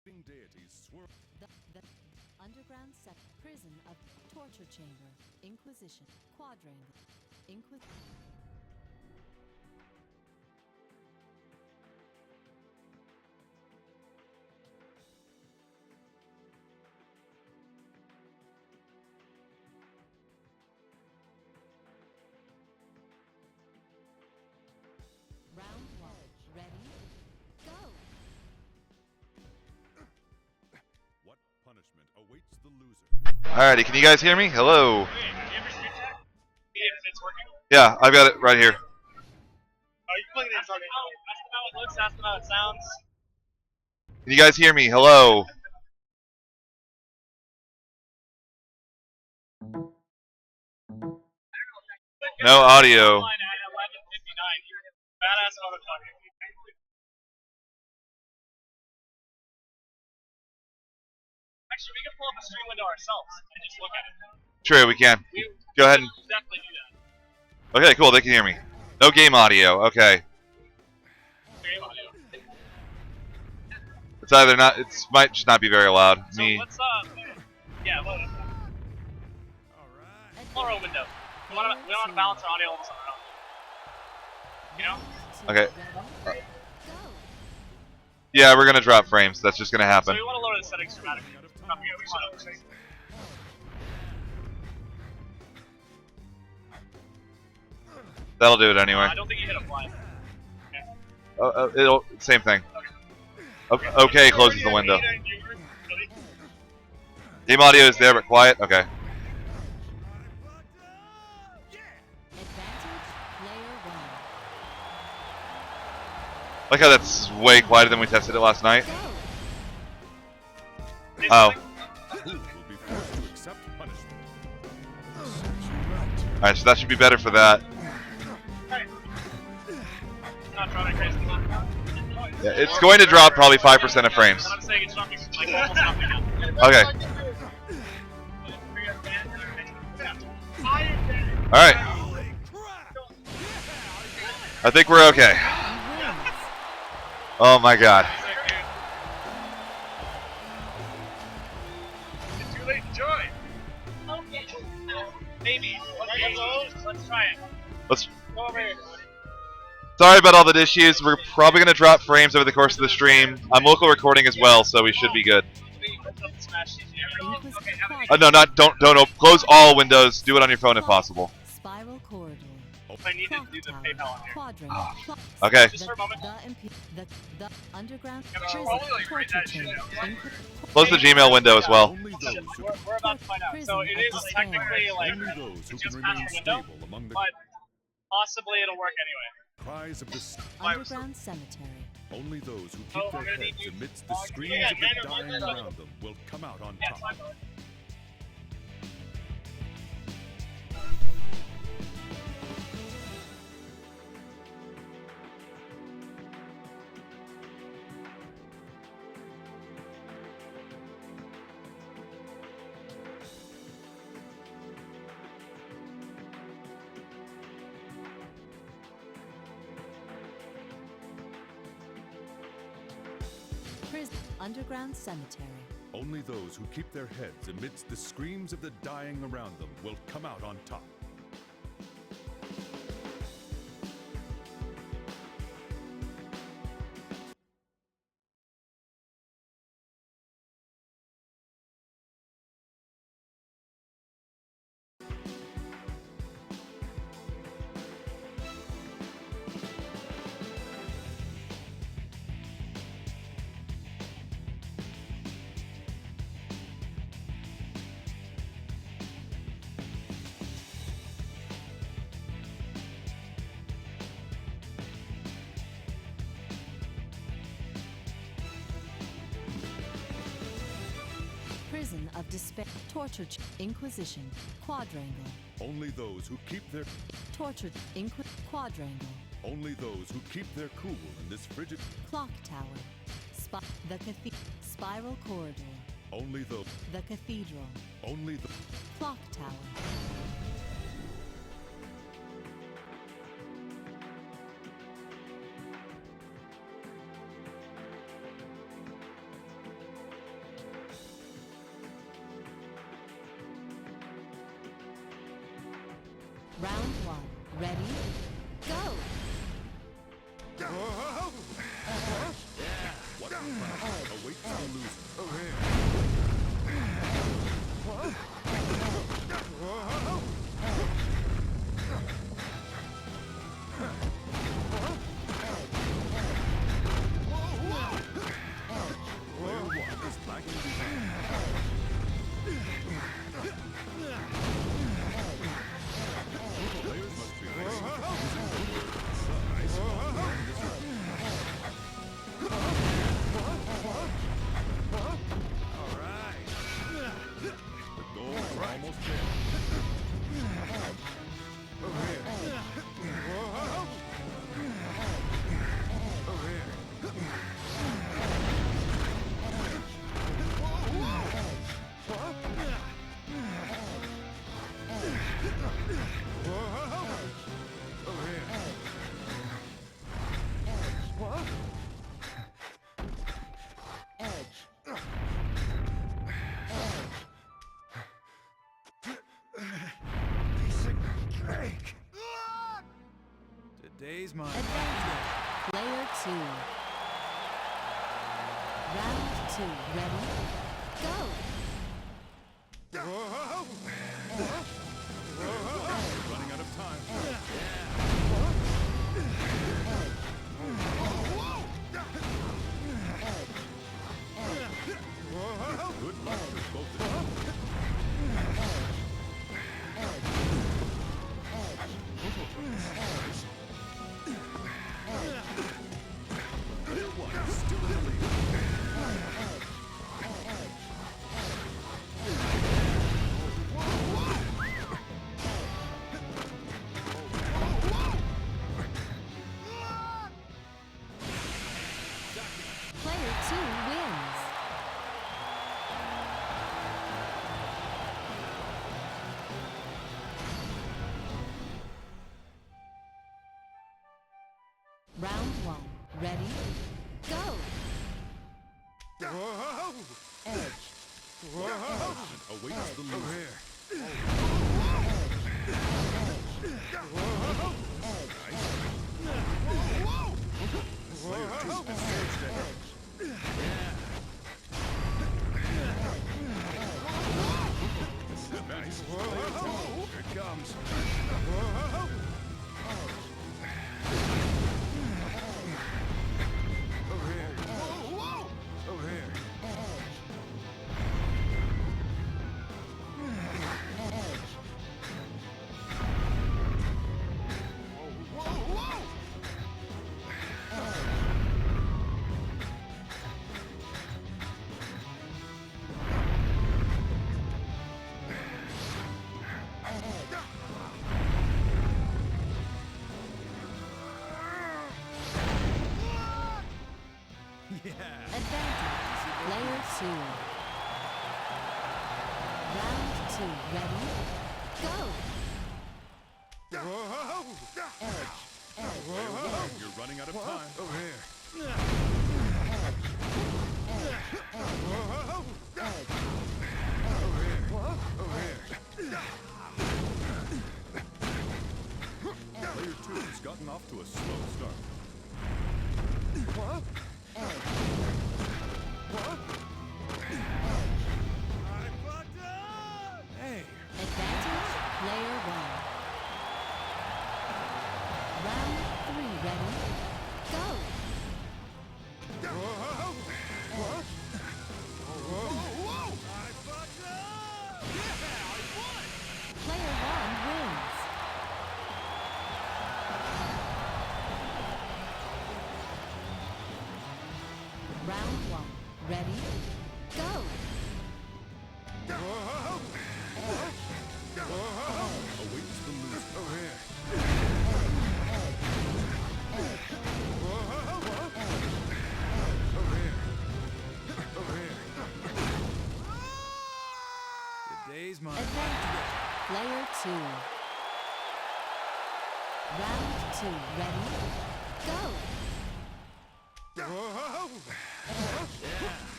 The underground set prison of torture chamber, Inquisition, quadrangle, Round 1. Ready? Go! What punishment awaits the loser? Alrighty, can you guys hear me? Hello. Yeah, I've got it right here. Oh, you can plug it in. Ask them how it looks, ask them how it sounds. Can you guys hear me? Hello. No audio. Badass motherfucker. Actually, we can pull up a stream window ourselves and just look at it. True, we can. Go ahead and... Definitely do that. Okay, cool, they can hear me. No game audio, okay. Game audio. It's either not, it might just not be very loud. So Me. let's, yeah, load it. Pull our own window. We don't want to balance our audio levels on our own. You know? Okay. Yeah, we're gonna drop frames. That's just gonna So happen. we want to lower the settings dramatically. That'll do it anyway. I don't think you hit apply. It'll, same thing. Okay, closes the window. Game audio is there, but quiet? Okay. Like how that's way quieter than we tested it last night. Oh. Alright, so that should be better for that. Yeah, it's going to drop probably 5% of frames. Okay. Alright. I think we're okay. Oh my god. It's too late to join. Maybe. Let's try it. Let's. Go over here. Sorry about all the issues. We're probably gonna drop frames over the course of the stream. I'm local recording as well, so we should be good. No, don't close all windows. Do it on your phone if possible. Spiral corridor. I need to do the PayPal on here. Okay. Just for a moment. The underground Yeah, we should prison probably like write torture that shit chamber. down. Close the Gmail window as well. We're about to find out. So it is technically like just past the window, but possibly it'll work anyway. Cries of the Underground cemetery. only those who keep their heads amidst the screams of the dying around them will come out on top. Underground cemetery. Only those who keep their heads amidst the screams of the dying around them will come out on top. Prison of despair. Torture. Inquisition. Quadrangle. Only those who keep their Torture. Quadrangle. only those who keep their cool in this frigid. Clock tower. The spiral corridor. Only those. The cathedral. Only the. Clock tower. Round 1. Ready? Go! What awaits the loser? Player 1 is lagging behind. Players must be ready. All right. The goal is almost there. Over here. Over here. Today's mine. Advantage. Player 2. Round 2. Ready? Go! Running out of time. Good luck to both of you. Player 1 is still in the lead. Player 2 wins. Round 1. Ready? Go! Edge. Awaits the loser. Player 2 is surged ahead. Nice. Player 2. Here it comes. Over here. Over here. Advantage. Player 2. Round 2. Ready? Go! You're running out of time. Over here. Over here. Over here. Player 2 has gotten off to a slow start. Hey. Advantage. Player 1. Round 3. Ready? Go! Player 1 wins. Round 1. Ready? Go! Awaits the loser. Over here. Over here. Over here. Today's mine. Advantage. Player 2. Round 2. Ready? Go!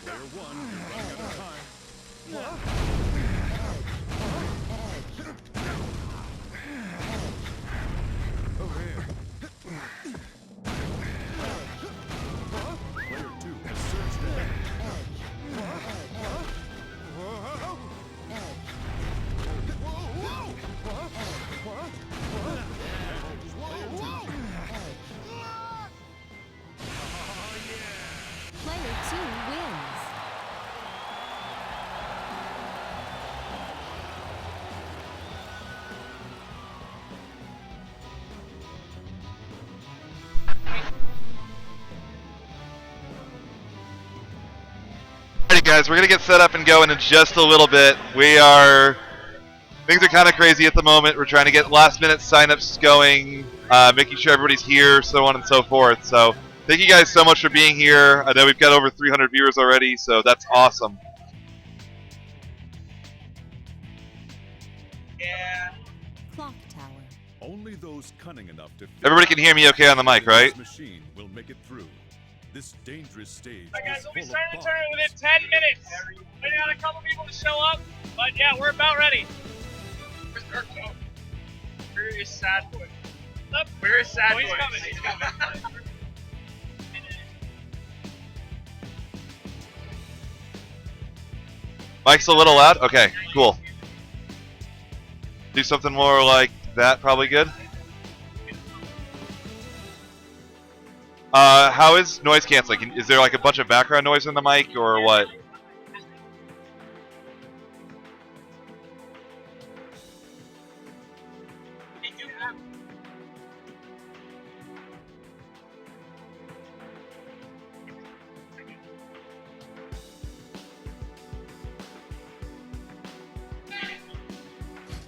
Player 1, you're running out of time. guys, we're gonna get set up and going in just a little bit. Things are kind of crazy at the moment. We're trying to get last-minute signups going, making sure everybody's here, so on and so forth. So thank you guys so much for being here. I know we've got over 300 viewers already, so that's awesome. Yeah. Clock tower. Only those cunning enough to Everybody can hear me okay on the mic, right? This machine will make it through. This dangerous stage Alright guys, is we'll be full starting of the tournament bombs. within 10 minutes. Waiting on a couple people to show up, but yeah, we're about ready. Where's Kirby? Where is Sad Boy? Where is Sad Boy? He's coming, he's coming. Mic's a little loud? Okay, cool. Do something more like that, probably good. How is noise canceling? Is there like a bunch of background noise in the mic or what?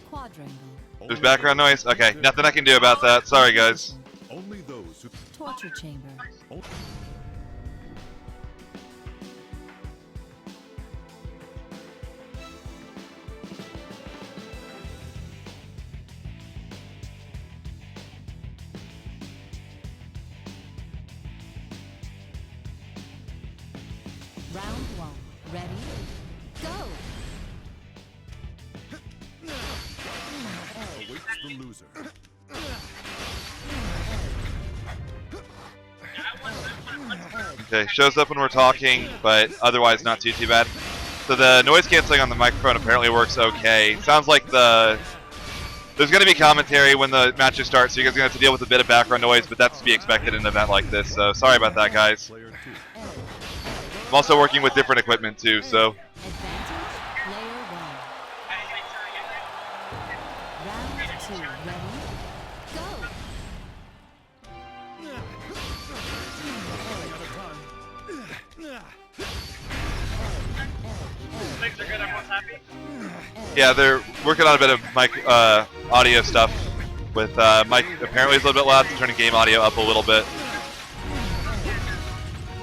Quadrangle. There's background noise? Okay, nothing I can do about that. Sorry, guys. Only those who Torture chamber. Round one. Ready? Go! awaits the loser. Okay, shows up when we're talking, but otherwise not too bad. So the noise canceling on the microphone apparently works okay. Sounds like there's going to be commentary when the matches start, so you guys are going to have to deal with a bit of background noise, but that's to be expected in an event like this, so sorry about that, guys. I'm also working with different equipment too, so. Advantage, player one. Round two. Ready? Go! Things are good, everyone's happy? Yeah, they're working on a bit of mic audio stuff with Mike apparently is a little bit loud, so turning game audio up a little bit.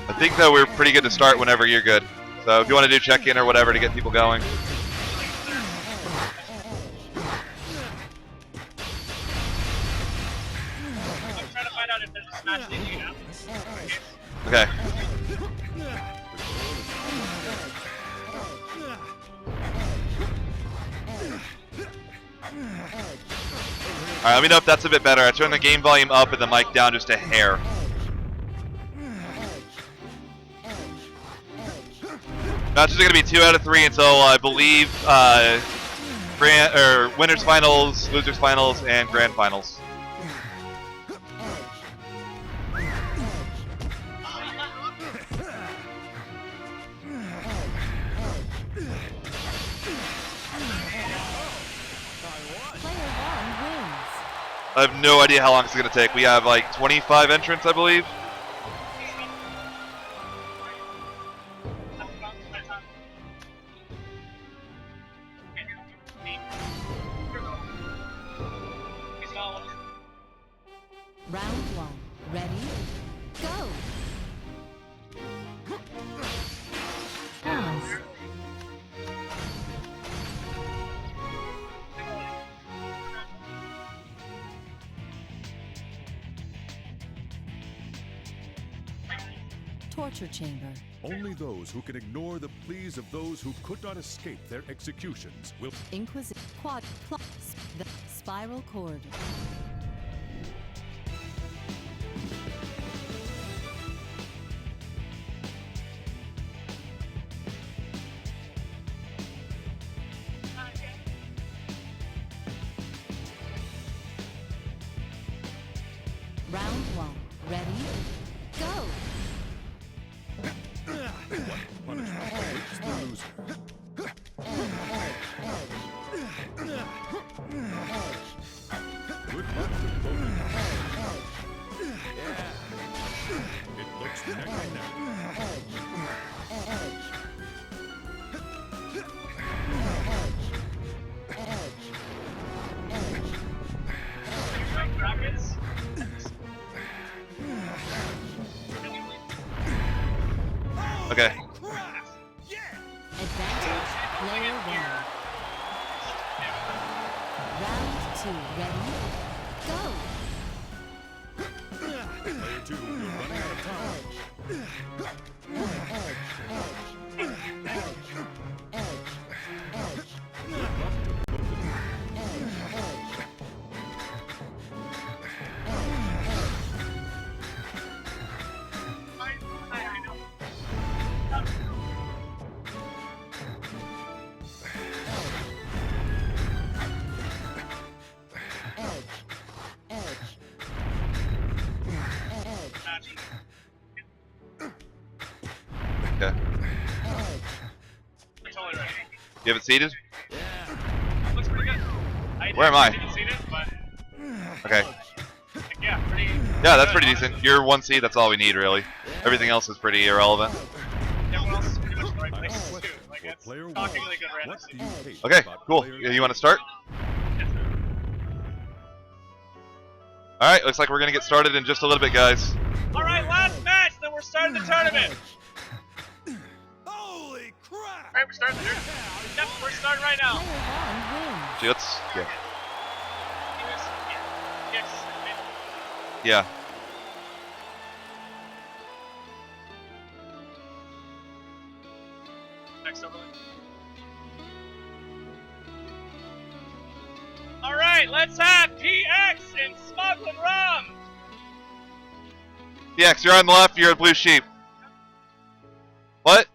I think though we're pretty good to start whenever you're good. So if you want to do check-in or whatever to get people going. I'm trying to find out if there's a smash thing, you know? Okay. Alright, let me know if that's a bit better. I turned the game volume up and the mic down just a hair. Matches are going to be 2 out of 3 until I believe winners finals, losers finals, and grand finals. I have no idea how long it's going to take. We have like 25 entrants, I believe. Round one. Ready? Go! Pause. Torture chamber. Only those who can ignore the pleas of those who could not escape their executions will. Inquisition. Quad. The spiral corridor. Round one. Ready? Go! Punishment awaits the loser. Good luck to both of you. It looks neck and neck. 2 ready? Go! Player 2, you're running out of time. Okay. Totally ready. You have it seated? Looks pretty good. Where am I? Didn't see it, but Okay. yeah, pretty. Yeah, that's good, pretty honestly. decent. You're 1 seed, that's all we need, really. Everything else is pretty irrelevant. Everyone else is pretty much in the right places too. Like For it's player 1, shockingly good what randomly. do you hate Okay, about cool. player You want to start? Yes, sir. Alright, looks like we're going to get started in just a little bit, guys. All right, last match, then we're starting the tournament. Holy crap! All right, we're starting the tournament. Yep, we're starting right now. Player 1 wins. See, let's... Yeah. Yes. Yeah. Next overlay. All right, let's have PX and Smuggling Rum. PX, you're on the left, you're a blue sheep. What?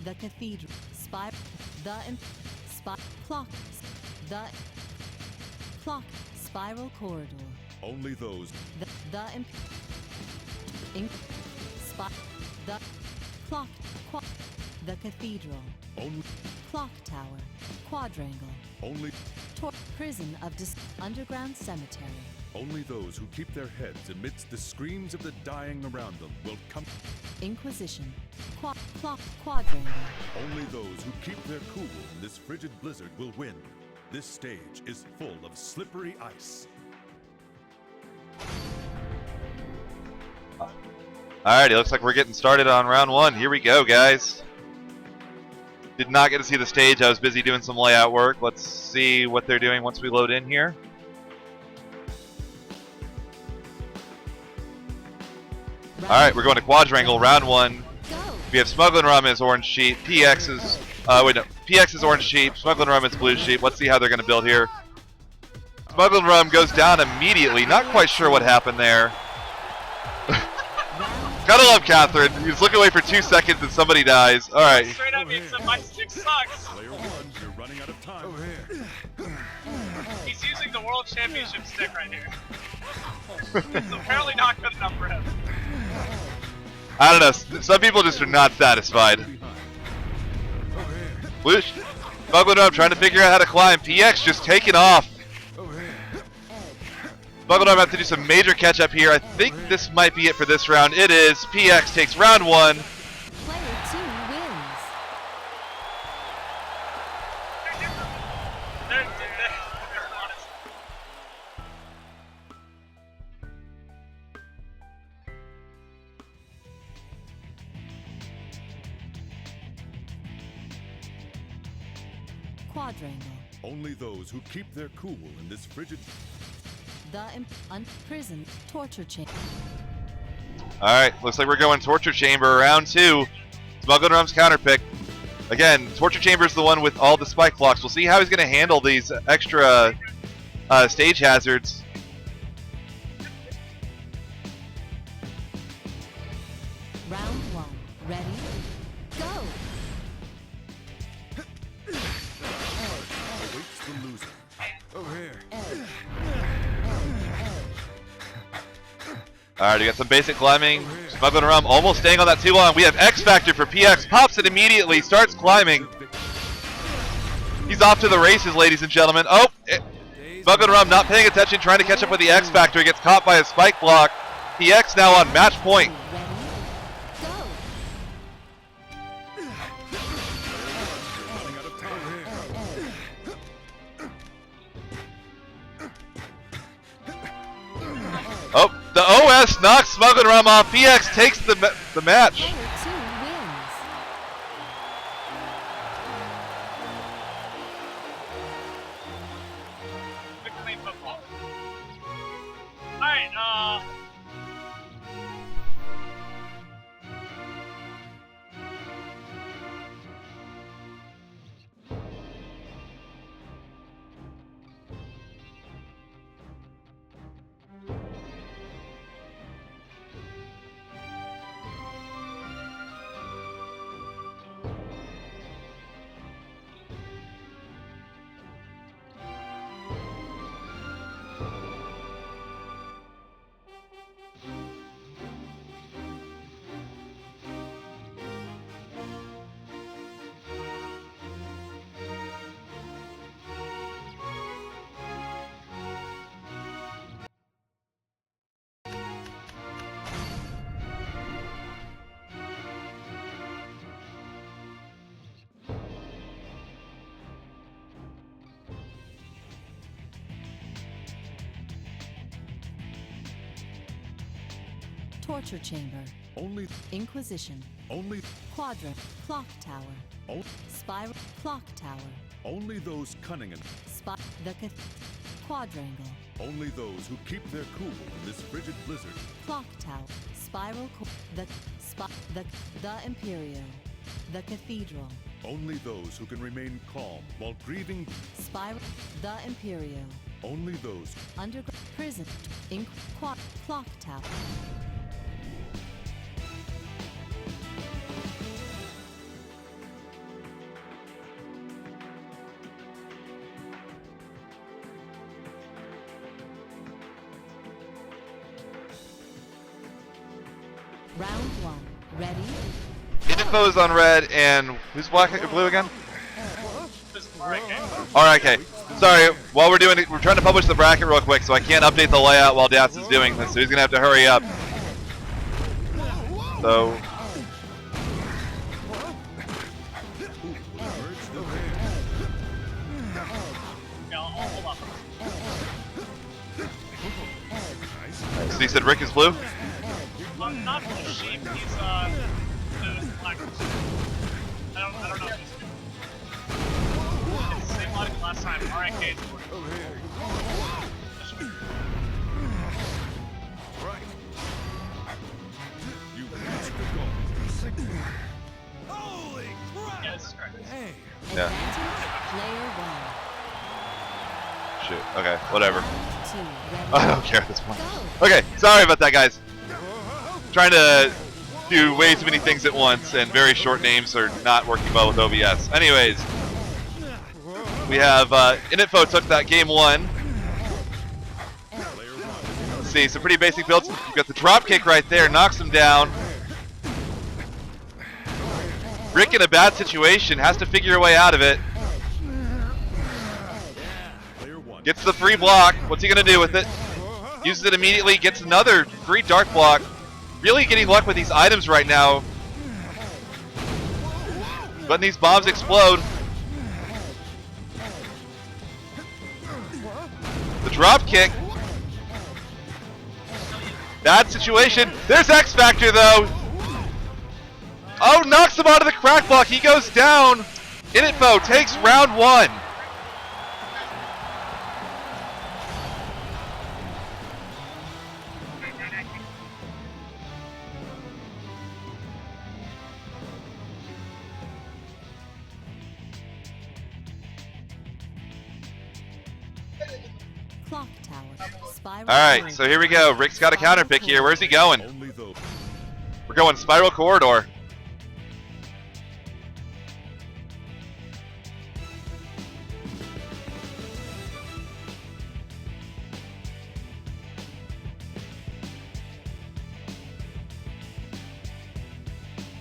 The Cathedral. Spy. Clock. The clock. Spiral corridor. Only those. The clock. The Cathedral. Only. Clock tower. Quadrangle. Only. Prison of underground cemetery. Only those who keep their heads amidst the screams of the dying around them will come. Inquisition. Quadrangle. Only those who keep their cool in this frigid blizzard will win. This stage is full of slippery ice. Alrighty, looks like we're getting started on round 1. Here we go, guys. Did not get to see the stage. I was busy doing some layout work. Let's see what they're doing once we load in here. Alright, we're going to Quadrangle, round 1. Go. We have Smuggling Rum as orange sheep. PX is PX is orange sheep. Smuggling Rum is blue sheep. Let's see how they're going to build here. Smuggling Rum goes down immediately. Not quite sure what happened there. Gotta love Catherine. He's looking away for 2 seconds and somebody dies. All right. Straight up means that my stick sucks. Player 1, you're running out of time. He's using the World Championship stick right here. It's apparently not good enough for him. I don't know. Some people just are not satisfied. Whoosh. Smuggling Rum trying to figure out how to climb. PX just taking off. Smuggling Rum have to do some major catch up here. I think this might be it for this round. It is. PX takes round 1. Player 2 wins. They're honest. quadrangle. Only those who keep their cool in this frigid... The prison torture chamber. Alright, looks like we're going Torture Chamber round 2. Smuggling Rum's counterpick. Again, Torture Chamber's the one with all the spike blocks. We'll see how he's going to handle these extra stage hazards. Round 1. Ready? Go! awaits the loser. Over here. Alright, we got some basic climbing. Smuggling Rum almost staying on that too long. We have X Factor for PX. Pops it immediately. Starts climbing. He's off to the races, ladies and gentlemen. Oh! Smuggling Rum not paying attention, trying to catch up with the X Factor. He gets caught by a spike block. PX now on match point. Oh, the OS knocks Smuggling Rum off. PX takes the match. Player 2 wins. Good clean football. Alright, Torture chamber. Only... Inquisition. Only... Quadrant. Clock tower. Oh, Spiral. Clock tower. only those cunning and... Quadrangle. Only those who keep their cool in this frigid blizzard. Clock tower. Spiral. The Imperio. The Cathedral. Only those who can remain calm while grieving. Spiral. The Imperio. Only those... Underground prison. Clock tower. Round 1. Ready? Info's on red, and who's black or blue again? this is right game. Alright, okay. Sorry, while we're doing it, we're trying to publish the bracket real quick, so I can't update the layout while Dacid is doing this, so he's gonna have to hurry up. So... Yeah, I'll hold up. So he said Rick is blue? Not blue sheep, he's black. I don't know if he's it's the same logic last time. Alright, Kate. You reached the goal. Holy crap! Yeah, this is correct. Hey, Yeah. Advantage. Player 1. Shoot, okay, whatever. 2. Ready? I don't care at this point. Go. Okay, sorry about that, guys. Trying to do way too many things at once, and very short names are not working well with OBS. Anyways, we have Init took that game 1. Let's see, some pretty basic builds. You've got the drop kick right there, knocks him down. Rick in a bad situation, has to figure a way out of it. Gets the free block. What's he gonna do with it? Uses it immediately, gets another free dark block. Really getting luck with these items right now. Letting these bombs explode. The drop kick. Bad situation. There's X Factor though. Oh, knocks him out of the crack block. He goes down. Init takes round 1. Spiral Alright, corridor. so here we go. Rick's got a counter pick here. Where's he going? Only those. We're going Spiral Corridor.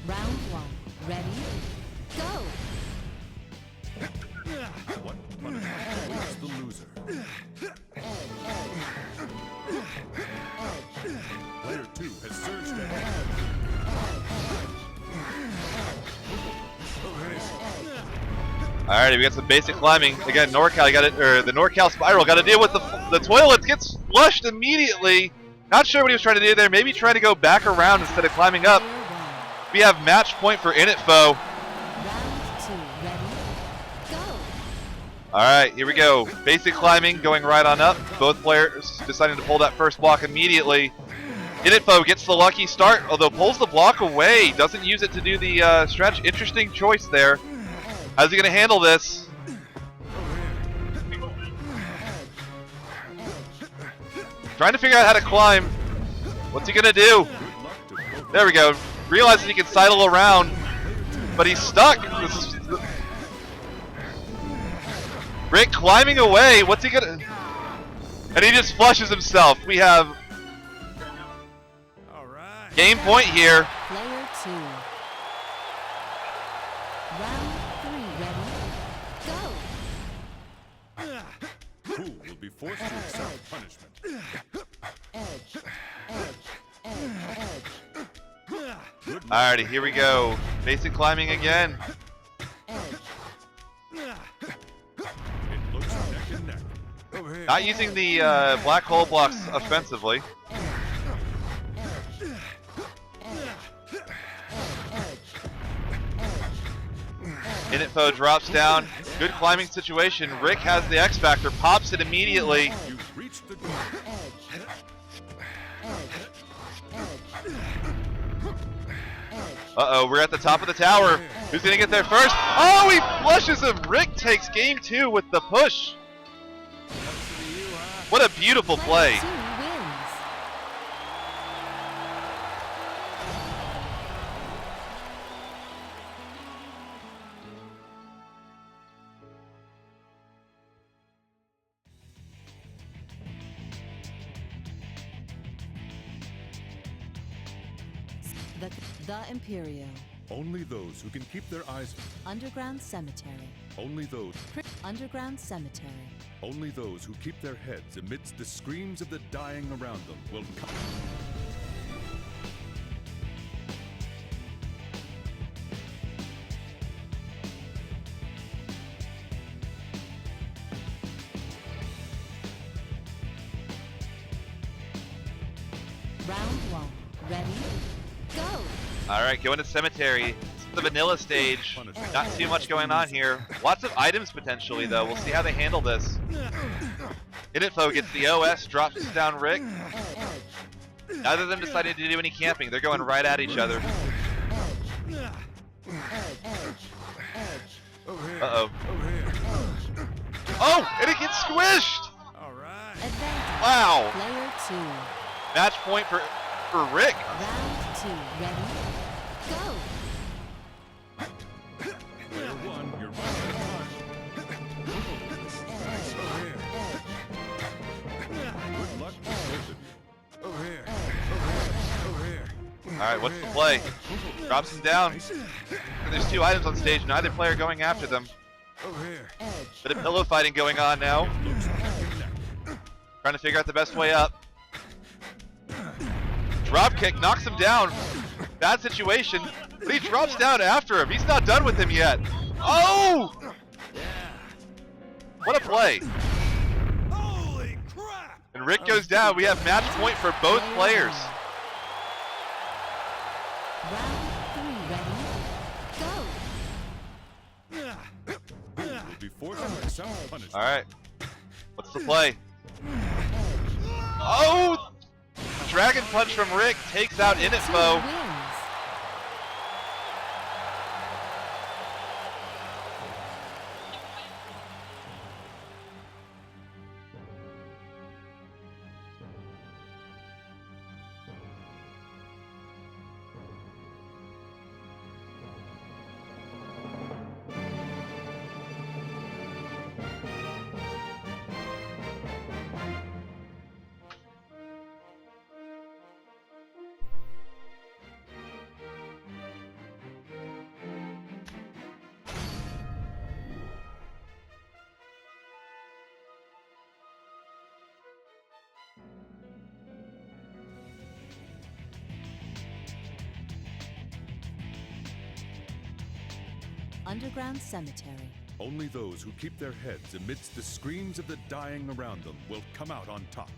Round 1. Ready? Go! What punishment awaits the loser? Player 2 has surged ahead. Alrighty, we got some basic climbing. Again, NorCal got it, or the NorCal Spiral got to deal with the toilets. Gets flushed immediately. Not sure what he was trying to do there. Maybe trying to go back around instead of climbing up. Player 1. We have match point for Init Foe. Round 2. Ready? Go! Alright, here we go. Basic climbing, going right on up. Both players deciding to pull that first block immediately. Init Foe gets the lucky start, although pulls the block away. Doesn't use it to do the stretch. Interesting choice there. How's he going to handle this? Trying to figure out how to climb. What's he going to do? There we go. Realizes he can sidle around, but he's stuck. This is Rick climbing away. What's he going to... And he just flushes himself. We have All right. game point here. Player 2. Round 3. Ready? Go! Who will be forced to accept punishment? Alrighty, here we go. Basic climbing again. It looks neck and neck. Over here. Not using the black hole blocks offensively. Init Foe drops down. Good climbing situation. Rick has the X Factor, pops it immediately. You've reached the goal. Uh-oh, we're at the top of the tower. Who's gonna get there first? Oh, he flushes him. Rick takes game 2 with the push. What a beautiful play. Player 2 wins. The Imperio. Only those who can keep their eyes. Underground Cemetery. Only those. Underground Cemetery. Only those who keep their heads amidst the screams of the dying around them will come. Round 1. Ready? Go! Alright, going to Cemetery. This is the vanilla stage. Not too much going on here. Lots of items potentially, though. We'll see how they handle this. Init Foe gets the OS, drops down Rick. Neither of them decided to do any camping. They're going right at each other. Uh-oh. Over here. Oh, and it gets squished! All right. Advantage. Wow. Player 2. Match point for Rick. Round 2. Ready? Go! Player 1, you're running out of time. Good luck to both of you. Over here. Over here. Alright, what's the play? Drops him down. And there's 2 items on stage, neither player going after them. Over here. Bit of pillow fighting going on now. Trying to figure out the best way up. Drop kick knocks him down. Bad situation, but he drops down after him. He's not done with him yet. Oh! What a play. Holy crap! And Rick goes down. We have match point for both players. Round 3. Ready? Go! Who will be forced to accept punishment? Alright. What's the play? Oh! Dragon Punch from Rick takes out Init Foe. Wins. Underground cemetery. Only those who keep their heads amidst the screams of the dying around them will come out on top.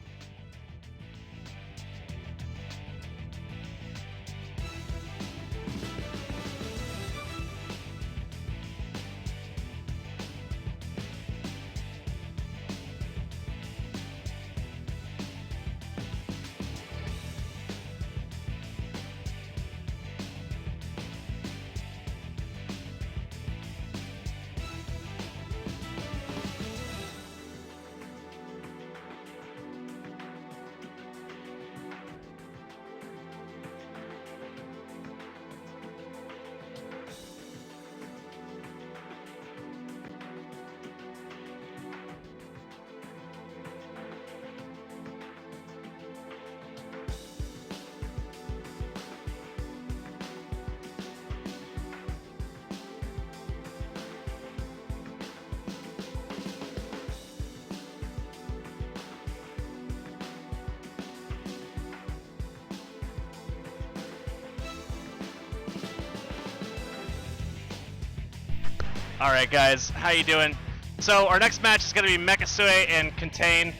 All right, guys, how you doing? So our next match is going to be Mechasu and Contain.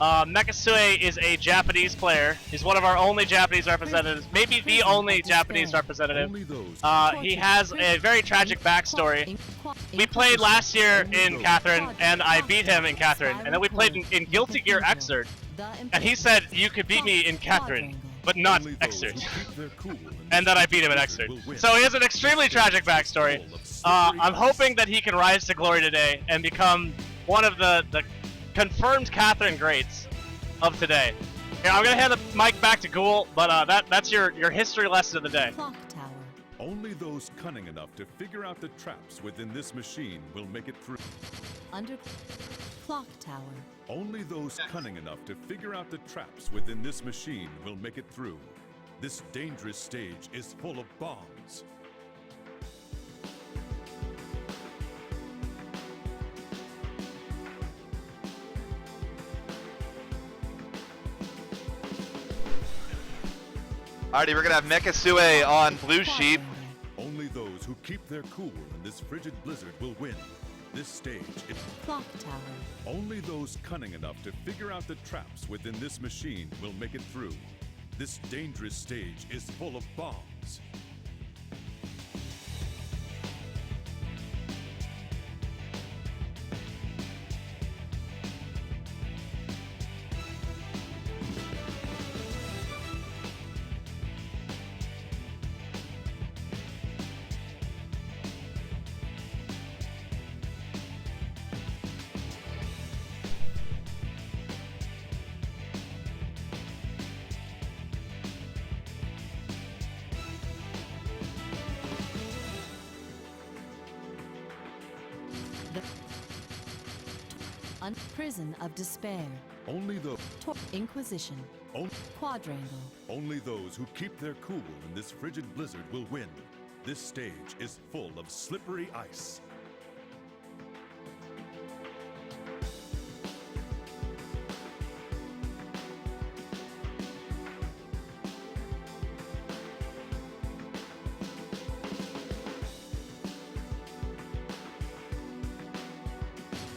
Mechasu is a Japanese player. He's one of our only Japanese representatives, maybe the only Japanese representative. He has a very tragic backstory. We played last year in Catherine, and I beat him in Catherine. And then we played in Guilty Gear Xrd, and he said you could beat me in Catherine, but not Xrd. And then I beat him at Xrd. So he has an extremely tragic backstory. I'm hoping that he can rise to glory today and become one of the confirmed Catherine greats of today. Yeah, I'm gonna hand the mic back to Ghoul, but that's your history lesson of the day. Clock tower. Only those cunning enough to figure out the traps within this machine will make it through. Under clock tower. Only those cunning enough to figure out the traps within this machine will make it through. This dangerous stage is full of bombs. Alrighty, we're gonna have Mechasu on Blue Sheep. Only those who keep their cool in this frigid blizzard will win. This stage is Clock tower. only those cunning enough to figure out the traps within this machine will make it through. This dangerous stage is full of bombs. Prison of Despair. Only those Inquisition. on- Quadrangle. only those who keep their cool in this frigid blizzard will win. This stage is full of slippery ice.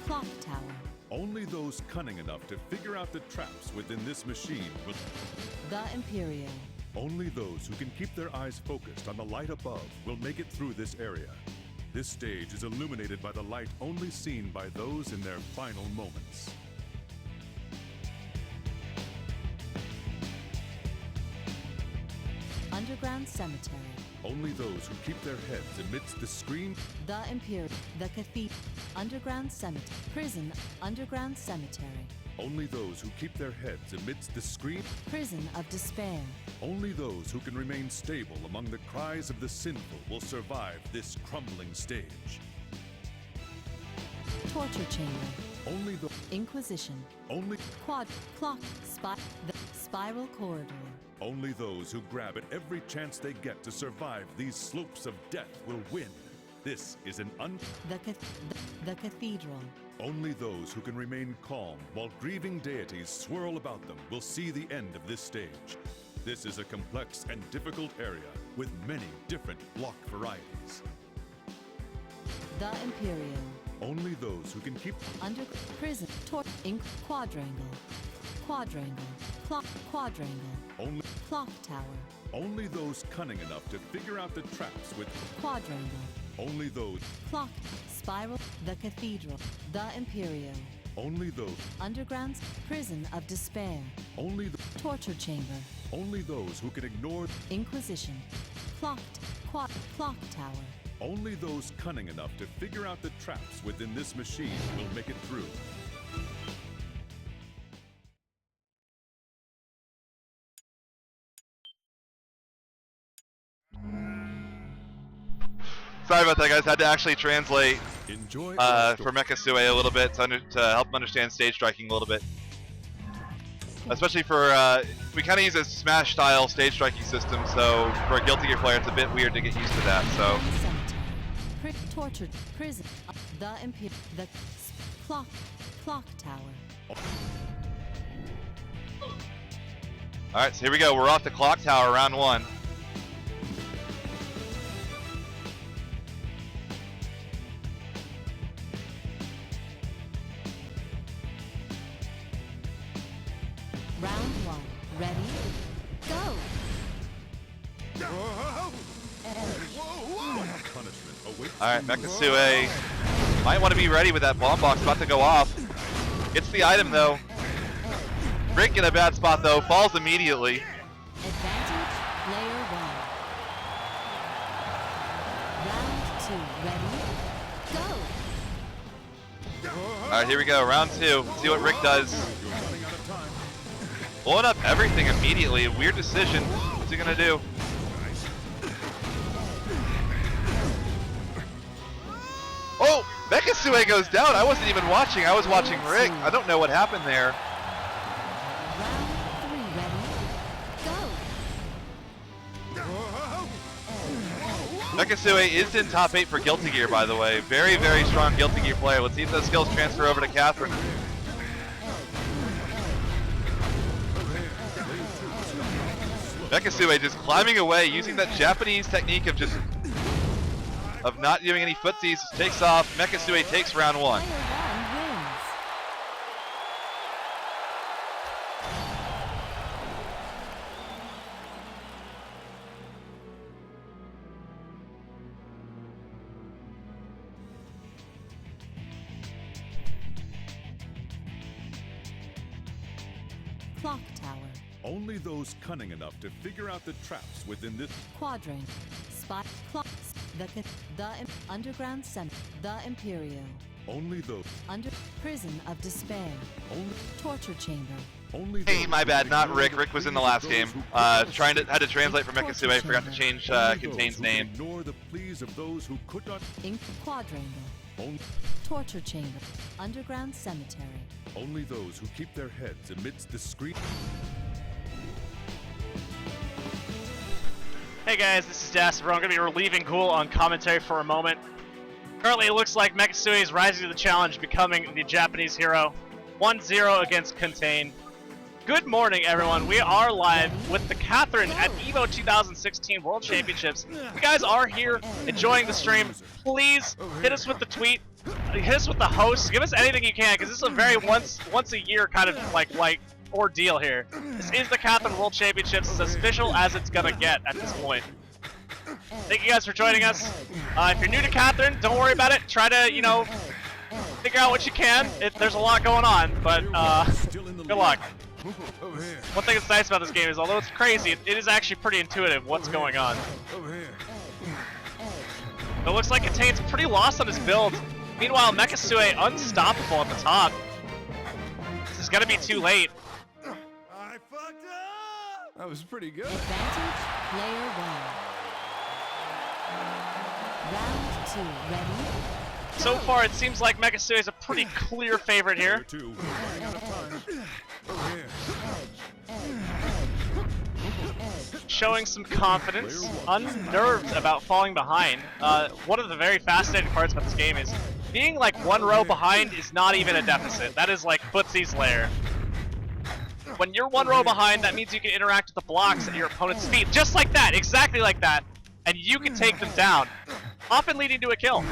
Clock tower. Only those cunning enough to figure out the traps within this machine will. The Imperial. Only those who can keep their eyes focused on the light above will make it through this area. This stage is illuminated by the light only seen by those in their final moments. Underground cemetery. Only those who keep their heads amidst the scream. The Imperial. The Cathedral. Underground cemetery. Prison. Underground cemetery. Only those who keep their heads amidst the scream. Prison of Despair. Only those who can remain stable among the cries of the sinful will survive this crumbling stage. Torture chamber. Only the Inquisition. only Quad. Clock. The spiral corridor. only those who grab at every chance they get to survive these slopes of death will win. This is an The Cathedral. Only those who can remain calm while grieving deities swirl about them will see the end of this stage. This is a complex and difficult area with many different block varieties. The Imperial. Only those who can keep Under prison. Quadrangle. Quadrangle. Quadrangle. only Clock tower. only those cunning enough to figure out the traps with Quadrangle. only those Clock. Spiral. The Cathedral. The Imperial. only those Underground's prison of despair. only Torture chamber. only those who can ignore Inquisition. Clocked. Clock tower. only those cunning enough to figure out the traps within this machine will make it through. Sorry about that, guys. Had to actually translate Enjoy for Mechasu a little bit to help him understand stage striking a little bit. Especially for, we kind of use a Smash style stage striking system, so for a Guilty Gear player it's a bit weird to get used to that, so. Cemetery. Tortured prison. The Imperial. The clock tower. Alright, so here we go. We're off the clock tower, round 1. Round 1. Ready? Go! punishment awaits. Alright, Mechasu might want to be ready with that bomb box about to go off. Gets the item though. Rick in a bad spot though, falls immediately. Advantage, player 1. Round 2. Ready? Go! Alright, here we go, round 2. See what Rick does. Blowing up everything immediately. Weird decision. What's he gonna do? Oh! Mechasu goes down. I wasn't even watching. I was watching Rick. I don't know what happened there. Round 3, ready? Go! Mechasu is in top 8 for Guilty Gear, by the way. Very, very strong Guilty Gear player. Let's see if those skills transfer over to Catherine. Mechasu just climbing away, using that Japanese technique of not doing any footsies, takes off. Mechasu takes round 1. Player 1 wins. Clock tower. Only those cunning enough to figure out the traps within this Quadrant. Spy. Clock. Underground center. The Imperial. only those Prison of despair. only Torture chamber. only Hey, those my who bad, can not ignore Rick. the Rick was in the pleas of last those game. who could not Had to translate for Mechasu. Forgot to change Contain's those who name. Ignore the pleas of those who could not. Quadrangle. Only, Torture chamber. Underground cemetery. only those who keep their heads amidst the scream. Hey guys, this is Dacid Bro. I'm going to be relieving Ghoul on commentary for a moment. Currently, it looks like Mechasu is rising to the challenge, becoming the Japanese hero. 1-0 against Contain. Good morning, everyone. We are live with the Catherine at EVO 2016 World Championships. If you guys are here enjoying the stream, please hit us with the tweet, hit us with the host, give us anything you can, because this is a very once a year kind of like ordeal here. This is the Catherine World Championships. It's as official as it's gonna get at this point. Thank you guys for joining us. If you're new to Catherine, don't worry about it. Try to, figure out what you can. There's a lot going on, but good luck. Over here. One thing that's nice about this game is, although it's crazy, it is actually pretty intuitive what's going on. Over here. It looks like Contain's pretty lost on his build. Meanwhile, Mechasu unstoppable at the top. This is gonna be too late. I fucked up! That was pretty good. Advantage, player 1. Round 2, ready? So far, it seems like Mechasu is a pretty clear favorite here. Player 2, running out of time. Over here. Showing some confidence, unnerved about falling behind. One of the very fascinating parts about this game is being like one row behind is not even a deficit. That is like Footsie's lair. When you're one row behind, that means you can interact with the blocks at your opponent's feet, just like that, exactly like that, and you can take them down, often leading to a kill.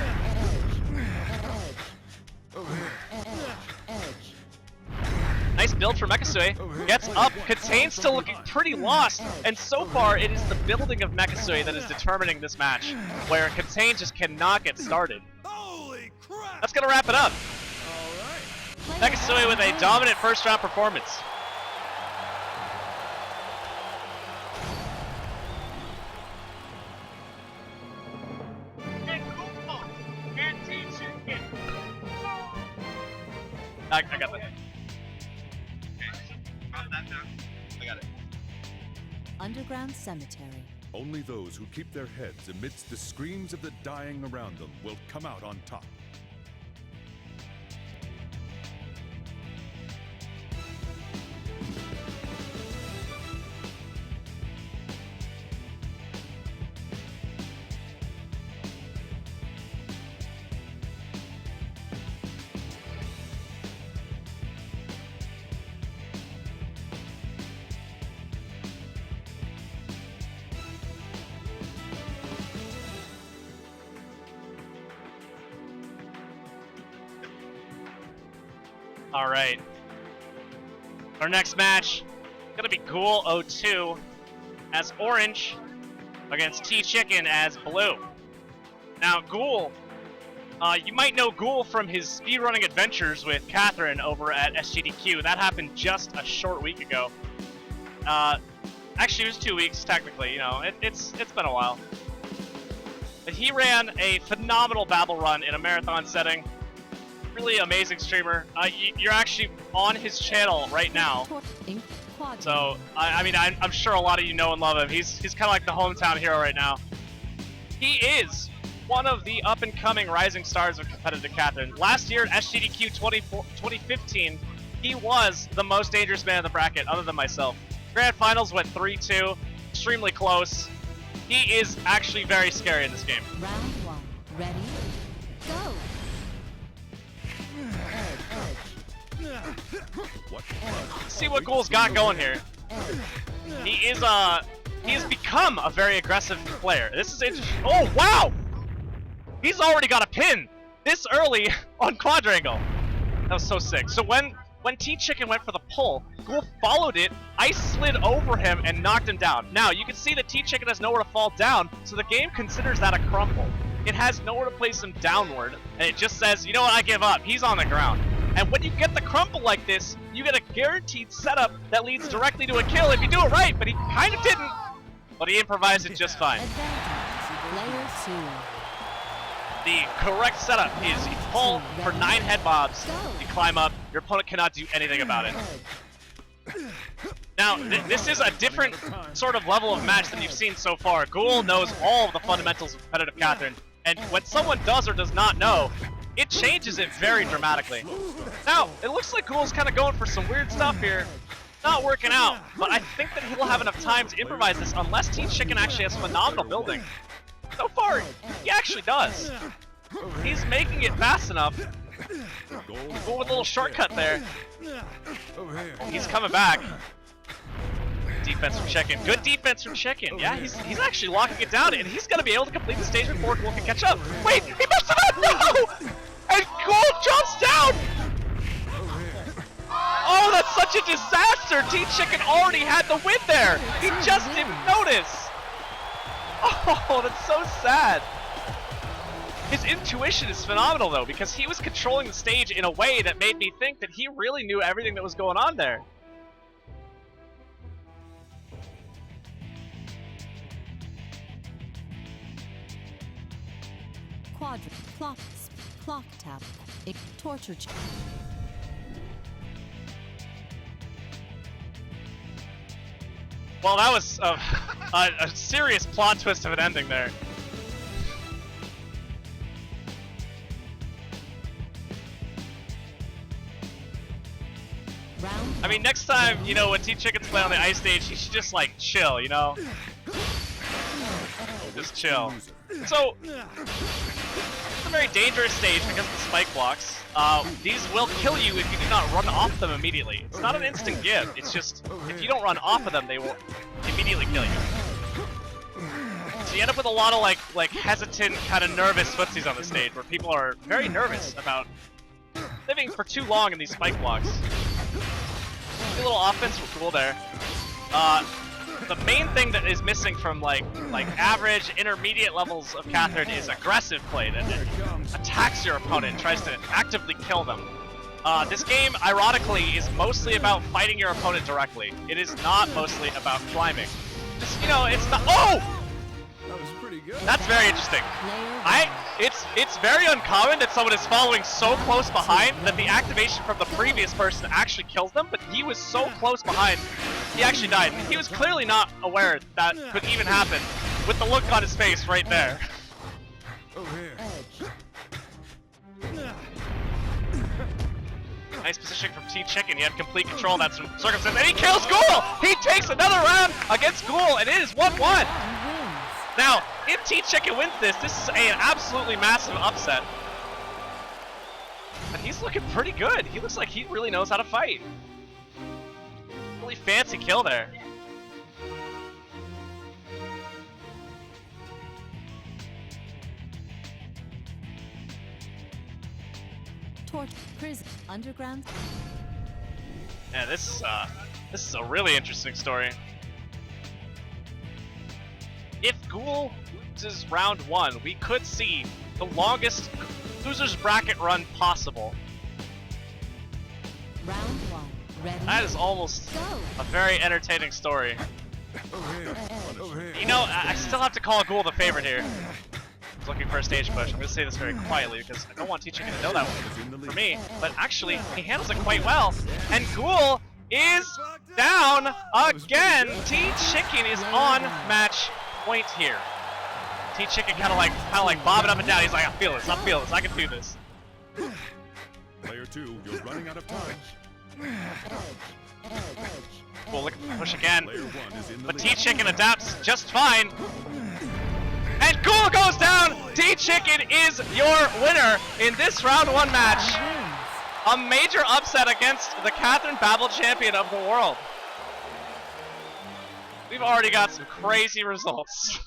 Nice build for Mechasu. Gets up. Contain's still looking pretty lost. And so far, it is the building of Mechasu that is determining this match, where Contain just cannot get started. Holy crap! That's going to wrap it up. All right. Mechasu with a dominant first round performance. I got that. I got it. Underground cemetery. Only those who keep their heads amidst the screams of the dying around them will come out on top. All right. Our next match gonna be Ghoul 02 as orange against T-Chicken as blue. Now, Ghoul, you might know Ghoul from his speedrunning adventures with Catherine over at SGDQ. That happened just a short week ago. Actually, it was 2 weeks technically. You know, it's been a while. But he ran a phenomenal battle run in a marathon setting. Really amazing streamer. You're actually on his channel right now. So, I mean, I'm sure a lot of you know and love him. He's kind of like the hometown hero right now. He is one of the up-and-coming rising stars of competitive Catherine. Last year at SGDQ 2015, he was the most dangerous man in the bracket, other than myself. Grand Finals went 3-2, extremely close. He is actually very scary in this game. Round one. Ready? Go! Let's see what Ghoul's got going here. He has become a very aggressive player. This is interesting. Oh, wow! He's already got a pin this early on Quadrangle. That was so sick. So when T-Chicken went for the pull, Ghoul followed it, ice slid over him, and knocked him down. Now, you can see that T-Chicken has nowhere to fall down, so the game considers that a crumple. It has nowhere to place him downward, and it just says, you know what, I give up. He's on the ground. And when you get the crumple like this, you get a guaranteed setup that leads directly to a kill if you do it right, but he kind of didn't. But he improvised it just fine. Player 2. The correct setup is you pull for 9 head bobs, you climb up, your opponent cannot do anything about it. Now, this is a different sort of level of match than you've seen so far. Ghoul knows all of the fundamentals of competitive Catherine, and when someone does or does not know, it changes it very dramatically. Now, it looks like Ghoul's kind of going for some weird stuff here. Not working out, but I think that he'll have enough time to improvise this unless T-Chicken actually has phenomenal building. So far, he actually does. He's making it fast enough. Ghoul with a little shortcut there. He's coming back. Defense from Chicken. Good defense from Chicken. Yeah, he's actually locking it down, and he's going to be able to complete the stage before Ghoul can catch up. Wait, he messed it up! No! And Ghoul jumps down! Oh, that's such a disaster! T-Chicken already had the win there! He just didn't notice! Oh, that's so sad. His intuition is phenomenal, though, because he was controlling the stage in a way that made me think that he really knew everything that was going on there. Quadrant. Clock tap. Torture chamber. Well, that was a serious plot twist of an ending there. I mean, next time, you know, when T-Chicken's play on the ice stage, he should just, like, chill, you know? Just chill. So, it's a very dangerous stage because of the spike blocks. These will kill you if you do not run off them immediately. It's not an instant give, it's just, if you don't run off of them, they will immediately kill you. So you end up with a lot of, like hesitant, kind of nervous footsies on the stage, where people are very nervous about living for too long in these spike blocks. a little offense with Ghoul there. The main thing that is missing from like average, intermediate levels of Catherine is aggressive play that attacks your opponent, tries to actively kill them. This game, ironically, is mostly about fighting your opponent directly. It is not mostly about climbing. Just, you know, it's not— oh! That was pretty good. That's very interesting. It's very uncommon that someone is following so close behind that the activation from the previous person actually kills them, but he was so close behind, he actually died. He was clearly not aware that could even happen with the look on his face right there. Over here. Nice positioning from T-Chicken. He had complete control of that circumstance, and he kills Ghoul! He takes another round against Ghoul, and it is 1-1. Now, if T-Chicken wins this is an absolutely massive upset. But he's looking pretty good. He looks like he really knows how to fight. Really fancy kill there. Torch, prison, underground. Yeah, this is a really interesting story. If Ghoul loses round 1, we could see the longest loser's bracket run possible. Round 1, ready? That is almost Go. a very entertaining story. Over here. Over here. You know, I still have to call Ghoul the favorite here. He's looking for a stage push. I'm going to say this very quietly because I don't want T-Chicken to know that one for me. But actually, he handles it quite well. And Ghoul is down again. T-Chicken is on match point here. T-Chicken kind of like bobbing up and down. He's like, I feel this, I can do this. Player 2, you're running out of time. Cool, look at the push again. Player 1 is in the But lead. T-Chicken adapts just fine. And Ghoul goes down! T-Chicken is your winner in this round 1 match. A major upset against the Catherine Babel champion of the world. We've already got some crazy results.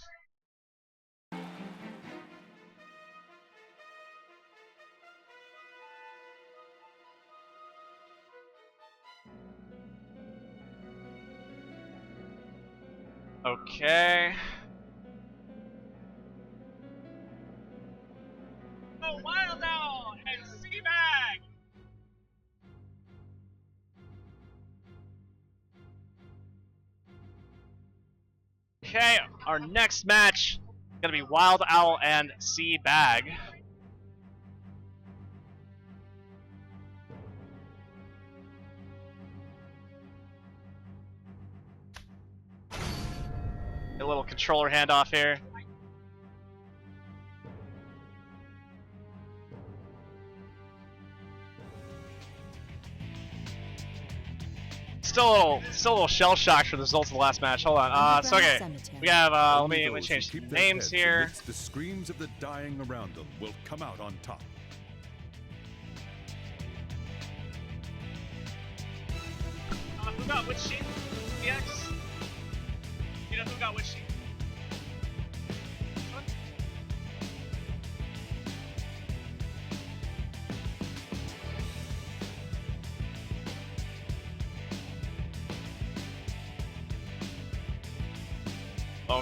Okay. Oh, Wild Owl and Seabag! Okay, our next match is gonna be Wild Owl and Seabag. A little controller handoff here. Still a little shell shocked for the results of the last match. Hold on. So okay, we have. Let me change Keep the their names heads here. amidst the screams of the dying around them will come out on top. Who got which sheet? PX? You know who got which sheet? Which one?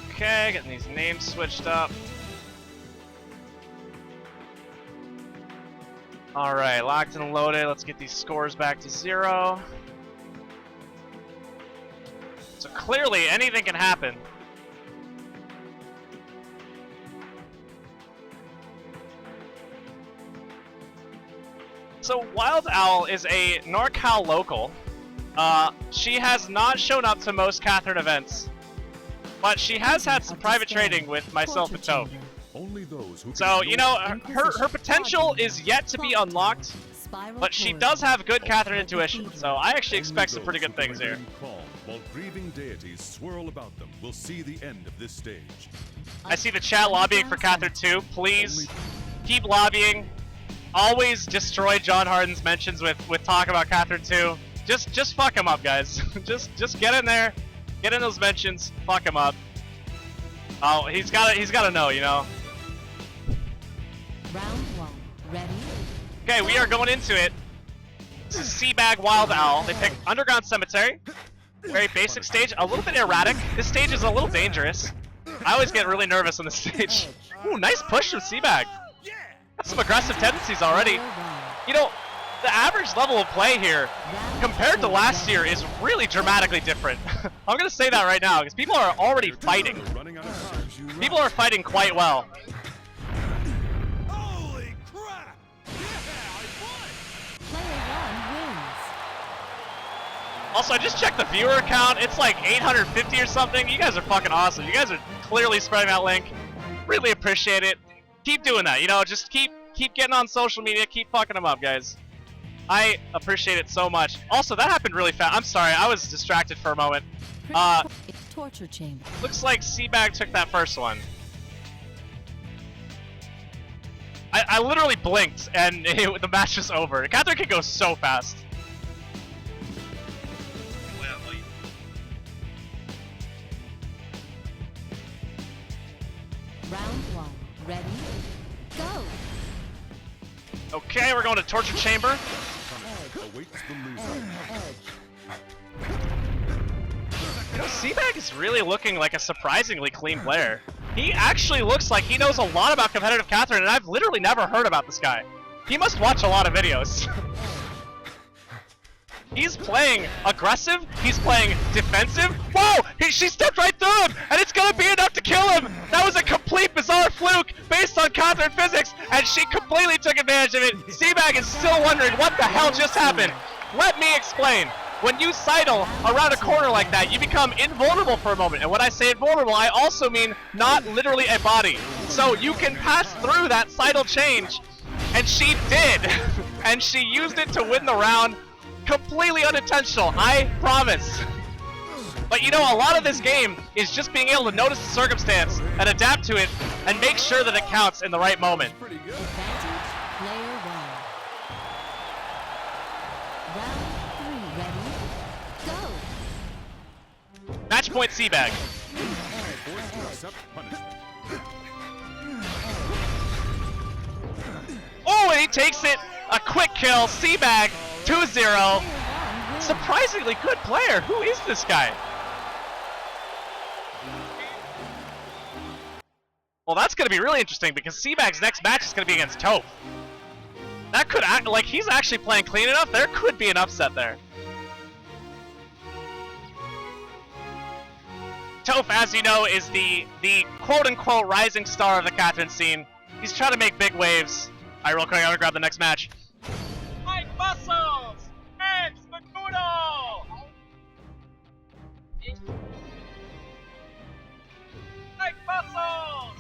Okay, getting these names switched up. Alright, locked and loaded. Let's get these scores back to 0. So clearly, anything can happen. So Wild Owl is a NorCal local. She has not shown up to most Catherine events, but she has had some private trading with myself and Toph. Only those who So, can you know, her potential is yet to be unlocked, but she does have good Catherine intuition, so I actually expect some pretty good things here. Calm, while grieving deities swirl about them, will see the end of this stage. I see the chat lobbying for Catherine too. Please keep lobbying. Always destroy John Harden's mentions with talk about Catherine too. Just fuck him up, guys. just get in there, get in those mentions, fuck him up. Oh, he's gotta know, you know. Round 1, ready? Okay, we are going into it. This is Seabag Wild Owl. They pick Underground Cemetery. Very basic stage, a little bit erratic. This stage is a little dangerous. I always get really nervous on this stage. Ooh, nice push from Seabag. Got some aggressive tendencies already. You know, the average level of play here compared to last year is really dramatically different. I'm gonna say that right now because people are already fighting. People are fighting quite well. Holy crap! Yeah, I won! Player 1 wins. Also, I just checked the viewer count. It's like 850 or something. You guys are fucking awesome. You guys are clearly spreading that link. Really appreciate it. Keep doing that. You know, just keep getting on social media. Keep fucking them up, guys. I appreciate it so much. Also, that happened really fast. I'm sorry, I was distracted for a moment. Torture chamber. Looks like Seabag took that first one. I literally blinked and the match was over. Catherine can go so fast. Round 1. Ready? Go! Okay, we're going to Torture Chamber. Awaits the loser. You know, Seabag is really looking like a surprisingly clean player. He actually looks like he knows a lot about competitive Catherine, and I've literally never heard about this guy. He must watch a lot of videos. He's playing aggressive, he's playing defensive. Whoa! She stepped right through him, and it's gonna be enough to kill him! That was a complete bizarre fluke based on Catherine physics, and she completely took advantage of it. Seabag is still wondering what the hell just happened. Let me explain. When you sidle around a corner like that, you become invulnerable for a moment. And when I say invulnerable, I also mean not literally a body. So you can pass through that sidle change, and she did. And she used it to win the round. Completely unintentional, I promise. But you know, a lot of this game is just being able to notice the circumstance and adapt to it and make sure that it counts in the right moment. Advantage, player 1. Round 3, ready? Go! Match point Seabag. Forced to accept punishment. Oh, and he takes it. A quick kill. Seabag 2-0. Surprisingly good player. Who is this guy? Well, that's going to be really interesting because Seabag's next match is going to be against Toph. That could act like he's actually playing clean enough. There could be an upset there. Toph, as you know, is the quote-unquote rising star of the Catherine scene. He's trying to make big waves. All right, real quick, I'm going to grab the next match. Mike Muscles and Spoodle! Mike Muscles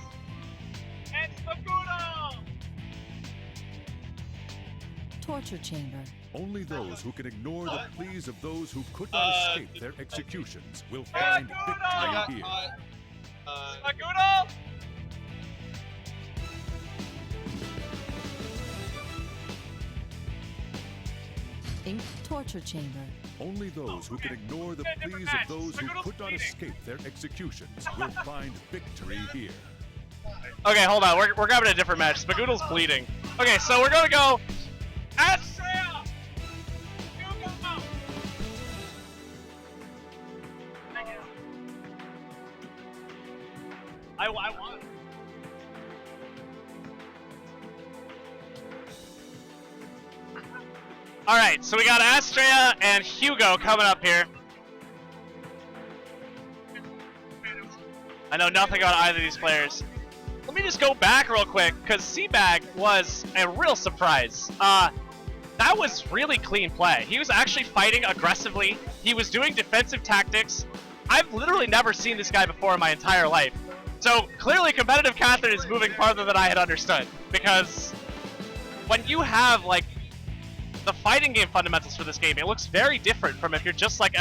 and Spoodle! Torture chamber. Only those who can ignore the pleas of those who could not escape their executions will find victory here. Spoodle! In torture chamber. Only those who can ignore the pleas of those who could not escape their executions will find victory here. Okay, hold on. We're grabbing a different match. Spagoodle's bleeding. Okay, so we're going to go... Astra! Hugo! I want... Alright, so we got Astra and Hugo coming up here. I know nothing about either of these players. Let me just go back real quick, because Seabag was a real surprise. That was really clean play. He was actually fighting aggressively. He was doing defensive tactics. I've literally never seen this guy before in my entire life. So clearly competitive Catherine is moving farther than I had understood. Because when you have like the fighting game fundamentals for this game, it looks very different from if you're just like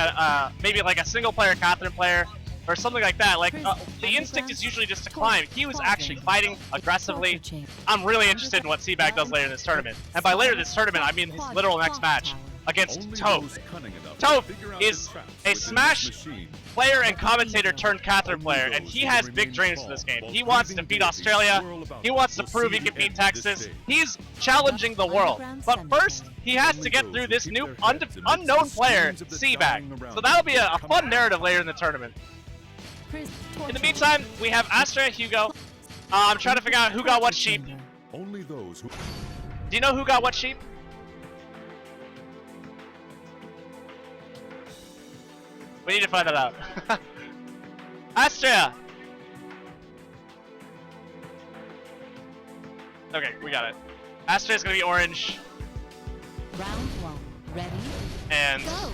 maybe like a single player Catherine player or something like that. Like the instinct is usually just to climb. He was actually fighting aggressively. I'm really interested in what Seabag does later in this tournament. And by later this tournament, I mean his literal next match. against Only Toph. those cunning enough to Toph figure out is the traps a within Smash this machine. player and commentator turned Catherine player, and he has big dreams for this game. He wants to beat Australia. He wants to prove he can beat Texas. He's challenging the world. But first, he has to get through this new unknown player, Seabag. So that'll be a fun narrative later in the tournament. In the meantime, we have Astra and Hugo. I'm trying to figure out who got what sheep. Only those who Do you know who got what sheep? We need to find that out. Astra! Okay, we got it. Astra is gonna be orange, Round 1. Ready? and Go!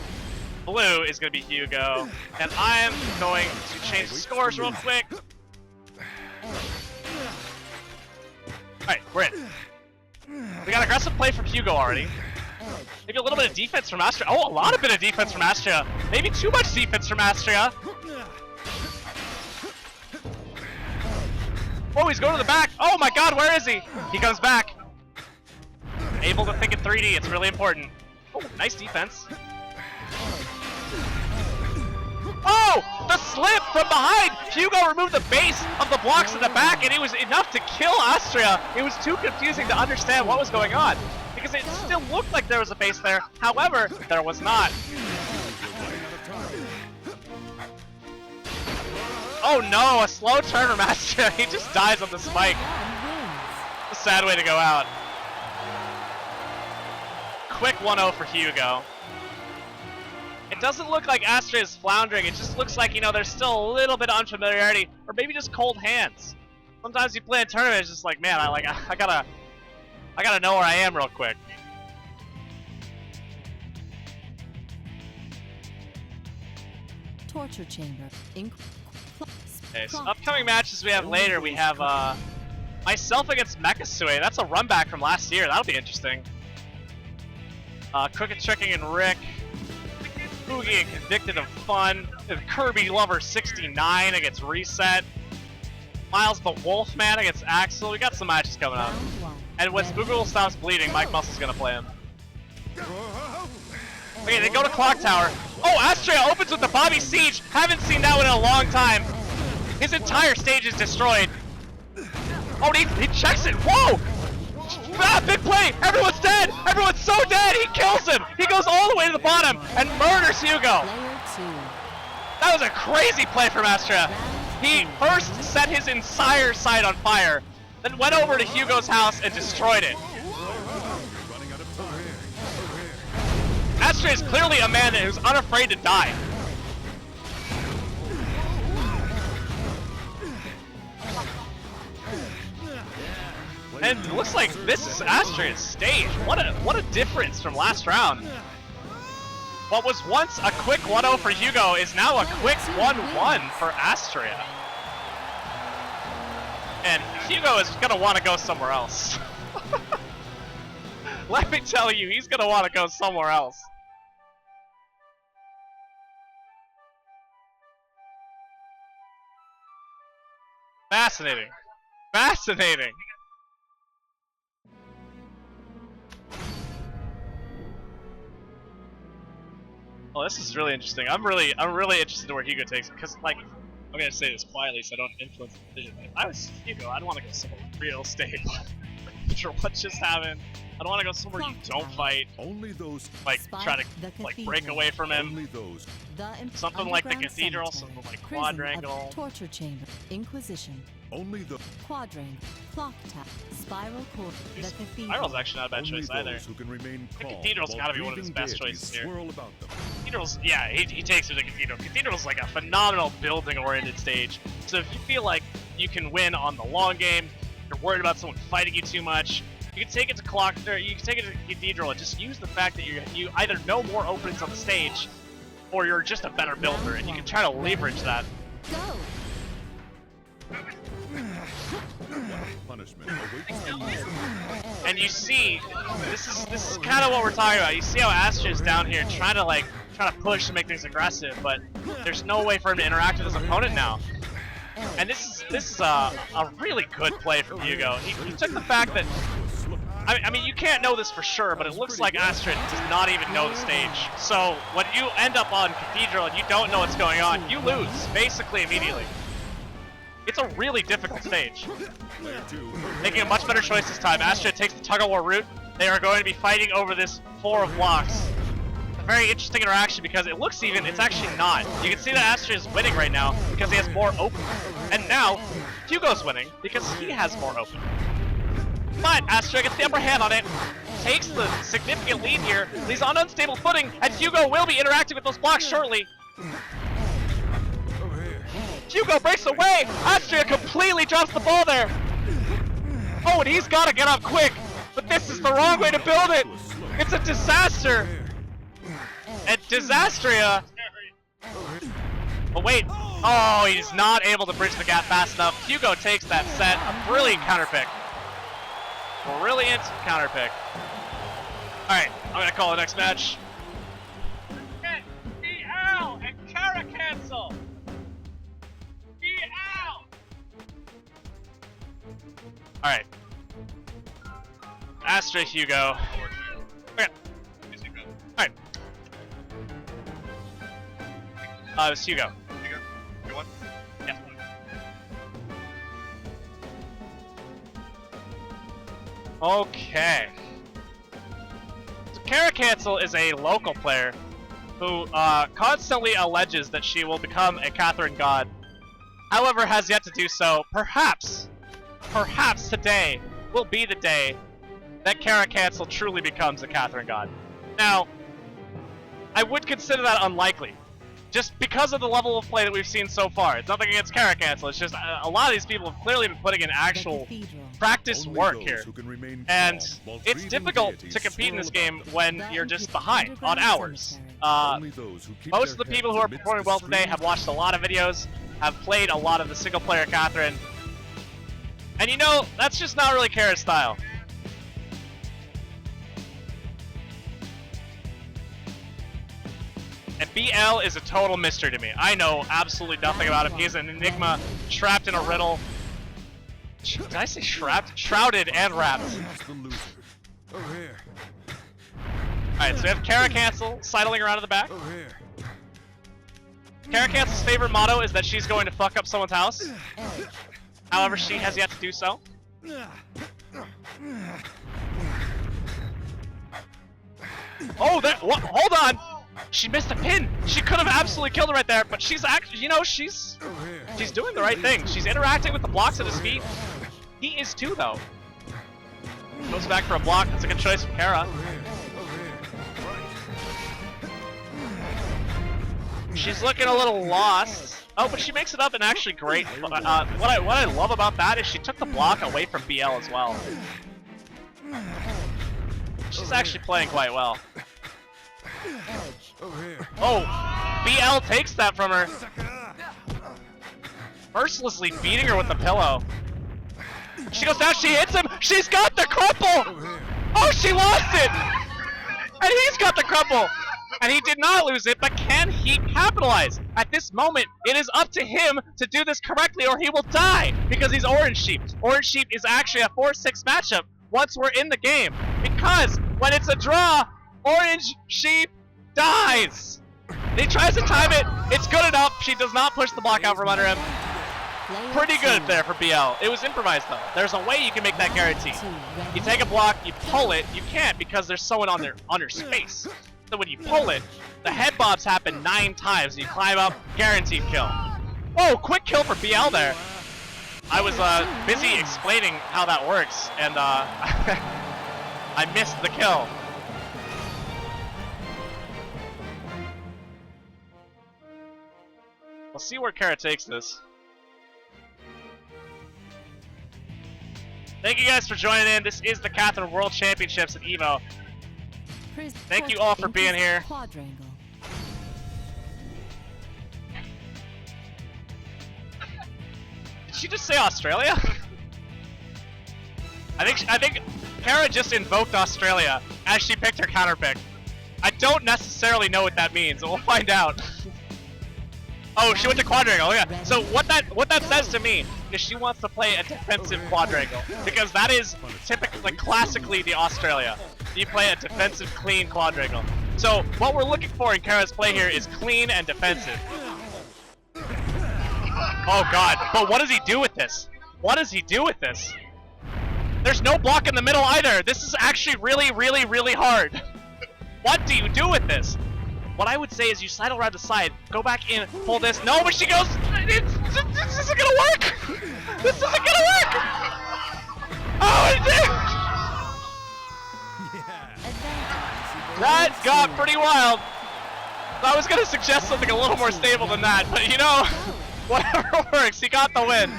blue is gonna be Hugo. And I'm going to change the scores real quick. Alright, we're in. We got aggressive play from Hugo already. Maybe a little bit of defense from Astra. Oh, a lot of bit of defense from Astra. Maybe too much defense from Astra. Oh, he's going to the back. Oh my god, where is he? He comes back. Able to think in 3D, it's really important. Oh, nice defense. Oh, the slip from behind. Hugo removed the base of the blocks in the back, and it was enough to kill Astra. It was too confusing to understand what was going on, because it still looked like there was a base there. However, there was not. Oh no, a slow turn from Astra. He just dies on the spike. A sad way to go out. Quick 1-0 for Hugo. It doesn't look like Astra is floundering. It just looks like, you know, there's still a little bit of unfamiliarity, or maybe just cold hands. Sometimes you play a tournament, it's just like, man, I gotta know where I am real quick. Torture chamber. Okay, so upcoming matches we have later, we have myself against Mechasu. That's a run back from last year. That'll be interesting. Crooked Tricking and Rick. Boogie and Convicted of Fun. Kirby Lover 69 against Reset. Miles the Wolfman against Axel. We got some matches coming up. And when Spoodle stops bleeding, Mike Muscle's gonna play him. Okay, they go to Clock Tower. Oh, Astra opens with the Bobby Siege. Haven't seen that one in a long time. His entire stage is destroyed. Oh, he checks it. Whoa! Ah, big play! Everyone's dead! Everyone's so dead! He kills him! He goes all the way to the bottom and murders Hugo! That was a crazy play from Astra. He first set his entire side on fire, then went over to Hugo's house and destroyed it. Astra is clearly a man who's unafraid to die. And it looks like this is Astra's stage. What a difference from last round. What was once a quick 1-0 for Hugo is now a quick 1-1 for Astra. And Hugo is gonna want to go somewhere else. Let me tell you, he's gonna want to go somewhere else. Fascinating. Fascinating. Oh, this is really interesting. I'm really interested in where Hugo takes it, because, like, I'm gonna say this quietly so I don't influence the decision. If I was Hugo, I'd want to go somewhere real stable. After what just happened, I'd want to go somewhere you don't fight. Only those Like, try to like break away from him. only those Something like the Cathedral, something like Quadrangle. Torture chamber. Inquisition. only the Quadrangle. Clock tower. Spiral core. The cathedral. Spiral's actually not a bad only choice those either. who can remain The calm Cathedral's while gotta be one of his breathing best deities choices here. swirl about them. Cathedral's, yeah, he takes it to Cathedral. Cathedral's like a phenomenal building-oriented stage. So if you feel like you can win on the long game, you're worried about someone fighting you too much, you can take it to Clock, or you can take it to Cathedral and just use the fact that you either know more openings on the stage, or you're just a better builder, and you can try to leverage that. Go. Punishment awaits them. And you see, this is kind of what we're talking about. You see how Astra is down here trying to push to make things aggressive, but there's no way for him to interact with his opponent now. And this is a really good play from Hugo. He took the fact that I mean, you can't know this for sure, but it looks like Astra does not even know the stage. So when you end up on Cathedral and you don't know what's going on, you lose, basically immediately. It's a really difficult stage. Making a much better choice this time. Astra takes the tug-of-war route. They are going to be fighting over this 4 of blocks. A very interesting interaction because it looks even, it's actually not. You can see that Astra is winning right now because he has more open. And now, Hugo's winning because he has more open. But Astra gets the upper hand on it, takes the significant lead here. He's on unstable footing, and Hugo will be interacting with those blocks shortly. Hugo breaks away! Astra completely drops the ball there! Oh, and he's gotta get up quick! But this is the wrong way to build it! It's a disaster! And Disastria... Oh, wait. Oh, he's not able to bridge the gap fast enough. Hugo takes that set. A brilliant counterpick. Brilliant counterpick. Alright, I'm gonna call the next match. Get BL and Caracansel. BL. Alright. Astra, Hugo. Okay. Alright. It's Hugo. Hugo, you won? Yeah. Okay. So Caracansel is a local player who constantly alleges that she will become a Catherine God. However, has yet to do so. Perhaps today will be the day that Caracansel truly becomes a Catherine God. Now, I would consider that unlikely. Just because of the level of play that we've seen so far. It's nothing against Caracansel, it's just a lot of these people have clearly been putting in actual practice work here. And it's difficult to compete in this game when you're just behind on hours. Most of the people who are performing well today have watched a lot of videos, have played a lot of the single player Catherine. And you know, that's just not really Kara's style. And BL is a total mystery to me. I know absolutely nothing about him. He is an enigma, trapped in a riddle. Did I say trapped? Shrouded and wrapped. Alright, so we have Caracansel sidling around in the back. Caracansel's favorite motto is that she's going to fuck up someone's house. However, she has yet to do so. Oh, that, what? Hold on! She missed a pin. She could have absolutely killed her right there, but she's actually, you know, she's doing the right thing. She's interacting with the blocks at his feet. He is too, though. Goes back for a block. That's a good choice from Kara. She's looking a little lost. Oh, but she makes it up and actually great. What I love about that is she took the block away from BL as well. She's actually playing quite well. Oh, BL takes that from her. Mercilessly beating her with the pillow. She goes down, she hits him, she's got the crumple! Oh, she lost it! And he's got the crumple! And he did not lose it, but can he capitalize? At this moment, it is up to him to do this correctly or he will die! Because he's Orange Sheep. Orange Sheep is actually a 4-6 matchup once we're in the game. Because when it's a draw, Orange Sheep dies! He tries to time it, it's good enough, she does not push the block out from under him. Pretty good there for BL. It was improvised though. There's a way you can make that guarantee. You take a block, you pull it, you can't because there's someone on their space. So when you pull it, the head bobs happen 9 times and you climb up, guaranteed kill. Oh, quick kill for BL there. I was busy explaining how that works and I missed the kill. We'll see where Kara takes this. Thank you guys for joining in. This is the Catherine World Championships at EVO. Thank you all for being here. Did she just say Australia? I think Kara just invoked Australia as she picked her counter pick. I don't necessarily know what that means, but we'll find out. Oh, she went to quadrangle. Yeah. So what that says to me is she wants to play a defensive quadrangle because that is typically, like, classically the Australia. You play a defensive, clean quadrangle. So what we're looking for in Kara's play here is clean and defensive. Oh God! But what does he do with this? What does he do with this? There's no block in the middle either. This is actually really, really, really hard. What do you do with this? What I would say is you sidle around the side, go back in, pull this. No, but she goes. This isn't gonna work. This isn't gonna work. Oh, it did. That got pretty wild. I was gonna suggest something a little more stable than that, but you know, whatever works. He got the win.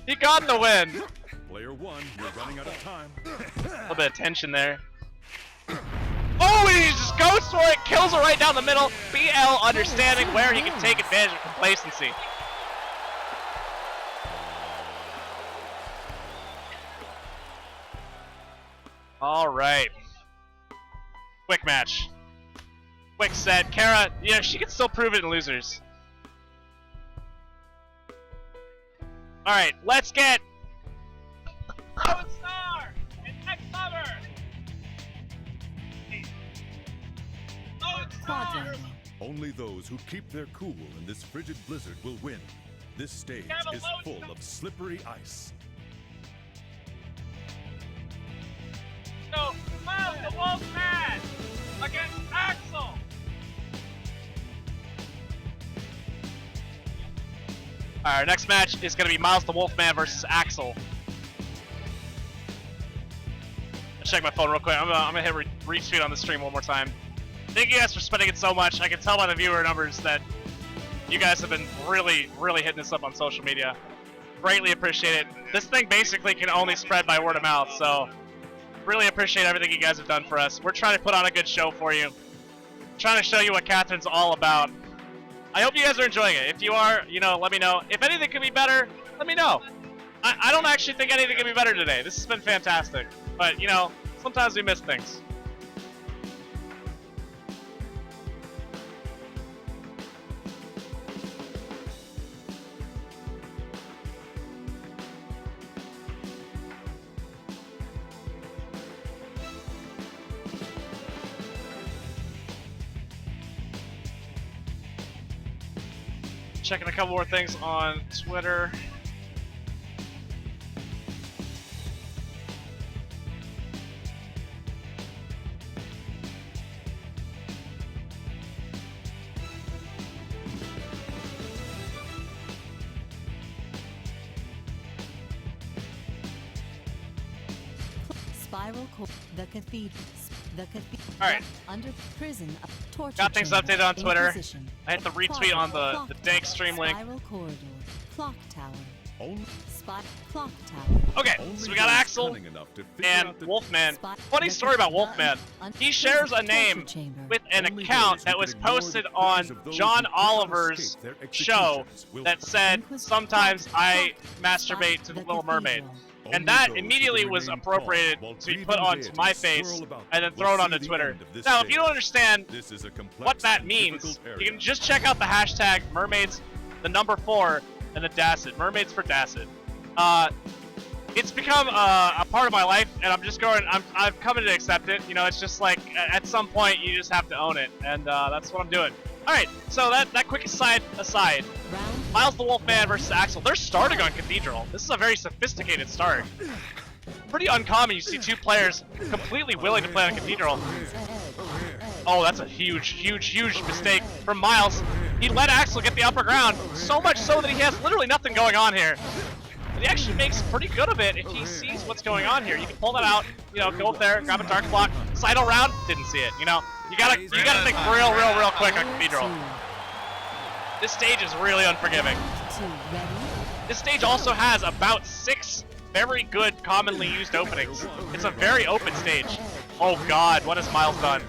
He got the win. Player 1, you're running out of time. A little bit of tension there. Oh, he just goes for it, kills her right down the middle. BL understanding where he can take advantage of complacency. All right. Quick match. Quick set. Kara, yeah, she can still prove it in losers. All right, let's get. Lone Star and Next Lover. Lone Star. Quadrangle. Only those who keep their cool in this frigid blizzard will win. This stage is full of slippery ice. So, Miles the Wolfman against Axel. Our next match is going to be Miles the Wolfman versus Axel. Let's check my phone real quick. I'm gonna hit retweet on the stream one more time. Thank you guys for spending it so much. I can tell by the viewer numbers that you guys have been really, really hitting this up on social media. Greatly appreciate it. This thing basically can only spread by word of mouth, so really appreciate everything you guys have done for us. We're trying to put on a good show for you. Trying to show you what Catherine's all about. I hope you guys are enjoying it. If you are, you know, let me know. If anything could be better, let me know. I don't actually think anything can be better today. This has been fantastic. But, you know, sometimes we miss things. Checking a couple more things on Twitter. Spiral core. The cathedral. All right. Under prison. Torture. Got things chamber, updated on Twitter. Inquisition. I hit the retweet on the dank stream link. Spiral corridor. Clock tower. Only Clock tower. Okay, so we got those Axel cunning enough to figure and out the Wolfman. Funny story about Wolfman. He shares a name with an Only account those that who was can ignore the posted cries on of those John who cannot Oliver's escape their show executions will that said, sometimes I masturbate to the Little Mermaid. And that immediately was appropriated to be put onto my face and then thrown onto Twitter. Now, if you don't understand what that means, you can just check out the hashtag mermaids, the number 4, and the Dacid. Mermaids for Dacid. It's become a part of my life, and I've come to accept it. You know, it's just like, at some point, you just have to own it, and that's what I'm doing. Alright, so that quick aside, Miles the Wolfman versus Axel. They're starting on Cathedral. This is a very sophisticated start. Pretty uncommon, you see two players completely willing to play on Cathedral. Oh, that's a huge, huge, huge mistake from Miles. He let Axel get the upper ground, so much so that he has literally nothing going on here. But he actually makes pretty good of it if he sees what's going on here. You can pull that out, you know, go up there, grab a dark block, sidle round, didn't see it, you know. You gotta think real quick on Cathedral. This stage is really unforgiving. This stage also has about 6 very good commonly used openings. It's a very open stage. Oh God, what has Miles done?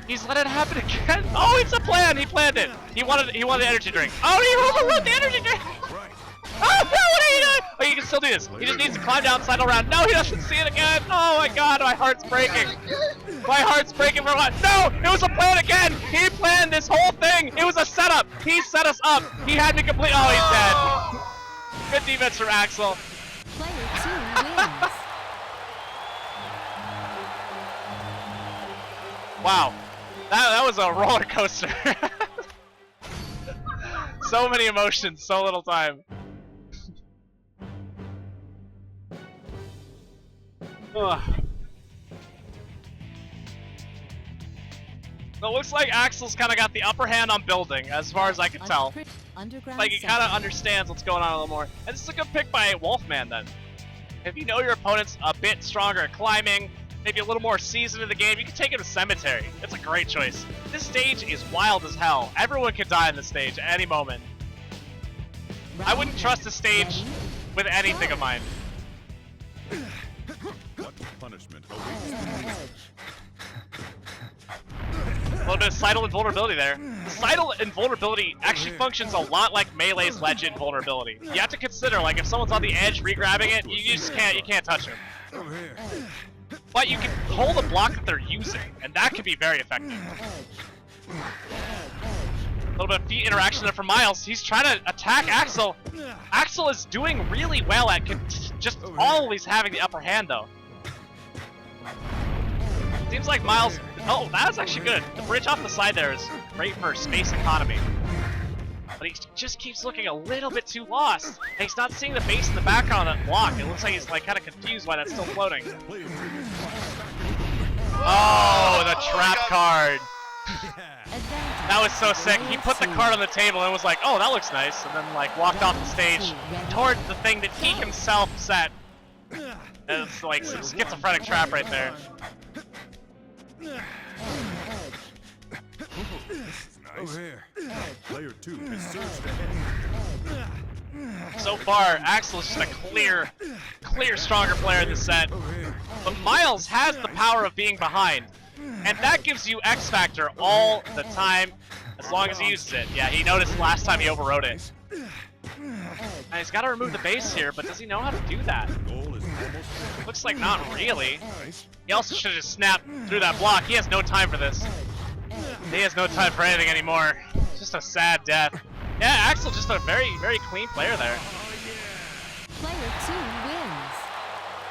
He's let it happen again. Oh, it's a plan. He planned it. He wanted the energy drink. Oh, he overrode the energy drink. Oh no! What are you doing? he can still do this. He just needs to climb down, sidle around. No, he doesn't see it again. Oh my god, my heart's breaking. My heart's breaking for what? No, it was a plan again. He planned this whole thing. It was a setup. He set us up. He had me complete. Oh, he's dead. Good defense from Axel. Player 2 wins. Wow, that was a roller coaster. So many emotions, so little time. Ugh. So it looks like Axel's kind of got the upper hand on building, as far as I can tell. Like he kind of understands what's going on a little more. And this is a good pick by Wolfman then. If you know your opponent's a bit stronger at climbing, maybe a little more seasoned in the game, you can take him to Cemetery. It's a great choice. This stage is wild as hell. Everyone could die in this stage at any moment. I wouldn't trust this stage with anything of mine. What punishment awaits? A little bit of Seidel invulnerability there. Seidel invulnerability actually functions a lot like Melee's Legend vulnerability. You have to consider, like, if someone's on the edge re-grabbing it, you just can't touch him. But you can hold a block that they're using, and that can be very effective. A little bit of feet interaction there from Miles. He's trying to attack Axel. Axel is doing really well at just always having the upper hand, though. Seems like Miles... Oh, that was actually good. The bridge off the side there is great for space economy. But he just keeps looking a little bit too lost. And he's not seeing the base in the background of that block. It looks like he's like kind of confused why that's still floating. Oh, the trap card. That was so sick. He put the card on the table and was like, oh, that looks nice. And then like walked off the stage towards the thing that he himself set. And it's like some schizophrenic trap right there. Nice. Player 2 has surged ahead. So far, Axel is just a clear stronger player in this set. But Miles has the power of being behind. And that gives you X Factor all the time, as long as he uses it. Yeah, he noticed last time he overrode it. And he's got to remove the base here, but does he know how to do that? Looks like not really. He also should have just snapped through that block. He has no time for this. He has no time for anything anymore. Just a sad death. Yeah, Axel just a very, very clean player there. Player 2 wins.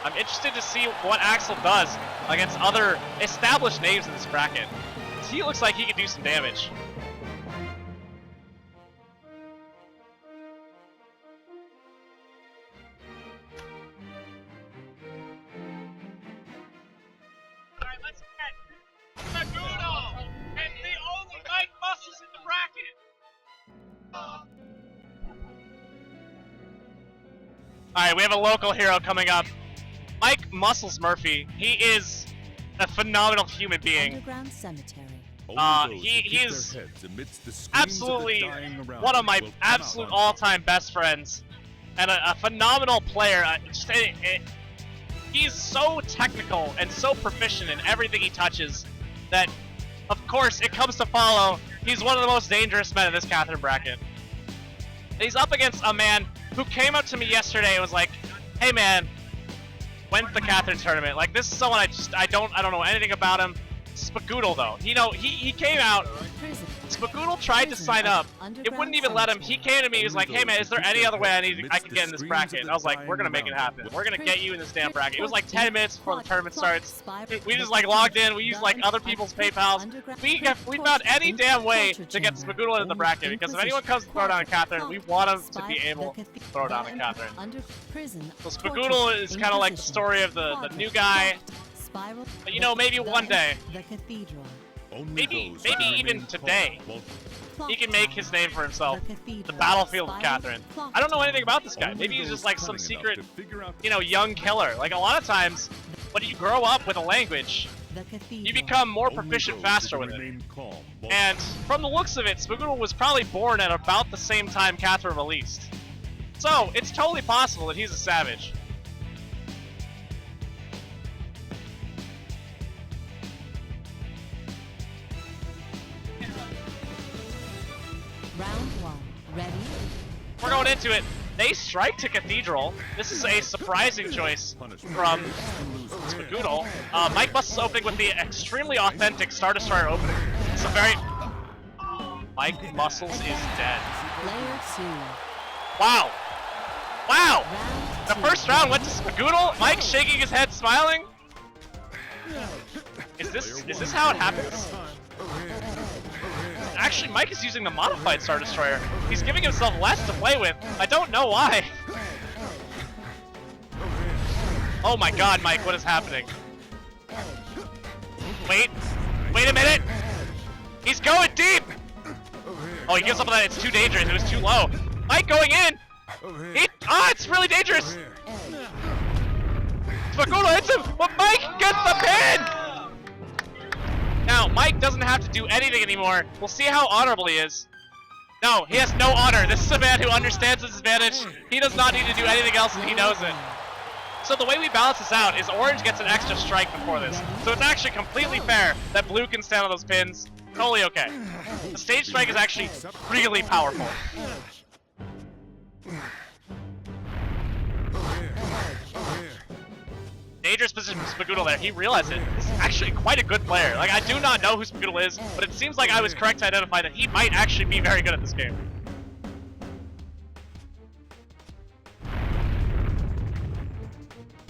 I'm interested to see what Axel does against other established names in this bracket. He looks like he could do some damage. Alright, let's get Spoodle and the only Mike Muscles in the bracket. Alright, we have a local hero coming up. Mike Muscles Murphy. He is a phenomenal human being. Underground Cemetery. He is absolutely one of my absolute all-time best friends, and a phenomenal player. He's so technical and so proficient in everything he touches that, of course, it comes to follow. He's one of the most dangerous men in this Catherine bracket. And he's up against a man who came up to me yesterday and was like, "Hey, man, when's the Catherine tournament?" Like, this is someone I don't know anything about him. Spoodle though, he came out. Spoodle tried to sign up. It wouldn't even let him. He came to me. He was like, "Hey man, is there any other way I can get in this bracket?" And I was like, "We're gonna make it happen. We're gonna get you in this damn bracket." It was like 10 minutes before the tournament starts. We just like logged in. We used like other people's PayPals. We found any damn way to get Spoodle into the bracket, because if anyone comes to throw down a Catherine, we want them to be able to throw down a Catherine. So Spoodle is kind of like the story of the new guy. But you know, maybe one day, maybe even today, he can make his name for himself. The battlefield of Catherine. I don't know anything about this guy. Maybe he's just like some secret, young killer. Like a lot of times, when you grow up with a language, you become more proficient faster with it. And from the looks of it, Smuggling was probably born at about the same time Catherine released. So it's totally possible that he's a savage. Round 1. Ready? We're going into it. They strike to Cathedral. This is a surprising choice from Spoodle. Mike Muscles opening with the extremely authentic Star Destroyer opening. It's a very... Mike Muscles is dead. Player 2. Wow! Wow! Round The 2. first round went to Spoodle. Mike shaking his head, smiling. Is this how it happens? Actually, Mike is using the modified Star Destroyer. He's giving himself less to play with. I don't know why. Oh my god, Mike, what is happening? Wait a minute! He's going deep! Oh, he gives up on that. It's too dangerous. It was too low. Mike going in! It's really dangerous! Spoodle hits him, but Mike gets the pin! Now, Mike doesn't have to do anything anymore. We'll see how honorable he is. No, he has no honor. This is a man who understands his advantage. He does not need to do anything else, and he knows it. So the way we balance this out is Orange gets an extra strike before this. So it's actually completely fair that Blue can stand on those pins. Totally okay. The stage strike is actually really powerful. Dangerous position for Spoodle there. He realized it. This is actually quite a good player. Like, I do not know who Spoodle is, but it seems like I was correct to identify that he might actually be very good at this game.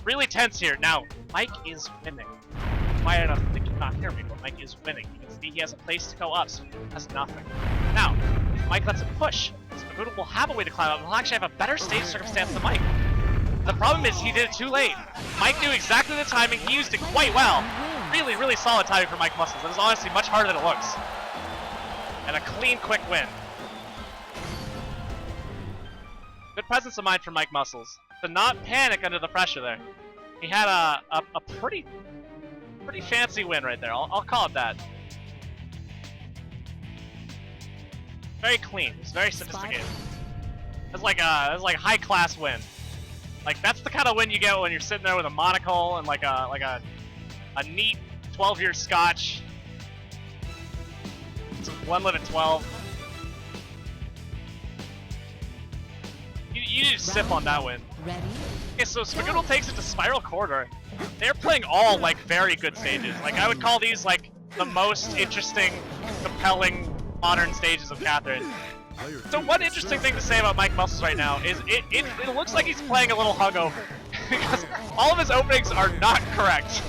Really tense here. Now, Mike is winning. Quiet enough that they cannot hear me, but Mike is winning. You can see he has a place to go up, so he has nothing. Now, if Mike lets him push, Spoodle will have a way to climb up, and he'll actually have a better stage circumstance than Mike. The problem is he did it too late. Mike knew exactly the timing, he used it quite well. Really, really solid timing for Mike Muscles. That is honestly much harder than it looks. And a clean, quick win. Good presence of mind from Mike Muscles. To not panic under the pressure there. He had a pretty fancy win right there. I'll call it that. Very clean. It's very sophisticated. It's like a high class win. Like that's the kind of win you get when you're sitting there with a monocle and like a neat 12-year scotch. It's 1-12. You need to sip on that win. Ready? Okay, so Spoodle takes it to Spiral Corridor. They're playing all like very good stages. Like I would call these like the most interesting, compelling modern stages of Catherine. So one interesting thing to say about Mike Muscles right now is it looks like he's playing a little hungover because all of his openings are not correct,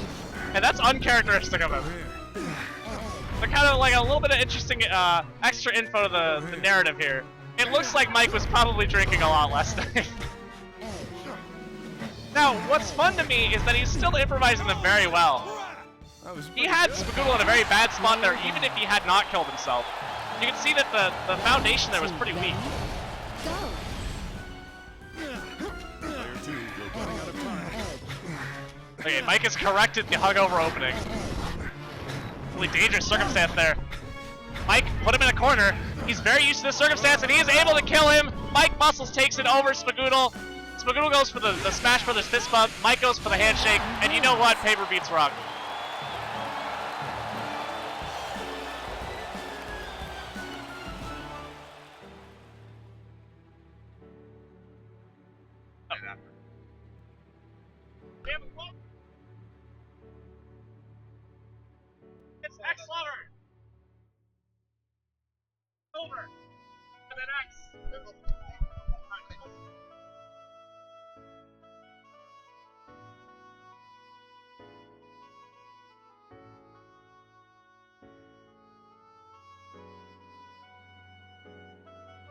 and that's uncharacteristic of him. They're kind of like a little bit of interesting extra info to the narrative here. It looks like Mike was probably drinking a lot last night. Now, what's fun to me is that he's still improvising them very well. He had Spoodle in a very bad spot there, even if he had not killed himself. You can see that the foundation there was pretty weak. Okay, Mike has corrected the hungover opening. Really dangerous circumstance there. Mike put him in a corner. He's very used to this circumstance, and he is able to kill him. Mike Muscles takes it over Spoodle. Spoodle goes for the Smash Brothers fist bump. Mike goes for the handshake, and you know what? Paper beats rock. It's Axel over. And then X.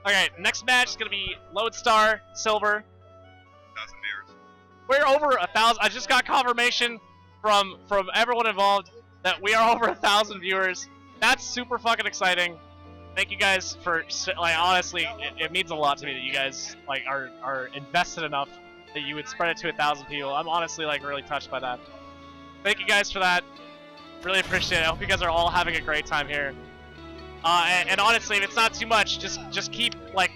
Okay, next match is gonna be Loadar, Silver. 1,000 viewers. We're over 1,000. I just got confirmation from everyone involved that we are over 1,000 viewers. That's super fucking exciting. Thank you guys for, like, honestly, it means a lot to me that you guys like are invested enough that you would spread it to 1,000 people. I'm honestly like really touched by that. Thank you guys for that. Really appreciate it. I hope you guys are all having a great time here. And honestly, if it's not too much, just keep like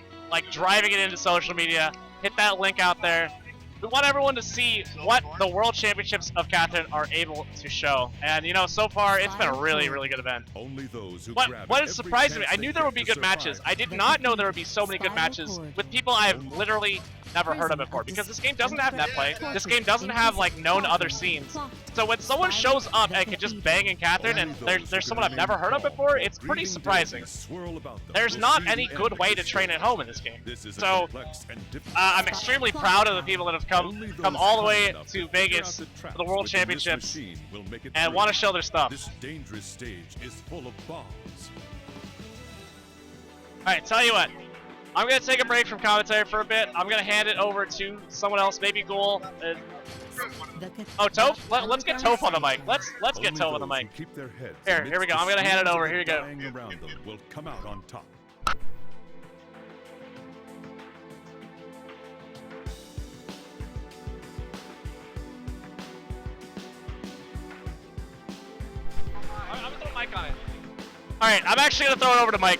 driving it into social media. Hit that link out there. we want everyone to see what the World Championships of Catherine are able to show. And you know, so far it's been a really, really good event. Only those who What is surprising me, I knew there would be good matches. I did not know there would be so many good matches with people I've literally never heard of before, because this game doesn't have net play. This game doesn't have like known other scenes. So when someone shows up and can just bang in Catherine and there's someone I've never heard of before, it's pretty surprising. There's not any good way to train at home in this game. So I'm extremely proud of the people that have come all the way to Vegas for the World Championships and want to show their stuff. This dangerous stage is full of bombs. Alright, tell you what. I'm going to take a break from commentary for a bit. I'm going to hand it over to someone else, maybe Ghoul. Oh, Toph? Let's get Toph on the mic. Let's get Toph on the mic. Here we go. I'm going to hand it over. Here you go. Around them will come out on top. I'm going to throw Mike on it. Alright, I'm actually going to throw it over to Mike.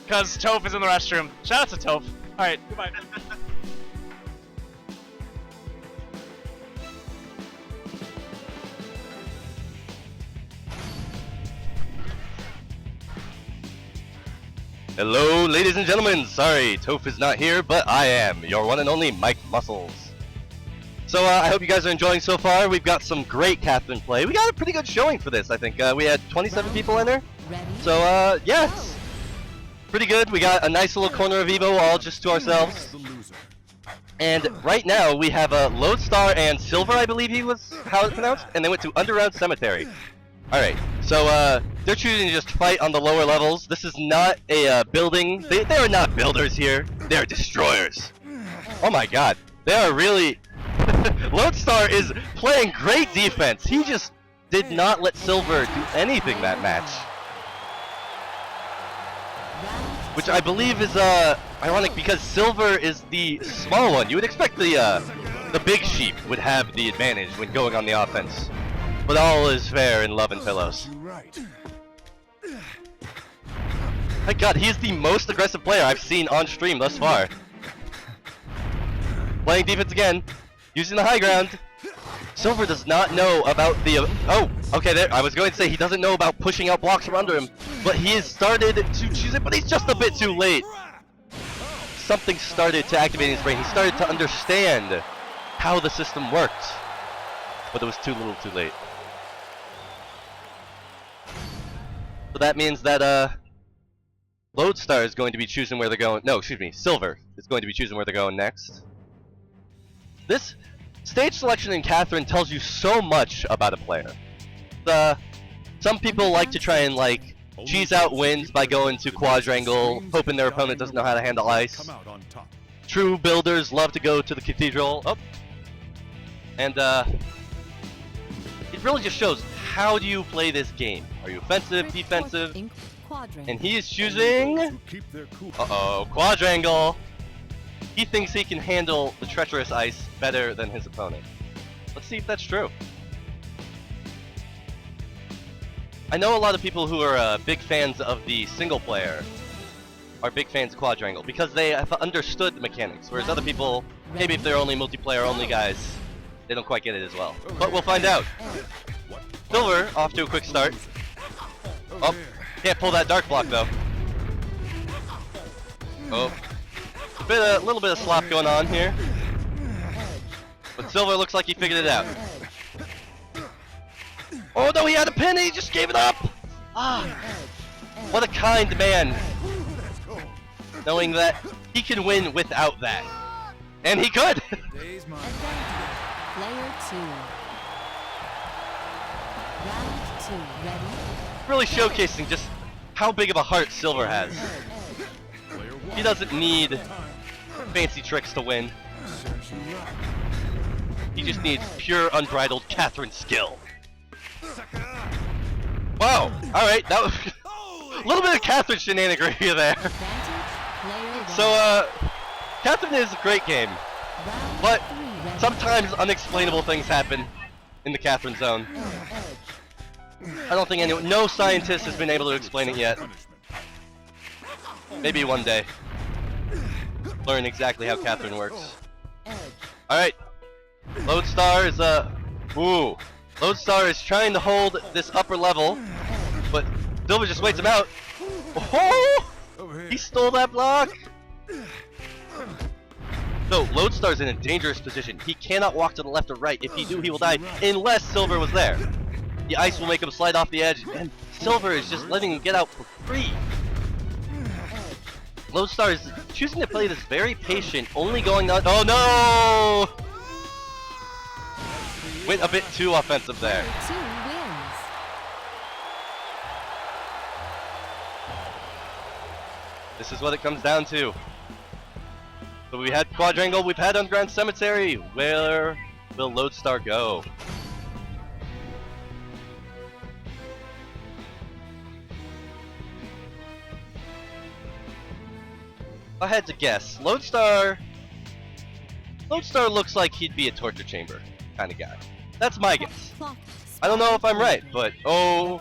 Because Toph is in the restroom. Shout out to Toph. Alright, goodbye. Hello, ladies and gentlemen. Sorry, Toph is not here, but I am, your one and only Mike Muscles. So I hope you guys are enjoying so far. We've got some great Catherine play. We got a pretty good showing for this, I think. We had 27 people in there. So, yes. Pretty good. We got a nice little corner of EVO all just to ourselves. And right now we have a Loadar and Silver, I believe he was how it's pronounced, and they went to Underground Cemetery. Alright, so they're choosing to just fight on the lower levels. This is not a building. They are not builders here. They are destroyers. Oh my god. They are really... Loadar is playing great defense. He just did not let Silver do anything that match. Which I believe is ironic because Silver is the small one. You would expect the big sheep would have the advantage when going on the offense. But all is fair in love and pillows. My god, he is the most aggressive player I've seen on stream thus far. Playing defense again, using the high ground. Silver does not know about the... oh, okay, there. I was going to say he doesn't know about pushing out blocks from under him, but he has started to choose it, but he's just a bit too late. Something started to activate his brain. He started to understand how the system worked, but it was too little too late. So that means that, Loadar is going to be choosing where they're going. No, excuse me, Silver is going to be choosing where they're going next. This... stage selection in Catherine tells you so much about a player. Some people like to try and like cheese out wins by going to quadrangle, hoping their opponent doesn't know how to handle ice. True builders love to go to the cathedral. Oh. And it really just shows how do you play this game. Are you offensive, defensive? And he is choosing... uh-oh, quadrangle. He thinks he can handle the treacherous ice better than his opponent. Let's see if that's true. I know a lot of people who are big fans of the single player are big fans of quadrangle because they have understood the mechanics, whereas other people, maybe if they're only multiplayer only guys, they don't quite get it as well. But we'll find out. Silver off to a quick start. Oh, can't pull that dark block though. Oh. A little bit of slop going on here. But Silver looks like he figured it out. Oh no, he had a pin and he just gave it up! Ah, what a kind man. Knowing that he can win without that. And he could! Player 2. Round 2, ready? Really showcasing just how big of a heart Silver has. He doesn't need fancy tricks to win. He just needs pure, unbridled Catherine skill. Wow! Alright, that was a little bit of Catherine shenanigery there. So, Catherine is a great game, but sometimes unexplainable things happen in the Catherine zone. I don't think anyone, no scientist has been able to explain it yet. Maybe one day. Learn exactly how Catherine works. Alright, Loadar is Loadar is trying to hold this upper level, but Silver just waits him out. Oh! He stole that block! So, Loadstar's in a dangerous position. He cannot walk to the left or right. If he do, he will die, unless Silver was there. The ice will make him slide off the edge, and Silver is just letting him get out for free. Loadar is choosing to play this very patient, only going on. Oh no! Went a bit too offensive there. Player 2 wins. This is what it comes down to. So we had Quadrangle, we've had Underground Cemetery. Where will Loadar go? If I had to guess, Loadar looks like he'd be a torture chamber kind of guy. That's my guess. I don't know if I'm right, but oh,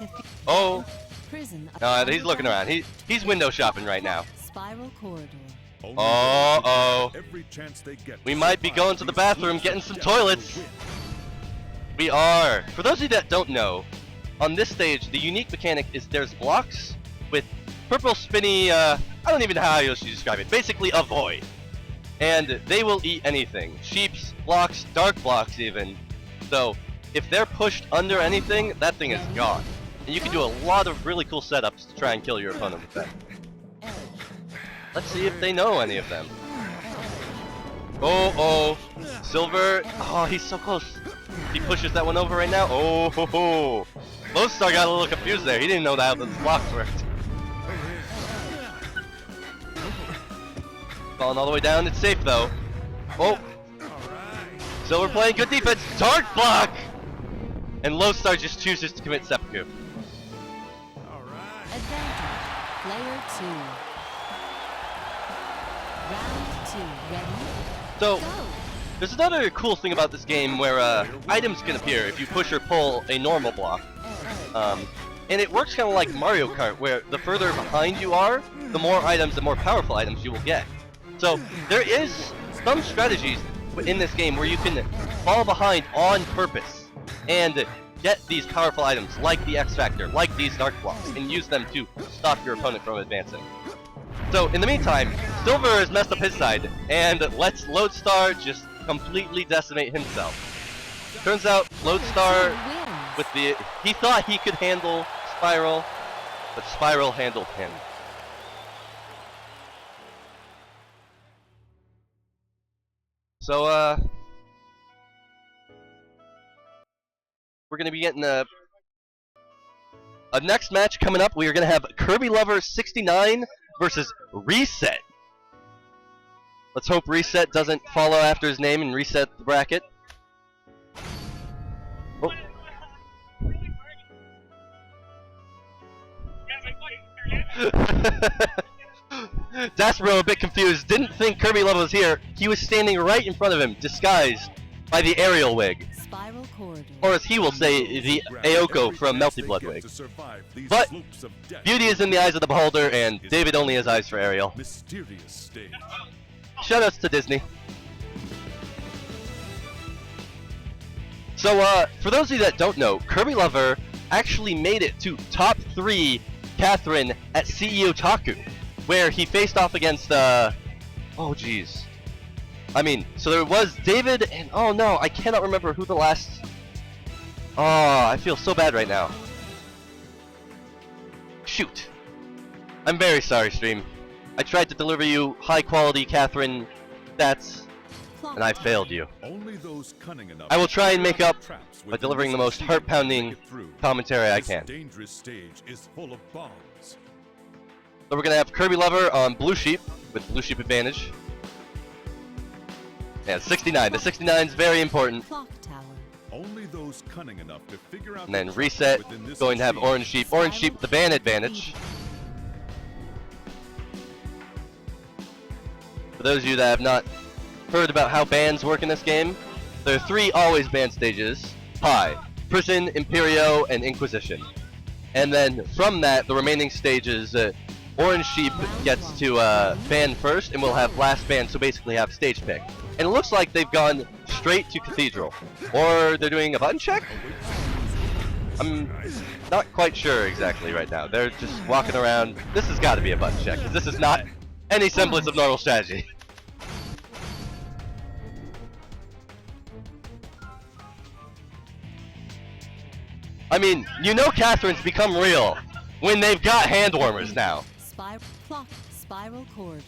Prison of no, he's looking around. He's window shopping right now. Spiral corridor. Uh-oh. Every chance they get We might be going to the bathroom, getting some toilets. We are. For those of you that don't know, on this stage, the unique mechanic is there's blocks with purple spinny, I don't even know how I should describe it. Basically a void. And they will eat anything. Sheeps, blocks, dark blocks even. So, if they're pushed under anything, that thing is gone. And you can do a lot of really cool setups to try and kill your opponent with that. Let's see if they know any of them. Oh, Silver. Oh, he's so close. He pushes that one over right now. Oh, ho, ho. Loadar got a little confused there. He didn't know that those blocks worked. Falling all the way down. It's safe though. Oh. Silver playing good defense. Dark block! And Loadar just chooses to commit seppuku. Advantage. Player 2. Round 2. Ready? So, Go. there's another cool thing about this game where items can appear if you push or pull a normal block. And it works kind of like Mario Kart, where the further behind you are, the more items and more powerful items you will get. So, there is some strategies in this game where you can fall behind on purpose and get these powerful items like the X Factor, like these dark blocks, and use them to stop your opponent from advancing. So, in the meantime, Silver has messed up his side, and lets Loadar just completely decimate himself. Turns out, Loadar, with he thought he could handle Spiral, but Spiral handled him. So, we're gonna be getting a next match coming up. We are gonna have Kirby Lover 69 versus Reset. Let's hope Reset doesn't follow after his name and reset the bracket. Oh. Dacid Bro a bit confused, didn't think Kirby Lover was here. He was standing right in front of him, disguised by the aerial wig. Spiral corridor. Or as he will say, the Aoko from Melty Blood wig. But beauty is in the eyes of the beholder, and David only has eyes for Ariel. Mysterious stage. Shoutouts to Disney. So, for those of you that don't know, Kirby Lover actually made it to top 3 Catherine at CEO Taku, where he faced off against, oh jeez. I mean, so there was David and, oh no, I cannot remember who the last, oh, I feel so bad right now. Shoot. I'm very sorry, stream. I tried to deliver you high quality Catherine stats, and I failed you. Only those cunning enough I will try and make up traps by within delivering the this most stage heart-pounding to get through. commentary I This can. dangerous stage is full of bombs. So we're gonna have Kirby Lover on Blue Sheep with Blue Sheep advantage. Yeah, 69. The 69 is very important. Clock tower. Only those cunning enough to figure out And then the traps Reset within this going to have machine. Orange Sheep. Orange Sheep with the ban advantage. For those of you that have not heard about how bans work in this game, there are 3 always ban stages: Pi, Prison, Imperio, and Inquisition. And then from that, the remaining stages, Orange Sheep gets to ban first, and we'll have last ban, so basically have stage pick. And it looks like they've gone straight to Cathedral. Or they're doing a button check? I'm not quite sure exactly right now. They're just walking around. This has got to be a button check, because this is not any semblance of normal strategy. I mean, you know Catherine's become real when they've got hand warmers now. Spiral corridor.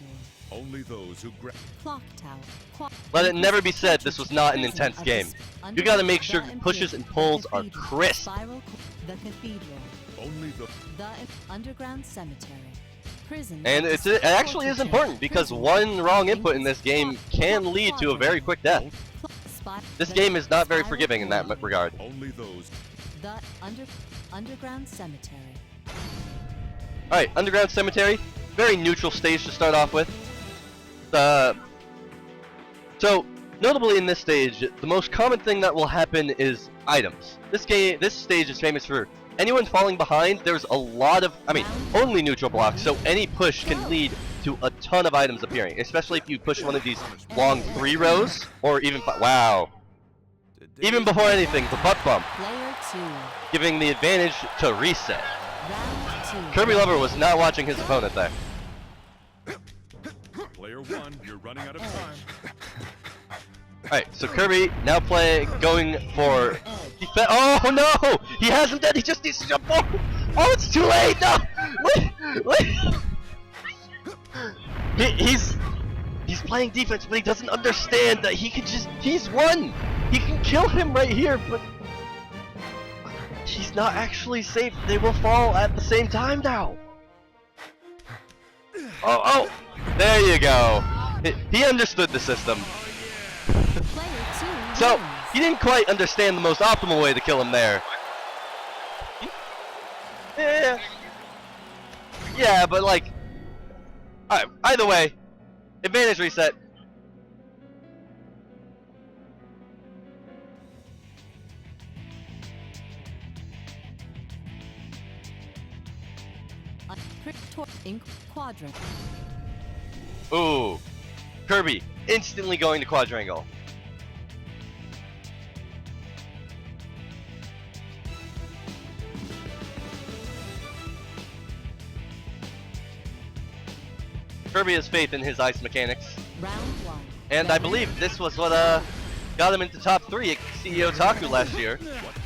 Only those who grab. Clock tower. Let it never be said this was not an intense game. You gotta make sure pushes and pulls are crisp. The cathedral. Only the underground cemetery. Prison. And it actually is important because one wrong input in this game can lead to a very quick death. This game is not very forgiving in that regard. only those. The underground cemetery. Alright, underground cemetery. Very neutral stage to start off with. So, notably in this stage, the most common thing that will happen is items. This stage is famous for anyone falling behind. There's a lot of, only neutral blocks, so any push can lead to a ton of items appearing, especially if you push one of these long 3 rows, or even, wow. Even before anything, the butt bump, Player 2. giving the advantage to reset. Round 2. Kirby Lover was not watching his opponent there. Player 1, you're running out of time. Alright, so Kirby now going for defense. Oh no! He hasn't done. He just needs to jump forward. Oh, it's too late. No, wait. He's playing defense, but he doesn't understand that he's won. He can kill him right here, but he's not actually safe. They will fall at the same time now. Oh, there you go. He understood the system. Player 2. So, wins. he didn't quite understand the most optimal way to kill him there. Yeah, but like, alright, either way, advantage reset. In quadrant. Ooh, Kirby instantly going to quadrangle. Kirby has faith in his ice mechanics. Round 1. And I believe this was what got him into top 3 at CEO Taku last year.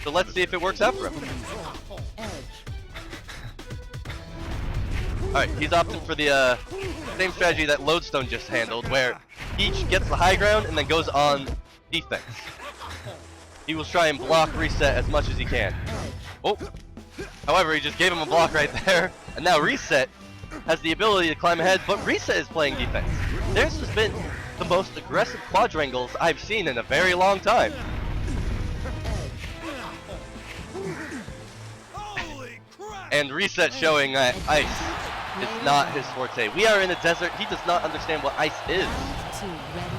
So let's see if it works out for him. Alright, he's opting for the same strategy that Lodestone just handled, where he gets the high ground and then goes on defense. He will try and block reset as much as he can. Oh! However, he just gave him a block right there, and now reset has the ability to climb ahead, but reset is playing defense. This has been the most aggressive quadrangles I've seen in a very long time. And reset showing that ice is not his forte. We are in a desert. He does not understand what ice is. 2. Ready?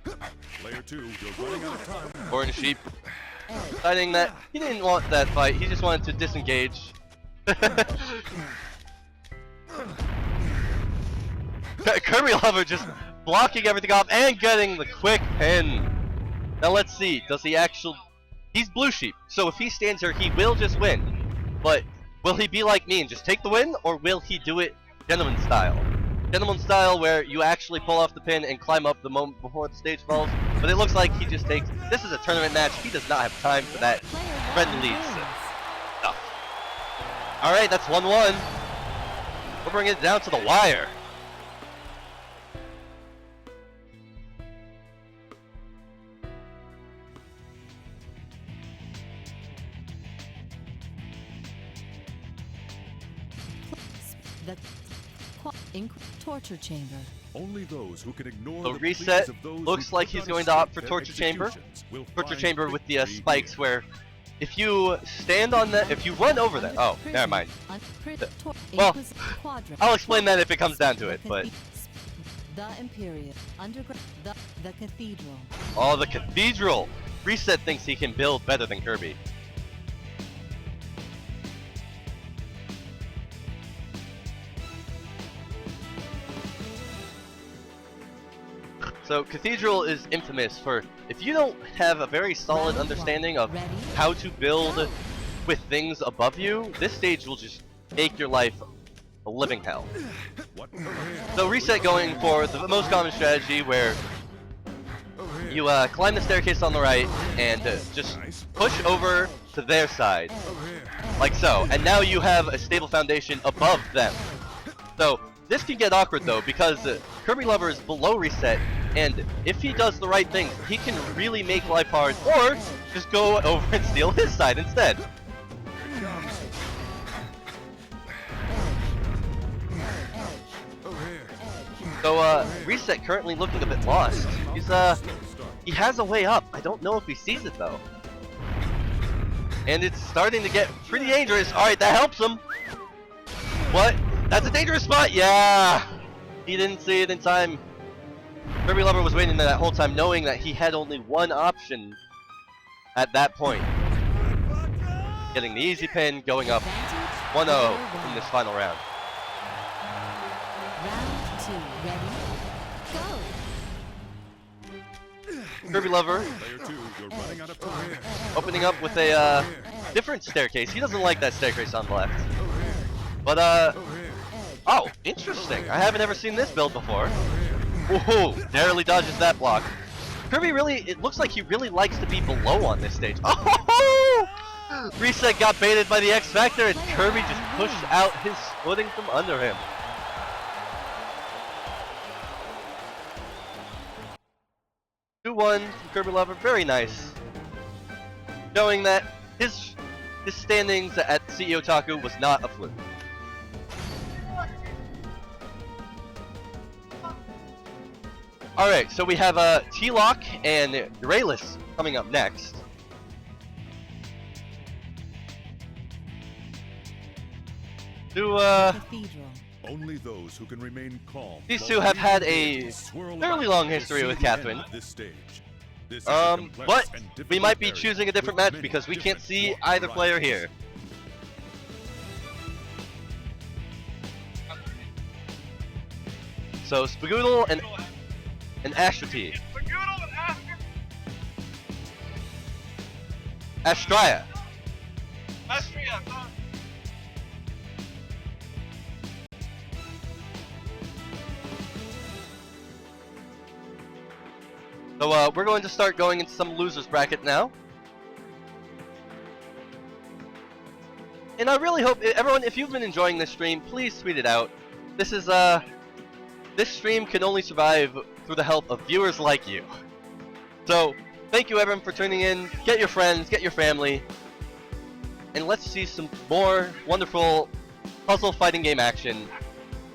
Go. Player 2, you're running out of time. Orange Sheep deciding that he didn't want that fight. He just wanted to disengage. Kirby Lover just blocking everything off and getting the quick pin. Now let's see. Does he actually... He's Blue Sheep, so if he stands here, he will just win. But will he be like me and just take the win, or will he do it gentleman style? Gentleman style where you actually pull off the pin and climb up the moment before the stage falls. But it looks like he just takes... This is a tournament match. He does not have time for that friendly stuff. Alright, that's 1-1. We'll bring it down to the wire. The torture chamber. Only those who can ignore So the reset pleas of those looks who like could he's not going to opt for escape torture their chamber. executions will Torture find chamber with the victory spikes here. where if you stand on that, if you run over that, oh, never mind. Well, I'll explain that if it comes down to it, but... The Imperial. Underground. The Cathedral. Oh, the Cathedral! Reset thinks he can build better than Kirby. So Cathedral is infamous for, if you don't have a very solid understanding of how to build with things above you, this stage will just make your life a living hell. So Reset going for the most common strategy where you climb the staircase on the right and just push over to their side, like so, and now you have a stable foundation above them. So this can get awkward though, because Kirby Lover is below Reset, and if he does the right things, he can really make life hard, or just go over and steal his side instead. So Reset currently looking a bit lost. He has a way up. I don't know if he sees it though. And it's starting to get pretty dangerous. Alright, that helps him. What? That's a dangerous spot? Yeah! He didn't see it in time. Kirby Lover was waiting that whole time, knowing that he had only one option at that point. Getting the easy pin, going up 1-0 in this final round. Round 2, ready? Go! Kirby Lover Player 2, you're running out of time. opening up with a different staircase. He doesn't like that staircase on the left. But oh, interesting. I haven't ever seen this build before. Whoa, narrowly dodges that block. Kirby really, it looks like he really likes to be below on this stage. Oh! Reset got baited by the X Factor, and Kirby just pushed out his footing from under him. Two-1 from Kirby Lover, very nice. Showing that his standings at CEO Taku was not a fluke. Alright, so we have T-Lock and Urelius coming up next. Only those who can remain calm. These two have had a fairly long history with Catherine. But we might be choosing a different match because we can't see either player here. So Spoodle and Astra. Astra. So we're going to start going into some losers bracket now. And I really hope everyone, if you've been enjoying this stream, please tweet it out. This is this stream can only survive through the help of viewers like you. So thank you everyone for tuning in. Get your friends, get your family, and let's see some more wonderful puzzle fighting game action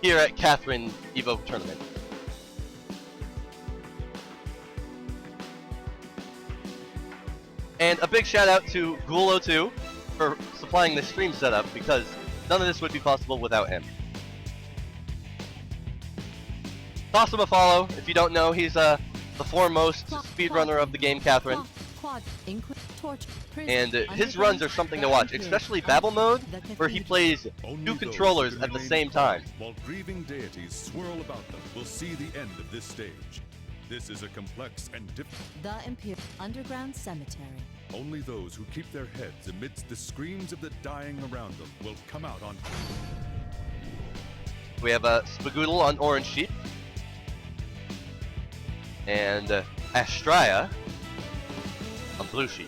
here at Catherine EVO Tournament. And a big shout out to Ghoul 02 for supplying this stream setup, because none of this would be possible without him. Toss him a follow if you don't know. He's the foremost speedrunner of the game, Catherine. And his runs are something to watch, especially Babel mode, where he plays two controllers at the same time. While grieving deities swirl about them, we'll see the end of this stage. This is a complex and difficult. The Imperial Underground Cemetery. Only those who keep their heads amidst the screams of the dying around them will come out on. We have a Spoodle on orange sheet. And Astra on blue sheet.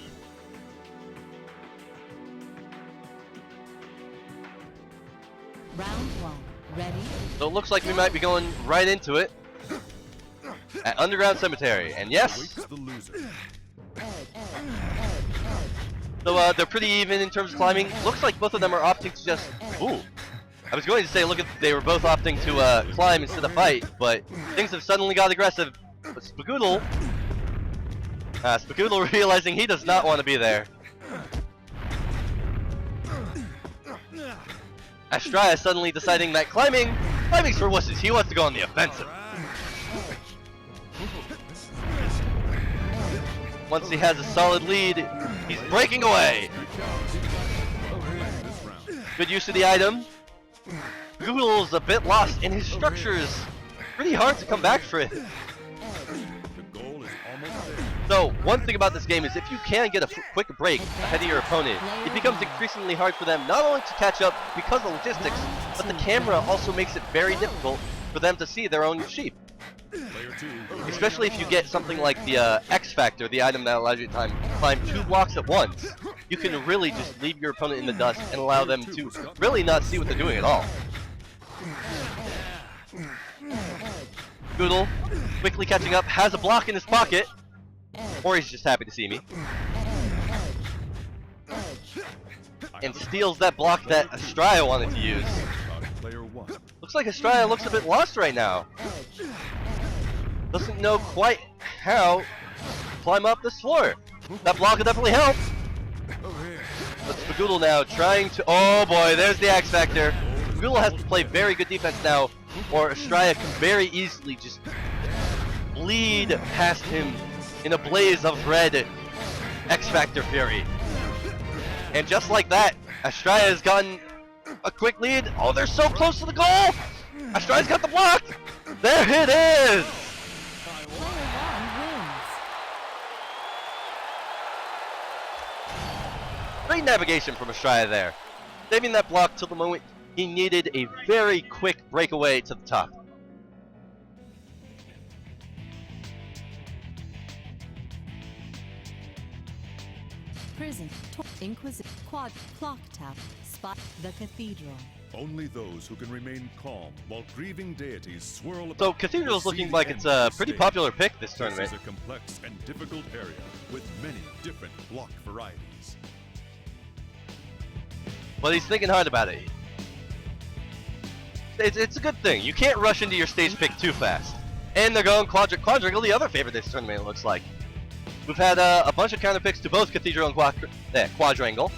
Round 1. Ready? So it looks like we might be going right into it. At Underground Cemetery, and yes, so they're pretty even in terms of climbing. Looks like both of them are opting to just, ooh, I was going to say, look at, they were both opting to climb instead of fight, but things have suddenly got aggressive. But Spoodle realizing he does not want to be there. Astra suddenly deciding that climbing's for wusses. He wants to go on the offensive. Once he has a solid lead, he's breaking away. Good use of the item. Google's a bit lost, and his structure is pretty hard to come back for it. So, one thing about this game is if you can get a quick break ahead of your opponent, it becomes increasingly hard for them not only to catch up because of logistics, but the camera also makes it very difficult for them to see their own sheep. Especially if you get something like the X Factor, the item that allows you to climb 2 blocks at once. You can really just leave your opponent in the dust and allow them to really not see what they're doing at all. Spoodle, quickly catching up, has a block in his pocket. Or he's just happy to see me. And steals that block that Astra wanted to use. Looks like Astra looks a bit lost right now. Doesn't know quite how to climb up this floor. That block will definitely help. But Spoodle now trying to... Oh boy, there's the X Factor. Spoodle has to play very good defense now, or Astra can very easily just bleed past him in a blaze of red X Factor fury. And just like that, Astra has gotten a quick lead. Oh, they're so close to the goal! Astra's got the block! There it is! Great navigation from Astra there. Saving that block till the moment he needed a very quick breakaway to the top. Prison, Inquisition, Quad, Clock Tower, Spot, the Cathedral. Only those who can remain calm while grieving deities swirl about. So Cathedral's looking like it's a pretty popular pick this tournament. This is a complex and difficult area with many different block varieties. But he's thinking hard about it. It's a good thing. You can't rush into your stage pick too fast. And they're going Quadrangle, the other favorite this tournament, it looks like. We've had a bunch of counter picks to both Cathedral and Quadrangle.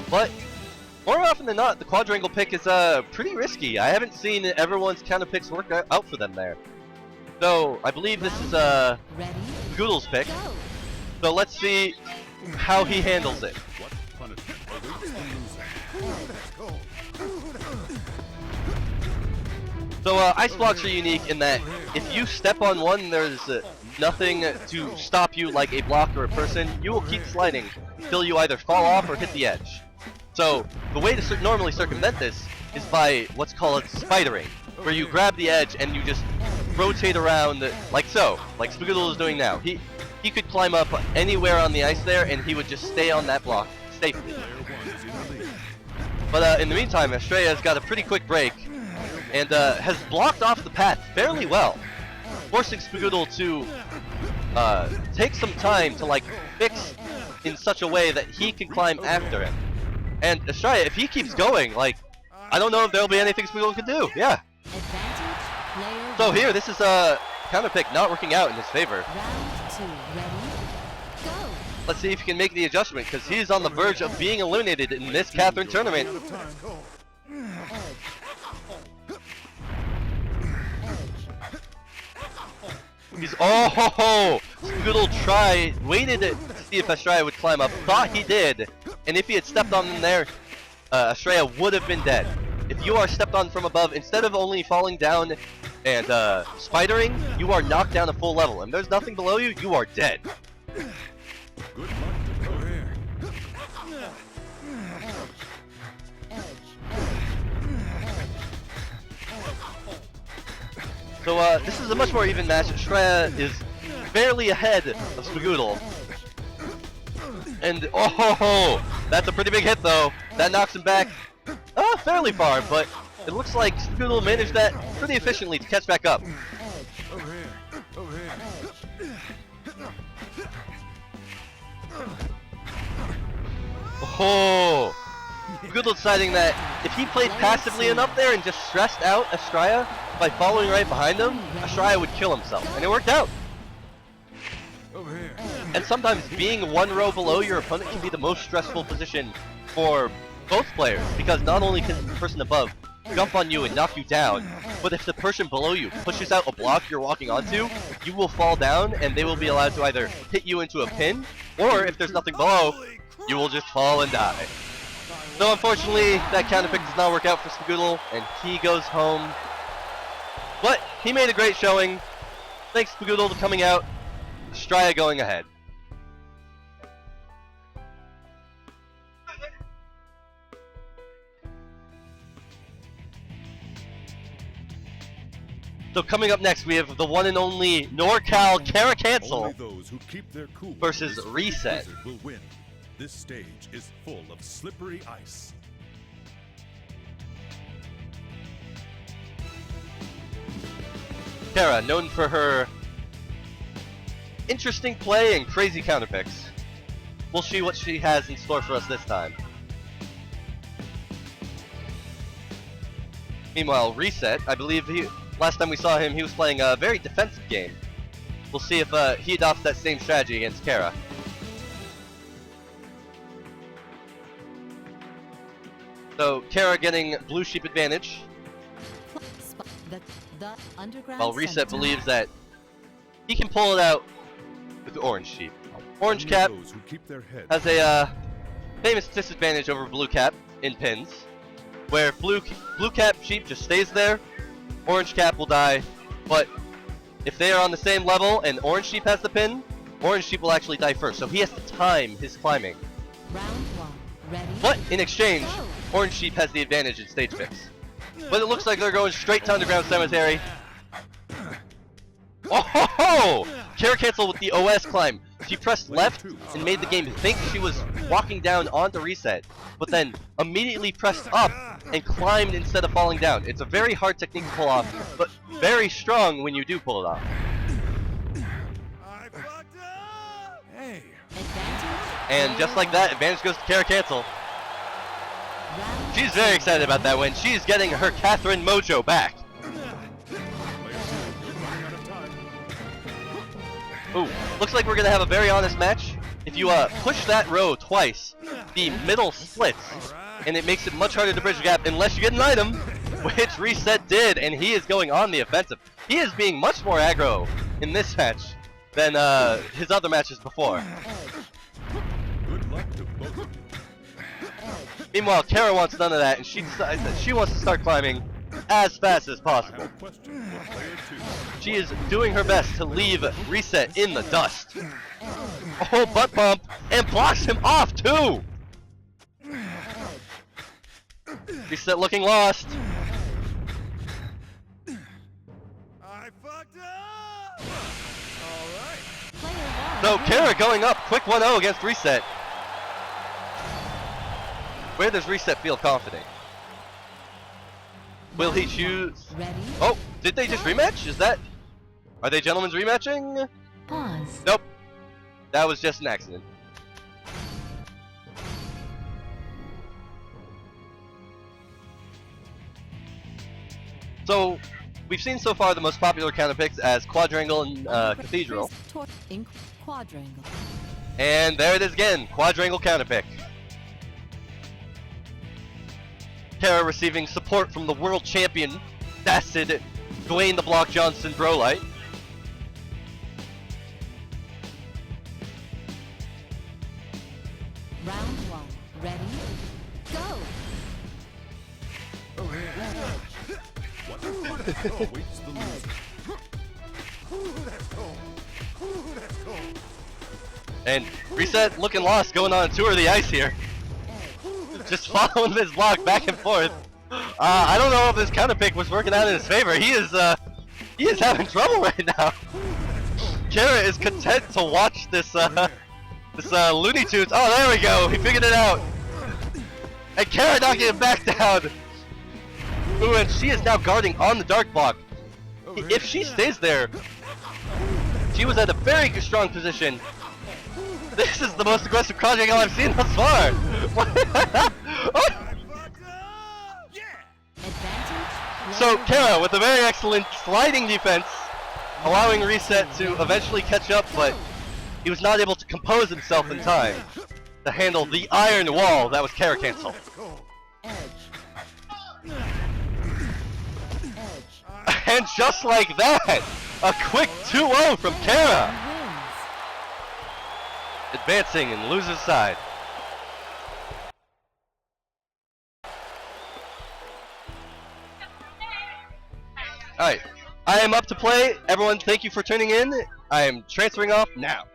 But more often than not, the Quadrangle pick is pretty risky. I haven't seen everyone's counter picks work out for them there. So I believe this is Goodle's pick. So let's see how he handles it. So ice blocks are unique in that if you step on one, there's nothing to stop you like a block or a person. You will keep sliding until you either fall off or hit the edge. So the way to normally circumvent this is by what's called spidering, where you grab the edge and you just rotate around like so, like Spoodle is doing now. He could climb up anywhere on the ice there and he would just stay on that block safely. But in the meantime, Astrea's got a pretty quick break and has blocked off the path fairly well, forcing Spoodle to take some time to like fix in such a way that he can climb after him. And Astra, if he keeps going, like, I don't know if there'll be anything Spoodle can do. Yeah. So here, this is a counter pick not working out in his favor. Let's see if he can make the adjustment, because he's on the verge of being eliminated in this Catherine tournament. He's Spoodle waited to see if Astra would climb up, thought he did, and if he had stepped on him there, Astra would have been dead. If you are stepped on from above, instead of only falling down and spidering, you are knocked down a full level, and there's nothing below you, you are dead. Good luck to go here. So this is a much more even match. Astra is barely ahead of Spoodle. And that's a pretty big hit though. That knocks him back fairly far, but it looks like Spoodle managed that pretty efficiently to catch back up. Spoodle deciding that if he played passively enough there and just stressed out Astra by following right behind him, Astra would kill himself, and it worked out. And sometimes being one row below your opponent can be the most stressful position for both players, because not only can the person above jump on you and knock you down, but if the person below you pushes out a block you're walking onto, you will fall down and they will be allowed to either hit you into a pin, or if there's nothing below, you will just fall and die. So unfortunately, that counter pick does not work out for Spoodle, and he goes home. But he made a great showing. Thanks Spoodle for coming out Strya going ahead. So coming up next, we have the one and only NorCal Only Caracansel those who keep their cool versus this Reset. blizzard will win. This stage is full of slippery ice. Kara, known for her interesting play and crazy counterpicks. We'll see what she has in store for us this time. Meanwhile, Reset, I believe last time we saw him, he was playing a very defensive game. We'll see if he adopts that same strategy against Kara. So, Kara getting blue sheep advantage, The underground while Reset center. believes that he can pull it out with the orange sheep. Orange Only Cap those who keep their heads has a famous disadvantage over Blue Cap in pins, where Blue Cap sheep just stays there, Orange Cap will die, but if they are on the same level and Orange Sheep has the pin, Orange Sheep will actually die first, so he has to time his climbing. Round one. Ready? But in exchange, Go. Orange Sheep has the advantage in stage picks. But it looks like they're going straight to Underground Cemetery. Oh ho ho! Caracansel with the OS climb. She pressed left and made the game think she was walking down onto Reset, but then immediately pressed up and climbed instead of falling down. It's a very hard technique to pull off, but very strong when you do pull it off. I fucked up! Hey. Advantage. And just like that, advantage goes to Caracansel. Round She's very excited about that win. She's getting her Catherine mojo back. Ooh, looks like we're gonna have a very honest match. If you push that row twice, the middle splits, and it makes it much harder to bridge the gap unless you get an item, which Reset did, and he is going on the offensive. He is being much more aggro in this match than his other matches before. Good luck to both of you. Meanwhile, Kara wants none of that, and she decides that she wants to start climbing as fast as I possible. have a question for player 2. She is doing her best to leave Reset in the dust. Oh, butt bump, and blocks him off too! Reset looking lost. I fucked up! Alright. player one. So Kara going up, quick 1-0 against Reset. Where does Reset feel confident? Will he choose? Ready? Oh, did they just rematch? Is that... Are they gentlemen's rematching? Pause. Nope. That was just an accident. So, we've seen so far the most popular counterpicks as Quadrangle and Cathedral. In quadrangle. And there it is again, Quadrangle counterpick. Kara receiving support from the world champion, Dacid Dwayne the Block Johnson Brolight. Round one. Ready? Go. What the fuck awaits the loser? And Reset looking lost, going on a tour of the ice here. Just following this block back and forth. I don't know if this counterpick was working out in his favor. He is having trouble right now. Kara is content to watch this Looney Tunes. Oh, there we go. He figured it out. And Kara knocking it back down. Ooh, and she is now guarding on the dark block. If she stays there, she was at a very strong position. This is the most aggressive quadrangle I've seen thus far. Advantage. So player Kara with a very excellent sliding defense, allowing Reset to eventually catch up, but he was not able to compose himself in time to handle the iron wall that was Caracansel. And just like that, a quick 2-0 from Kara, wins. advancing in loser's side. Alright, I am up to play. Everyone, thank you for tuning in. I am transferring off now.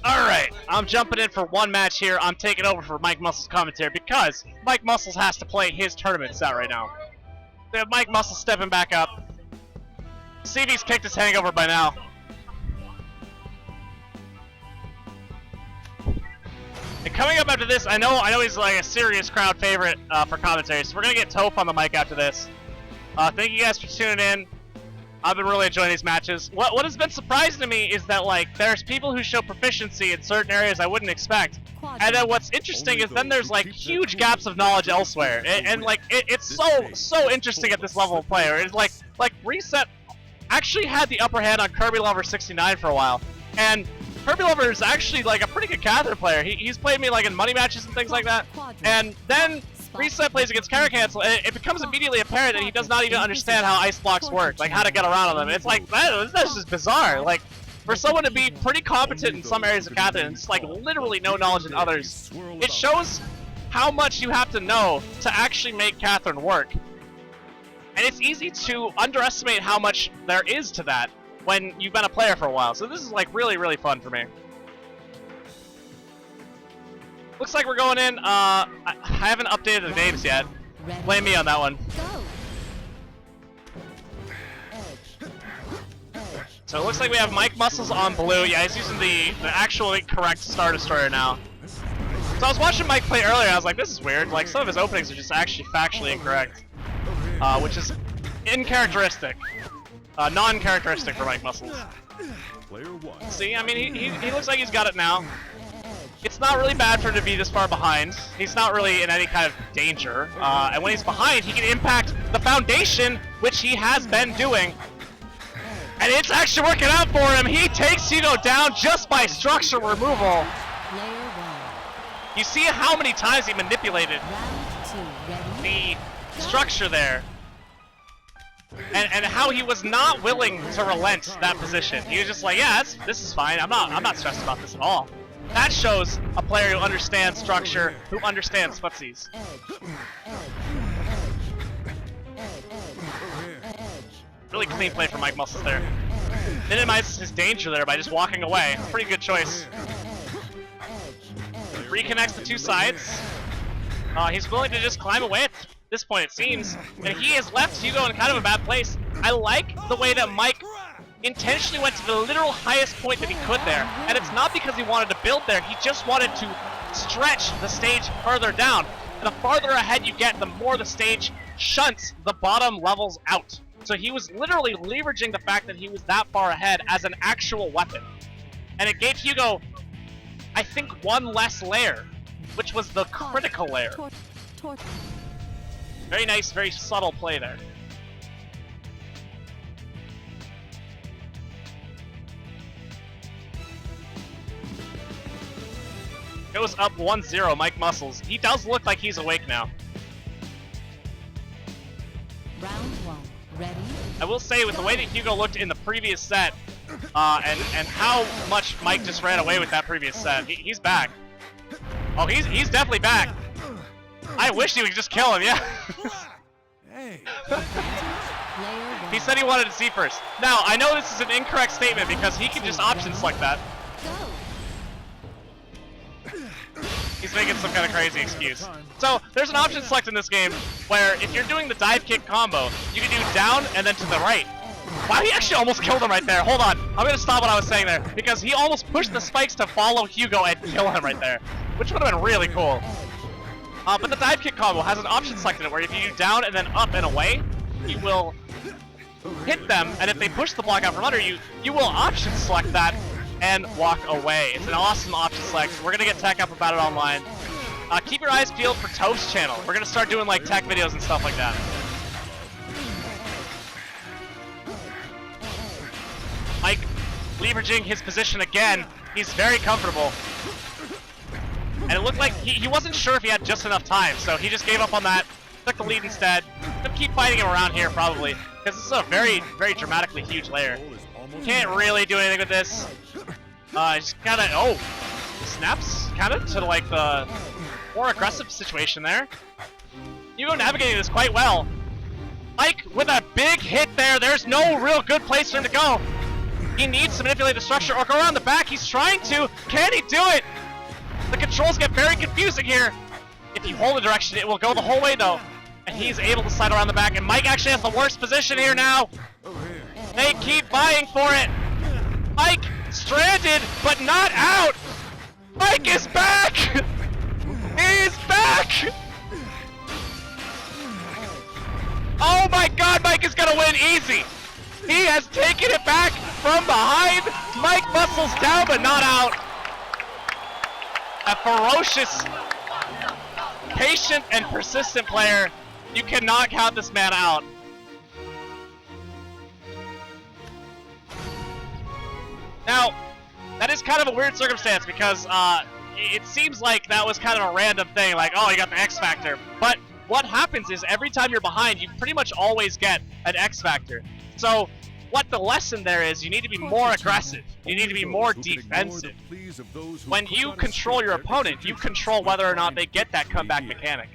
Alright, I'm jumping in for one match here. I'm taking over for Mike Muscles' commentary because Mike Muscles has to play his tournament set right now. We have Mike Muscles stepping back up. CV's kicked his hangover by now. And coming up after this, I know he's like a serious crowd favorite for commentary, so we're gonna get Toph on the mic after this. Thank you guys for tuning in. I've been really enjoying these matches. What has been surprising to me is that like there's people who show proficiency in certain areas I wouldn't expect, and then what's interesting is then there's like huge gaps of knowledge elsewhere, and like it's so interesting at this level of player. It's like Reset actually had the upper hand on Kirby Lover 69 for a while, and Kirby Lover is actually like a pretty good Catherine player. He's played me like in money matches and things like that, and then Reset plays against Caracansel, and it becomes immediately apparent that he does not even understand how ice blocks work, like how to get around them. It's like, that's just bizarre. Like, for someone to be pretty competent in some areas of Catherine and just like literally no knowledge in others, it shows how much you have to know to actually make Catherine work. And it's easy to underestimate how much there is to that when you've been a player for a while. So this is like really, really fun for me. Looks like we're going in. I haven't updated the names yet. Blame me on that one. So it looks like we have Mike Muscles on blue. Yeah, he's using the actually correct Star Destroyer now. So I was watching Mike play earlier. I was like, this is weird. Like some of his openings are just actually factually incorrect, which is uncharacteristic, non-characteristic for Mike Muscles. See, I mean, he looks like he's got it now. It's not really bad for him to be this far behind. He's not really in any kind of danger. And when he's behind, he can impact the foundation, which he has been doing. And it's actually working out for him. He takes Hugo down just by structure removal. You see how many times he manipulated the structure there. And how he was not willing to relent that position. He was just like, yeah, this is fine. I'm not stressed about this at all. That shows a player who understands structure, who understands footsies. Really clean play from Mike Muscles there. Minimizes his danger there by just walking away. Pretty good choice. Reconnects the two sides. He's willing to just climb away at this point, it seems. And he has left Hugo in kind of a bad place. I like the way that Mike intentionally went to the literal highest point that he could there, and it's not because he wanted to build there, he just wanted to stretch the stage further down. And the farther ahead you get, the more the stage shunts the bottom levels out. So he was literally leveraging the fact that he was that far ahead as an actual weapon. And it gave Hugo, I think, one less layer, which was the critical layer. Very nice, very subtle play there. It was up 1-0, Mike Muscles. He does look like he's awake now. Round one. Ready? I will say, with the way that Hugo looked in the previous set, and how much Mike just ran away with that previous set, he's back. Oh, he's definitely back. I wish he would just kill him, yeah. He said he wanted to see first. Now, I know this is an incorrect statement because he can just option select that. He's making some kind of crazy excuse. So, there's an option select in this game where if you're doing the dive kick combo, you can do down and then to the right. Wow, he actually almost killed him right there. Hold on. I'm going to stop what I was saying there because he almost pushed the spikes to follow Hugo and kill him right there, which would have been really cool. But the dive kick combo has an option select in it where if you do down and then up and away, you will hit them, and if they push the block out from under you, you will option select that and walk away. It's an awesome option select. We're gonna get tech up about it online. Keep your eyes peeled for Toph's channel. We're gonna start doing like tech videos and stuff like that. Mike leveraging his position again. He's very comfortable. And it it looked like he wasn't sure if he had just enough time, so he just gave up on that, took the lead instead. Gonna keep fighting him around here probably, because this is a very, very dramatically huge layer. Can't really do anything with this. Just kinda, oh, snaps kinda to like the more aggressive situation there. Hugo navigating this quite well. Mike with a big hit there. There's no real good place for him to go. He needs to manipulate the structure or go around the back. He's trying to. Can he do it? The controls get very confusing here. If you hold the direction, it will go the whole way though. And he's able to slide around the back. And Mike actually has the worst position here now. They keep vying for it. Mike stranded, but not out. Mike is back. He's back. Oh my god, Mike is gonna win easy. He has taken it back from behind. Mike Muscles down, but not out. A ferocious, patient, and persistent player. You cannot count this man out. Now, that is kind of a weird circumstance because it seems like that was kind of a random thing, like, oh, you got the X Factor. But what happens is every time you're behind, you pretty much always get an X Factor. So what the lesson there is, you need to be more aggressive. You need to be more defensive. When you control your opponent, you control whether or not they get that comeback mechanic.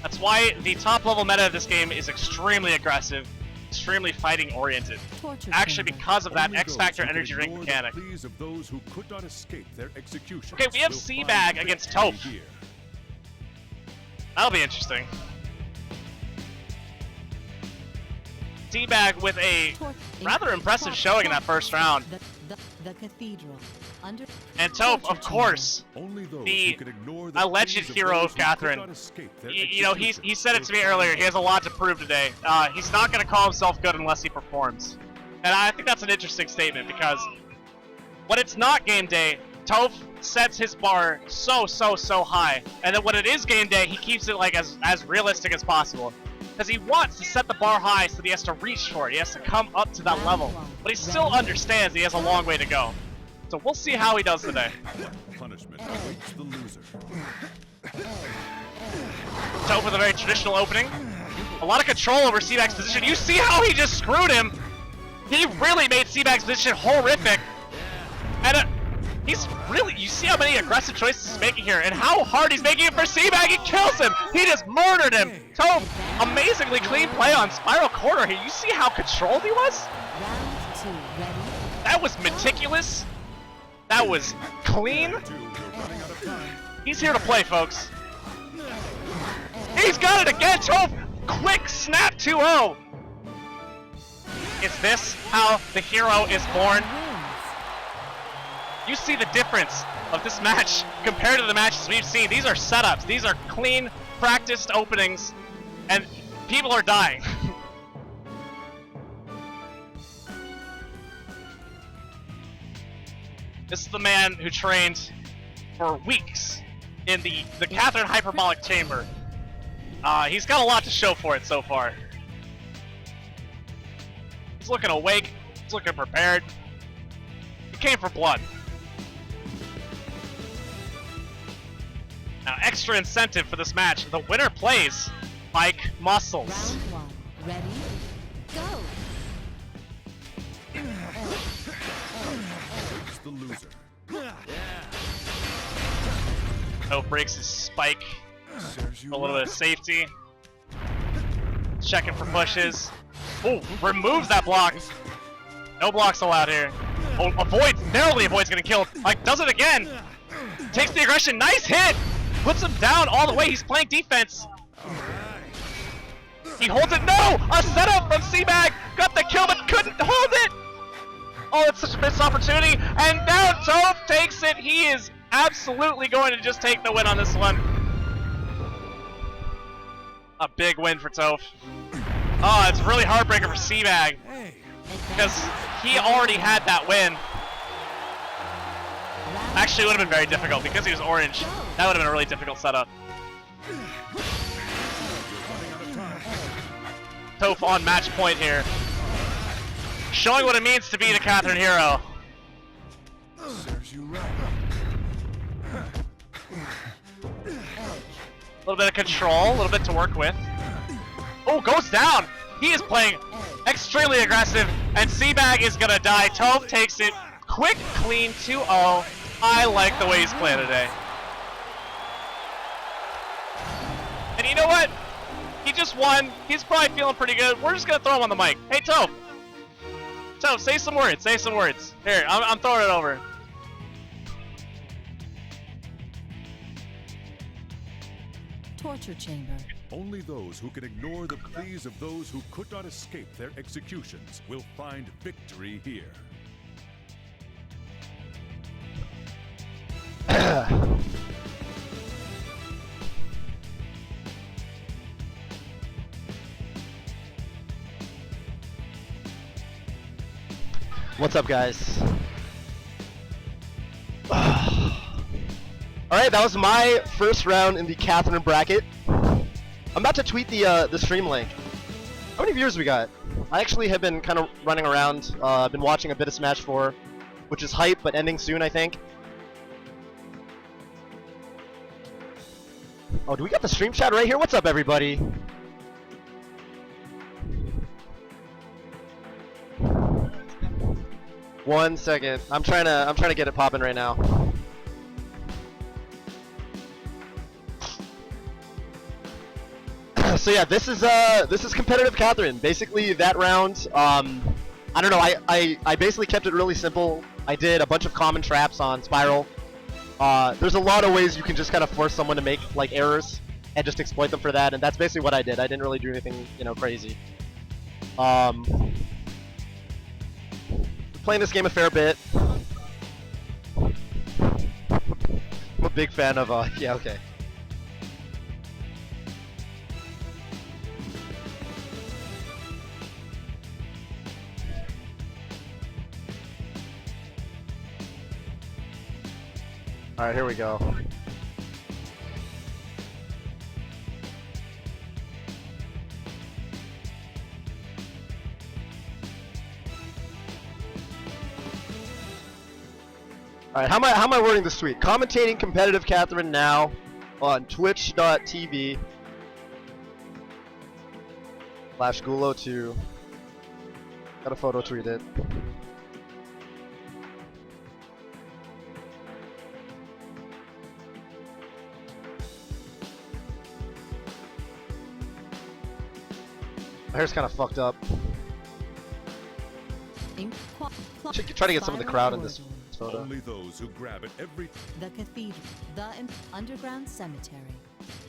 That's why the top level meta of this game is extremely aggressive, extremely fighting oriented. Actually, because of that X Factor energy drink mechanic. Okay, we have Seabag against Toph. That'll be interesting. Seabag with a rather impressive showing in that first round. The cathedral. And Toph, of course, the alleged hero of Catherine. You know, he said it to me earlier. He has a lot to prove today. He's not going to call himself good unless he performs. And I think that's an interesting statement because when it's not game day, Toph sets his bar so high. And then when it is game day, he keeps it like as realistic as possible. Because he wants to set the bar high so that he has to reach for it. He has to come up to that level. But he still understands he has a long way to go. So we'll see how he does today. Punishment awaits the loser. Toph with a very traditional opening. A lot of control over Seabag's position. You see how he just screwed him? He really made Seabag's position horrific. And he's really, you see how many aggressive choices he's making here and how hard he's making it for Seabag. He kills him. He just murdered him. Toph, amazingly clean play on Spiral Corner here. You see how controlled he was? Round 2, ready? That was meticulous. That was clean. He's here to play, folks. He's got it again, Toph! Quick snap 2-0! Is this how the hero is born? You see the difference of this match compared to the matches we've seen. These are setups. These are clean, practiced openings, and people are dying. This is the man who trained for weeks in the Catherine Hyperbolic Chamber. He's got a lot to show for it so far. He's looking awake. He's looking prepared. He came for blood. Now, extra incentive for this match. The winner plays Mike Muscles. Round 1, ready? Go! The loser. Toph breaks his spike. A little bit of safety. Checking for pushes. Oh, removes that block. No blocks allowed here. Oh, avoids, narrowly avoids getting killed. Like, does it again. Takes the aggression. Nice hit. Puts him down all the way. He's playing defense. He holds it. No! A setup from Seabag. Got the kill, but couldn't hold it. Oh, it's such a missed opportunity. And now Toph takes it. He is absolutely going to just take the win on this one. A big win for Toph. Oh, it's really heartbreaking for Seabag. Because he already had that win. Actually, it would have been very difficult because he was orange. That would have been a really difficult setup. Toph on match point here. Showing what it means to be the Catherine hero. you right. A little bit of control, a little bit to work with. Oh, goes down! He is playing extremely aggressive, and Seabag is gonna die. Toph takes it. Quick, clean 2-0. I like the way he's playing today. And you know what? He just won. He's probably feeling pretty good. We're just gonna throw him on the mic. Hey, Toph. Toph, say some words. Say some words. Here, I'm throwing it over. Torture chamber. Only those who can ignore the pleas of those who could not escape their executions will find victory here. What's up, guys? Alright, that was my first round in the Catherine bracket. I'm about to tweet the stream link. How many viewers we got? I actually have been kind of running around. I've been watching a bit of Smash 4, which is hype, but ending soon, I think. Oh, do we got the stream chat right here? What's up, everybody? One second. I'm trying to get it popping right now. So yeah, this is competitive Catherine. Basically, that round, I don't know. I basically kept it really simple. I did a bunch of common traps on Spiral. There's a lot of ways you can just kind of force someone to make like errors and just exploit them for that, and that's basically what I did. I didn't really do anything, you know, crazy. Playing this game a fair bit. I'm a big fan of yeah, okay. Alright, here we go. Alright, how am I wording this tweet? Commentating competitive Catherine now on twitch.tv /Ghoul02. Got a photo tweeted. My hair's kind of fucked up. Should try to get some of the crowd in this photo. Only those who grab at every... The cathedral. The underground cemetery.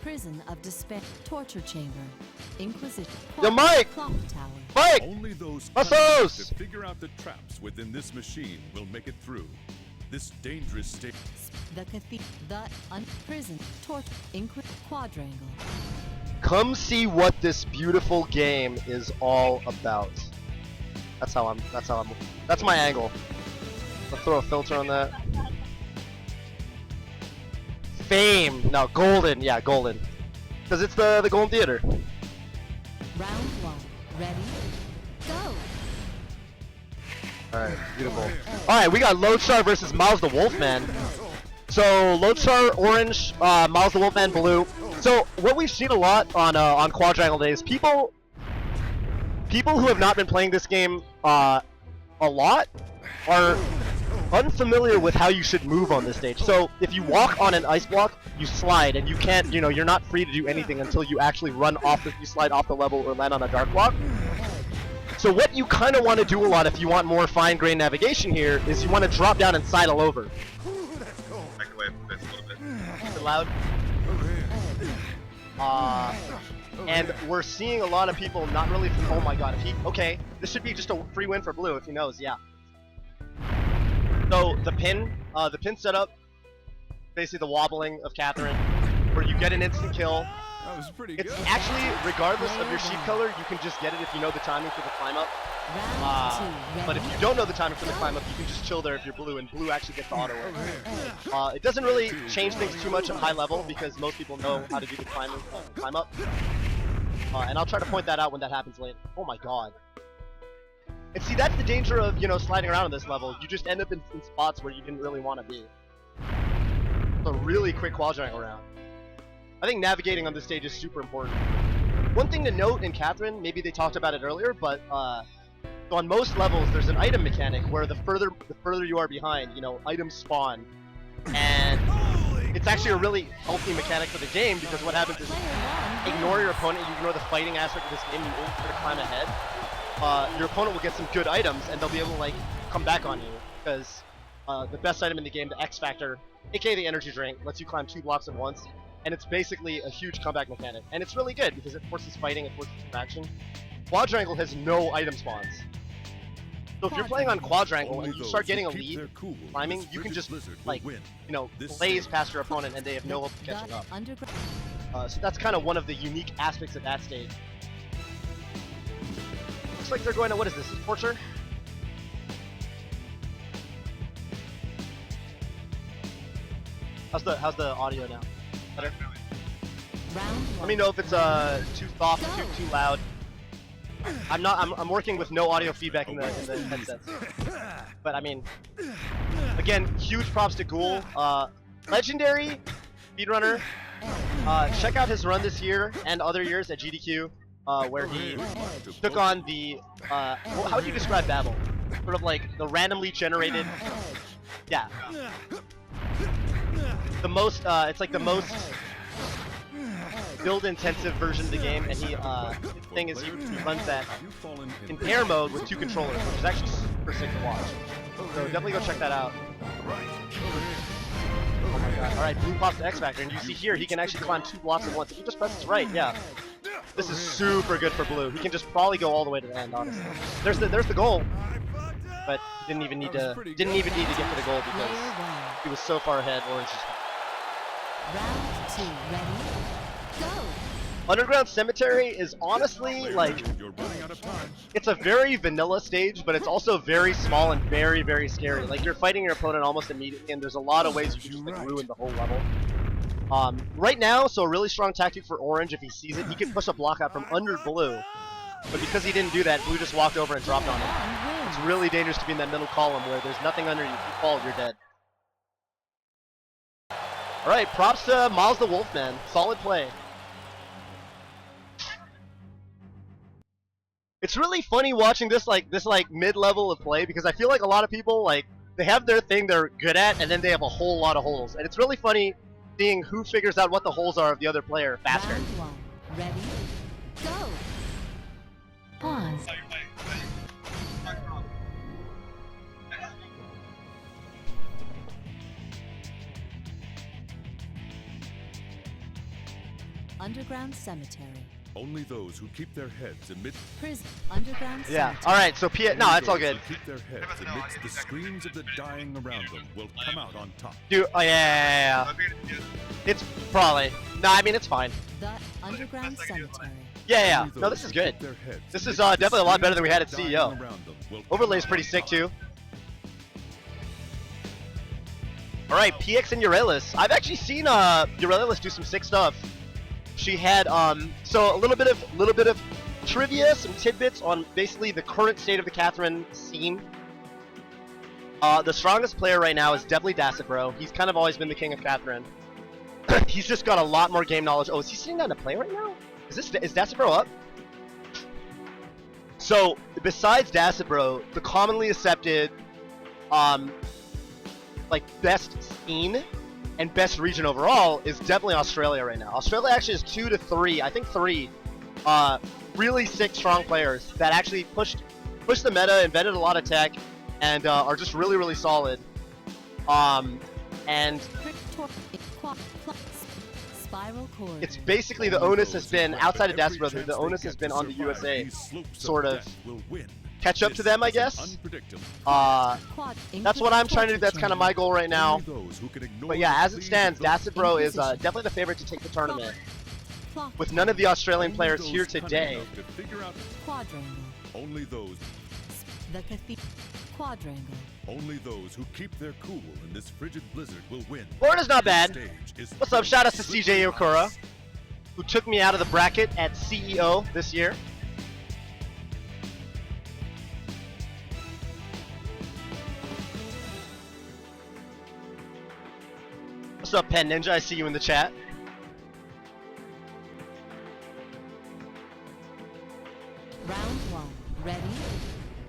Prison of despair. Torture chamber. Inquisition. Yo, Mike! Clock tower. Mike! Only those Muscles! to figure out the traps within this machine will make it through. This dangerous state... The cathedral. The prison. Torture. Quadrangle. Come see what this beautiful game is all about. That's my angle. I'll throw a filter on that. Fame. No, golden. Yeah, golden. Because it's the Golden Theater. Round one. Ready? Go. Alright, beautiful. Alright, we got Loadar versus Miles the Wolfman. So, Loadar orange, Miles the Wolfman blue. So, what we've seen a lot on Quadrangle Days, people who have not been playing this game a lot are unfamiliar with how you should move on this stage. So, if you walk on an ice block, you slide, and you can't, you're not free to do anything until you actually you slide off the level or land on a dark block. So what you kind of want to do a lot if you want more fine-grained navigation here is you want to drop down and sidle over. Microwave this a little bit. Is it loud? And we're seeing a lot of people not really oh my god, okay, this should be just a free win for blue if he knows, yeah. So the pin setup, basically the wobbling of Catherine, where you get an instant kill. That was pretty good. It's actually, regardless of your sheep color, you can just get it if you know the timing for the climb up. But if you don't know the timing for the climb up, you can just chill there if you're blue, and blue actually gets the auto work. It doesn't really change things too much at high level because most people know how to do the climb up. And I'll try to point that out when that happens later. Oh my god. And see, that's the danger of, you know, sliding around on this level. You just end up in spots where you didn't really want to be. It's a really quick quadrangle round. I think navigating on this stage is super important. One thing to note in Catherine, maybe they talked about it earlier, but so on most levels there's an item mechanic where the further you are behind, you know, items spawn. And it's actually a really healthy mechanic for the game because what happens is ignore your opponent, you ignore the fighting aspect of this game, you try to climb ahead. Your opponent will get some good items and they'll be able to like come back on you because the best item in the game, the X Factor, aka the energy drink, lets you climb 2 blocks at once, and it's basically a huge comeback mechanic. And it's really good because it forces fighting, it forces interaction. Quadrangle has no item spawns. So if you're playing on Quadrangle and you start getting a lead climbing, you can just like, you know, blaze past your opponent and they have no hope of catching up. So that's kind of one of the unique aspects of that stage. Looks like they're going to, what is this, Torture? How's the audio now? Better? Let me know if it's too soft, too loud. I'm working with no audio feedback in the headsets. But I mean, again, huge props to Ghoul. Legendary speedrunner. Check out his run this year and other years at GDQ, where he took on the how would you describe Babel? Sort of like the randomly generated, yeah. The most it's like the most build-intensive version of the game, and he his thing is he runs that in pair mode with 2 controllers, which is actually super sick to watch. So definitely go check that out. Oh my god! All right, Blue pops the X Factor, and you see here he can actually climb 2 blocks at once. If he just presses right, yeah. This is super good for Blue. He can just probably go all the way to the end, honestly. There's the goal, but he didn't even need to get to the goal because he was so far ahead. Orange just. Round 2, ready? Go! Underground Cemetery is honestly, like, it's a very vanilla stage, but it's also very small and very, very scary. Like, you're fighting your opponent almost immediately, and there's a lot of ways you can just, like, ruin the whole level. Right now, so a really strong tactic for Orange, if he sees it, he can push a block out from under Blue. But because he didn't do that, Blue just walked over and dropped on him. It's really dangerous to be in that middle column where there's nothing under you. If you fall, you're dead. Alright, props to Miles the Wolfman. Solid play. It's really funny watching this mid-level of play because I feel like a lot of people, like, they have their thing they're good at and then they have a whole lot of holes. And it's really funny seeing who figures out what the holes are of the other player faster. Round 1, ready? Go! Pause. Underground Cemetery. Only those who keep their heads amid Prison. Underground Yeah. Cemetery. All right. So no, it's all good. who keep their heads amidst the screams of the dying around them will come out on top. Dude, oh yeah. It's probably. No, I mean it's fine. The Underground Cemetery. Yeah. Only No, those this is who good. keep their heads This is amidst the definitely a lot better than we had at screams CEO. of the dying around them will come Overlay's out pretty on sick top. too. All right, PX and Urelius. I've actually seen Urelius do some sick stuff. She had so a little bit of trivia, some tidbits on basically the current state of the Catherine scene. The strongest player right now is definitely Dacid Bro. He's kind of always been the king of Catherine. He's just got a lot more game knowledge. Oh, is he sitting down to play right now? Is Dacid Bro up? So besides Dacid Bro, the commonly accepted like best scene and best region overall is definitely Australia right now. Australia actually has 2 to 3, I think 3, really sick, strong players that actually pushed the meta, invented a lot of tech, and are just really, really solid. And Spiral corridor. it's basically the onus has been, outside of Dacid Bro, the onus has been on the USA, sort of catch up to them, I guess. That's what I'm trying to do. That's kind of my goal right now. But yeah, as it stands, Dacid Bro is definitely the favorite to take the tournament. With none of the Australian players here today. Quadrangle. Only those The Quadrangle. Only those who keep their cool in this frigid blizzard will win. Florida's not bad. This stage is What's up? Shout out to CJ Okura, who took me out of the bracket at CEO this year. What's up, Pen Ninja? I see you in the chat. Round 1. Ready?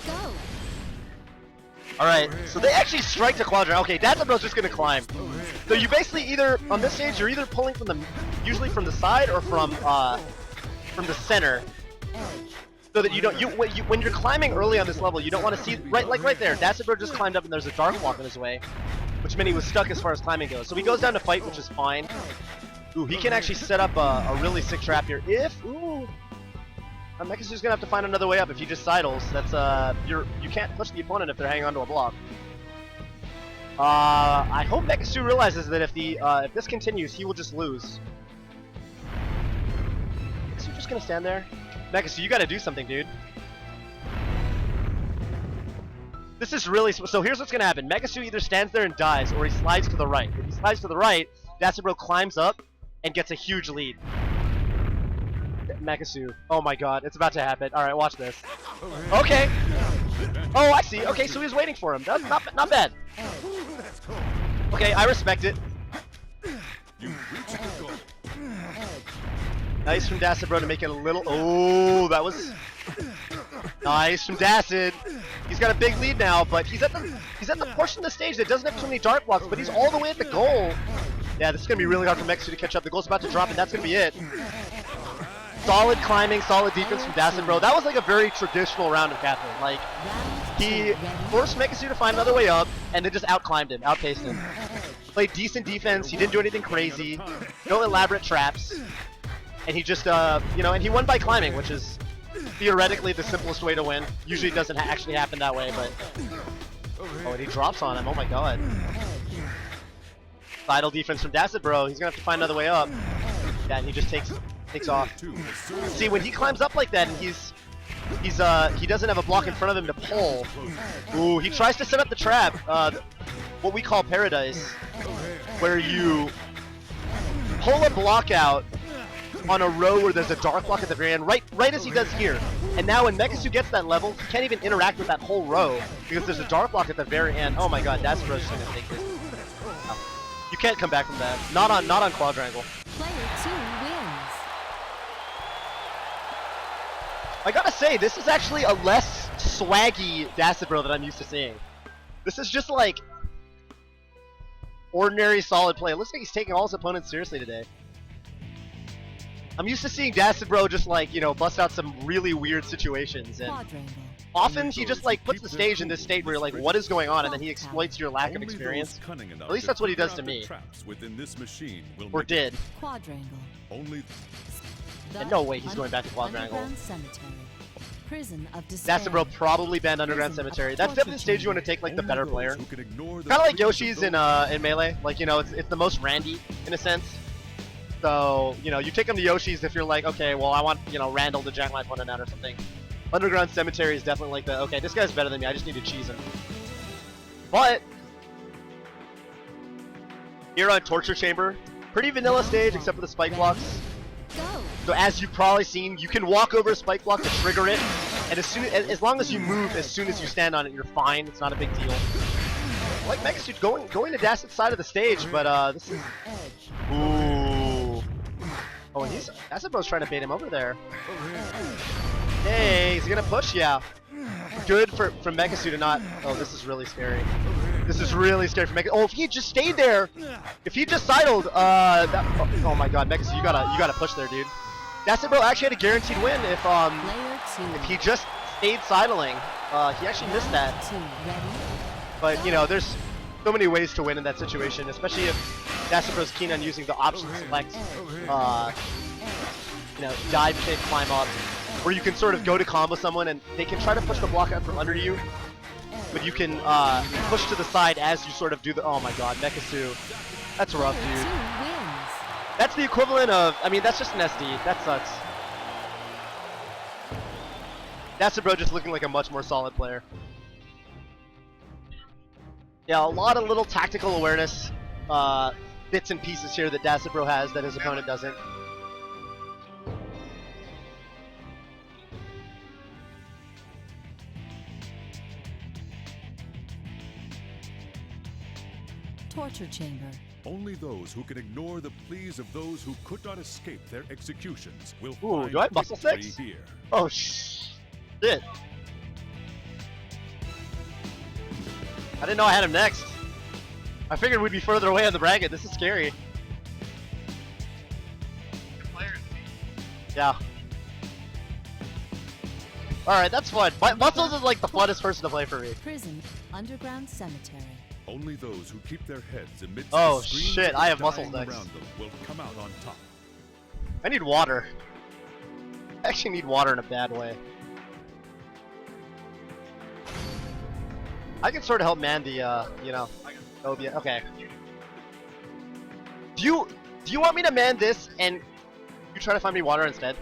Go! Alright, so they actually strike the quadrant. Okay, Dacid Bro's just gonna climb. So you basically either, on this stage, you're either pulling from the, usually from the side or from the center. So that you don't, when you're climbing early on this level, you don't want to see, right there, Dacid Bro just climbed up and there's a dark block in his way. Which meant he was stuck as far as climbing goes. So he goes down to fight, which is fine. Ooh, he can actually set up a really sick trap here. Ooh. Mechasu's gonna have to find another way up if he just sidles. That's, you can't push the opponent if they're hanging onto a block. I hope Mechasu realizes that if this continues, he will just lose. Mechasu just gonna stand there? Mechasu, you gotta do something, dude. This is really... So here's what's gonna happen. Mechasu either stands there and dies, or he slides to the right. If he slides to the right, Dacid Bro climbs up and gets a huge lead. Mechasu. Oh my god, it's about to happen. Alright, watch this. Okay. Oh, I see. Okay, so he was waiting for him. That's not bad. Okay, I respect it. Nice from Dacid Bro to make it a little... Oh, that was... Nice from Dacid. He's got a big lead now, but he's at the portion of the stage that doesn't have too many dark blocks, but he's all the way at the goal. Yeah, this is going to be really hard for Mechasu to catch up. The goal's about to drop, and that's going to be it. Solid climbing, solid defense from Dacid Bro. That was like a very traditional round of Catherine. Like, he forced Mechasu to find another way up, and then just out-climbed him, outpaced him. Played decent defense, he didn't do anything crazy, no elaborate traps, and he just, you know, and he won by climbing, which is theoretically the simplest way to win. Usually it doesn't actually happen that way, but... Oh, and he drops on him, oh my god. Vital defense from Dacid Bro, he's gonna have to find another way up. Yeah, and he just takes off. See, when he climbs up like that and he doesn't have a block in front of him to pull. Ooh, he tries to set up the trap, what we call paradise, where you pull a block out on a row where there's a dark block at the very end, right as he does here. And now when Mechasu gets that level, he can't even interact with that whole row because there's a dark block at the very end. Oh my god, Dacid Bro's just gonna take this. Oh. You can't come back from that. Not on quadrangle. Player 2 wins. I gotta say, this is actually a less swaggy Dacid Bro that I'm used to seeing. This is just like ordinary solid play. It looks like he's taking all his opponents seriously today. I'm used to seeing Dacid Bro just like, you know, bust out some really weird situations, and often he just like puts the stage in this state where you're like, what is going on, and then he exploits your lack of experience. At least that's what he does to me. Or did. Quadrangle. And no way he's going back to quadrangle. Underground Cemetery. Prison of Dacid Bro probably banned Underground Cemetery. That's definitely the stage you want to take like the better player. Kind of like Yoshi's in Melee. Like, you know, it's the most Randy in a sense. So, you know, you take him to Yoshi's if you're like, okay, well, I want, you know, Randall to jack my opponent out or something. Underground Cemetery is definitely like the, okay, this guy's better than me, I just need to cheese him. But here on Torture Chamber, pretty vanilla stage except for the spike blocks. So as you've probably seen, you can walk over a spike block to trigger it, and as long as you move as soon as you stand on it, you're fine. It's not a big deal. I like Mechasu going to Dacid's side of the stage, but this is... Ooh. Oh, and Dacid Bro's trying to bait him over there. Hey, he's gonna push, yeah. Good from Mechasu to not... Oh, this is really scary. This is really scary for Mechasu. Oh, if he just stayed there, if he just sidled, oh my god, Mechasu, you gotta push there, dude. Dacid Bro actually had a guaranteed win if he just stayed sidling. He actually missed that. But, you know, there's so many ways to win in that situation, especially if Dacid Bro's keen on using the option select, you know, dive kick, climb up, where you can sort of go to combo someone and they can try to push the block out from under you, but you can push to the side as you sort of do the... Oh my god, Mechasu. That's rough, dude. That's the equivalent of... I mean, that's just an SD. That sucks. Dacid Bro just looking like a much more solid player. Yeah, a lot of little tactical awareness bits and pieces here that Dacid Bro has that his opponent doesn't. Torture Chamber. Only those who can ignore the pleas of those who could not escape their executions will Ooh, find do I have muscle victory sex? here. Oh shit! I didn't know I had him next. I figured we'd be further away on the bracket. This is scary. Yeah. Alright, that's fun. Muscles is like the funnest person to play for me. Prison underground cemetery. Only those who keep their heads amidst Oh, the screams shit, of I the have muscles dying next. around them will come out on top. I need water. I actually need water in a bad way. I can sort of help man the, you know, Obia. Okay. Do you want me to man this and you try to find me water instead?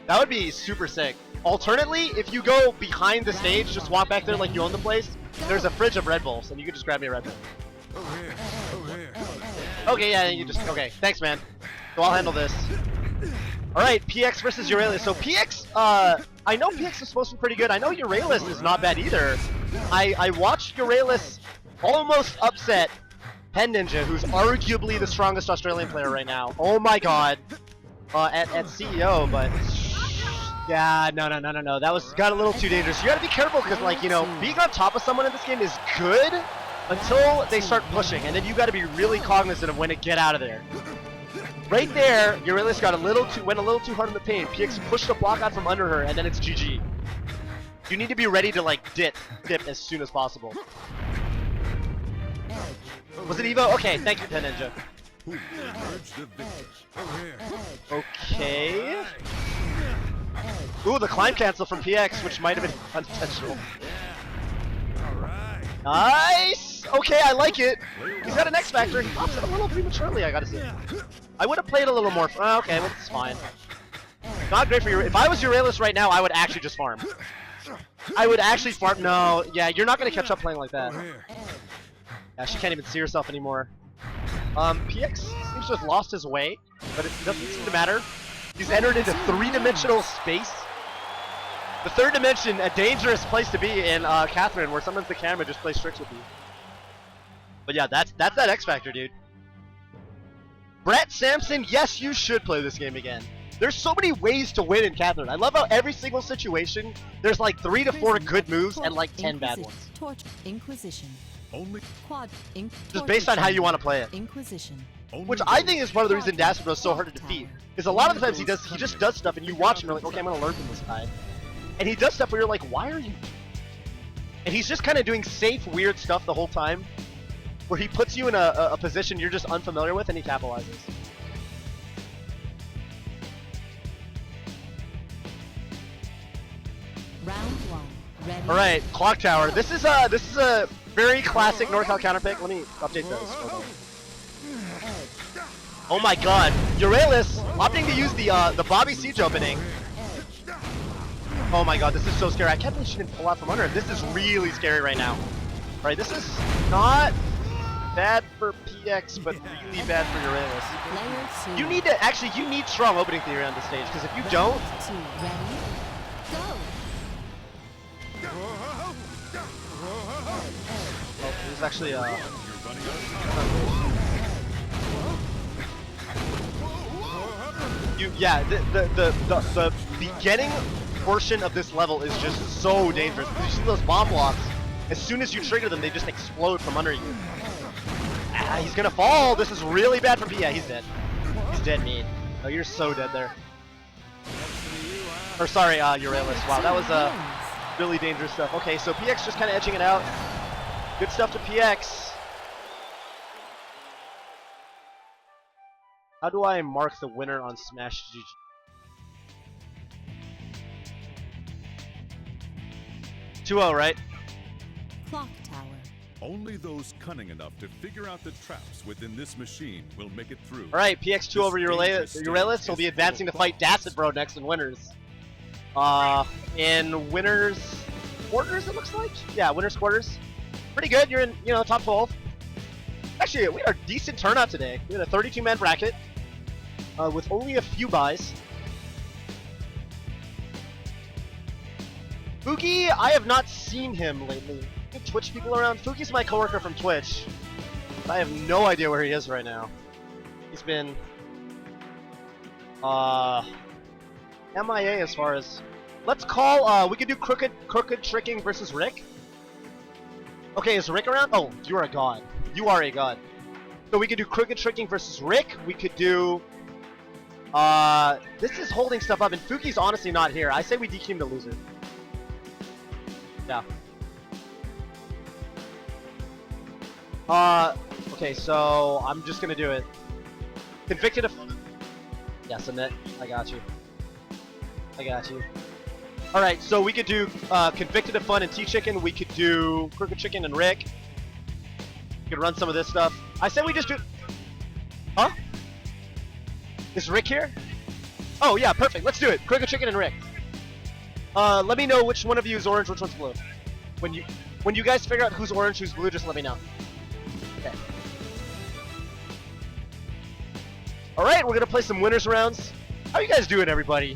That would be super sick. Alternately, if you go behind the stage, just walk back there like you own the place, there's a fridge of Red Bulls, and you can just grab me a Red Bull. Over here. Over here. Okay, yeah, you just, okay. Thanks, man. So I'll handle this. Alright, PX versus Urelius. So PX, I know PX is supposed to be pretty good. I know Urelius is not bad either. I watched Urelius almost upset Pen Ninja, who's arguably the strongest Australian player right now. Oh my god. At CEO, but... Yeah, no. That got a little too dangerous. You gotta be careful, because, like, you know, being on top of someone in this game is good until they start pushing, and then you gotta be really cognizant of when to get out of there. Right there, Urelius went a little too hard in the paint. PX pushed the block out from under her, and then it's GG. You need to be ready to, like, dip as soon as possible. Was it EVO? Okay, thank you, Pen Ninja. Who will emerge the victor? Over here. Okay. Ooh, the climb cancel from PX, which might have been unintentional. Alright. Nice! Okay, I like it. He's got an X Factor. He pops it a little prematurely, I gotta say. I would have played a little more. Okay, well, it's fine. Not great for you. If I was Urelius right now, I would actually just farm. I would actually farm. No, yeah, you're not gonna catch up playing like that. Over here. Yeah, she can't even see herself anymore. PX seems to have lost his way, but it doesn't seem to matter. He's entered into three-dimensional space. The third dimension, a dangerous place to be in Catherine, where sometimes the camera just plays tricks with you. But yeah, that's that X Factor, dude. Brett Sampson, yes, you should play this game again. There's so many ways to win in Catherine. I love how every single situation, there's like 3 to 4 good moves and like 10 bad ones. Torch Inquisition. Only Quad Just based on how you want to play it. Inquisition. Which I think is part of the reason Dacid Bro is so hard to defeat. Is a lot of the times he just does stuff and you watch him and you're like, okay, I'm gonna learn from this guy. And he does stuff where you're like, why are you? And he's just kind of doing safe, weird stuff the whole time, where he puts you in a position you're just unfamiliar with and he capitalizes. Round 1. Ready. All right, Clock Tower. This is a very classic NorCal counter pick. Let me update this. Oh my God, Urelius opting to use the Bobby Siege opening. Oh my God, this is so scary. I can't believe she didn't pull out from under him. This is really scary right now. All right, this is not bad for PX, but really bad for Urelius. Player 2. You need to actually, you need strong opening theory on this stage, because if you don't, 2. Ready. Go. oh, this is actually you're running out of time. The beginning portion of this level is just so dangerous. You see those bomb blocks, as soon as you trigger them, they just explode from under you. Ah, he's gonna fall. This is really bad for P. Yeah, he's dead. He's dead mean. Oh, you're so dead there. Or sorry, Urelius. Wow, that was really dangerous stuff. Okay, so PX just kind of edging it out. Good stuff to PX. How do I mark the winner on Smash GG? $2-0, right? Clock Tower. Only those cunning enough to figure out the traps within this machine will make it through. Alright, PX2 over Urelius. He'll be advancing to fight Dacid Bro next in winners. In winners quarters, it looks like? Yeah, winners quarters. Pretty good. You're in, you know, top 12. Actually, we had a decent turnout today. We had a 32-man bracket with only a few buys. Fuki, I have not seen him lately. Twitch people around. Fuki's my coworker from Twitch. I have no idea where he is right now. He's been MIA as far as. Let's call. We could do crooked tricking versus Rick. Okay, is Rick around? Oh, you are a god. You are a god. So we could do crooked tricking versus Rick. We could do. This is holding stuff up, and Fuki's honestly not here. I say we DQ him to loser. Yeah. Okay, so I'm just gonna do it. Convicted of. Yes, Init. I got you. I got you. Alright, so we could do Convicted of Fun and T-Chicken. We could do Crooked Chicken and Rick. We could run some of this stuff. I said we just do. Huh? Is Rick here? Oh, yeah, perfect. Let's do it. Crooked Chicken and Rick. Let me know which one of you is orange, which one's blue. When you guys figure out who's orange, who's blue, just let me know. Okay. Alright, we're gonna play some winners rounds. How you guys doing, everybody?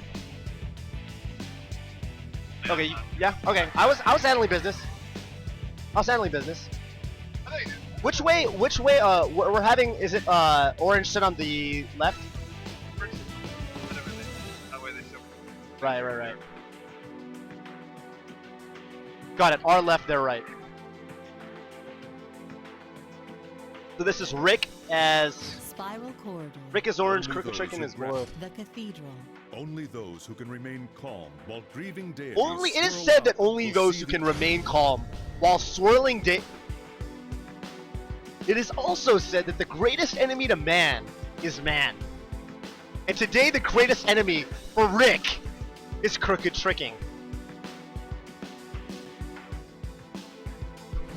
Okay, yeah, okay. I was handling business. Which way, we're having, is it, orange sit on the left? Right. Got it, our left, their right. So this is Rick as... Spiral corridor. Rick is orange, Only Crooked those Chicken who is blue. The cathedral. Only those who can remain calm while grieving deities. Only it is swirl said that up only will those see who the can remain calm while swirling It is also said that the greatest enemy to man is man. And today the greatest enemy for Rick is crooked tricking.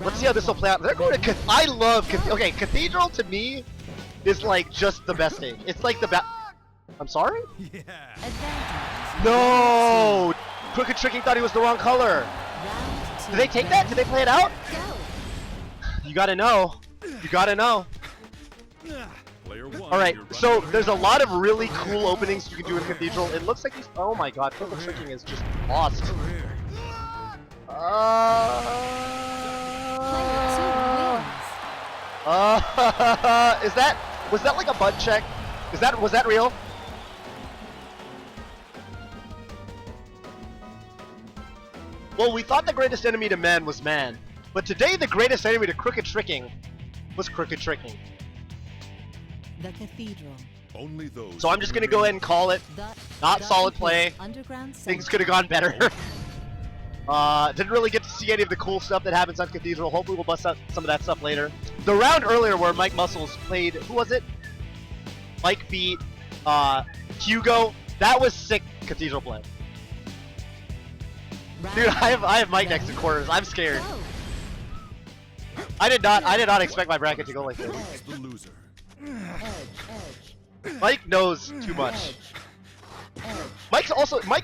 Let's see how this will play out. They're going to I love okay, Cathedral to me is like just the best stage. It's like the best. I'm sorry? Yeah. Advantage. No! Crooked Tricking thought he was the wrong color. Round two. Did they take that? Did they play it out? Go. You gotta know. You gotta know. Player one, Alright, you're so running there's a ahead. lot of really cool openings you can do in Cathedral. It looks like he's. Oh my god, Crooked Tricking is just lost. Over here. Is that. Was that like a butt check? Was that real? Well, we thought the greatest enemy to man was man, but today the greatest enemy to crooked tricking was crooked tricking. The cathedral. Only those So I'm who just can gonna go ahead remain and call it. The Not solid the play. Underground Things could have gone better. Didn't really get to see any of the cool stuff that happens on Cathedral. Hopefully we'll bust out some of that stuff later. The round earlier where Mike Muscles played, who was it? Mike beat Hugo. That was sick Cathedral play. Dude, I have Mike next to quarters. I'm scared. Go. I did not expect my bracket to go like this. Who's the loser. Mike knows too much. Mike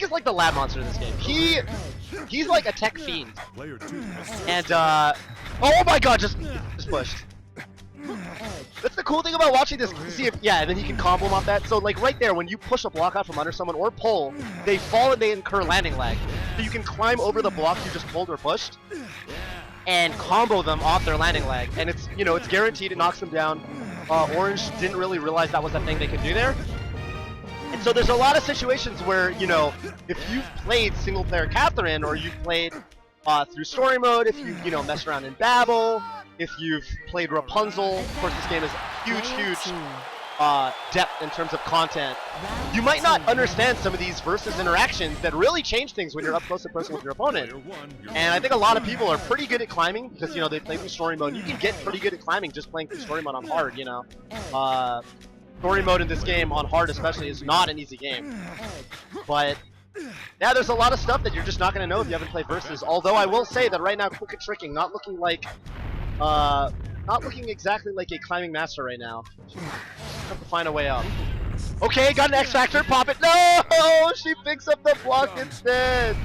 is like the lab monster in this game. He's like a tech fiend. Player two has And oh my god, just pushed. That's the cool thing about watching this. See if and then he can combo him off that. So like right there, when you push a block out from under someone or pull, they fall and they incur landing lag. So you can climb over the block you just pulled or pushed, and combo them off their landing lag. And it's it's guaranteed. It knocks them down. Orange didn't really realize that was a thing they could do there. And so there's a lot of situations where, if you've played single player Catherine or you've played through story mode, if you've, messed around in Babel, if you've played Rapunzel, of course this game is huge depth in terms of content, you might not understand some of these versus interactions that really change things when you're up close and personal with your opponent. player one. You're And I think a lot of people are pretty good at climbing because, they play through story mode. You can get pretty good at climbing just playing through story mode on hard, Story mode in this game, on hard especially, is not an easy game. But, yeah, there's a lot of stuff that you're just not going to know if you haven't played Versus. Although I will say that right now, Crooked Tricking, not looking exactly like a climbing master right now. Have to find a way out. Okay, got an X Factor, pop it. No! She picks up the block instead!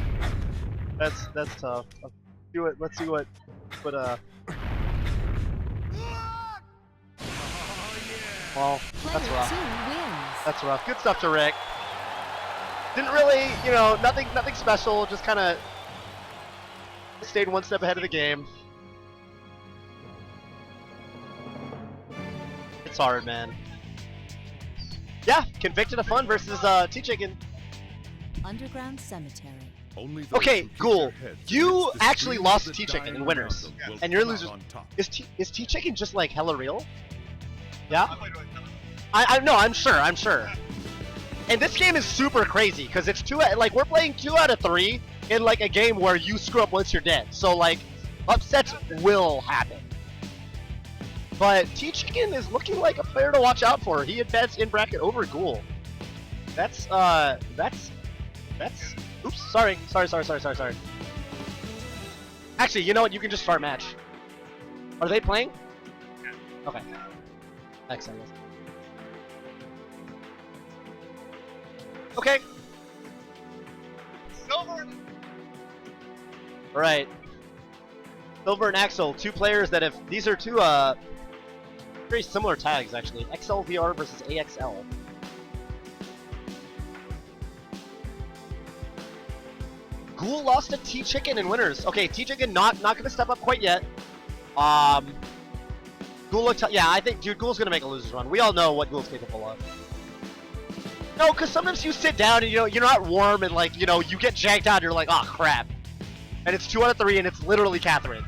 That's tough. Do it, let's see what well, that's Player rough. 2 wins. That's rough. Good stuff to Rick. Didn't really, nothing special. Just kind of stayed one step ahead of the game. It's hard, man. Yeah, Convicted of Fun versus T-Chicken. Underground Cemetery. Only those Okay, who keep Ghoul, their heads you against the actually streams lost of to the T-Chicken dying in winners, around them will and you're come out losers. on top. Is T-Chicken just like hella real? Yeah? I no, I'm sure. And this game is super crazy because it's like we're playing 2 out of 3 in like a game where you screw up once you're dead. So like upsets will happen. But T-Chicken is looking like a player to watch out for. He advanced in bracket over Ghoul. That's oops, sorry. Actually, you know what? You can just start match. Are they playing? Okay. Excellent. Okay. Silver. Alright. Silver and Axel, 2 players that have... These are 2 very similar tags, actually. XLVR versus AXL. Ghoul lost to T-Chicken in winners. Okay, T-Chicken not gonna step up quite yet. Ghoul looked... Yeah, I think, dude, Ghoul's gonna make a loser's run. We all know what Ghoul's capable of. No, because sometimes you sit down and, you know, you're not warm and, like, you know, you get janked out and you're like, oh, crap. And it's 2 out of 3 and it's literally Catherine.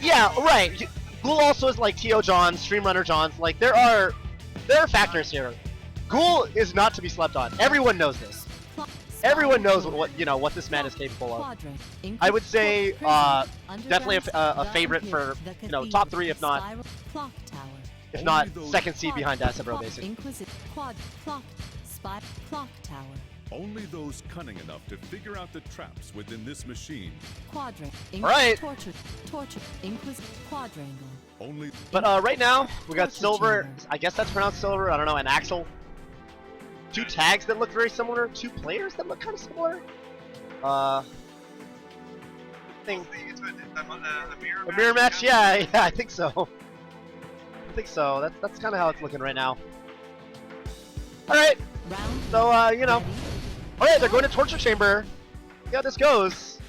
Yeah, right. Ghoul also is like T.O. Johns, Streamrunner Johns. Like, there are factors here. Ghoul is not to be slept on. Everyone knows this. Everyone knows what this man is capable of. I would say definitely a favorite for top 3, if not second seed behind Dacid Bro, basically. Only those cunning enough to figure out the traps within this machine. Alright. Quadrangle. Only. But right now we got Silver. I guess that's pronounced Silver. I don't know. And Axel. 2 tags that look very similar. 2 players that look kind of similar. A mirror match. Yeah, I think so. That's kind of how it's looking right now. All right. So all right, they're going to torture chamber. See how this goes.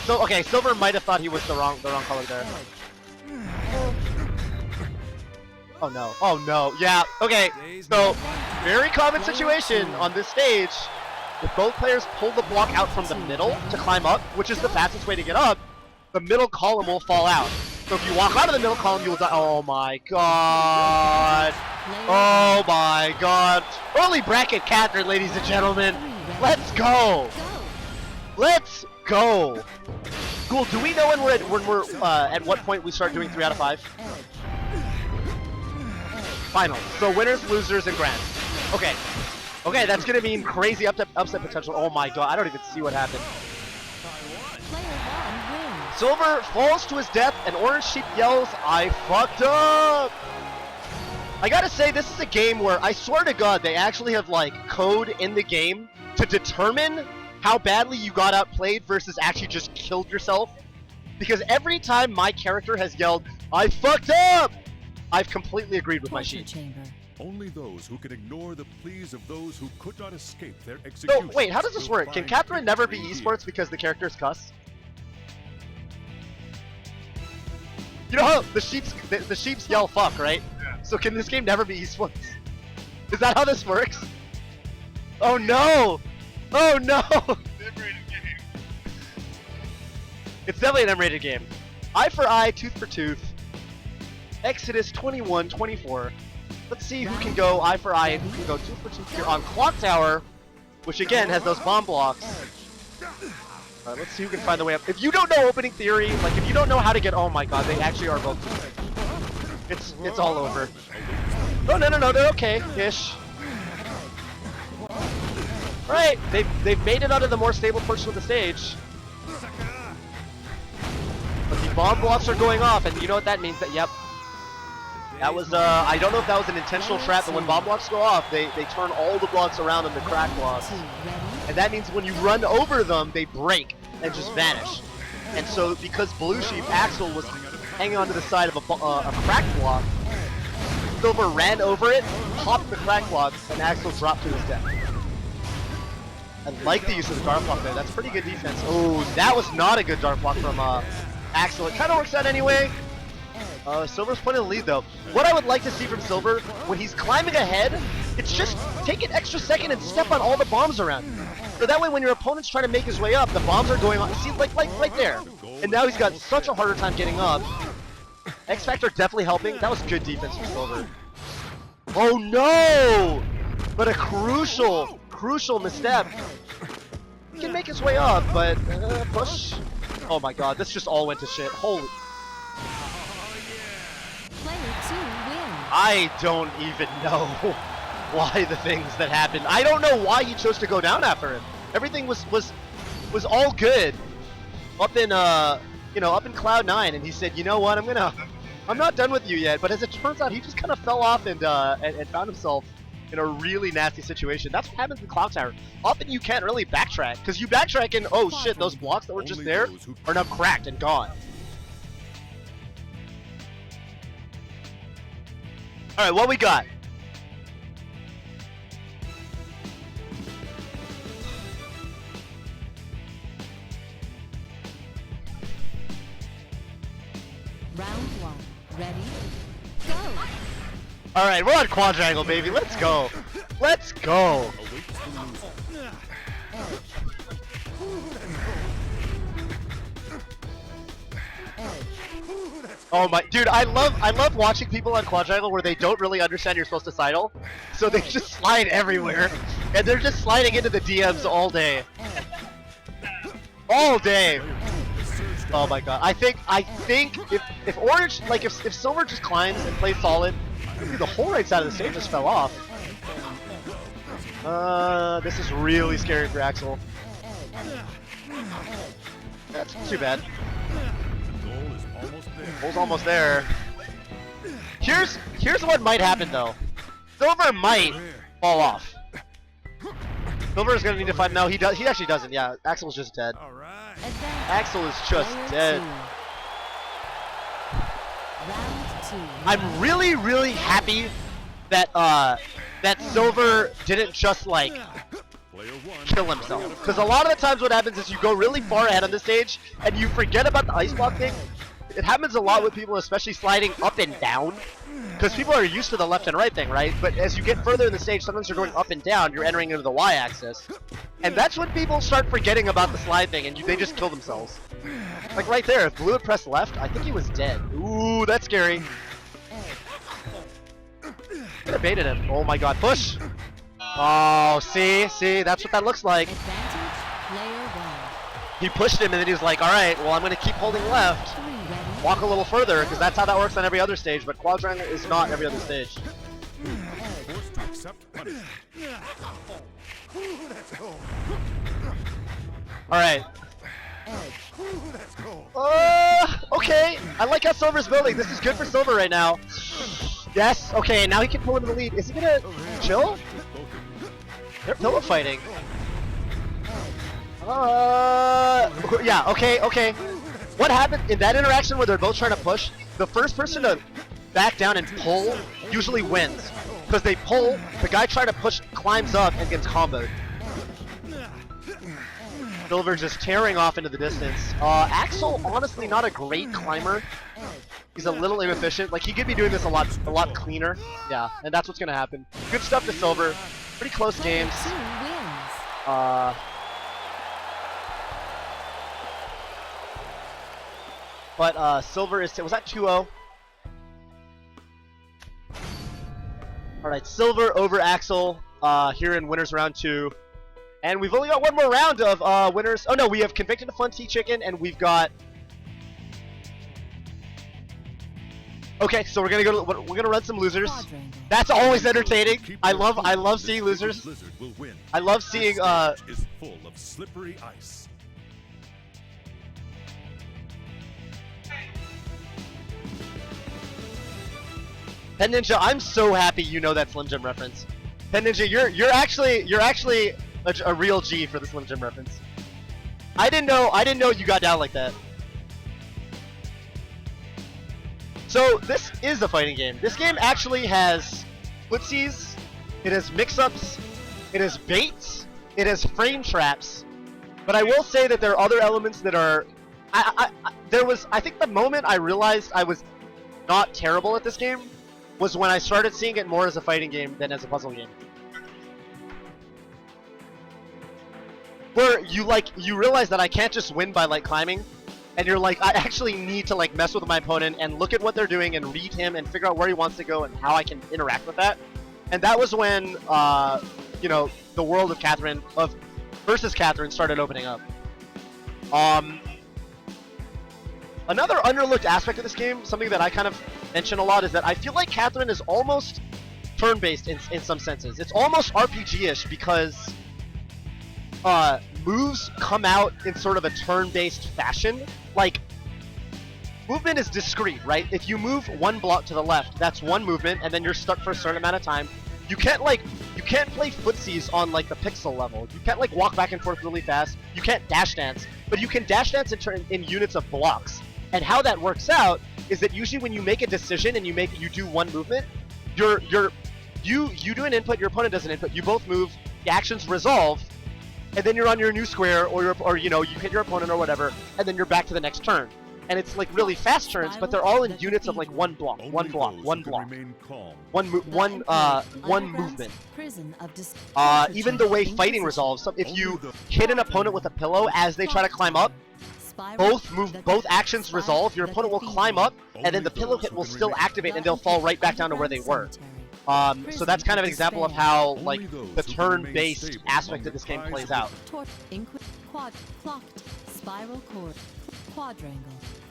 So okay, Silver might have thought he was the wrong color there. Oh no, yeah, okay, so very common situation on this stage. If both players pull the block out from the middle to climb up, which is the fastest way to get up, the middle column will fall out. So if you walk out of the middle column, you will die. Oh my god. Oh my god. Early bracket Catherine, ladies and gentlemen. Let's go. Let's go. Cool, do we know when we're at what point we start doing 3 out of 5? Final. So winners, losers, and grands. Okay. Okay, that's gonna mean crazy upset potential. Oh my god, I don't even see what happened. Silver falls to his death, and Orange Sheep yells, "I fucked up!" I gotta say, this is a game where I swear to God, they actually have like code in the game to determine how badly you got outplayed versus actually just killed yourself. Because every time my character has yelled, "I fucked up!" I've completely agreed with my sheet. Only those who can ignore the pleas of those who could not escape their execution. So wait, how does this work? Can Catherine never be esports because the character's cuss? You know how the sheeps yell fuck, right? Yeah. So can this game never be esports? Is that how this works? Oh no! Oh no! It's definitely an M-rated game. Eye for eye, tooth for tooth. Exodus 21-24. Let's see who can go eye for eye and who can go tooth for tooth here on Clock Tower, which again has those bomb blocks. Alright, let's see who can find the way up. If you don't know opening theory, like if you don't know how to get, oh my god, they actually are both. It's all over. Oh no, they're okay-ish. Alright, they've made it onto the more stable portion of the stage. But the bomb blocks are going off, and you know what that means? Yep. That was, I don't know if that was an intentional trap, but when bomb blocks go off, they turn all the blocks around into crack blocks. And that means when you run over them, they break and just vanish. And so, because Blue Sheep Axel was hanging onto the side of a crack block, Silver ran over it, popped the crack block, and Axel dropped to his death. I like the use of the dart block there. That's pretty good defense. Oh, that was not a good dart block from Axel. It kind of works out anyway. Silver's put in the lead though. What I would like to see from Silver, when he's climbing ahead, it's just take an extra second and step on all the bombs around. So that way when your opponent's trying to make his way up, the bombs are going on. See, like right there. And now he's got such a harder time getting up. X Factor definitely helping. That was good defense from Silver. Oh no! But a crucial misstep. He can make his way up, but push. Oh my god, this just all went to shit. Holy. Player 2 wins. I don't even know why the things that happened. I don't know why he chose to go down after him. Everything was all good up in up in Cloud 9, and he said, you know what, I'm not done with you yet. But as it turns out, he just kind of fell off and found himself in a really nasty situation. That's what happens in Cloud Tower. Often you can't really backtrack, because you backtrack and oh shit, those blocks that were just there are now cracked and gone. All right, what we got? Round 1. Ready? Go! All right, we're on quadrangle, baby. Let's go. Let's go. Oh my, dude, I love watching people on quadrangle where they don't really understand you're supposed to sidle, so they just slide everywhere, and they're just sliding into the DMs all day. All day. Oh my god. I think if Orange, like if Silver just climbs and plays solid, the whole right side of the stage just fell off. This is really scary for Axel. That's too bad. Goal's almost there. Here's what might happen though. Silver might fall off. Silver is gonna need to fight. No, he does. He actually doesn't. Yeah, Axel's just dead. Axel is just dead. Round 2. I'm really happy that that Silver didn't just like kill himself. Because a lot of the times what happens is you go really far ahead on the stage and you forget about the ice block thing. It happens a lot with people, especially sliding up and down. Because people are used to the left and right thing, right? But as you get further in the stage, sometimes you're going up and down, you're entering into the y-axis. And that's when people start forgetting about the slide thing and they just kill themselves. Like right there, if Blue had pressed left, I think he was dead. Ooh, that's scary. Could have baited him. Oh my god, push! Oh, see, that's what that looks like. Advantage, player 1. He pushed him and then he was like, alright, well I'm gonna keep holding left. Walk a little further, because that's how that works on every other stage, but quadrangle is not every other stage. Forced to accept punishment. Alright. Okay. I like how Silver's building. This is good for Silver right now. Yes, okay, now he can pull him in the lead. Is he gonna chill? They're pillow fighting. Yeah, okay. What happened in that interaction where they're both trying to push? The first person to back down and pull usually wins. Because they pull, the guy trying to push climbs up and gets comboed. Silver just tearing off into the distance. Axel, honestly, not a great climber. He's a little inefficient. Like, he could be doing this a lot cleaner. Yeah, and that's what's gonna happen. Good stuff to Silver. Pretty close games. Player 2 wins. But Silver is, was that 2-0? Alright, Silver over Axel here in winners round 2. And we've only got one more round of winners. Oh no, we have Convicted of Fun Tea Chicken, and we've got... Okay, so we're gonna run some losers. That's always entertaining. I love seeing losers. I love seeing is full of slippery ice. Pen Ninja, I'm so happy you know that Slim Jim reference. Pen Ninja, you're actually a real G for the Slim Jim reference. I didn't know you got down like that. So this is a fighting game. This game actually has footsies, it has mix-ups, it has baits, it has frame traps. But I will say that there are other elements that are. I think the moment I realized I was not terrible at this game was when I started seeing it more as a fighting game than as a puzzle game. Where you realize that I can't just win by like climbing, and you're like, I actually need to like mess with my opponent and look at what they're doing and read him and figure out where he wants to go and how I can interact with that. And that was when you know, the world of Catherine versus Catherine started opening up. Another underlooked aspect of this game, something that I kind of mention a lot, is that I feel like Catherine is almost turn-based in some senses. It's almost RPG-ish because moves come out in sort of a turn-based fashion. Like, movement is discrete, right? If you move one block to the left, that's one movement, and then you're stuck for a certain amount of time. You can't play footsies on like the pixel level. You can't like walk back and forth really fast. You can't dash dance, but you can dash dance in units of blocks. And how that works out is that usually when you make a decision and you do one movement, you do an input, your opponent does an input, you both move, the actions resolve, and then you're on your new square, or you know, you hit your opponent or whatever, and then you're back to the next turn. And it's like really fast turns, but they're all in units of like one block, one movement. Even the way fighting resolves, so if you hit an opponent with a pillow as they try to climb up, both actions resolve, your opponent will climb up, and then the pillow hit will still activate and they'll fall right back down to where they were. So that's kind of an example of how like the turn-based aspect of this game plays out.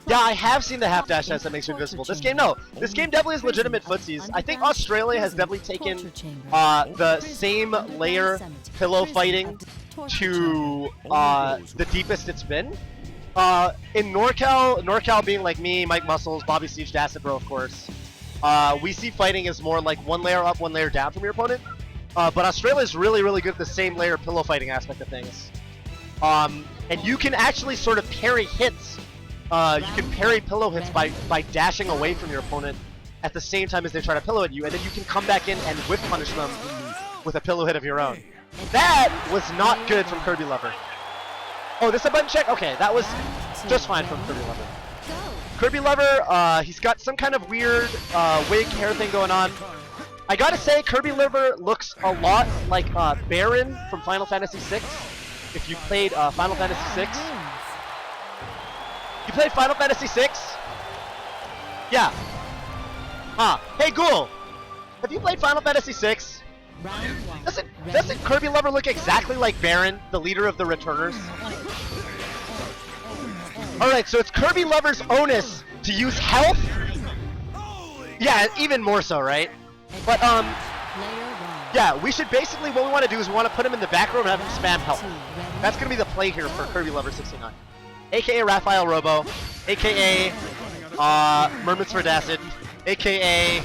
Yeah, I have seen the half dash dance that makes you invisible. This game, no. This game definitely is legitimate footsies. I think Australia has definitely taken the same layer pillow fighting to the deepest it's been. In NorCal being like me, Mike Muscles, Bobby Siege, Dacid Bro, of course, we see fighting as more like one layer up, one layer down from your opponent. But Australia is really, really good at the same layer pillow fighting aspect of things. And you can actually sort of parry hits. You can parry pillow hits by dashing away from your opponent at the same time as they try to pillow at you, and then you can come back in and whip punish them with a pillow hit of your own. That was not good from Kirby Lover. Oh, this is a button check? Okay, that was just fine from Kirby Lover. Kirby Lover, he's got some kind of weird wig hair thing going on. I gotta say, Kirby Lover looks a lot like Baron from Final Fantasy VI. If you played Final Fantasy VI. You played Final Fantasy VI? Yeah. Huh. Hey, Ghoul! Have you played Final Fantasy VI? Doesn't Kirby Lover look exactly like Baron, the leader of the Returners? Alright, so it's Kirby Lover's onus to use health? Yeah, even more so, right? But, yeah, we should basically, what we want to do is we want to put him in the back row and have him spam health. That's going to be the play here for Kirby Lover 69. AKA Raphael Robo, AKA Mermaids for Dacid, AKA...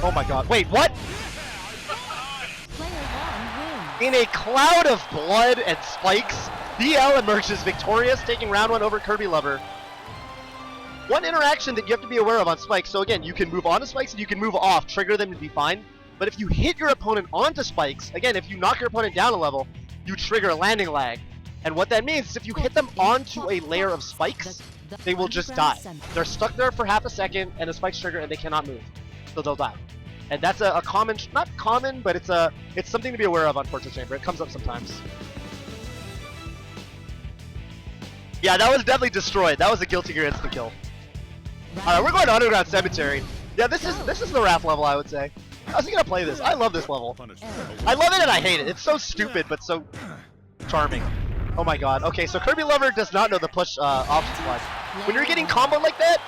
Oh my god, wait, what? In a cloud of blood and spikes, BL emerges victorious, taking round one over Kirby Lover. One interaction that you have to be aware of on spikes, so again, you can move onto spikes and you can move off, trigger them to be fine. But if you hit your opponent onto spikes, again, if you knock your opponent down a level, you trigger landing lag. And what that means is if you hit them onto a layer of spikes, they will just die. They're stuck there for half a second, and the spikes trigger, and they cannot move. So they'll die. And that's a common, not common, but it's something to be aware of on Torture Chamber. It comes up sometimes. Yeah, that was definitely destroyed. That was a Guilty Gear instant kill. Alright, we're going to Underground Cemetery. Yeah, this is the Wrath level, I would say. I was gonna play this. I love this level. I love it and I hate it. It's so stupid, but so charming. Oh my god. Okay, so Kirby Lover does not know the push option slide. When you're getting combo like that,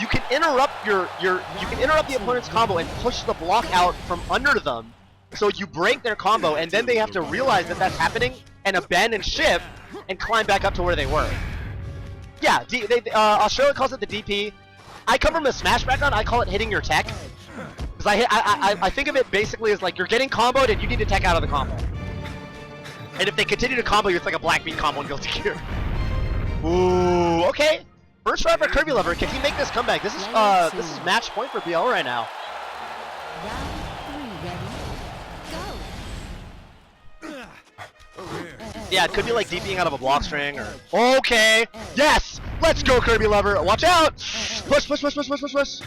you can interrupt the opponent's combo and push the block out from under them, so you break their combo, and then they have to realize that that's happening and abandon ship and climb back up to where they were. Yeah, Australia calls it the DP. I come from a Smash background. I call it hitting your tech. Because I think of it basically as like you're getting comboed and you need to tech out of the combo. And if they continue to combo you, it's like a Black Beat combo in Guilty Gear. Ooh, okay. First try for Kirby Lover. Can he make this comeback? This is match point for BL right now. Yeah, it could be like DPing out of a block string or... Okay! Yes! Let's go, Kirby Lover! Watch out! Push, push, push, push, push, push, push!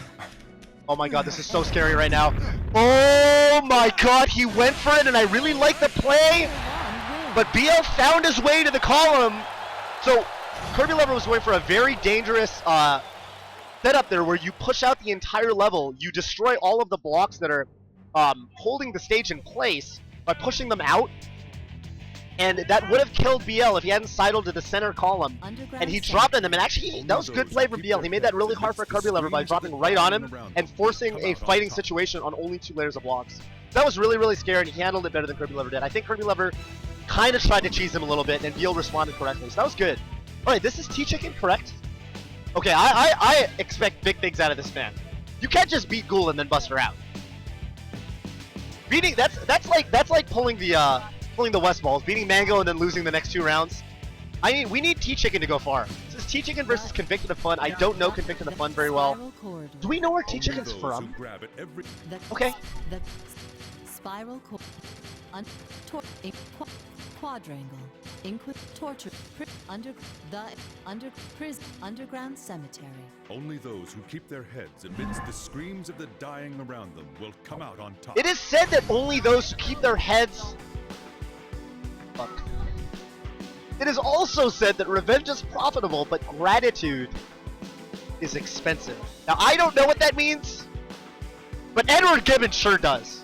Oh my god, this is so scary right now. Oh my god, he went for it, and I really like the play. But BL found his way to the column. So Kirby Lover was going for a very dangerous setup there where you push out the entire level. You destroy all of the blocks that are holding the stage in place by pushing them out. And that would have killed BL if he hadn't sidled to the center column. And he dropped on them. And actually, that was good play from BL. He made that really hard for Kirby Lover by dropping right on him and forcing a fighting situation on only 2 layers of blocks. That was really, really scary, and he handled it better than Kirby Lover did. I think Kirby Lover kind of tried to cheese him a little bit, and BL responded correctly. So that was good. Alright, this is T-Chicken, correct? Okay, I expect big things out of this man. You can't just beat Ghoul and then bust her out. Beating that's like pulling the West Balls, beating Mango and then losing the next 2 rounds. I mean, we need T-Chicken to go far. This is T-Chicken versus Convicted of Fun. I don't know Convicted of Fun very well. Do we know where T-Chicken's from? Okay. The spiral quadrangle, torture, underground cemetery. Only those who keep their heads amidst the screams of the dying around them will come out on top. It is said that only those who keep their heads... Fuck. It is also said that revenge is profitable, but gratitude is expensive. Now, I don't know what that means, but Edward Gibbons sure does.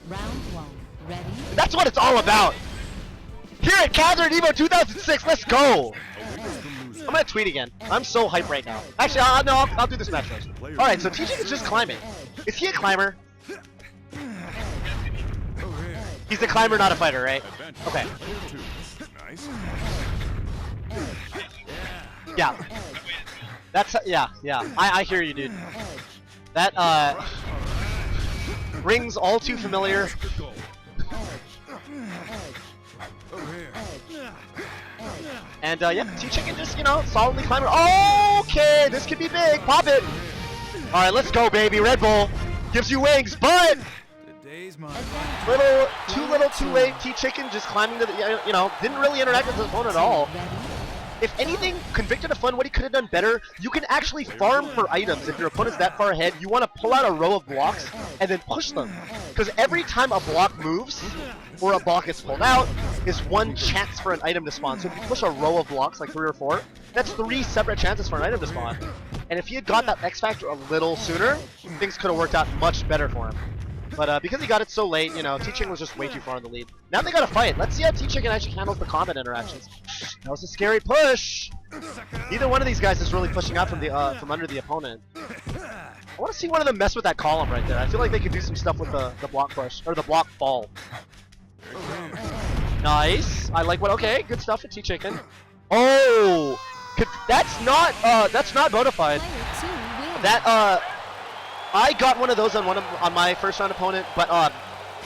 Round 1, ready? That's what it's all about. Here at Catherine EVO 2006, let's go! I'm gonna tweet again. I'm so hyped right now. Actually, I'll do this match first. Alright, so TJ is just climbing. Is he a climber? He's a climber, not a fighter, right? Okay. Yeah. That's, yeah. I hear you, dude. That, rings all too familiar. And, yeah, T-Chicken just, solidly climbing. Okay, this could be big. Pop it. Alright, let's go, baby. Red Bull gives you wings, but... Too little, too late. T-Chicken just climbing to the, didn't really interact with his opponent at all. If anything, Convicted of Fun, what he could have done better, you can actually farm for items. If your opponent's that far ahead, you want to pull out a row of blocks and then push them. Because every time a block moves, or a block gets pulled out, is 1 chance for an item to spawn. So if you push a row of blocks, like 3 or 4, that's 3 separate chances for an item to spawn. And if he had got that X Factor a little sooner, things could have worked out much better for him. But because he got it so late, T-Chicken was just way too far in the lead. Now they gotta fight. Let's see how T-Chicken actually handles the combat interactions. That was a scary push. Neither one of these guys is really pushing out from under the opponent. I want to see one of them mess with that column right there. I feel like they could do some stuff with the block push or the block fall. Nice. I like what. Okay, good stuff for T-Chicken. Oh, that's not bona fide. That I got one of those on my first round opponent, but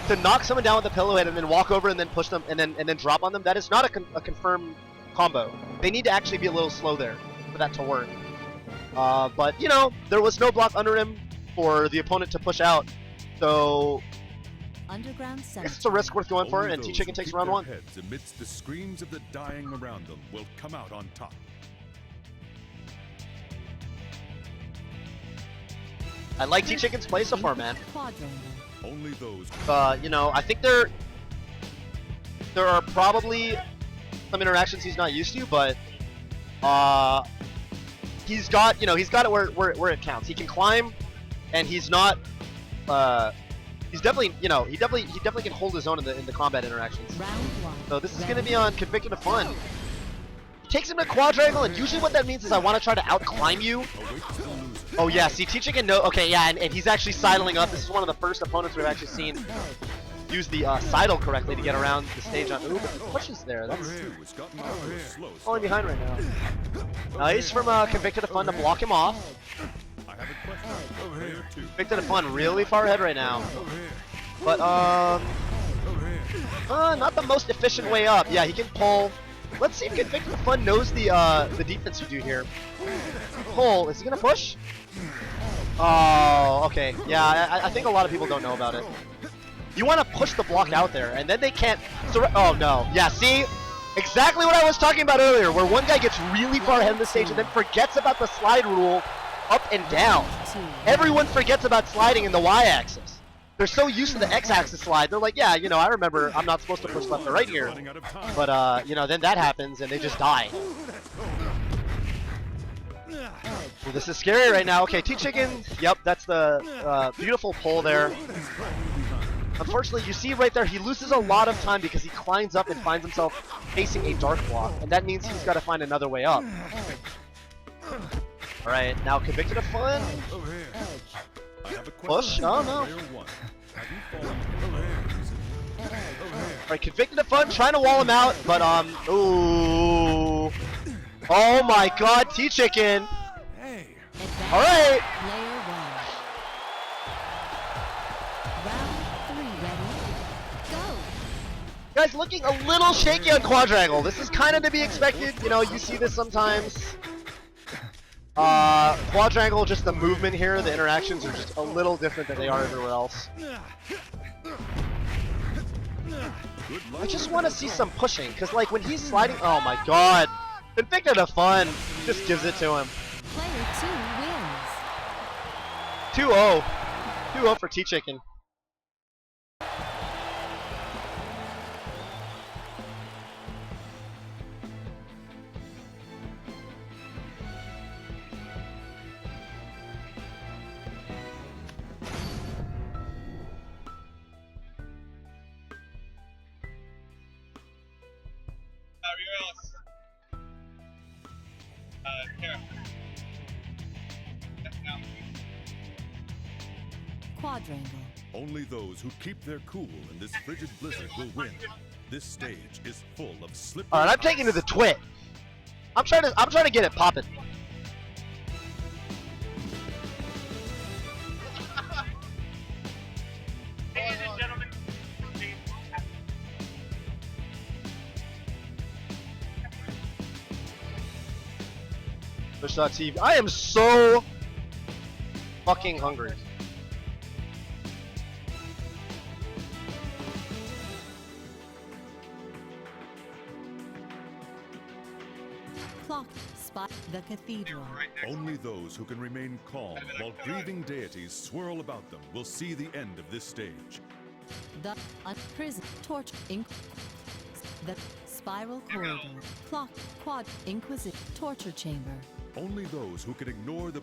to knock someone down with a pillow head and then walk over and then push them and then drop on them, that is not a confirmed combo. They need to actually be a little slow there for that to work. But there was no block under him for the opponent to push out, so I guess it's a risk worth going for, and T-Chicken takes round 1. Heads amidst the screams of the dying around them will come out on top. I like T-Chicken's play so far, man. Only those. I think there are probably some interactions he's not used to, but he's got it where it counts. He can climb, and he's not. He's definitely he definitely can hold his own in the combat interactions. So this is gonna be on Convicted of Fun. Takes him to quadrangle, and usually what that means is I want to try to out-climb you. Oh yeah, see, T-Chicken, no, okay, yeah, and he's actually sidling up. This is one of the first opponents we've actually seen use the sidle correctly to get around the stage on. Ooh, but the pushes there, that's falling behind right now. Nice from Convicted of Fun to block him off. Convicted of Fun really far ahead right now. But, not the most efficient way up. Yeah, he can pull. Let's see if Convicted of Fun knows the defense you do here. Pull, is he gonna push? Oh, okay. Yeah, I think a lot of people don't know about it. You want to push the block out there, and then they can't. Oh no. Yeah, see, exactly what I was talking about earlier, where one guy gets really far ahead of the stage and then forgets about the slide rule up and down. Everyone forgets about sliding in the y-axis. They're so used to the x-axis slide. They're like, yeah, you know, I remember I'm not supposed to push left or right here. But, you know, then that happens and they just die. Well, this is scary right now. Okay, T-Chicken. Yep, that's the beautiful pull there. Unfortunately, you see right there, he loses a lot of time because he climbs up and finds himself facing a dark block. And that means he's got to find another way up. Alright, now Convicted of Fun. Push? Oh, no. Alright, Convicted of Fun, trying to wall him out, but, ooh. Oh my god, T-Chicken. Alright. Player 1. Round 3 ready. Go. Guys, looking a little shaky on Quadrangle. This is kind of to be expected. You know, you see this sometimes. Quadrangle, just the movement here, the interactions are just a little different than they are everywhere else. I just want to see some pushing, because like when he's sliding, oh my god. Convicted of Fun, just gives it to him. Player 2 wins. 2-0. 2-0 for T-Chicken. Quadrangle. Only those who keep their cool in this frigid blizzard will win. This stage is full of slippery. All right, I'm taking to the twit. I'm trying to get it popping. Ladies and gentlemen, Twitch.tv. I am so fucking hungry. Clock spot the cathedral. Only those who can remain calm while grieving deities swirl about them will see the end of this stage. The prison torch the spiral corridor. Clock quad inquisition torture chamber. Only those who can ignore the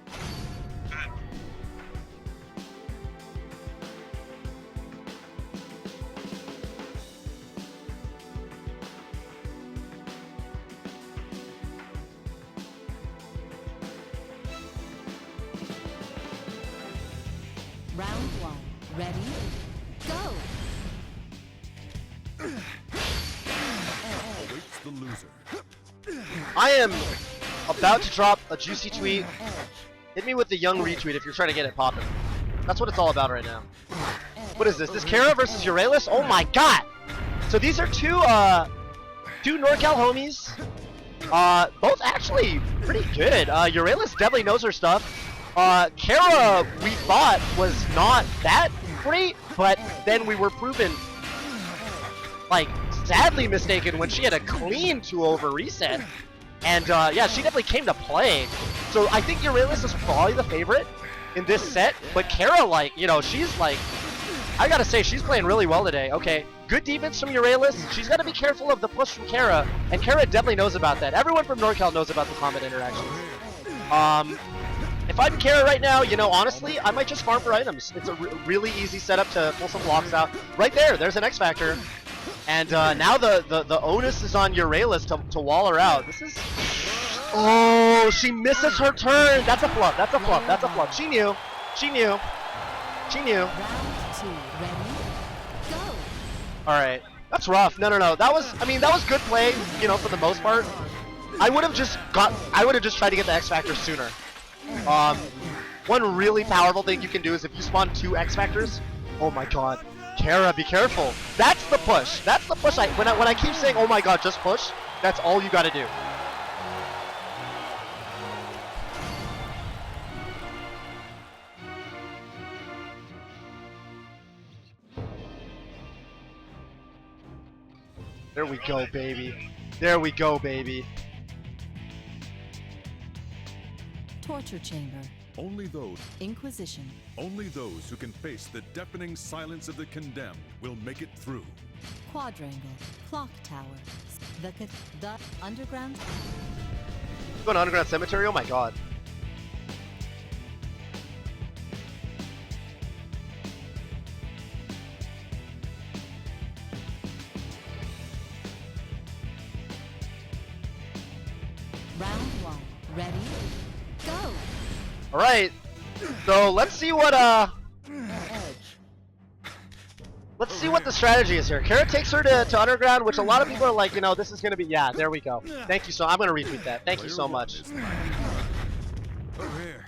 Round 1. Ready? Go! awaits the loser. I am about to drop a juicy tweet. Hit me with the young retweet if you're trying to get it popping. That's what it's all about right now. What is this? This Kara versus Urelius? Oh my god! So these are two NorCal homies. Both actually pretty good. Urelius definitely knows her stuff. Kara, we thought, was not that great, but then we were proven, like, sadly mistaken when she had a clean 2-over reset. And, yeah, she definitely came to play. So I think Urelius is probably the favorite in this set, but Kara, like, you know, she's, like, I gotta say, she's playing really well today. Okay, good defense from Urelius. She's gotta be careful of the push from Kara, and Kara definitely knows about that. Everyone from NorCal knows about the combat interactions. If I'm Kara right now, you know, honestly, I might just farm for items. It's a really easy setup to pull some blocks out. Right there, there's an X Factor. And now the onus is on Urelius to wall her out. This is... Oh, she misses her turn. That's a fluff, that's a fluff, that's a fluff. She knew. She knew. She knew. Round 2. Ready? Go! Alright. That's rough. No. That was, I mean, that was good play, you know, for the most part. I would have just tried to get the X Factor sooner. One really powerful thing you can do is if you spawn 2 X Factors, oh my god, Kara, be careful. That's the push. That's the push. When I keep saying, oh my god, just push, that's all you gotta do. There we go, baby. There we go, baby. Torture chamber. Only those Inquisition. who can face the deafening silence of the condemned will make it through. Quadrangle. Clock Tower. The underground. Going to Underground Cemetery? Oh my god. Round 1. Ready? Go! Alright. So let's see what let's see what the strategy is here. Kara takes her to Underground, which a lot of people are like, you know, this is gonna be, yeah, there we go. Thank you so I'm gonna retweet that. Thank you so much. Over here.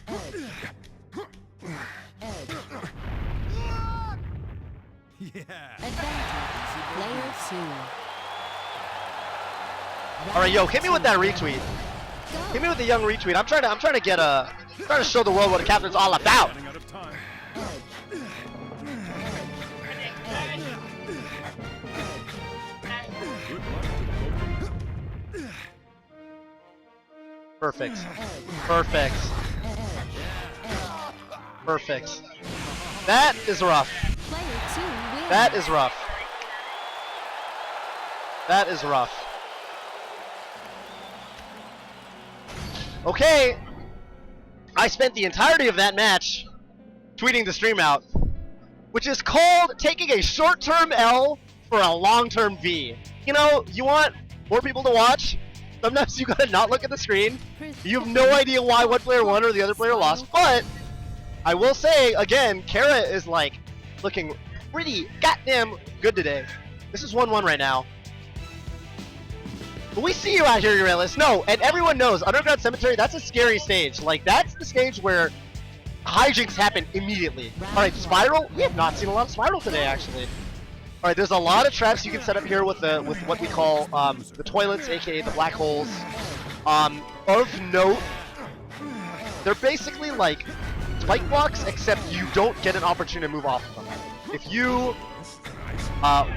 Yeah. Advantage. Player 2. Alright, yo, hit me with that retweet. Hit me with the young retweet. I'm trying to get trying to show the world what a captain's all about. Running out of time. Good luck to both. Perfect. Perfect. Perfect. That is rough. Player 2 wins. That is rough. That is rough. Okay. I spent the entirety of that match tweeting the stream out, which is called taking a short-term L for a long-term V. You know, you want more people to watch? Sometimes you gotta not look at the screen. You have no idea why one player won or the other player lost, but I will say, again, Kara is like looking pretty goddamn good today. This is 1-1 right now. But we see you out here, Urelius. No, and everyone knows, Underground Cemetery, that's a scary stage. Like, that's the stage where hijinks happen immediately. Alright, Spiral? We have not seen a lot of Spiral today, actually. Alright, there's a lot of traps you can set up here with what we call the toilets, aka the black holes. Of note, they're basically like spike blocks, except you don't get an opportunity to move off of them. If you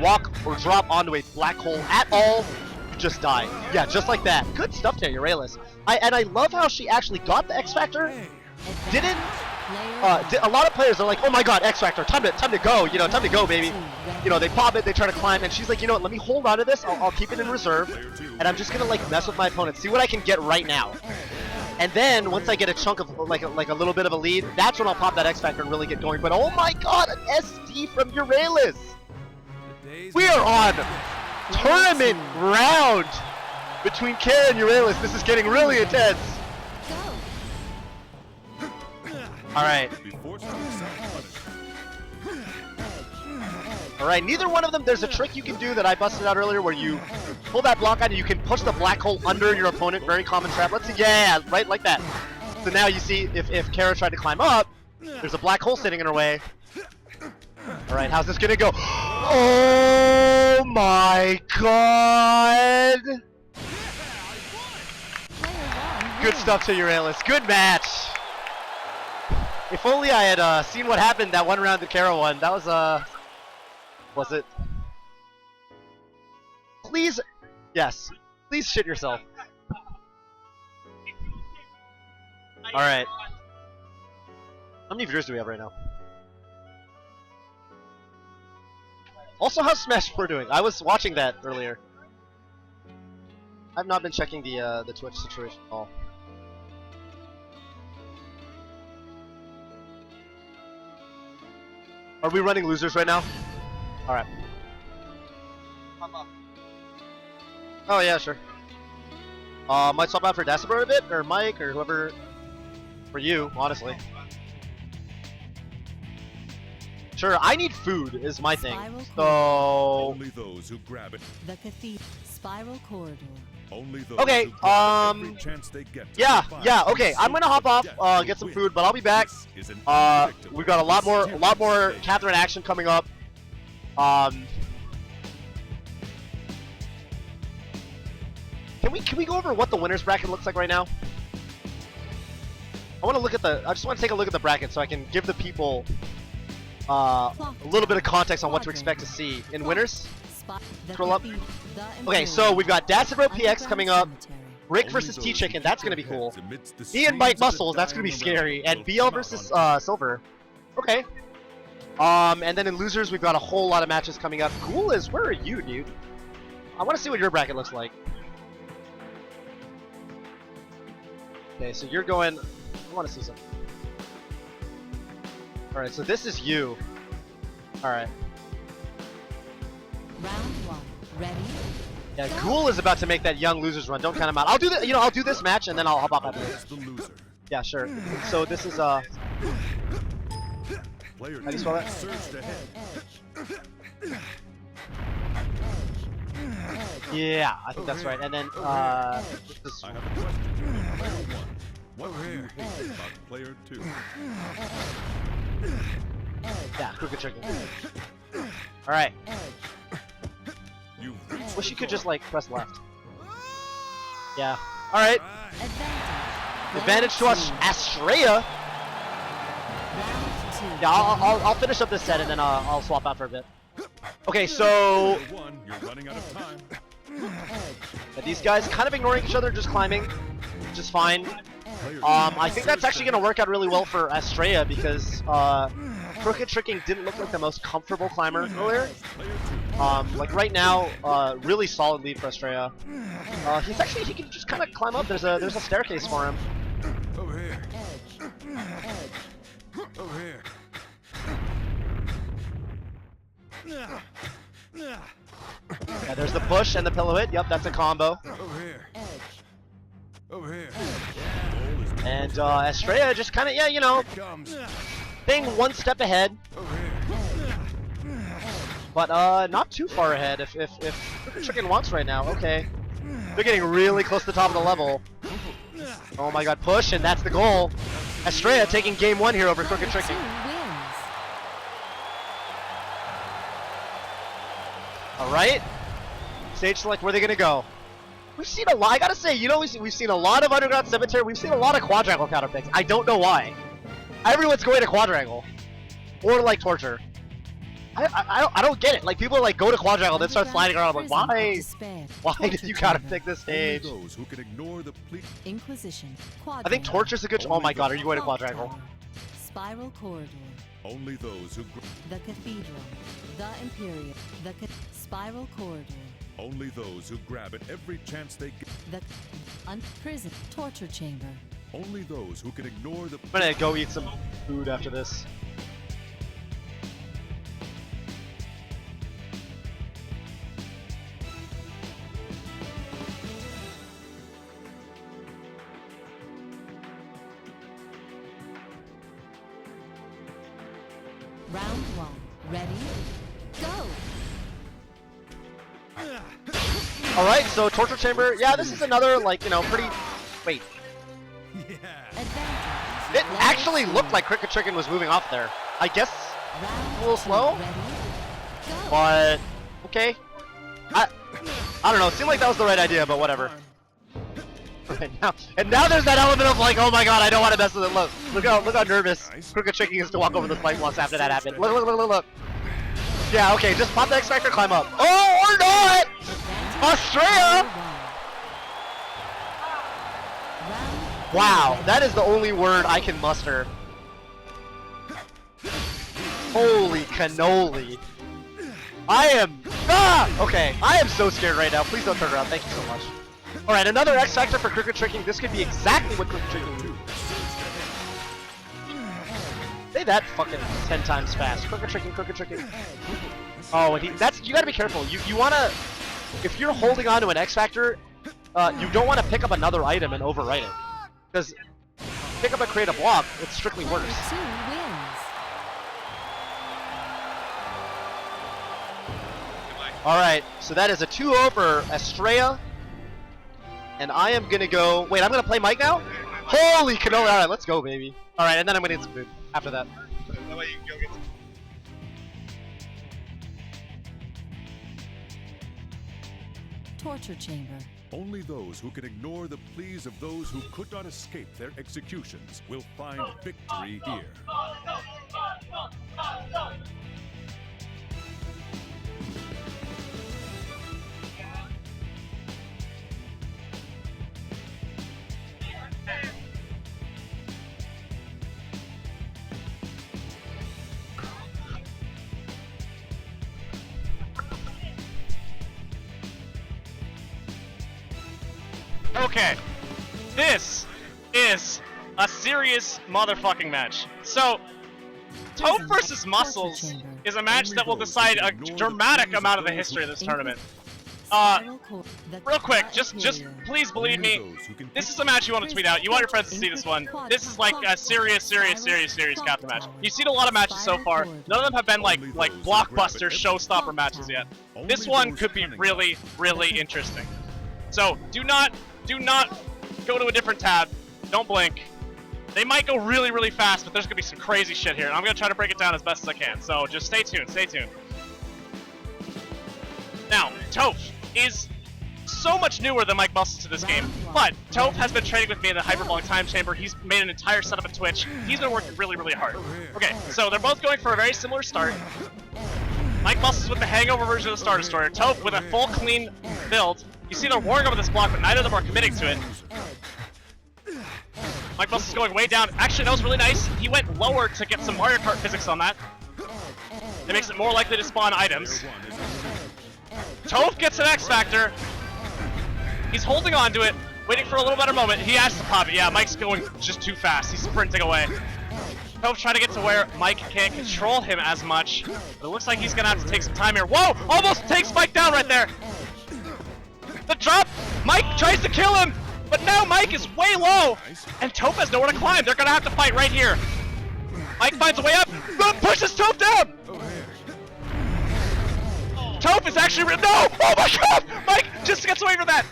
walk or drop onto a black hole at all, you just die. Yeah, just like that. Good stuff there, Urelius. I love how she actually got the X Factor. Didn't a lot of players are like, oh my god, X Factor, time to go, you know, time to go, baby. You know, they pop it, they try to climb, and she's like, you know what, let me hold on to this, I'll keep it in reserve, and I'm just gonna like mess with my opponent, see what I can get right now. And then once I get a chunk of like a little bit of a lead, that's when I'll pop that X Factor and really get going. But oh my god, an SD from Urelius! We are on tournament round between Kara and Urelius. This is getting really intense. Alright. Alright, neither one of them, there's a trick you can do that I busted out earlier where you pull that block on and you can push the black hole under your opponent. Very common trap. Let's see, yeah, right, like that. So now you see, if Kara tried to climb up, there's a black hole sitting in her way. Alright, how's this gonna go? Oh my god! Good stuff to Urelius. Good match! If only I had seen what happened that one round that Kara won. That was it? Please, yes. Please shit yourself. Alright. How many viewers do we have right now? Also, how's Smash 4 doing? I was watching that earlier. I've not been checking the Twitch situation at all. Are we running losers right now? Alright. Oh yeah, sure. Might swap out for Dacid Bro a bit, or Mike, or whoever. For you, honestly. Sure, I need food is my thing. So only those who grab it. The Cathedral Spiral Corridor. Only those okay, who grab every chance they get to survive yeah, okay. I'm gonna hop off, death get some win. food, but I'll be back. This is an We've got a lot more Catherine action coming up. Can we go over what the winners bracket looks like right now? I just want to take a look at the bracket so I can give the people a little bit of context on what to expect to see in winners. Scroll up. Okay, so we've got Dacid Bro PX coming up. Rick Only versus those T-Chicken, who that's keep gonna be their cool. heads amidst the Me and Mike screams of the Muscles, that's gonna be dying scary. morale And will BL come out versus on Silver. Okay. And then in losers, we've got a whole lot of matches coming up. Ghoul is, where are you, dude? I want to see what your bracket looks like. Okay, so you're going. I want to see something. All right, so this is you. All right. Round 1. Ready? Yeah, Ghoul is about to make that young losers run. Don't count him out. I'll do the, you know, I'll do this match and then I'll hop off after this. the loser. Yeah, sure. So this is Player How do you spell that? surged ahead. yeah, I think that's right. And then this is, I have a question. Player 1. What do you hate about player 2? yeah, Crooked Chicken. All right. You've reached Wish the you could goal. just like press left. Yeah. All right. Advantage. Advantage to us, Astrea. Round 2. Yeah, I'll finish up this set and then I'll swap out for a bit. Okay, so Player 1, you're running out of time. yeah, these guys kind of ignoring each other, just climbing, which is fine. Player I think that's actually going to work out really well for Astrea because Crooked Tricking didn't look like the most comfortable climber earlier. Like right now, really solid lead for Astrea. He's actually, he can just kind of climb up. There's a staircase for him. Over here. Over here. Yeah, there's the push and the pillow hit. Yep, that's a combo. Over here. Over here. And Astrea just kind of, yeah, you know, Comes. being one step ahead, Over here. but not too far ahead if Crooked Chicken wants right now. Okay. They're getting really close to the top of the level. Oh my god, push, and that's the goal. Astrea taking game 1 here over Crooked Player 2 Tricking. wins. Alright. Stage select, where are they gonna go? We've seen a lot, I gotta say, you know, we've seen a lot of Underground Cemetery, we've seen a lot of quadrangle counter picks. I don't know why. Everyone's going to quadrangle. Or like Torture. I don't get it. Like people like go to quadrangle then start sliding around. I'm like, Prison of why? Despair. Why Torture did you gotta chamber. pick this Only stage? those who can ignore the plea. Inquisition. I think Torture's a good. Oh my god, are you going to Clock quadrangle? tower. Spiral corridor. Only those who. The cathedral. The Imperial. The spiral corridor. Only those who grab at every chance they get. The prison. Torture chamber. Only those who can ignore the. I'm gonna go eat some food after this. Round 1. Ready? Go! Alright, so Torture Chamber. Yeah, this is another, like, you know, pretty. Wait. Advantage. It actually looked like Crooked Chicken was moving off there. I guess Round a little 2. slow? Ready? Go! But okay. I don't know. It seemed like that was the right idea, but whatever. Right now, and now there's that element of like, oh my god, I don't want to mess with it. Look how nervous Crooked Chicken is to walk over the spike blocks after that happened. Look. Yeah, okay, just pop the X Factor, climb up. Oh, or not! Astrea! Round Wow, that is the only word I can muster. Holy cannoli. I am... Okay, I am so scared right now. Please don't turn around. Thank you so much. Alright, another X Factor for Crooked Tricking. This could be exactly what Crooked Tricking do. Say that fucking 10 times fast. Crooked Tricking. Oh, and you gotta be careful. You wanna... If you're holding on to an X Factor, you don't want to pick up another item and overwrite it. Because pick up and create a block, it's strictly worse. Player 2 wins. Alright, so that is a 2-0 for Astrea. And I am gonna go... Wait, I'm gonna play Mike now? Holy cannoli! Alright, let's go, baby. Alright, and then I'm gonna eat some food after that. That way you can go get some. Torture chamber. Only those who can ignore the pleas of those who could not escape their executions will find victory here. Okay, this is a serious motherfucking match. So, Toph versus Muscles is a match that will decide a dramatic amount of the history of this tournament. Real quick, just please believe me, this is a match you want to tweet out. You want your friends to see this one. This is like a serious Captain match. You've seen a lot of matches so far. None of them have been like blockbuster showstopper matches yet. This one could be really interesting. So do not go to a different tab. Don't blink. They might go really fast, but there's gonna be some crazy shit here. And I'm gonna try to break it down as best as I can. So just stay tuned. Now, Toph is so much newer than Mike Muscles to this game, but Toph has been training with me in the Hyperbolic Time Chamber. He's made an entire setup at Twitch. He's been working really hard. Okay, so they're both going for a very similar start. Mike Muscles with the hangover version of the Star Destroyer. Toph with a full clean build. You see they're warring over this block, but neither of them are committing to it. Mike Muscles going way down. Actually, that was really nice. He went lower to get some Mario Kart physics on that. It makes it more likely to spawn items. Toph gets an X Factor. He's holding on to it, waiting for a little better moment. He has to pop it. Yeah, Mike's going just too fast. He's sprinting away. Toph trying to get to where Mike can't control him as much. But it looks like he's gonna have to take some time here. Whoa! Almost takes Mike down right there. The drop! Mike tries to kill him, but now Mike is way low, and Toph has nowhere to climb. They're gonna have to fight right here. Mike finds a way up, but pushes Toph down. Toph is actually no! Oh my god! Mike just gets away from that!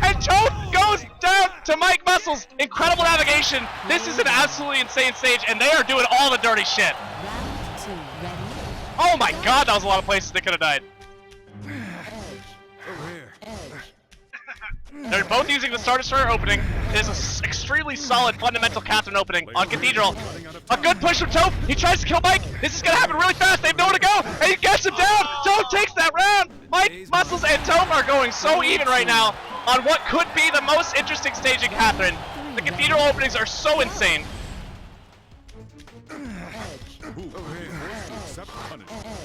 And Toph goes down to Mike Muscles! Incredible navigation! This is an absolutely insane stage, and they are doing all the dirty shit! Oh my god, that was a lot of places they could have died. They're both using the Star Destroyer opening. It is an extremely solid fundamental Catherine opening on Cathedral. A good push from Toph. He tries to kill Mike. This is going to happen really fast. They have nowhere to go. And he gets him down. Toph takes that round. Mike, Muscles, and Toph are going so even right now on what could be the most interesting stage in Catherine. The Cathedral openings are so insane.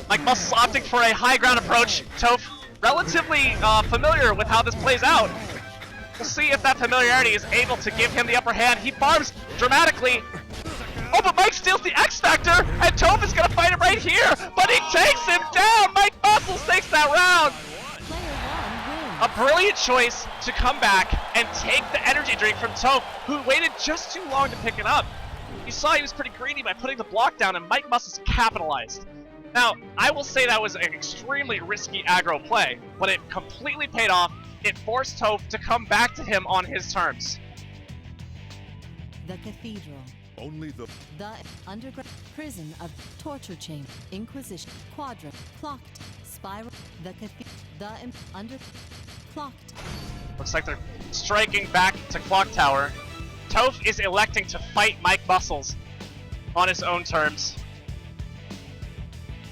Mike Muscles opting for a high ground approach. Toph relatively familiar with how this plays out. We'll see if that familiarity is able to give him the upper hand. He farms dramatically. Oh, but Mike steals the X Factor, and Toph is gonna fight him right here, but he takes him down! Mike Muscles takes that round! A brilliant choice to come back and take the energy drink from Toph, who waited just too long to pick it up. You saw he was pretty greedy by putting the block down, and Mike Muscles capitalized. Now, I will say that was an extremely risky aggro play, but it completely paid off. It forced Toph to come back to him on his terms. The Cathedral. Only the underground prison of torture chamber, Inquisition, quadrant, clocked, spiral, the cathedral, clocked. Looks like they're striking back to Clock Tower. Toph is electing to fight Mike Muscles on his own terms.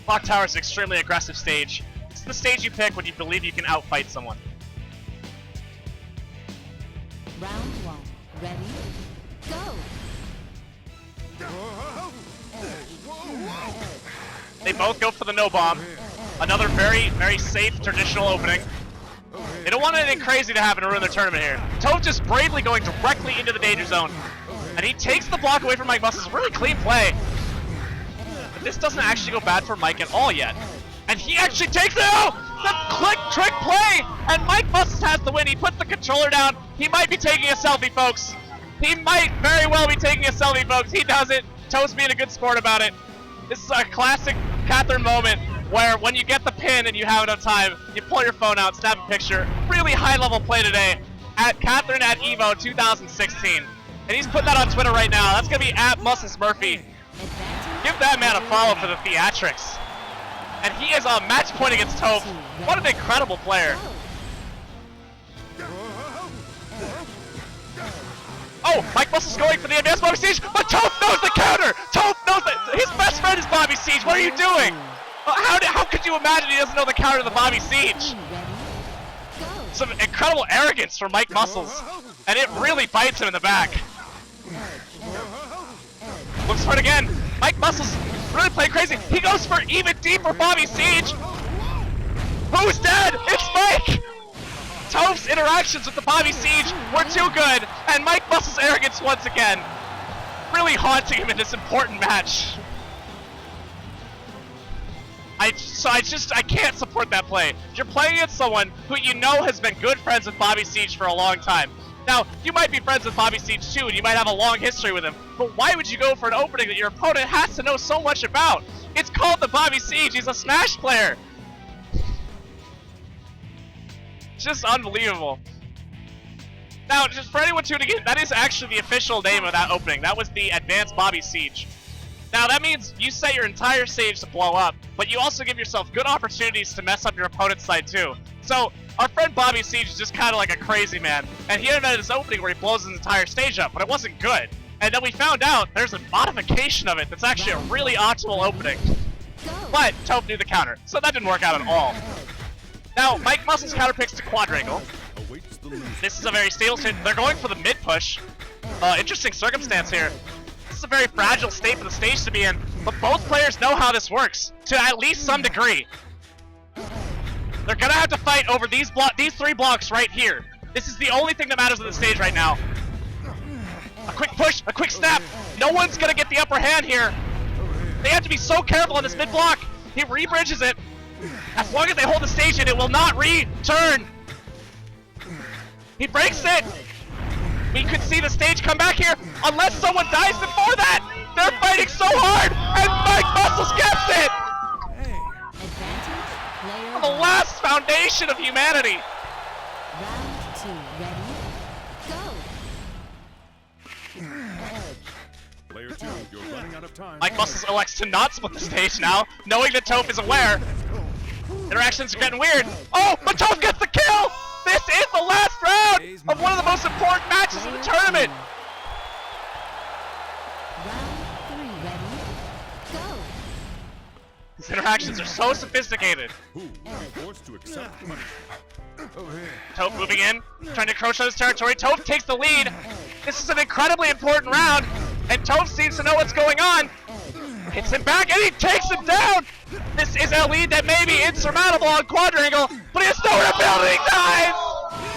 Clock Tower is an extremely aggressive stage. It's the stage you pick when you believe you can outfight someone. Round one. Ready? Go! They both go for the no bomb. Another very safe traditional opening. They don't want anything crazy to happen to ruin their tournament here. Toph just bravely going directly into the danger zone. And he takes the block away from Mike Muscles. Really clean play. But this doesn't actually go bad for Mike at all yet. And he actually takes it out! The click trick play! And Mike Muscles has the win. He puts the controller down. He might be taking a selfie, folks. He might very well be taking a selfie, folks. He does it. Toast being a good sport about it. This is a classic Catherine moment where when you get the pin and you have enough time, you pull your phone out, snap a picture. Really high-level play today at Catherine at EVO 2016. And he's putting that on Twitter right now. That's going to be at Muscles Murphy. Give that man a follow for the theatrics. And he is on match point against Toph. What an incredible player. Oh, Mike Muscles going for the advanced Bobby Siege, but Toph knows the counter! Toph knows that his best friend is Bobby Siege. What are you doing? How could you imagine he doesn't know the counter to the Bobby Siege? Some incredible arrogance from Mike Muscles, and it really bites him in the back. Looks for it again. Mike Muscles really playing crazy. He goes for even deeper Bobby Siege. Who's dead? It's Mike! Toph's interactions with the Bobby Siege were too good, and Mike Muscle's arrogance once again really haunting him in this important match. I can't support that play. You're playing against someone who you know has been good friends with Bobby Siege for a long time. Now, you might be friends with Bobby Siege too, and you might have a long history with him, but why would you go for an opening that your opponent has to know so much about? It's called the Bobby Siege. He's a Smash player. Just unbelievable. Now, just for anyone tuning in, that is actually the official name of that opening. That was the Advanced Bobby Siege. Now, that means you set your entire stage to blow up, but you also give yourself good opportunities to mess up your opponent's side too. So, our friend Bobby Siege is just kind of like a crazy man, and he invented this opening where he blows his entire stage up, but it wasn't good. And then we found out there's a modification of it that's actually a really optimal opening. But Toph knew the counter, so that didn't work out at all. Now, Mike Muscle's counter picks to quadrangle. This is a very stable state. They're going for the mid push. Interesting circumstance here. This is a very fragile state for the stage to be in, but both players know how this works, to at least some degree. They're gonna have to fight over these three blocks right here. This is the only thing that matters on the stage right now. A quick push, a quick snap. No one's gonna get the upper hand here. They have to be so careful on this mid block. He rebridges it. As long as they hold the stage in, it will not return. He breaks it. We could see the stage come back here, unless someone dies before that. They're fighting so hard, and Mike Muscles gets it. The last foundation of humanity. Round 2, ready, go! Player 2, you're running out of time. Mike Muscles elects to not split the stage now, knowing that Toph is aware. Interactions are getting weird. Oh, but Toph gets the kill! This is the last round of one of the most important matches in the tournament. Round 3, ready, go! These interactions are so sophisticated. Who will be forced to accept punishment? Toph moving in, trying to encroach on his territory. Toph takes the lead. This is an incredibly important round, and Toph seems to know what's going on. Hits him back, and he takes him down! This is a lead that may be insurmountable on quadrangle, but he has no ability time!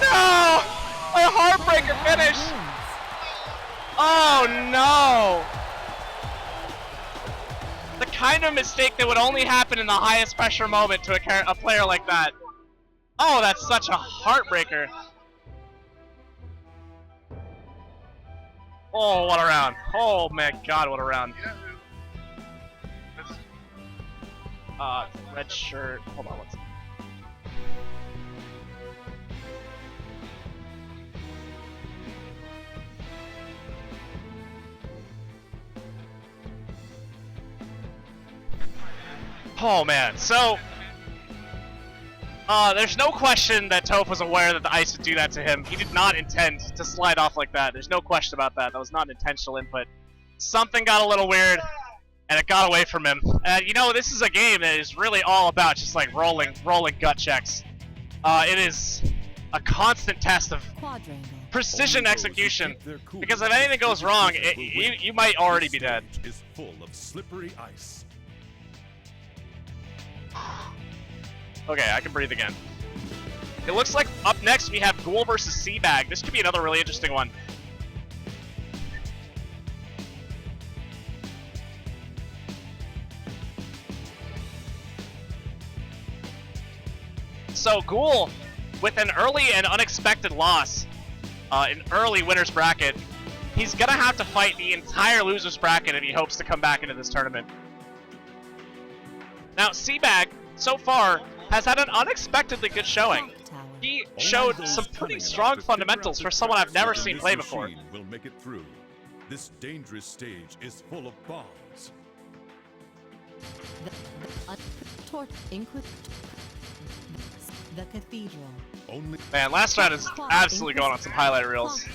No! A heartbreaker finish! Oh no! The kind of mistake that would only happen in the highest pressure moment to a player like that. Oh, that's such a heartbreaker. Oh, what a round. Oh my god, what a round. Red shirt. Hold on, what's Oh man, so there's no question that Toph was aware that the ice would do that to him. He did not intend to slide off like that. There's no question about that. That was not an intentional input. Something got a little weird, and it got away from him. And you know, this is a game that is really all about just like rolling gut checks. It is a constant test of Quadrangle. precision execution, because if anything goes wrong, you might already be dead. Is full of slippery ice. Okay, I can breathe again. It looks like up next we have Ghoul versus Seabag. This could be another really interesting one. So Ghoul, with an early and unexpected loss, an early winner's bracket, he's gonna have to fight the entire loser's bracket if he hopes to come back into this tournament. Now, Seabag, so far, has had an unexpectedly good showing. He showed some pretty strong fundamentals for someone I've never seen play before. Will make it through. This dangerous stage is full of bombs. The cathedral. Only Man, last round is absolutely going on some highlight reels.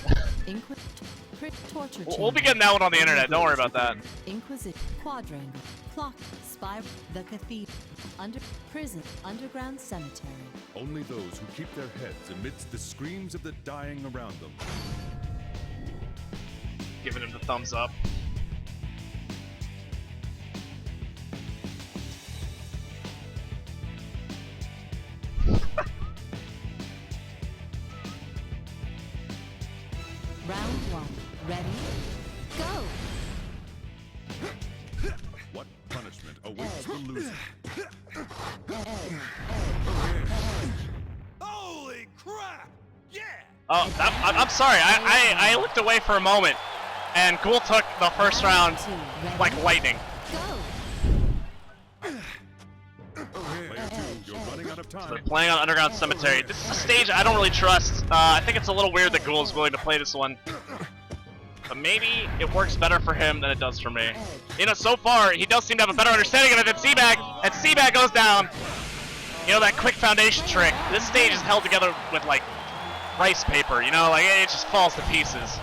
Torture We'll be getting that one on the internet, don't worry about that. Inquisition, quadrangle, clock, spy, the cathedral, prison, underground cemetery. only those who keep their heads amidst the screams of the dying around them. Giving him the thumbs up. Ready? Go! What punishment awaits the loser? Holy crap! Yeah! Oh, I'm sorry. I looked away for a moment, and Ghoul took the first round like lightning. Go! Player 2, you're running out of time. They're playing on Underground Cemetery. This is a stage I don't really trust. I think it's a little weird that Ghoul is willing to play this one. But maybe it works better for him than it does for me. You know, so far, he does seem to have a better understanding of it than Seabag, and Seabag goes down. You know, that quick foundation trick. This stage is held together with, like, rice paper, you know? Like, it just falls to pieces.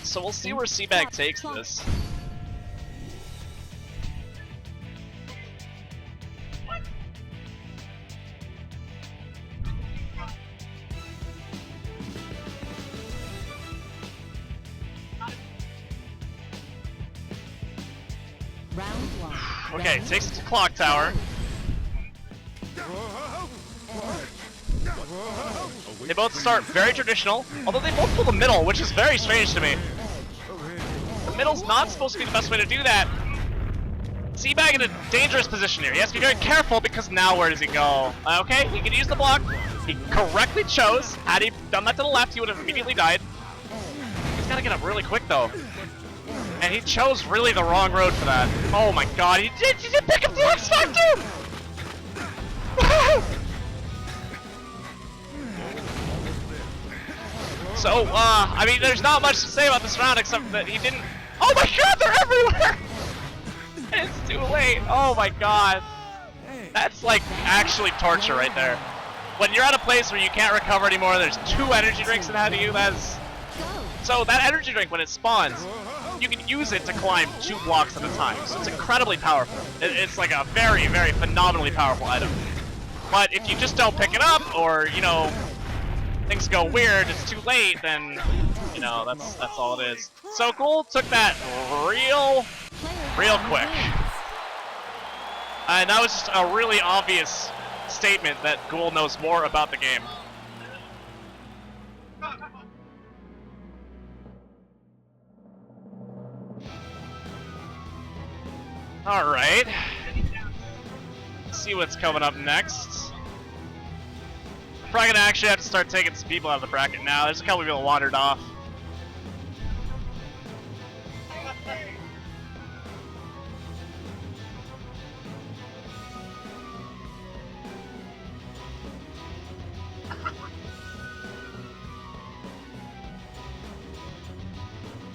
So we'll see where Seabag takes this. Round 1. Okay, takes it to Clock Tower. They both start very traditional, although they both pull the middle, which is very strange to me. The middle's not supposed to be the best way to do that. Seabag in a dangerous position here. He has to be very careful because now where does he go? Okay, he can use the block. He correctly chose. Had he done that to the left, he would have immediately died. He's got to get up really quick though. And he chose really the wrong road for that. Oh my god, he did pick up the X Factor! So, I mean, there's not much to say about this round except that he didn't... Oh my god, they're everywhere! It's too late. Oh my god. That's like actually torture right there. When you're at a place where you can't recover anymore, there's 2 energy drinks in ahead of you, that's... So that energy drink, when it spawns, you can use it to climb 2 blocks at a time. So it's incredibly powerful. It's like a very, very phenomenally powerful item. But if you just don't pick it up, or, you know, things go weird, it's too late, then, you know, that's all it is. So Ghoul took that real quick. And that was just a really obvious statement that Ghoul knows more about the game. Alright. Let's see what's coming up next. I'm probably gonna actually have to start taking some people out of the bracket now. There's a couple people wandered off.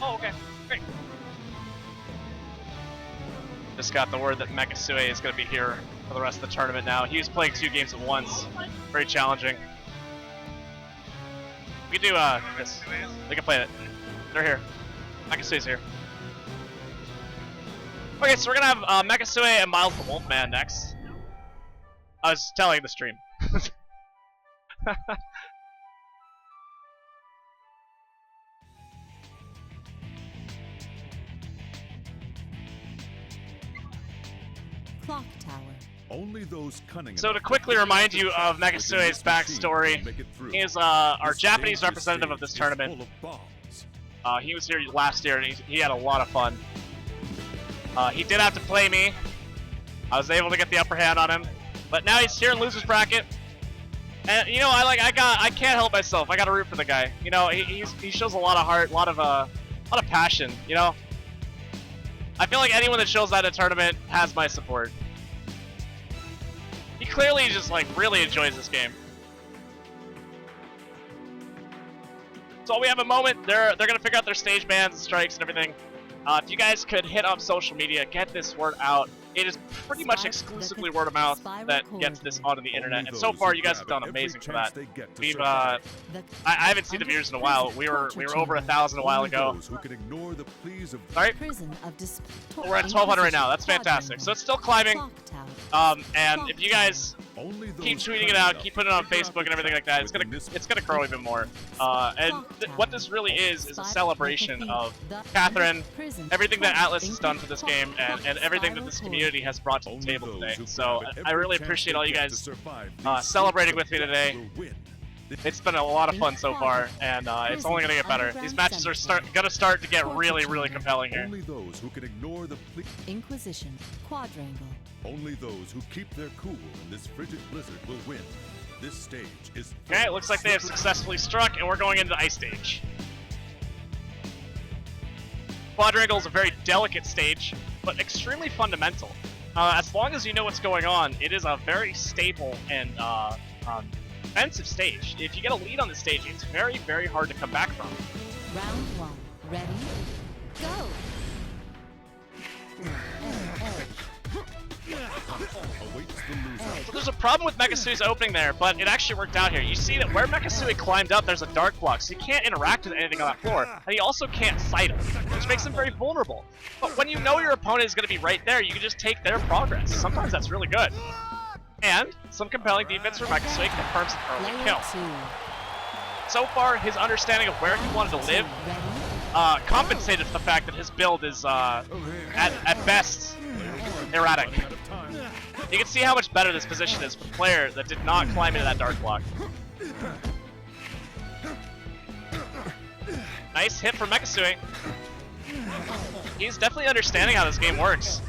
Oh, okay. Great. Just got the word that Mechasu is going to be here for the rest of the tournament now. He was playing 2 games at once. Very challenging. We can do this. We can play it. They're here. Mechasu is here. Okay, so we're going to have Mechasu and Miles the Wolfman next. I was telling the stream. Clock Tower. Only those cunning. So to quickly remind you of Megasue's backstory, he is our Japanese representative of this tournament. He was here last year and he had a lot of fun. He did have to play me. I was able to get the upper hand on him, but now he's here in losers bracket. And you know, I can't help myself. I gotta root for the guy. You know, he shows a lot of heart, a lot of passion. You know, I feel like anyone that shows that in a tournament has my support. He clearly just like really enjoys this game. So we have a moment. They're gonna figure out their stage bans and strikes and everything. If you guys could hit up social media, get this word out. It is pretty much exclusively word of mouth that gets this onto the internet, and so far you guys have done amazing for that. We've I haven't seen the viewers in a while. We were over 1,000 a while ago. Sorry, we're at 1,200 right now. That's fantastic. So it's still climbing. And if you guys Only those keep tweeting it out, cutting keep putting it on up Facebook and everything like that, it's gonna grow even more. What this really is a celebration of Catherine, everything that Atlas has done for this game, and everything that this community has brought to the table today. So I really appreciate all you guys celebrating with me today. It's been a lot of fun so far, and it's only gonna get better. These matches are gonna start to get really, really compelling here. Only those who can ignore the Inquisition. Quadrangle. Only those who keep their cool in this frigid blizzard will win. This stage is Okay, it looks like they have successfully struck, and we're going into the ice stage. Quadrangle is a very delicate stage, but extremely fundamental. As long as you know what's going on, it is a very stable and defensive stage. If you get a lead on the stage, it's very, very hard to come back from. Round 1. Ready? Go! awaits the loser. So there's a problem with Mechasu's opening there, but it actually worked out here. You see that where Mechasu climbed up, there's a dark block, so you can't interact with anything on that floor, and he also can't sight him, which makes him very vulnerable. But when you know your opponent is going to be right there, you can just take their progress. Sometimes that's really good. And some compelling defense from Mechasu confirms an early kill. So far, his understanding of where he wanted to live compensated for the fact that his build is, at best, erratic. You can see how much better this position is for the player that did not climb into that dark block. Nice hit from Mechasu. He's definitely understanding how this game works.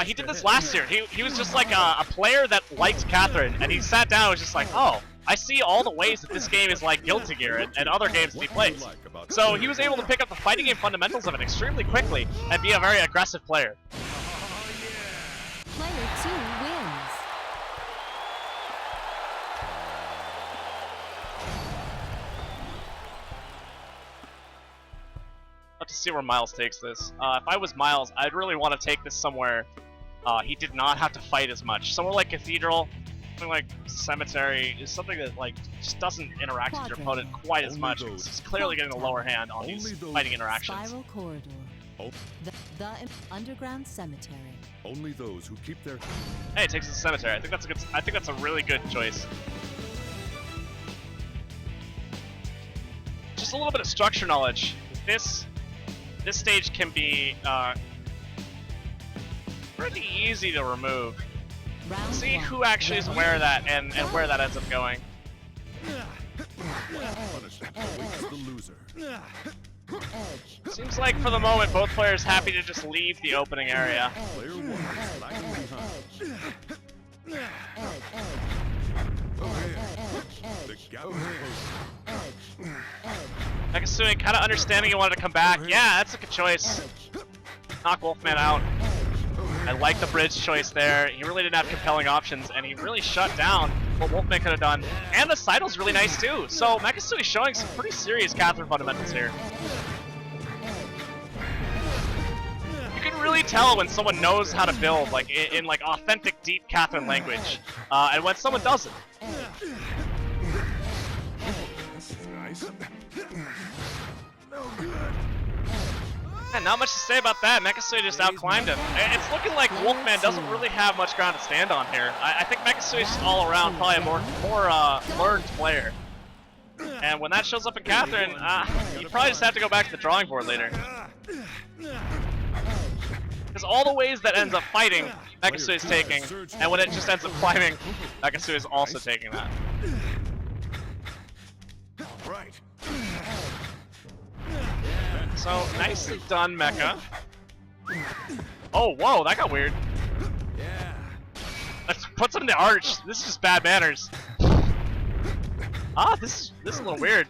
He did this last year. He was just like a player that liked Catherine, and he sat down and was just like, oh, I see all the ways that this game is like Guilty Gear and other games that he plays. So he was able to pick up the fighting game fundamentals of it extremely quickly and be a very aggressive player. Player 2 wins. Let's see where Miles takes this. If I was Miles, I'd really want to take this somewhere he did not have to fight as much. Somewhere like Cathedral, something like Cemetery, is something that like just doesn't interact with your opponent quite as much. He's clearly getting a lower hand on these fighting interactions. Spiral Corridor. The Underground Cemetery. Only those who keep their Hey, it takes the Cemetery. I think that's a really good choice. Just a little bit of structure knowledge. This stage can be pretty easy to remove. See who actually is aware of that and where that ends up going. punishment awaits the loser. Seems like for the moment both players happy to just leave the opening area. Player 1 is lagging behind. The gap is closing. Mechasu kind of understanding he wanted to come back. Yeah, that's a good choice. Knock Wolfman out. I like the bridge choice there. He really didn't have compelling options, and he really shut down what Wolfman could have done. And the Seidl's really nice too. So Mechasu is showing some pretty serious Catherine fundamentals here. You can really tell when someone knows how to build, like in like authentic, deep Catherine language, and when someone doesn't. Nice. No good. Yeah, not much to say about that. Mechasu just outclimbed him. It's looking like Wolfman doesn't really have much ground to stand on here. I think Mechasu is just all around probably a more learned player. And when that shows up in Catherine, you probably just have to go back to the drawing board later. Because all the ways that ends up fighting, Mechasu is taking, and when it just ends up climbing, Mechasu is also taking that. Right. So, nicely done, Mecha. Oh, whoa, that got weird. Yeah. Let's put some in the arch. This is just bad manners. This is a little weird.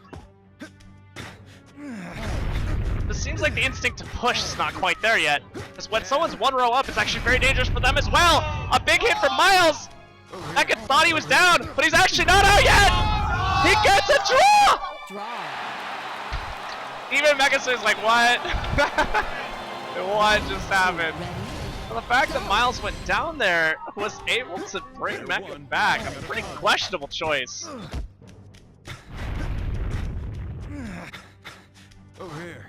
This seems like the instinct to push is not quite there yet. Because when someone's one row up, it's actually very dangerous for them as well. A big hit from Miles. Mecha thought he was down, but he's actually not out yet. He gets a draw. Even Mechasu is like, what? What just happened? Well, the fact that Miles went down there was able to bring Mecha back. A pretty questionable choice. Over here.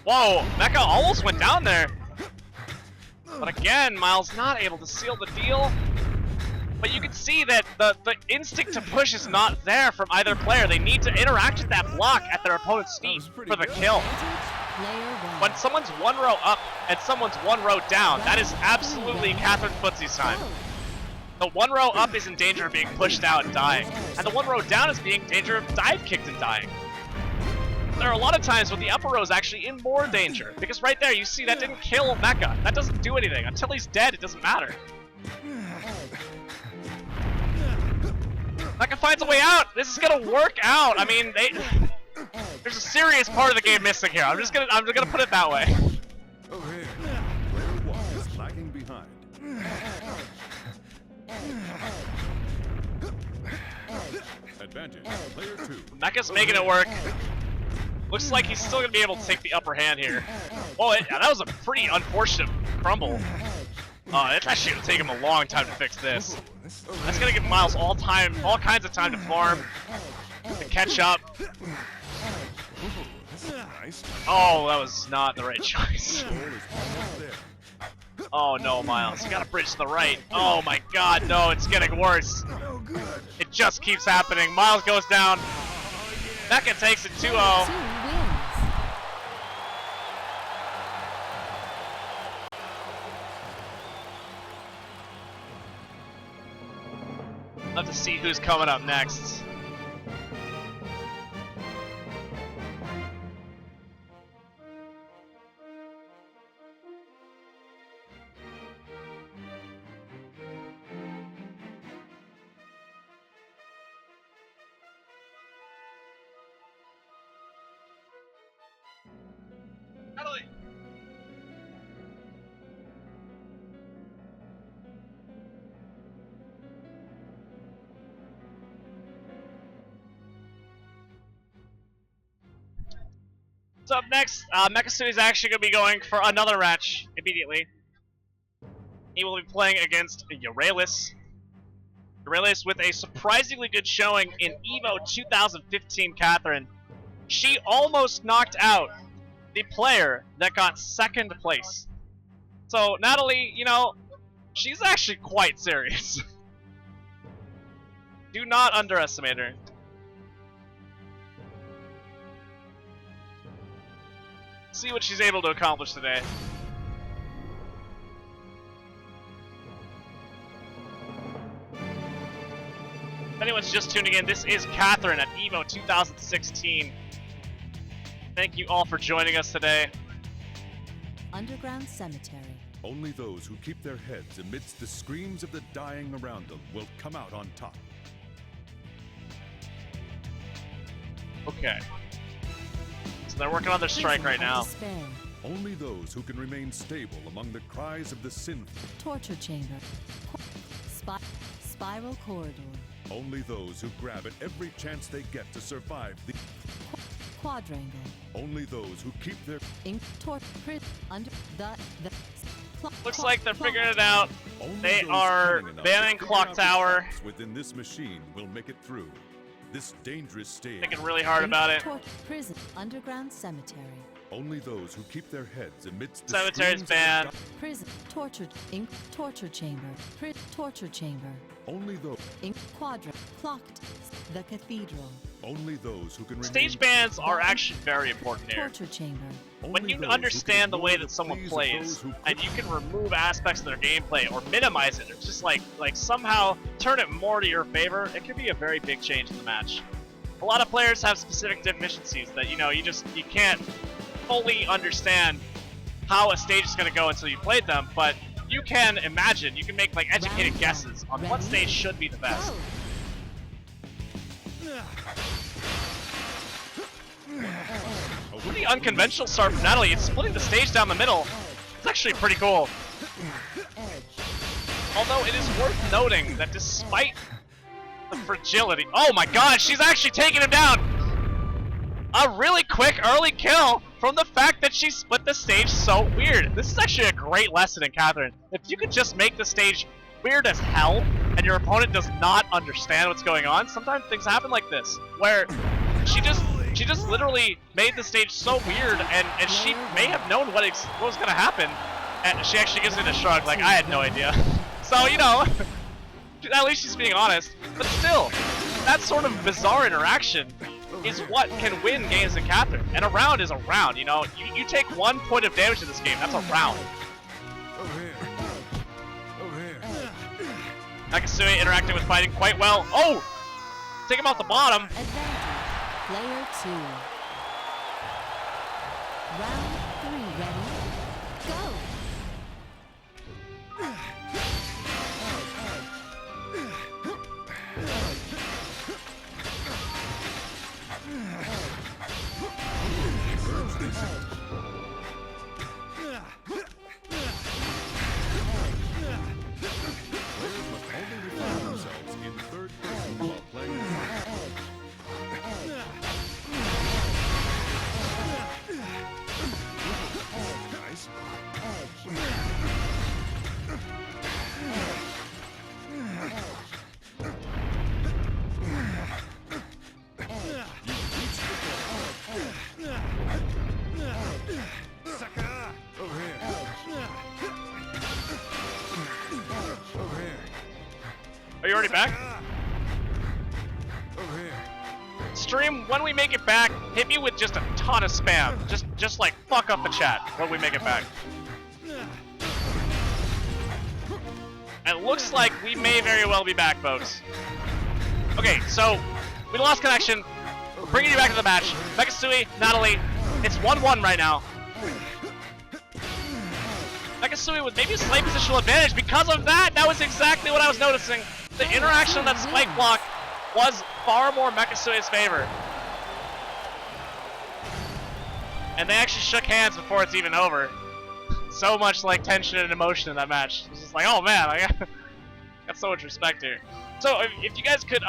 Whoa, Mecha almost went down there. But again, Miles not able to seal the deal. But you can see that the instinct to push is not there from either player. They need to interact with that block at their opponent's feet for the kill. When someone's one row up and someone's one row down, that is absolutely Catherine Footsy's time. The one row up is in danger of being pushed out and dying, and the one row down is being in danger of dive kicked and dying. There are a lot of times when the upper row is actually in more danger, because right there you see that didn't kill Mecha. That doesn't do anything. Until he's dead, it doesn't matter. Mecha finds a way out. This is gonna work out. I mean, there's a serious part of the game missing here. I'm just gonna put it that way. Oh, hey. Player 1 is lagging behind. Advantage, player 2. Mecha's making it work. Looks like he's still gonna be able to take the upper hand here. Oh, that was a pretty unfortunate crumble. It's actually gonna take him a long time to fix this. That's gonna give Miles all kinds of time to farm, to catch up. Oh, that was not the right choice. Oh no, Miles, you gotta bridge to the right. Oh my god, no, it's getting worse. It just keeps happening. Miles goes down. Mecha takes it 2-0. Love to see who's coming up next. So up next, Mechasu is actually going to be going for another match immediately. He will be playing against Urelius. Urelius with a surprisingly good showing in EVO 2015 Catherine. She almost knocked out the player that got second place. So Natalie, you know, she's actually quite serious. Do not underestimate her. See what she's able to accomplish today. If anyone's just tuning in, this is Catherine at EVO 2016. Thank you all for joining us today. Underground Cemetery. Only those who keep their heads amidst the screams of the dying around them will come out on top. Okay. So they're working on their strike right now. Despair. Only those who can remain stable among the cries of the sinful. Torture chamber. Spiral corridor. Only those who grab at every chance they get to survive the Quadrangle. Only those who keep their under the Looks like they're figuring it out. Only They those are cunning enough banning to figure Clock out the Tower. tracks within this machine will make it through this dangerous stage. Thinking really hard about it. Prison. Underground cemetery. Only those who keep their heads amidst the Cemetery's screams of banned. Prison. Torture chamber. Torture chamber. Only those. Quadrant. Clocked. The cathedral. Only those who can Stage remain bans are actually very important here. Torture chamber. When Only you those understand who the can way ignore that someone pleas of plays, those who and you can remove aspects of their gameplay or minimize it, or just like somehow turn it more to your favor, it could be a very big change in the match. A lot of players have specific deficiencies that you can't fully understand how a stage is going to go until you played them, but you can imagine, you can make like educated guesses on what stage should be the best. Pretty unconventional start from Natalie. It's splitting the stage down the middle. It's actually pretty cool. Although it is worth noting that despite the fragility... Oh my god, she's actually taking him down! A really quick early kill from the fact that she split the stage so weird. This is actually a great lesson in Catherine. If you could just make the stage weird as hell, and your opponent does not understand what's going on, sometimes things happen like this, where she just literally made the stage so weird, and she may have known what was going to happen, And she actually gives me the shrug, like, I had no idea. So, you know, at least she's being honest. But still, that sort of bizarre interaction is what can win games in Catherine. And a round is a round, you know? You take 1 point of damage in this game, that's a round. Over here. Over here. Mechasu interacting with fighting quite well. Oh! Take him off the bottom. Advantage. Player 2. Round 3 ready. Go! Players must only refine themselves in third person while playing. Nice. Sucker! Over here. Over here. Are you already back? Over here. Stream, when we make it back, hit me with just a ton of spam. Just like fuck up the chat when we make it back. It looks like we may very well be back, folks. Okay, so we lost connection. We're bringing you back to the match. Mechasu, Natalie, it's 1-1 right now. Mechasu with maybe a slight positional advantage. Because of that, that was exactly what I was noticing. The interaction on that spike block was far more Mechasu's favor. And they actually shook hands before it's even over. So much like tension and emotion in that match. It's just like, oh man, I got so much respect here. So if you guys could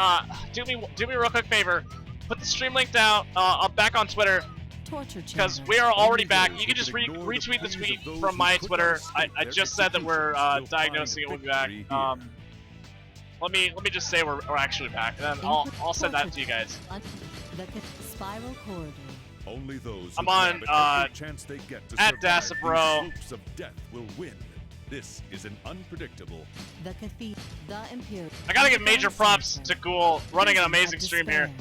do me a real quick favor, put the stream link down back on Twitter, because we are already back. You can just retweet the tweet from my Twitter. I just said that we're diagnosing it. We'll be back. Let me just say we're actually back, and then I'll send that to you guys. The spiral corridor. Only those I'm who on, grab every chance they get to at survive Dacid Bro. these slopes of death will win. This is an unpredictable. The cathedral. The Imperial. I gotta give major props to Ghoul running an amazing stream here.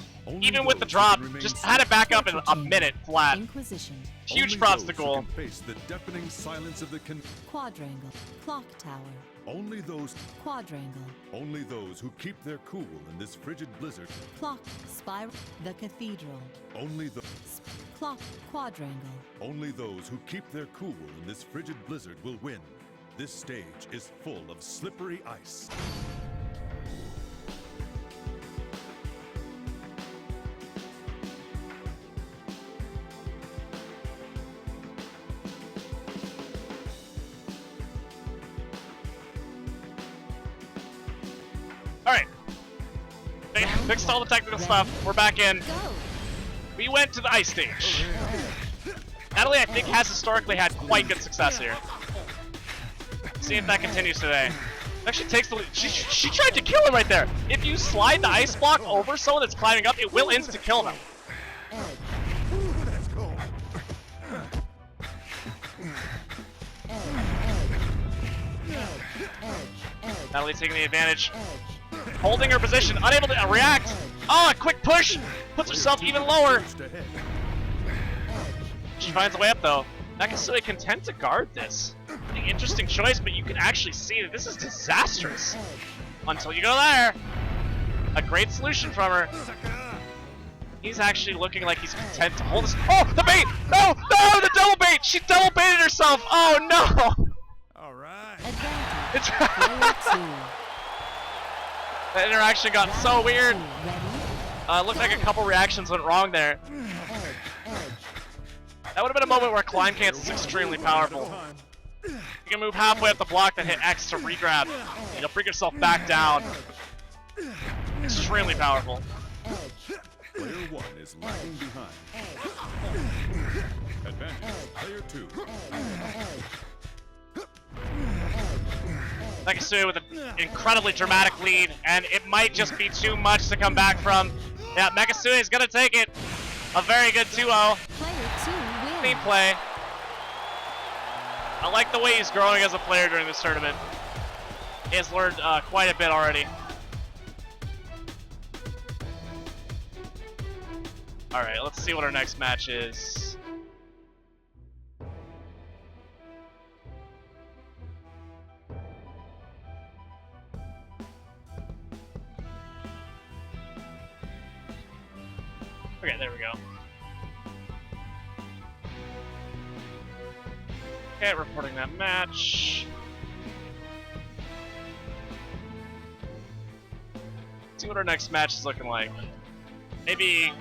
Even with the drop, just had it back up in a minute flat. Inquisition. Huge Only props those to who Ghoul. can face the deafening silence of the Quadrangle. Clock tower. Only those Quadrangle. who keep their cool in this frigid blizzard. Clock. Spiral. The cathedral. Only Clock. Quadrangle. Only those who keep their cool in this frigid blizzard will win. This stage is full of slippery ice. Alright. Fixed all the technical stuff. We're back in. Go. We went to the ice stage. Natalie, I think, has historically had quite good success here. See if that continues today. Actually takes the lead. She tried to kill him right there. If you slide the ice block over someone that's climbing up, it will insta-kill them. Let's go. Natalie taking the advantage. Holding her position, unable to react. Oh, a quick push! Puts herself even lower. She finds a way up though. Mechasu content to guard this. An interesting choice, but you can actually see that this is disastrous. Until you go there. A great solution from her. He's actually looking like he's content to hold this. Oh, the bait! No, no, the double bait! She double baited herself! Oh no! All right. Advantage. It's Player 2. that interaction got so weird. Ready. Looked like a couple reactions went wrong there. That would have been a moment where climb cancel is extremely powerful. You can move halfway up the block, then hit X to regrab. You'll bring yourself back down. Extremely powerful. Player 1 is lagging behind. Advantage, player 2. Mechasu with an incredibly dramatic lead, and it might just be too much to come back from. Yeah, Mechasu is gonna take it. A very good 2-0. Player 2 wins. Clean play. I like the way he's growing as a player during this tournament. He has learned quite a bit already. Alright, let's see what our next match is. Okay, there we go. Okay, reporting that match. Let's see what our next match is looking like. Maybe...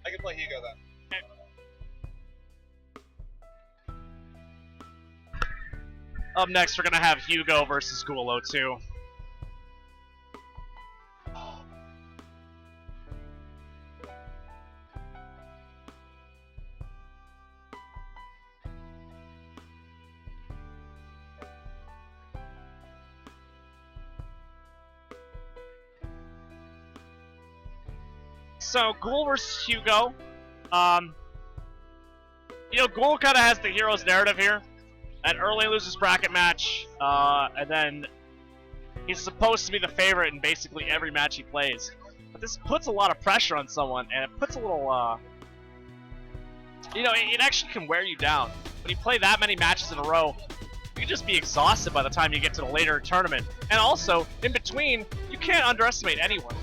I can play Hugo then. Up next, we're gonna have Hugo versus Ghoul 02. So, Ghoul versus Hugo. You know, Ghoul kind of has the hero's narrative here. An early loses bracket match, and then he's supposed to be the favorite in basically every match he plays. But this puts a lot of pressure on someone, and it puts a little, you know, it actually can wear you down. When you play that many matches in a row, you can just be exhausted by the time you get to the later tournament. And also, in between, you can't underestimate anyone.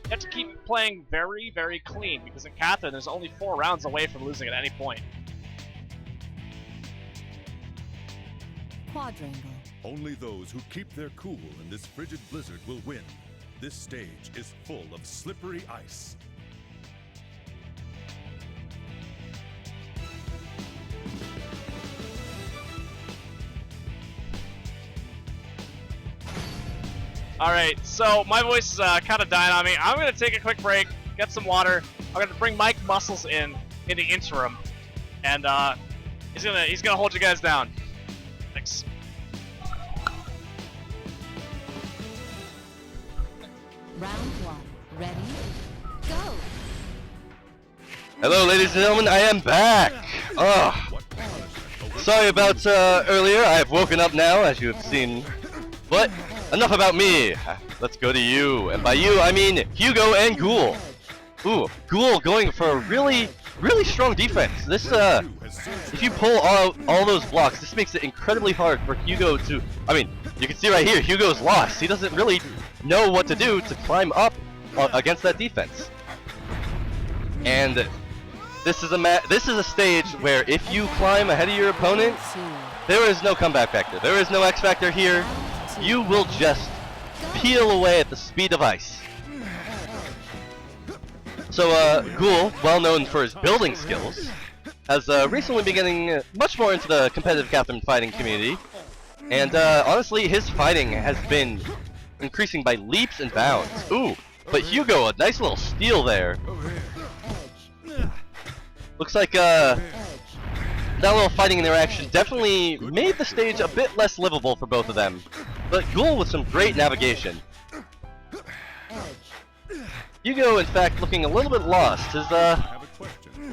You have to keep playing very, very clean, because in Catherine, there's only 4 rounds away from losing at any point. Quadrangle. Only those who keep their cool in this frigid blizzard will win. This stage is full of slippery ice. Alright, so my voice is kind of dying on me. I'm going to take a quick break, get some water. I'm going to bring Mike Muscles in the interim. And he's gonna hold you guys down. Thanks. Round 1. Ready? Go! Hello, ladies and gentlemen, I am back! Sorry about earlier, I have woken up now, as you have seen. But, enough about me! Let's go to you, and by you, I mean Hugo and Ghoul. Ooh, Ghoul going for a really strong defense. This, if you pull all those blocks, this makes it incredibly hard for Hugo to... I mean, you can see right here, Hugo's lost. He doesn't really know what to do to climb up against that defense. And this is a stage where if you climb ahead of your opponent, there is no comeback factor. There is no X factor here. You will just peel away at the speed of ice. So, Ghoul, well known for his building skills, has recently been getting much more into the competitive Catherine fighting community. And honestly, his fighting has been increasing by leaps and bounds. Ooh, but Hugo, a nice little steal there. Looks like that little fighting interaction definitely made the stage a bit less livable for both of them. But Ghoul with some great navigation. Hugo, in fact, looking a little bit lost.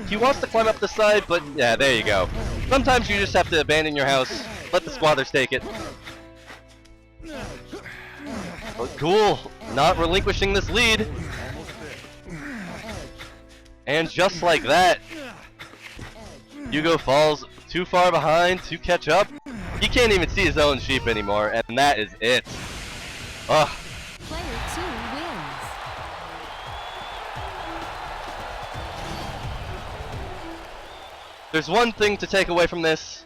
He wants to climb up the side, but yeah, there you go. Sometimes you just have to abandon your house, let the squatters take it. But Ghoul not relinquishing this lead. And just like that, Hugo falls too far behind to catch up. He can't even see his own sheep anymore, and that is it. Ugh. Player 2 wins. There's one thing to take away from this.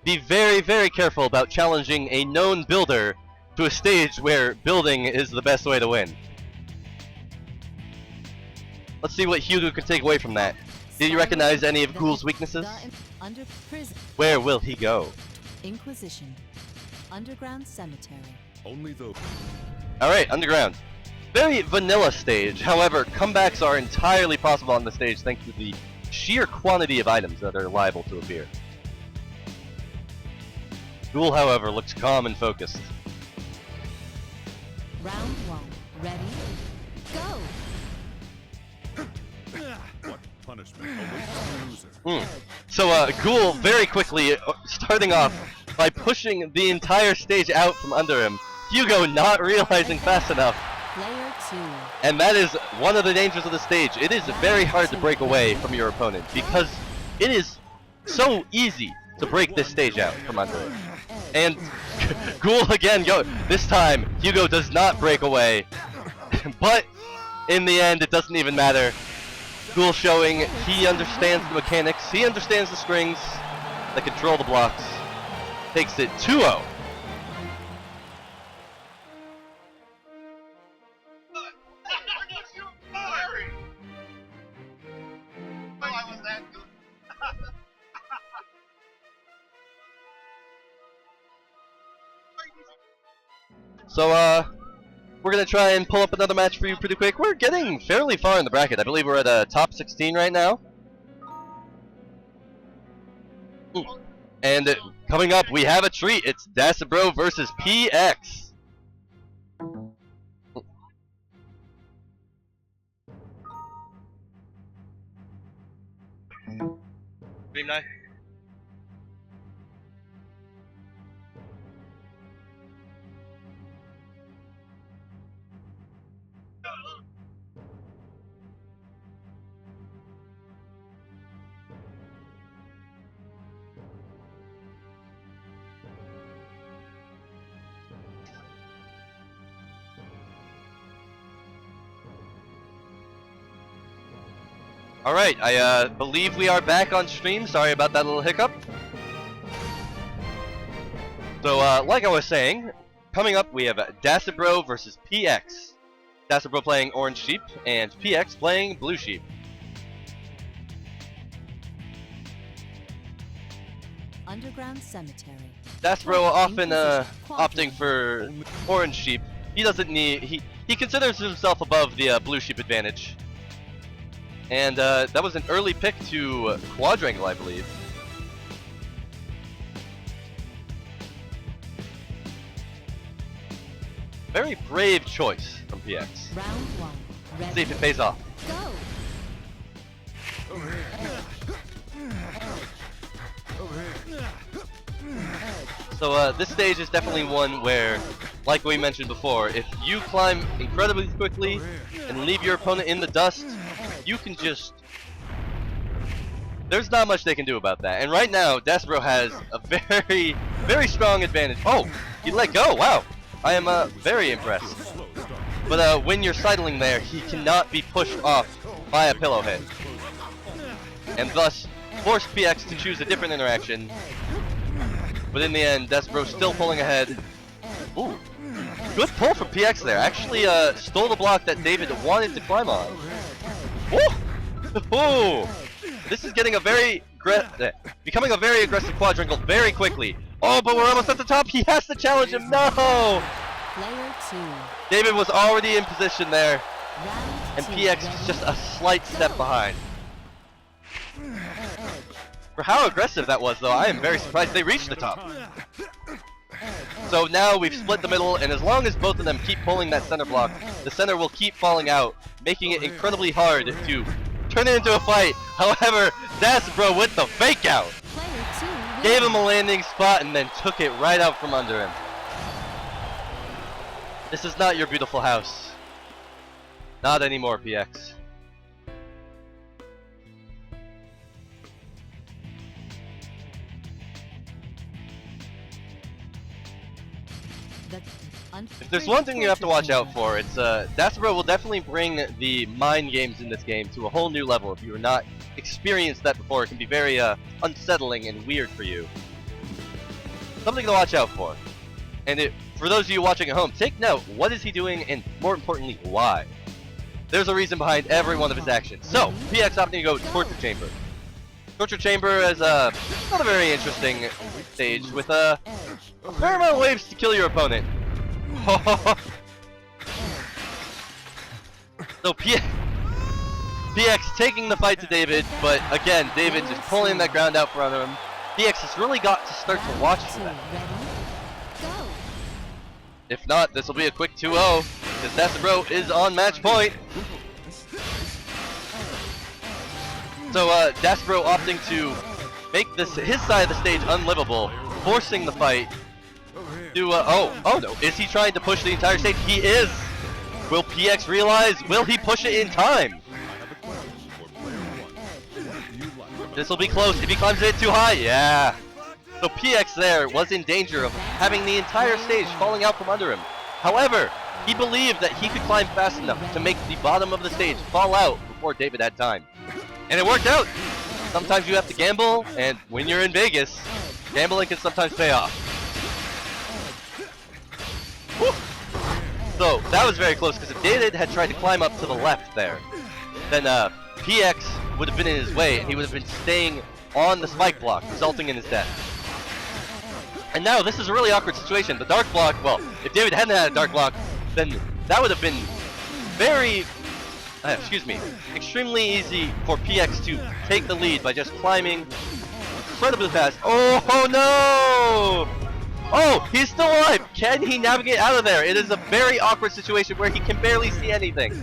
Be very, very careful about challenging a known builder to a stage where building is the best way to win. Let's see what Hugo can take away from that. Did you recognize any of Ghoul's weaknesses? Under prison. Where will he go? Inquisition. Underground cemetery. Only those. Alright, underground. Very vanilla stage, however, comebacks are entirely possible on the stage thanks to the sheer quantity of items that are liable to appear. Ghoul, however, looks calm and focused. Round 1. Ready? Go! What punishment awaits the loser? So Ghoul very quickly starting off by pushing the entire stage out from under him. Hugo not realizing fast enough. Player 2. And that is one of the dangers of the stage. It is very hard to break away from your opponent because it is so easy to break this stage out from under it. And Ghoul again, this time Hugo does not break away. But in the end, it doesn't even matter. Ghoul showing he understands the mechanics, he understands the strings that control the blocks. Takes it 2-0. So, we're gonna try and pull up another match for you pretty quick. We're getting fairly far in the bracket. I believe we're at top 16 right now. And coming up, we have a treat. It's Dacid Bro versus PX. Dream Night. Alright, I believe we are back on stream. Sorry about that little hiccup. So, like I was saying, coming up we have Dacid Bro versus PX. Dacid Bro playing Orange Sheep, and PX playing Blue Sheep. Underground Cemetery. Dacid Bro often opting for Orange Sheep. He doesn't need... He considers himself above the Blue Sheep advantage. And that was an early pick to Quadrangle, I believe. Very brave choice from PX. Round 1. Ready? See if it pays off. Go! So this stage is definitely one where, like we mentioned before, if you climb incredibly quickly and leave your opponent in the dust, you can just... There's not much they can do about that. And right now, Dacid Bro has a very, very strong advantage. Oh, he let go. Wow. I am very impressed. But when you're sidling there, he cannot be pushed off by a pillow hit. And thus, force PX to choose a different interaction. But in the end, Dacid Bro still pulling ahead. Ooh. Good pull from PX there. Actually stole the block that David wanted to climb on. Ooh! This is getting a very becoming a very aggressive quadrangle very quickly. Oh, but we're almost at the top. He has to challenge him. No! Player 2. David was already in position there, Round and 2. PX is just a slight step behind. For how aggressive that was, though, I am very surprised they reached the top. So now we've split the middle, and as long as both of them keep pulling that center block, the center will keep falling out, making it incredibly hard to turn it into a fight. However, Dacid Bro with the fake out. Player 2. Gave him a landing spot and then took it right out from under him. This is not your beautiful house. Not anymore, PX. If there's one thing you have to watch out for, it's Dacid Bro will definitely bring the mind games in this game to a whole new level. If you have not experienced that before, it can be very unsettling and weird for you. Something to watch out for. And for those of you watching at home, take note, what is he doing, and more importantly, why? There's a reason behind every one of his actions. So, PX opting to go Torture Chamber. Torture Chamber is not a very interesting stage with a fair amount of waves to kill your opponent. So PX taking the fight to David, but again, David just pulling that ground out from him. PX has really got to start to watch for that. If not, this will be a quick 2-0. Because Dacid Bro is on match point. So Dacid Bro opting to make his side of the stage unlivable, forcing the fight to oh no, is he trying to push the entire stage? He is! Will PX realize? Will he push it in time? This will be close if he climbs it too high. Yeah. So PX there was in danger of having the entire stage falling out from under him. However, he believed that he could climb fast enough to make the bottom of the stage fall out before David had time. And it worked out! Sometimes you have to gamble, and when you're in Vegas, gambling can sometimes pay off. Woo. So, that was very close, because if David had tried to climb up to the left there, then PX would have been in his way, and he would have been staying on the spike block, resulting in his death. And now, this is a really awkward situation. The dark block, well, if David hadn't had a dark block, then that would have been very, extremely easy for PX to take the lead by just climbing incredibly fast. Oh no! Oh, he's still alive! Can he navigate out of there? It is a very awkward situation where he can barely see anything.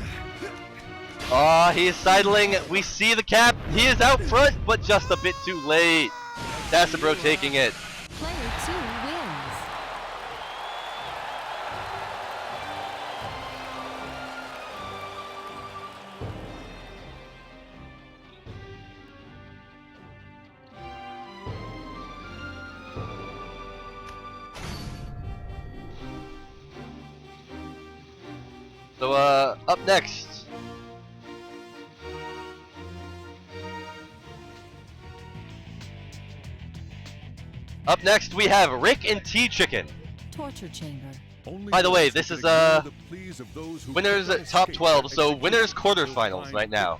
Ah, he is sidling. We see the cap. He is out front, but just a bit too late. Dacid Bro taking it. Player 2 wins. So, up next. Up next, we have Rick and T-Chicken. Torture chamber. By the way, this is winners top 12, so winners quarterfinals right now.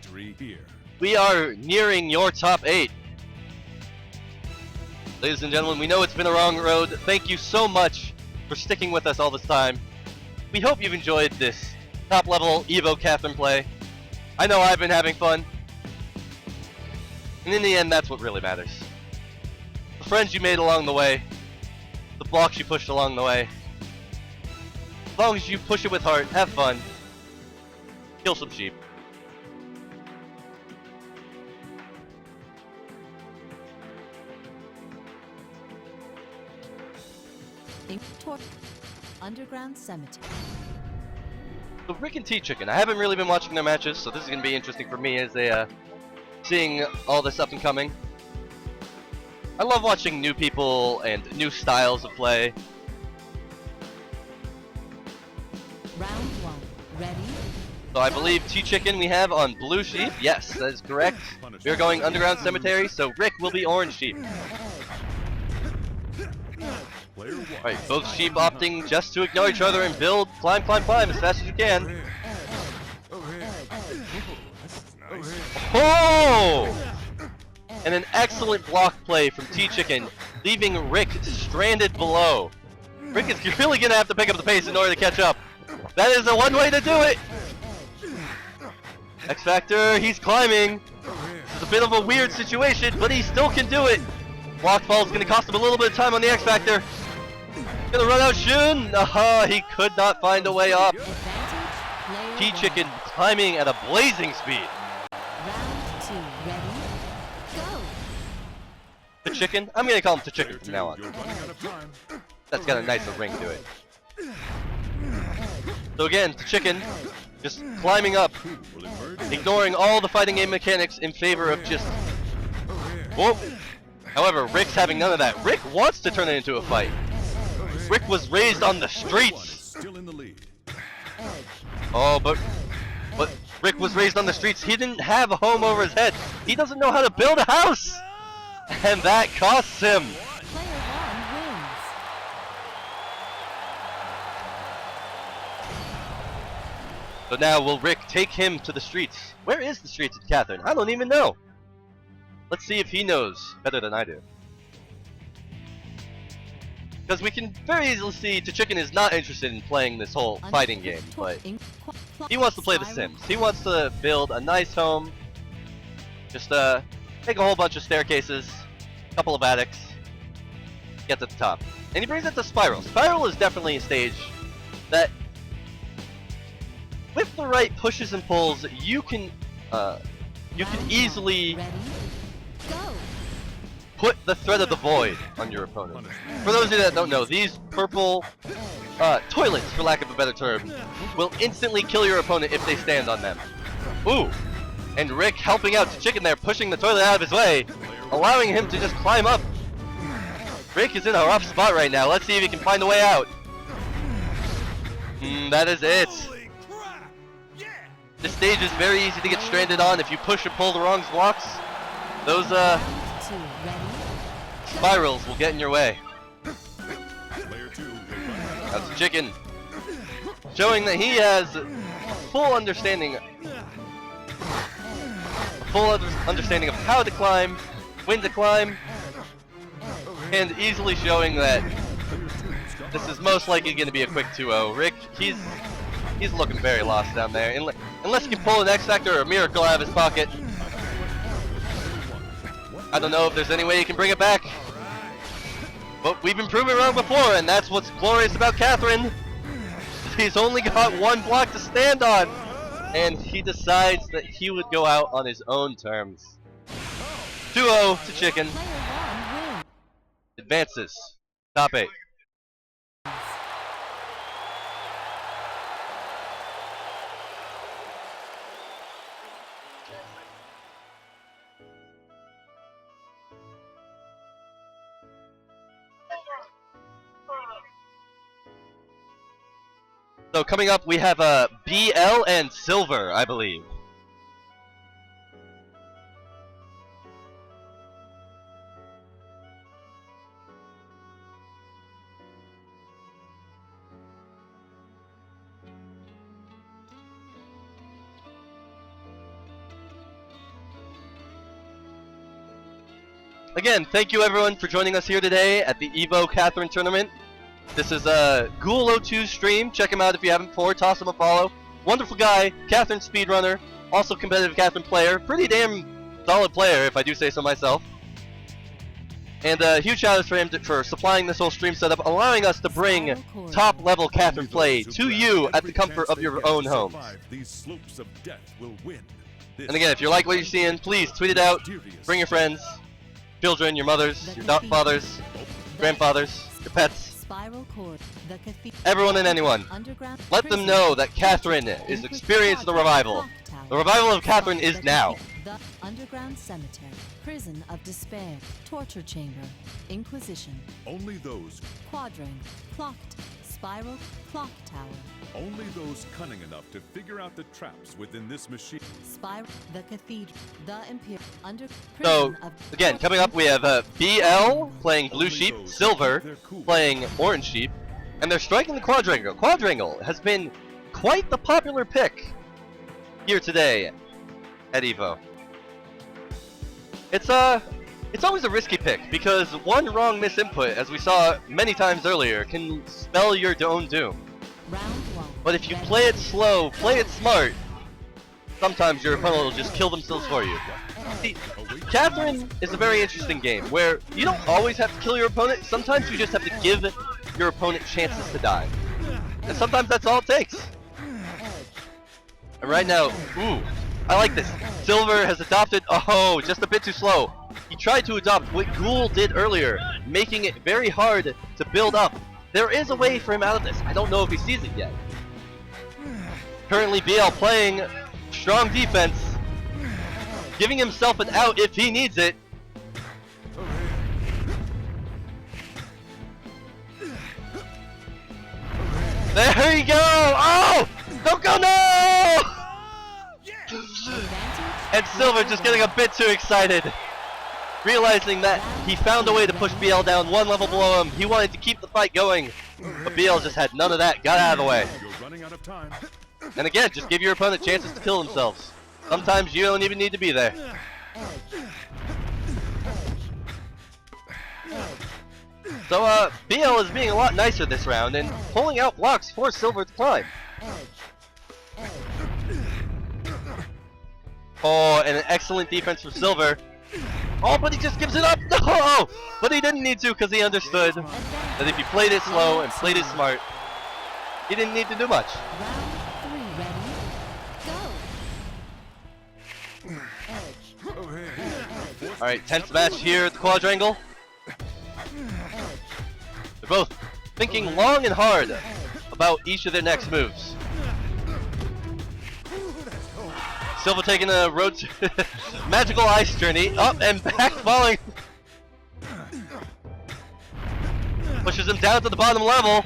We are nearing your top 8. Ladies and gentlemen, we know it's been a long road. Thank you so much for sticking with us all this time. We hope you've enjoyed this top level EVO Catherine play. I know I've been having fun. And in the end, that's what really matters. The friends you made along the way, the blocks you pushed along the way. As long as you push it with heart, have fun, kill some sheep. Underground cemetery. So Rick and T-Chicken, I haven't really been watching their matches, so this is going to be interesting for me as they, seeing all this up and coming. I love watching new people and new styles of play. Round 1. Ready? So I believe T-Chicken we have on Blue Sheep. Yes, that is correct. We are going Underground Cemetery, so Rick will be Orange Sheep. Alright, both sheep opting just to ignore each other and build, climb as fast as you can. Oh! And an excellent block play from T-Chicken, leaving Rick stranded below. Rick is really gonna have to pick up the pace in order to catch up. That is the one way to do it! X Factor, he's climbing. It's a bit of a weird situation, but he still can do it. Block fall is gonna cost him a little bit of time on the X Factor. Gonna run out soon. He could not find a way up. T-Chicken climbing at a blazing speed. Round 2. Ready? Go! T-Chicken? I'm gonna call him T-Chicken from now on. That's got a nicer ring to it. So again, T-Chicken just climbing up, ignoring all the fighting game mechanics in favor of just... Whoa! However, Rick's having none of that. Rick wants to turn it into a fight. Rick was raised on the streets. Oh, but Rick was raised on the streets. He didn't have a home over his head. He doesn't know how to build a house. And that costs him. Player 1 wins. So now will Rick take him to the streets? Where is the streets of Catherine? I don't even know. Let's see if he knows better than I do. Because we can very easily see T-Chicken is not interested in playing this whole fighting game, but he wants to play The Sims. He wants to build a nice home, just make a whole bunch of staircases, a couple of attics, get to the top. And he brings it to Spiral. Spiral is definitely a stage that with the right pushes and pulls, you can easily Ready? Go! put the threat of the void on your opponent. For those of you that don't know, these purple toilets, for lack of a better term, will instantly kill your opponent if they stand on them. Ooh! And Rick helping out Chicken there, pushing the toilet out of his way, allowing him to just climb up. Rick is in a rough spot right now. Let's see if he can find a way out. That is it. This stage is very easy to get stranded on if you push or pull the wrong blocks. Those Two, ready? spirals will get in your way. Player 2 will run. That's Chicken, showing that he has a full understanding of how to climb, when to climb, and easily showing that this is most likely going to be a quick 2-0. Rick, he's looking very lost down there. Unless he can pull an X Factor or a miracle out of his pocket. I don't know if there's any way he can bring it back. But we've been proven wrong before, and that's what's glorious about Catherine. He's only got one block to stand on, and he decides that he would go out on his own terms. 2-0 to Chicken. Player 1 wins. Advances. Top 8. So coming up, we have BL and Silver, I believe. Again, thank you everyone for joining us here today at the EVO Catherine tournament. This is Ghoul 02's stream. Check him out if you haven't before. Toss him a follow. Wonderful guy. Catherine speedrunner. Also competitive Catherine player. Pretty damn solid player, if I do say so myself. And huge shout out for him for supplying this whole stream setup, allowing us to bring top level Catherine play to you at the comfort of your own homes. These slopes of death will win. And again, if you like what you're seeing, please tweet it out. Bring your friends, children, your mothers, your fathers, grandfathers, your pets. Spiral cord, the cathedral, everyone and anyone. Underground Let them prison, know that Catherine is experiencing the revival. clock tower, The revival of Catherine is now. The underground cemetery, prison of despair, torture chamber, inquisition, Only those quadrangle, clock, spiral, clock tower, Only those cunning enough to figure out the traps within this machine. spiral, the cathedral, the imperial, So, prison of again, coming up we have BL playing Blue Sheep, Silver playing Orange Sheep, and they're striking the Quadrangle. Quadrangle has been quite the popular pick here today at EVO. It's always a risky pick, because one wrong misinput, as we saw many times earlier, can spell your own doom. round one. But if you play it slow, play it smart, sometimes your opponent will just kill themselves for you. See, Catherine is a very interesting game, where you don't always have to kill your opponent, sometimes you just have to give your opponent chances to die. And sometimes that's all it takes. And right now, ooh, I like this. Silver has adopted, oh, just a bit too slow. He tried to adopt what Ghoul did earlier, making it very hard to build up. There is a way for him out of this. I don't know if he sees it yet. Currently, BL playing strong defense, giving himself an out if he needs it. There you go! Oh! Don't go, no! And Silver just getting a bit too excited, realizing that he found a way to push BL down one level below him. He wanted to keep the fight going, but BL just had none of that, got out of the way. You're running out of time. And again, just give your opponent chances to kill themselves. Sometimes you don't even need to be there. So, BL is being a lot nicer this round and pulling out blocks for Silver to climb. Oh, and an excellent defense from Silver. Oh, but he just gives it up! No! But he didn't need to, because he understood that if he played it slow and played it smart, he didn't need to do much. Round three, ready? Alright, tense match here at the quadrangle. They're both thinking long and hard about each of their next moves. Silva taking a road to magical ice journey, up and back, falling. Pushes him down to the bottom level,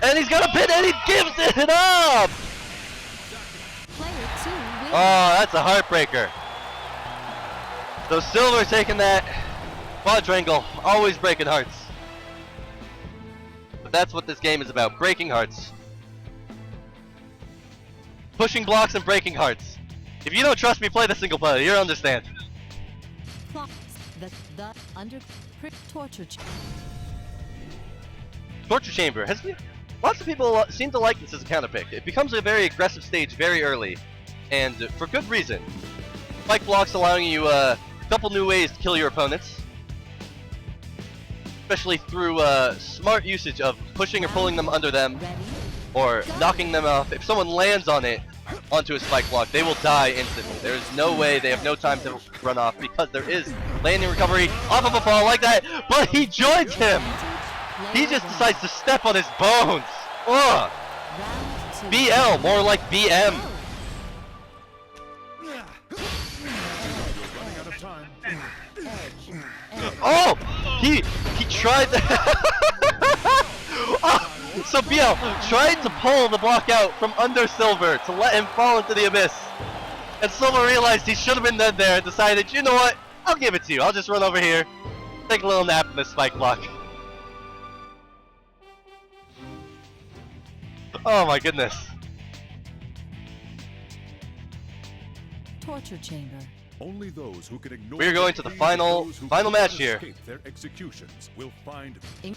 and he's got a pin, and he gives it up! Player 2 wins. Oh, that's a heartbreaker. So Silver taking that quadrangle, always breaking hearts. But that's what this game is about, breaking hearts. Pushing blocks and breaking hearts. If you don't trust me, play the single player, you'll understand. Clocks. The under torture. Torture Chamber has been, lots of people seem to like this as a counter pick. It becomes a very aggressive stage very early, and for good reason. Spike blocks allowing you a couple new ways to kill your opponents, especially through smart usage of pushing or pulling them under them, Ready? or knocking them off. If someone lands on it onto a spike block, they will die instantly. There is no way, they have no time to run off because there is landing recovery off of a fall like that, but he joins him! He just decides to step on his bones! Ugh! Round 2. BL, more like BM. Running out of time. Oh! He tried so BL tried to pull the block out from under Silver to let him fall into the abyss. And Silver realized he should have been dead there and decided, you know what? I'll give it to you. I'll just run over here, take a little nap in this spike block. Oh my goodness. Torture chamber. Only those who can ignore We're going to the greed of final- those who final cannot match here. escape their executions will find In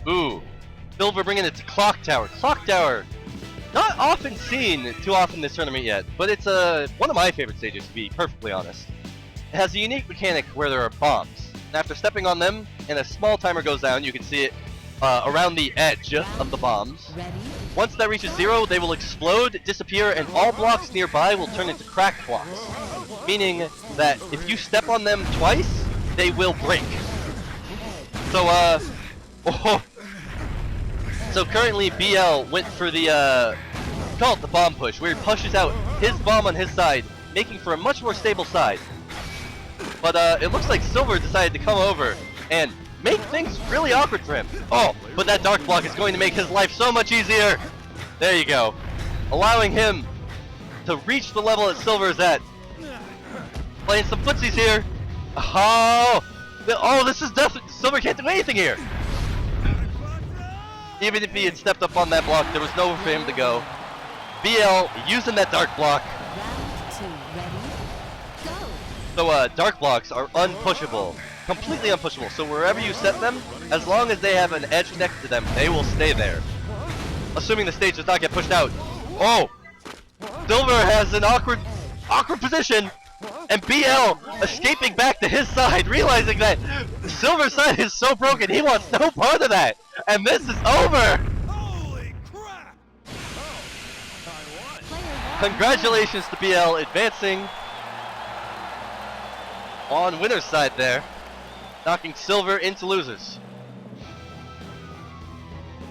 Ooh. Silver bringing it to Clock Tower. Clock Tower, not often seen too often this tournament yet, but it's one of my favorite stages, to be perfectly honest. It has a unique mechanic where there are bombs. And after stepping on them, and a small timer goes down, you can see it around the edge of the bombs. ready? Once that reaches 0, they will explode, disappear, and all blocks nearby will turn into cracked blocks. Meaning that if you step on them twice, they will break. So, so currently BL went for the, call it the bomb push, where he pushes out his bomb on his side, making for a much more stable side. But it looks like Silver decided to come over and make things really awkward for him. Oh, but that dark block is going to make his life so much easier. There you go. Allowing him to reach the level that Silver is at. Playing some footsies here. Oh, this is definitely, Silver can't do anything here. Even if he had stepped up on that block, there was nowhere for him to go. BL using that dark block. Round 2. Ready? Go. So dark blocks are unpushable. Completely unpushable. So wherever you set them, as long as they have an edge next to them, they will stay there. Assuming the stage does not get pushed out. Oh! Silver has an awkward position, and BL escaping back to his side, realizing that Silver's side is so broken, he wants no part of that. And this is over! Holy crap! Player 1. Congratulations to BL advancing on winner's side there, knocking Silver into losers.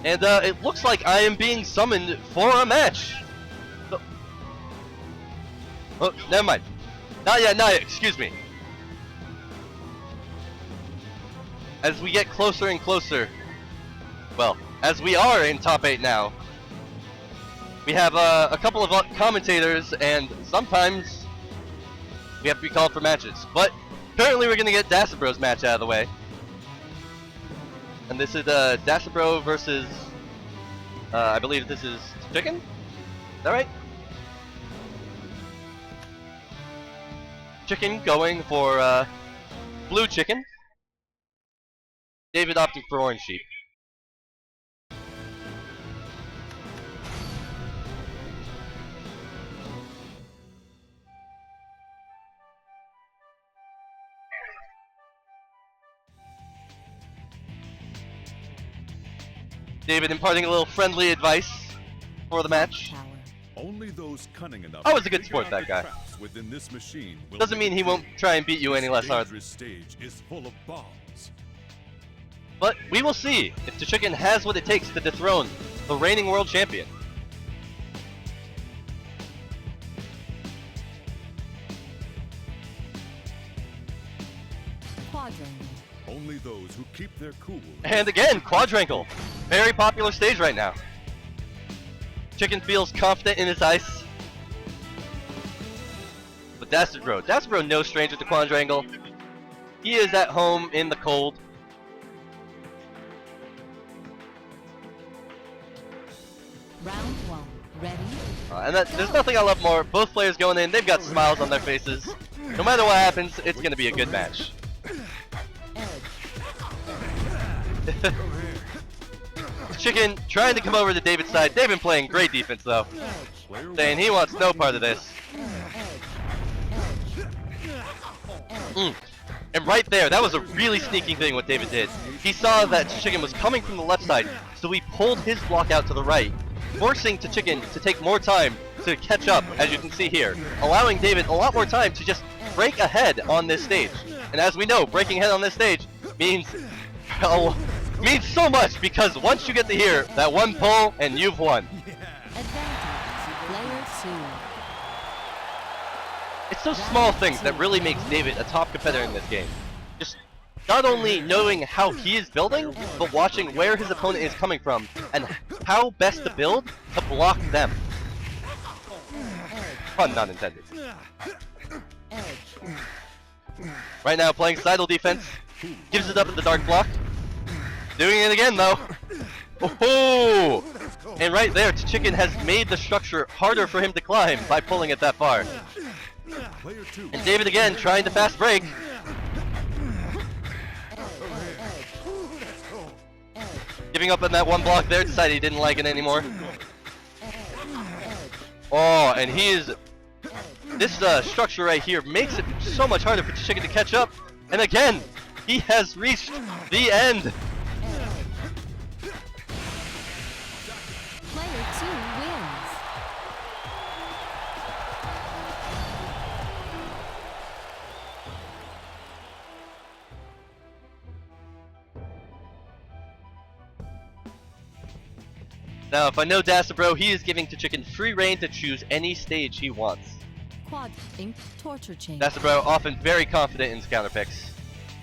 And it looks like I am being summoned for a match. Oh, never mind. Not yet, excuse me. As we get closer and closer, well, as we are in top 8 now, we have a couple of commentators, and sometimes we have to be called for matches. But currently we're going to get Dacid Bro's match out of the way. And this is Dacid Bro versus, I believe this is Chicken? Is that right? Chicken going for blue chicken. David opting for orange sheep. David imparting a little friendly advice for the match. Tower. Only those cunning enough I was a to good figure sport, out that the guy. traps within this machine will Doesn't make mean he it won't through. try and beat you any This less hard. dangerous stage is full of bombs. But we will see if Chicken has what it takes to dethrone the reigning world champion. Quadrangle. Only those who keep their cool. And again, Quadrangle. Very popular stage right now. Chicken feels confident in his ice. But Dacid Bro no stranger to Quadrangle. He is at home in the cold. Round 1. Ready? And there's nothing I love more. Both players going in, they've got smiles on their faces. No matter what happens, it's going to be a good match. Chicken trying to come over to David's side. They've been playing great defense though. Saying he wants no part of this. And right there, that was a really sneaky thing what David did. He saw that Chicken was coming from the left side, so he pulled his block out to the right, forcing Chicken to take more time to catch up, as you can see here, allowing David a lot more time to just break ahead on this stage. And as we know, breaking ahead on this stage means so much, because once you get to here, that one pull and you've won. Advantage. Player 2. It's those small things that really makes David a top competitor in this game. Just not only knowing how he is building, but watching where his opponent is coming from and how best to build to block them. Pun not intended. Right now playing Sidle defense, gives it up at the dark block. Doing it again though. Oh! And right there, Chicken has made the structure harder for him to climb by pulling it that far. And David again trying to fast break. Giving up on that one block there, decided he didn't like it anymore. Oh, and he is... This structure right here makes it so much harder for Chicken to catch up. And again, he has reached the end. Player 2 wins. Now, if I know Dacid Bro, he is giving Chicken free reign to choose any stage he wants. Quad Ink Torture Chamber. Dacid Bro often very confident in his counter picks.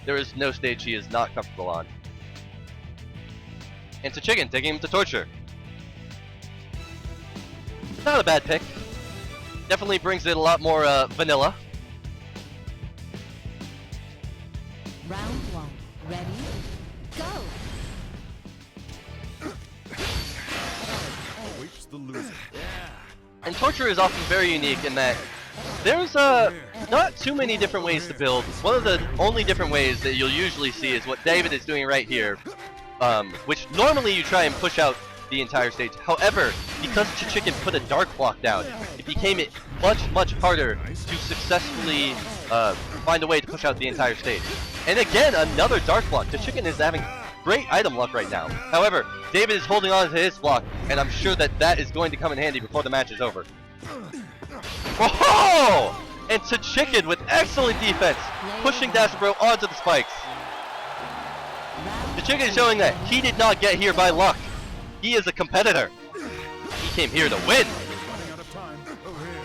There is no stage he is not comfortable on. And Chicken taking him to torture. Not a bad pick. Definitely brings it a lot more vanilla. Round 1. Ready? Go! Awaits the loser. And torture is often very unique in that there's not too many different ways to build. One of the only different ways that you'll usually see is what David is doing right here, which normally you try and push out the entire stage. However, because Chicken put a dark block down, it became much harder to successfully find a way to push out the entire stage. And again, another dark block. Chicken is having great item luck right now. However, David is holding on to his block, and I'm sure that that is going to come in handy before the match is over. Oh! And Chicken with excellent defense, pushing Dacid Bro onto the spikes. Chicken is showing that he did not get here by luck. He is a competitor. He came here to win. Running out of time. Over here.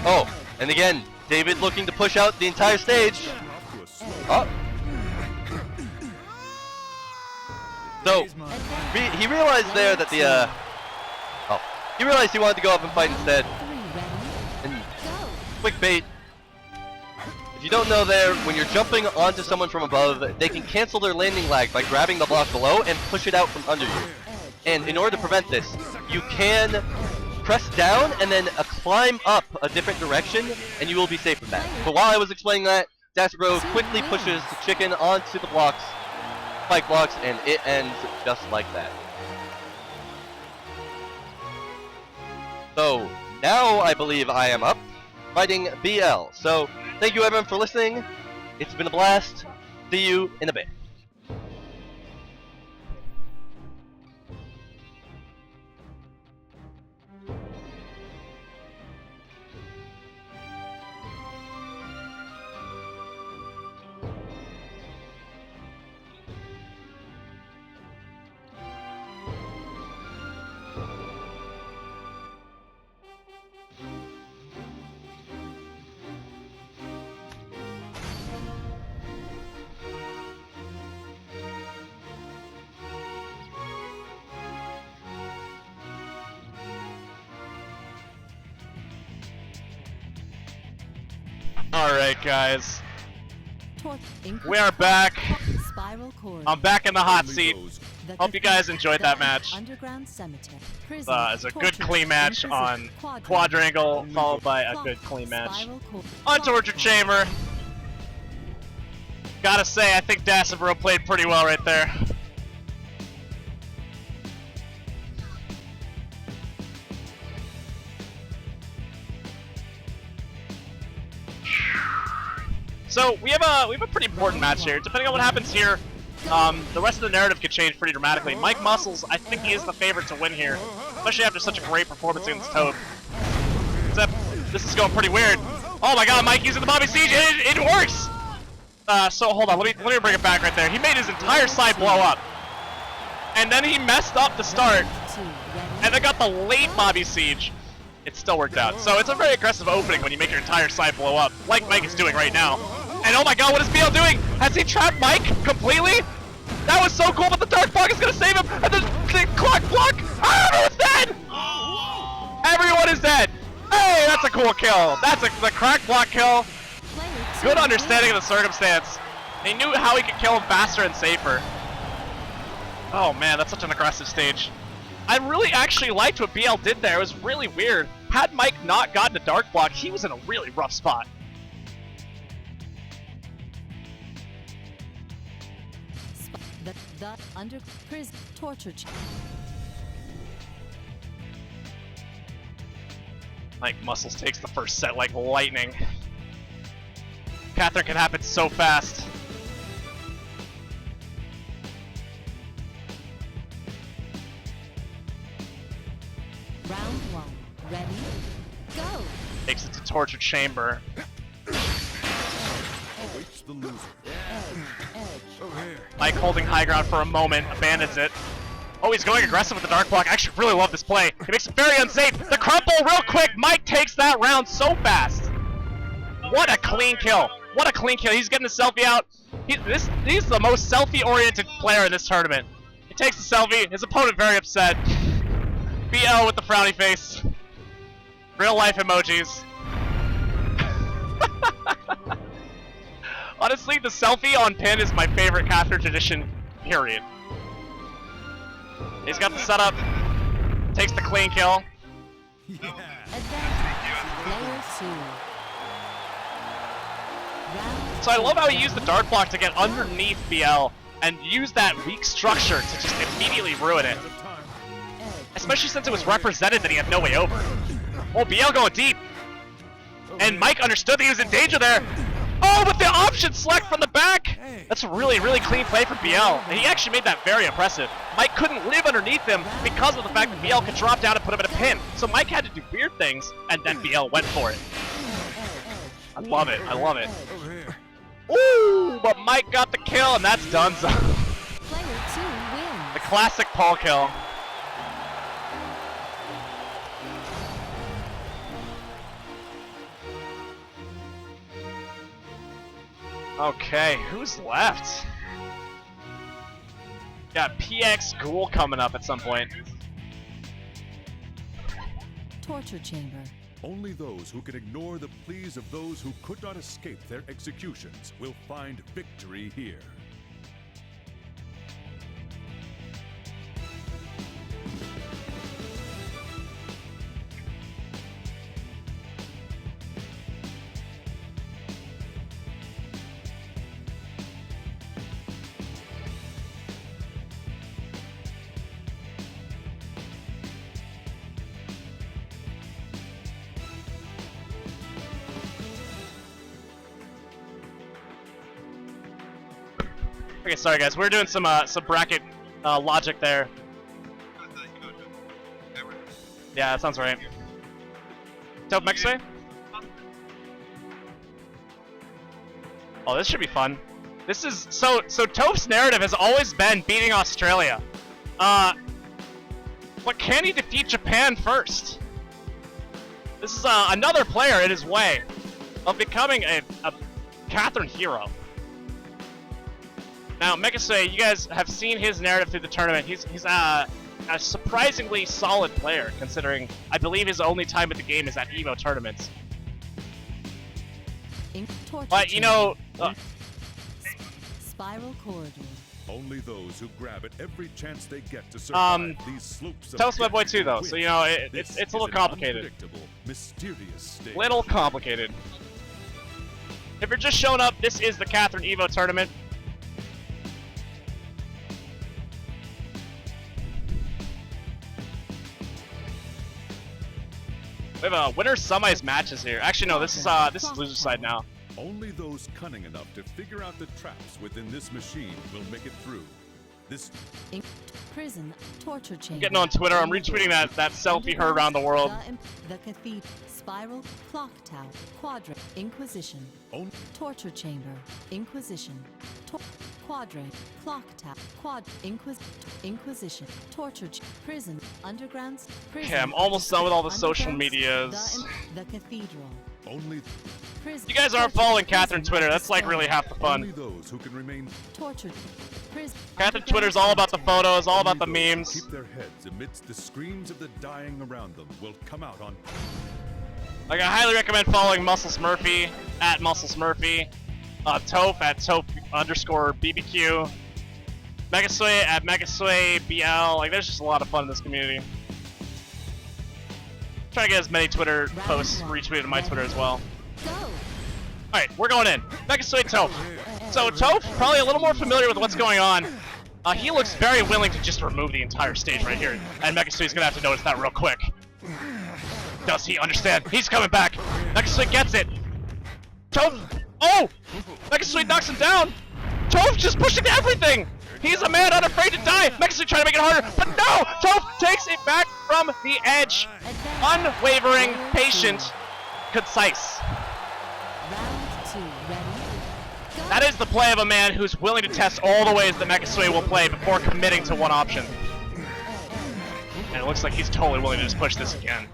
Oh, and again, David looking to push out the entire stage. Off to a slow Oh. So, he realized there that the, he realized he wanted to go up and fight instead. 3 ready? And Go! quick bait. If you don't know there, when you're jumping onto someone from above, they can cancel their landing lag by grabbing the block below and push it out from under you. And in order to prevent this, you can press down and then climb up a different direction, and you will be safe from that. But while I was explaining that, Dacid Bro quickly pushes Chicken onto the blocks, spike blocks, and it ends just like that. So, now I believe I am up, fighting BL. So, thank you everyone for listening. It's been a blast. See you in a bit. Alright, guys. Tor- We are back. Spiral cord. I'm back in the hot Only seat. those- The Hope you guys enjoyed that the match. Underground cemetery. Prison, It's a good torture, clean match Inquisition, on Quadrangle, followed by a clock, good clean match spiral cord, on clock Torture tower. Chamber. Gotta say, I think Dacid Bro played pretty well right there. So we have a pretty important match here. Depending on what happens here, the rest of the narrative could change pretty dramatically. Mike Muscles, I think he is the favorite to win here, especially after such a great performance against Toad. Except this is going pretty weird. Oh my God, Mike using the Bobby Siege, it works. So hold on, let me bring it back right there. He made his entire side blow up, and then he messed up the start, and then got the late Bobby Siege. It still worked out. So it's a very aggressive opening when you make your entire side blow up, like Mike is doing right now. And oh my God, what is BL doing? Has he trapped Mike completely? That was so cool, but the Dark Block is gonna save him, and the Clock Block! Oh, everyone's dead! Everyone is dead! Hey, that's a cool kill. That's the Crack Block kill. Good understanding of the circumstance. He knew how he could kill him faster and safer. Oh man, that's such an aggressive stage. I really actually liked what BL did there. It was really weird. Had Mike not gotten a Dark Block, he was in a really rough spot. The under prison torture chamber. Mike Muscles takes the first set like lightning. Catherine can happen so fast. Round one. Ready? Go. Takes it to Torture Chamber. Awaits the loser. Over here. Mike holding high ground for a moment, abandons it. Oh, he's going aggressive with the Dark Block. I actually really love this play. He makes it very unsafe. The crumple real quick. Mike takes that round so fast. What a clean kill. What a clean kill. He's getting the selfie out. He's the most selfie-oriented player in this tournament. He takes the selfie. His opponent very upset. BL with the frowny face. Real life emojis. Honestly, the selfie on pin is my favorite Catherine tradition, period. He's got the setup. Takes the clean kill. Advantage. Player 2. Round So I love how he used the Dark Block to get underneath BL and use that weak structure to just immediately ruin it. Especially since it was represented that he had no way over. Oh, BL going deep. And Mike understood that he was in danger there. Oh, with the option select from the back! That's a really, really clean play for BL. And he actually made that very impressive. Mike couldn't live underneath him because of the fact that BL could drop down and put him in a pin. So Mike had to do weird things, and then BL went for it. I love it. I love it. Over here. Ooh, but Mike got the kill, and that's donezo. Player 2 wins. The classic Paul kill. Okay, who's left? Got PX Ghoul coming up at some point. Torture chamber. Only those who can ignore the pleas of those who could not escape their executions will find victory here. Okay, sorry guys, we're doing some bracket logic there. Yeah, that sounds right. Toph Mechasu? Oh, this should be fun. This is so Toph's narrative has always been beating Australia. But can he defeat Japan first? This is another player in his way of becoming a Catherine hero. Now, Mechasu, you guys have seen his narrative through the tournament. He's a surprisingly solid player, considering I believe his only time at the game is at EVO tournaments. Torture But you know, spiral corridor. Only those who grab at every chance they get to survive these slopes of Toast my boy death too, though. will So win. you know, This it's a little is an complicated. unpredictable, mysterious stage. Little complicated. If you're just showing up, this is the Catherine EVO tournament. We have a winner semis matches here. Actually, no, this is loser side now. Only those cunning enough to figure out the traps within this machine will make it through. This Prison torture chamber. Getting on Twitter, I'm retweeting that selfie heard around the world. The cathedral, spiral, clock tower, quadrant, Inquisition, own torture chamber, Inquisition, quadrant, clock tower, Inquisition, torture prison, underground, prison. Okay, I'm almost done with all the social underground, medias. The cathedral. only Prison, You guys aren't following Catherine Twitter. That's like really half the only fun. those who can remain Torture. Prison. Catherine Twitter's all about the photos, all about the only those who memes. keep their heads amidst the screams of the dying around them will come out on Like, I highly recommend following Muscles Murphy at Muscles Murphy, Toph at Toph_BBQ, Mechasu at Mechasu_BL. Like, there's just a lot of fun in this community. Try to get as many Twitter posts retweeted to my Twitter as well. Go. Alright, we're going in. Mechasu Toph. So Toph, probably a little more familiar with what's going on. He looks very willing to just remove the entire stage right here. And Mechasui's gonna have to notice that real quick. Does he understand? He's coming back. Mechasui gets it. Toph. Oh! Mechasui knocks him down. Toph just pushing everything. He's a man unafraid to die. Mechasui trying to make it harder, but no! Toph takes it back from the edge. Unwavering, patient, concise. Round 2. Ready? Go. That is the play of a man who's willing to test all the ways that Mechasui will play before committing to one option. And it looks like he's totally willing to just push this again.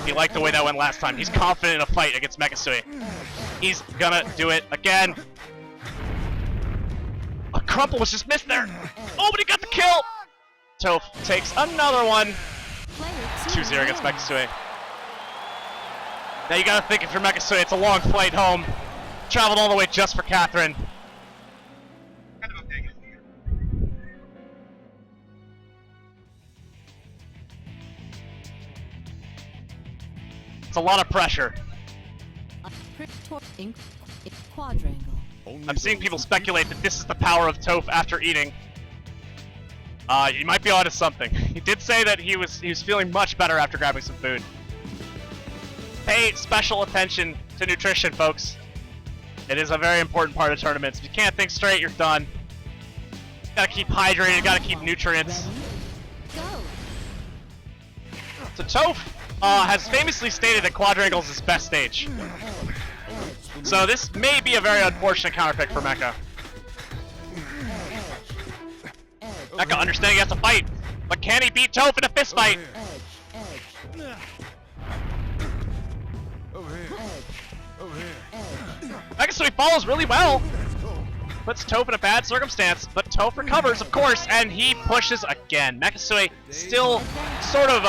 He liked the way that went last time. He's confident in a fight against Mechasui. He's gonna do it again. A crumple was just missed there. Oh, but he got the kill! Toph takes another one. Player 2-0 against Mechasui. Now you gotta think if you're Mechasui, it's a long flight home. Traveled all the way just for Catherine. It's a lot of pressure. Quadrangle. only I'm seeing those people who speculate that this is the power of Toph after eating. You might be onto something. He did say that he was feeling much better after grabbing some food. Pay special attention to nutrition, folks. It is a very important part of tournaments. If you can't think straight, you're done. Gotta keep hydrated, gotta keep nutrients. Ready? Go. So Toph has famously stated that Quadrangle is his best stage. So this may be a very unfortunate counterpick for Mecha. Mecha understanding he has to fight, but can he beat Toph in a fist fight? Over here. Over here. Mechasui follows really well. Puts Toph in a bad circumstance, but Toph recovers, of course, and he pushes again. Mechasui still sort of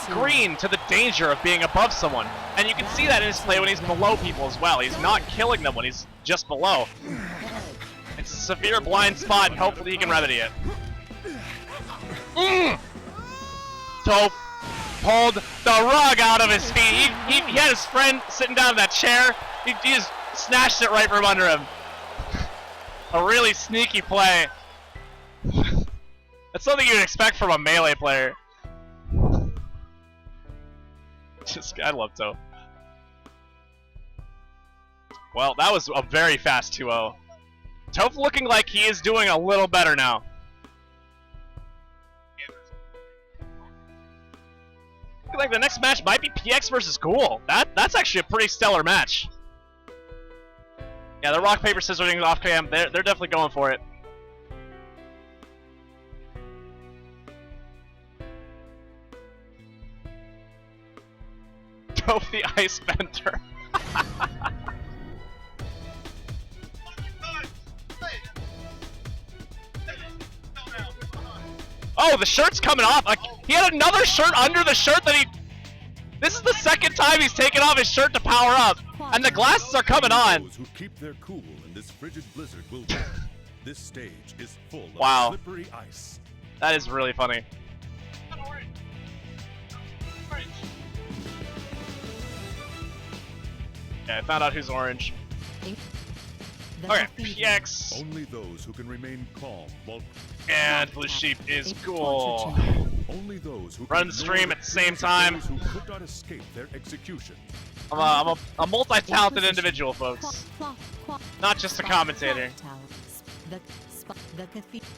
green to the danger of being above someone. And you can see that in his play when he's below people as well. He's not killing them when he's just below. It's a severe blind spot, and hopefully he can remedy it. Toph pulled the rug out of his feet. He had his friend sitting down in that chair. He just snatched it right from under him. A really sneaky play. That's something you'd expect from a melee player. I love Toph. Well, that was a very fast 2-0. Toph looking like he is doing a little better now. Looking like the next match might be PX versus Ghoul. That's actually a pretty stellar match. Yeah, the rock, paper, scissors thing off cam. They're definitely going for it. Toph the Ice Bender. Oh, the shirt's coming off. Like, he had another shirt under the shirt that he... This is the second time he's taken off his shirt to power up, and the glasses are coming on. Those who keep their cool in this frigid blizzard will win. This stage is full of Wow. slippery ice. That is really funny. Orange. Orange. Yeah, I found out who's orange. The Okay, cathedral. PX Only those who can remain calm while and Blue Sheep is A cool. torture chamber. only those who Run can the stream ignore at the same fears of time. those who could not escape their execution. I'm a multi-talented Inquisition. individual, folks. Qua- qua- Not just a spot- commentator. clock tower. The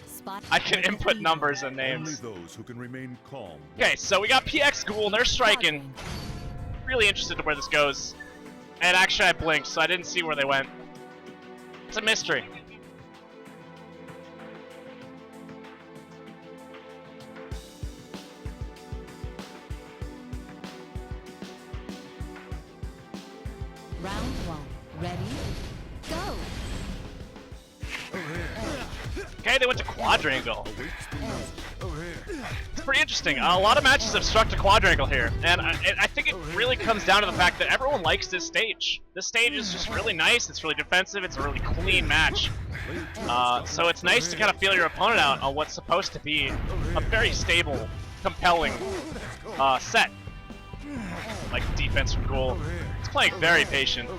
spot. I can the input cathedral. numbers and Only names. those who can remain calm. Okay, so we got PX Ghoul, and they're striking. Quadrant. Really interested to where this goes. And actually, I blinked, so I didn't see where they went. It's a mystery. Round one. Ready? Go. Okay, they went to quadrangle. Awaits the loser. It's pretty interesting. A lot of matches have struck to quadrangle here, and I think it really comes down to the fact that everyone likes this stage. This stage is just really nice. It's really defensive. It's a really clean match. So it's nice to kind of feel your opponent out on what's supposed to be a very stable, compelling set. Like defense from Ghoul. He's playing very patient.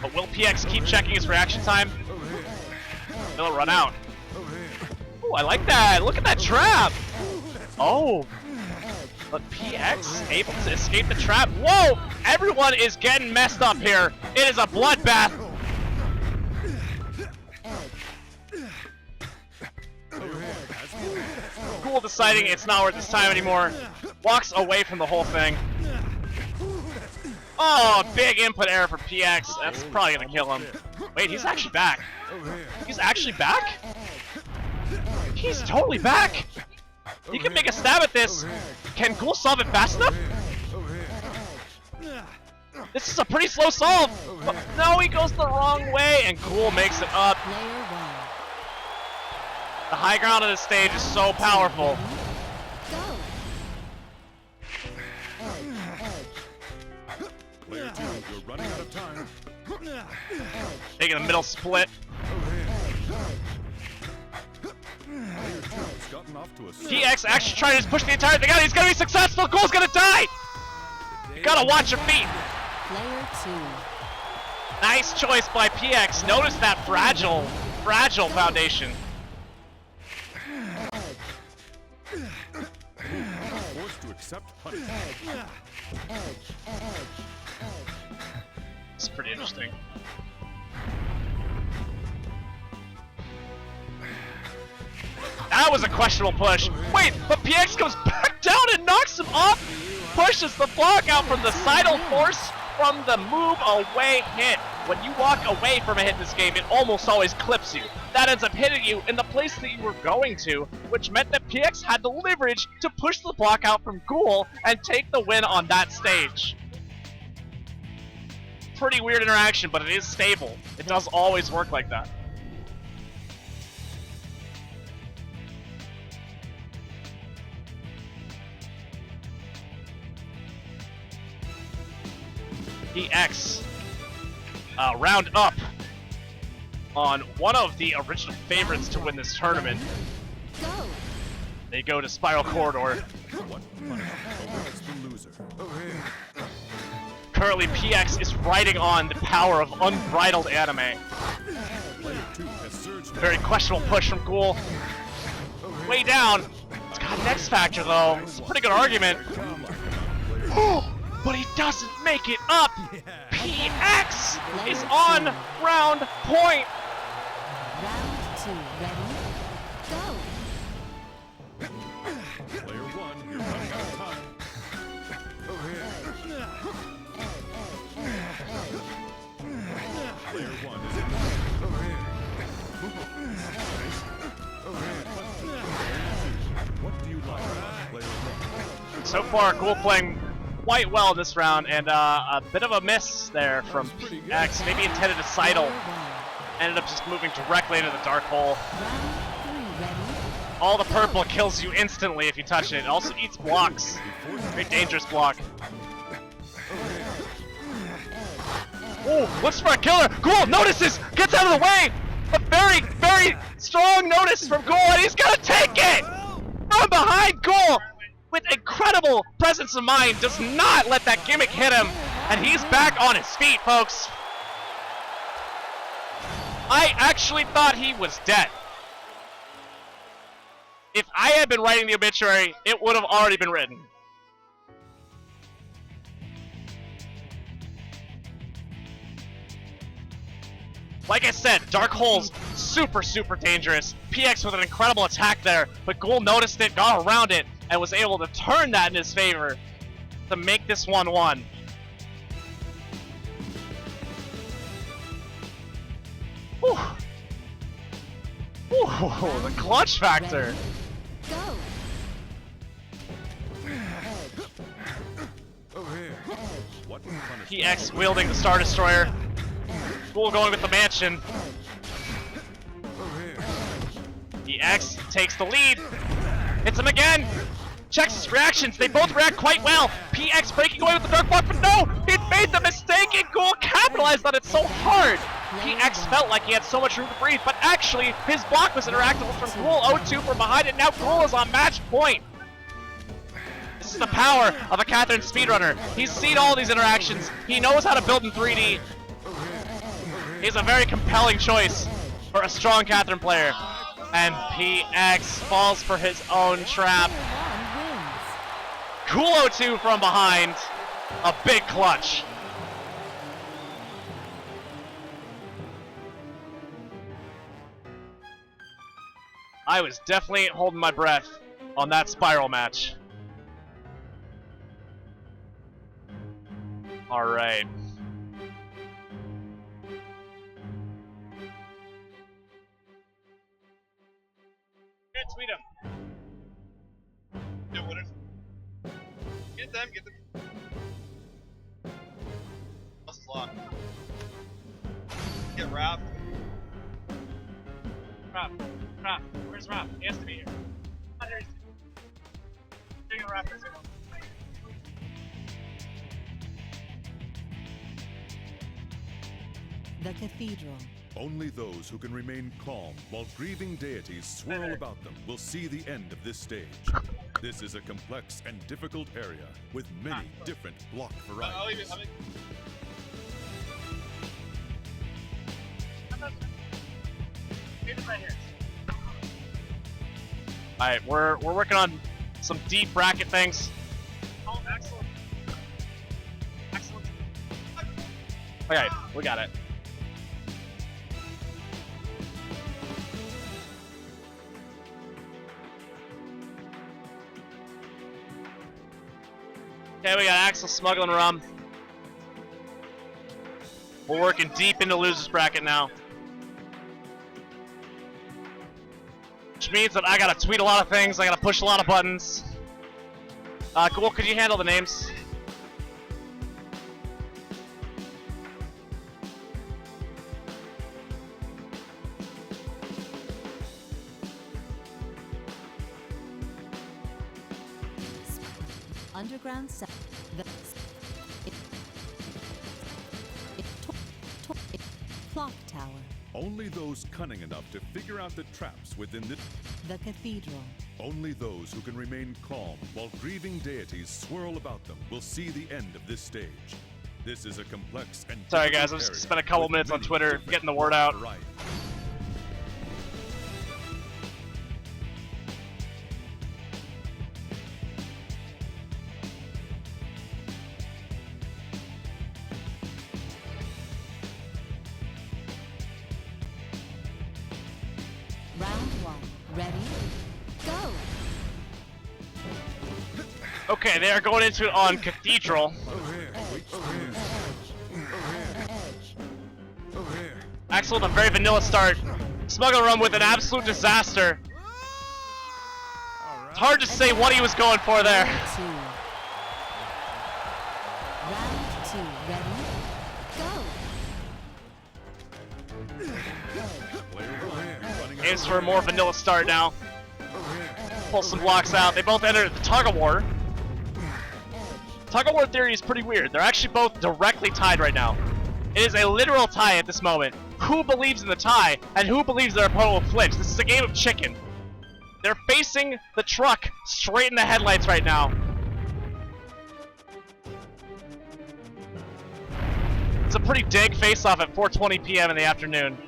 But will PX keep checking his reaction time? He'll run out. Ooh, I like that. Look at that trap. Oh. But PX able to escape the trap. Whoa! Everyone is getting messed up here. It is a bloodbath. Ghoul deciding it's not worth his time anymore. Walks away from the whole thing. Oh, big input error for PX. That's probably gonna kill him. Wait, he's actually back. He's actually back? He's totally back! He can make a stab at this. Can Ghoul solve it fast enough? This is a pretty slow solve. But no, he goes the wrong way, and Ghoul makes it up. Player one. The high ground of this stage is so powerful. Go. Player 2, you're running out of time. Taking the middle split. Player 2 has gotten off to a slow PX actually trying to just push the entire thing out. He's gonna be successful. Ghoul's gonna die. You gotta watch your feet. Player two. Nice choice by PX. Notice that fragile foundation. forced to accept punishment. It's pretty interesting. That was a questionable push. Wait, but PX goes back down and knocks him off. Pushes the block out from the sidle force from the move away hit. When you walk away from a hit in this game, it almost always clips you. That ends up hitting you in the place that you were going to, which meant that PX had the leverage to push the block out from Ghoul and take the win on that stage. Pretty weird interaction, but it is stable. It does always work like that. PX round up on one of the original favorites to win this tournament. Go. They go to Spiral Corridor. What punishment awaits the loser? Currently, PX is riding on the power of unbridled anime. Player 2 has surged Very questionable push from Ghoul. Way down. It's got an X Factor though. It's a pretty good argument. But he doesn't make it up. PX is on round point. Round two. Ready? Go. Player 1, you're running out of time. Player 1 is in. What do you like about player 1? So far, Ghoul playing quite well this round, and a bit of a miss there from PX. Maybe intended to sidle. Player one. Ended up just moving directly into the dark hole. Round three. Ready? All the purple kills you instantly if you touch it. It also eats blocks. Very dangerous block. Oh, looks for a killer. Ghoul notices, gets out of the way. A very, very strong notice from Ghoul, and he's gonna take it from behind. Ghoul, with incredible presence of mind, does not let that gimmick hit him, and he's back on his feet, folks. I actually thought he was dead. If I had been writing the obituary, it would have already been written. Like I said, Dark Hole's super, super dangerous. PX with an incredible attack there, but Ghoul noticed it, got around it, and was able to turn that in his favor to make this 1-1. Whew. Whew, the clutch factor. Go. Over here. What punishment? PX wielding the Star Destroyer. Ghoul going with the Mansion. Over here. PX takes the lead. Hits him again. Checks his reactions. They both react quite well. PX breaking away with the Dark Block, but no! He made the mistake and Ghoul capitalized on it so hard. PX felt like he had so much room to breathe, but actually his block was interactable from Ghoul 0-2 from behind it. Now Ghoul is on match point. This is the power of a Catherine speedrunner. He's seen all these interactions. He knows how to build in 3D. He's a very compelling choice for a strong Catherine player. And PX falls for his own trap. Ghoul 0-2 from behind. A big clutch. I was definitely holding my breath on that spiral match. All right. Good, tweet him. Yeah, what is? Get them, get them. Muscles locked. Get Raph. Raph, where's Raph? He has to be here. Oh, there he is. Bring a Raph. The Cathedral. Only those who can remain calm while grieving deities swirl about them will see the end of this stage. This is a complex and difficult area with many different block varieties. Alright, we're working on some deep bracket things. Oh, excellent. Excellent. Okay, we got it. Okay, we got Axel Smuggling Rum. We're working deep into losers bracket now. Which means that I gotta tweet a lot of things, I gotta push a lot of buttons. Ghoul, could you handle the names? Underground Clock Tower. Only those cunning enough to figure out the traps within The Cathedral. Only those who can remain calm while grieving deities swirl about them will see the end of this stage. This is a complex and Sorry guys, difficult I just area spent a couple with minutes on many Twitter different getting the word out. varieties. Round one. Ready? Go! Okay, they are going into it on Cathedral. Over here. Over here. Over here. Axel with a very vanilla start. Smuggling Rum with an absolute disaster. It's hard to say what he was going for there. Two. Round two. Ready? Go! Players are running Aims for a more vanilla start now. Over pull some blocks out. They both enter the tug-of-war. Tug-of-war theory is pretty weird. They're actually both directly tied right now. It is a literal tie at this moment. Who believes in the tie, and who believes their opponent will flinch? This is a game of chicken. They're facing the truck straight in the headlights right now. It's a pretty dank face-off at 4:20 p.m. in the afternoon.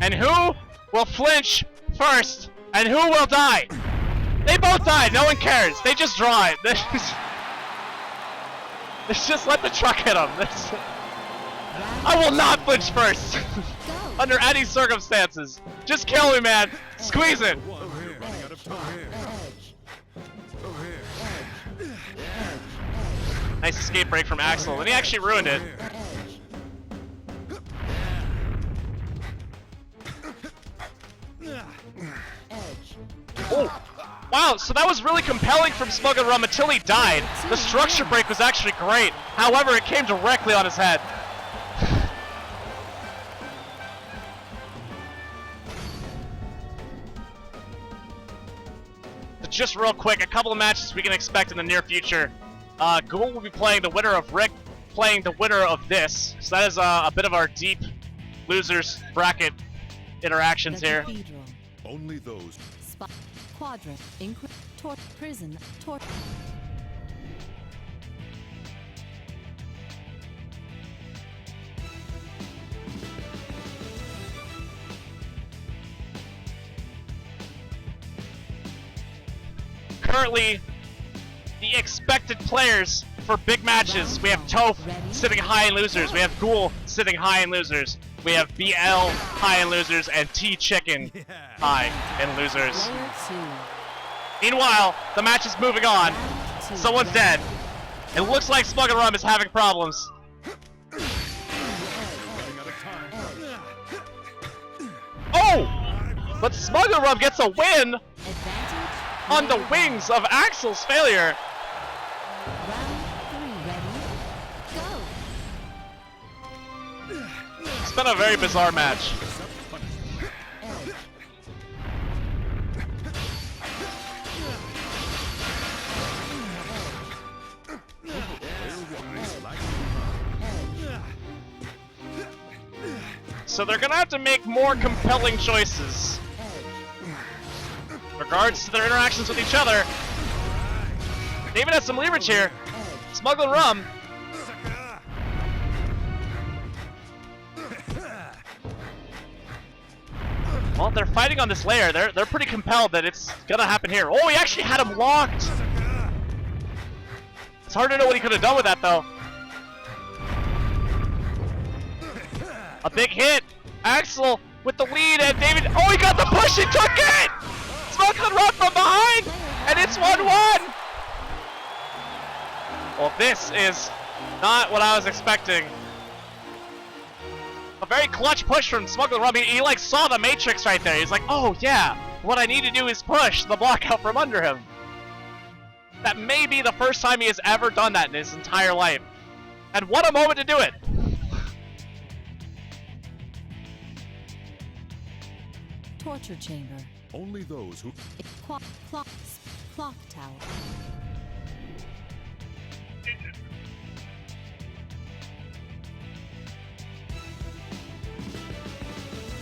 And who will flinch first? And who will die? They both died. No one cares. They just draw it. Let's just let the truck hit them. I will not flinch first. Under any circumstances. Just kill me, man. Squeeze it. Nice escape break from Axel, and he actually ruined it. Oh, wow, so that was really compelling from Smuggling Rum until he died. The structure break was actually great. However, it came directly on his head. Just real quick, a couple of matches we can expect in the near future. Ghoul will be playing the winner of Rick, playing the winner of this. So that is a bit of our deep losers bracket interactions here. Only those. Quadrant, prison, Currently, the expected players for big matches. We have Toph sitting high in losers. We have Ghoul sitting high in losers. We have BL high in losers and T-Chicken high in losers. Meanwhile, the match is moving on. Someone's dead. It looks like Smuggling Rum is having problems. Oh! But Smuggling Rum gets a win on the wings of Axel's failure. It's been a very bizarre match. So they're gonna have to make more compelling choices. In regards to their interactions with each other. They even had some leverage here. Smuggling Rum. Well, they're fighting on this layer. They're pretty compelled that it's gonna happen here. Oh, he actually had him locked. It's hard to know what he could have done with that, though. A big hit. Axel with the lead, and David. Oh, he got the push. He took it. Smuggling Rum from behind, and it's 1-1. Well, this is not what I was expecting. A very clutch push from Smuggling Rum. He like saw the matrix right there. He's like, oh yeah, what I need to do is push the block out from under him. That may be the first time he has ever done that in his entire life. And what a moment to do it. Torture chamber. Only those who. Clock tower.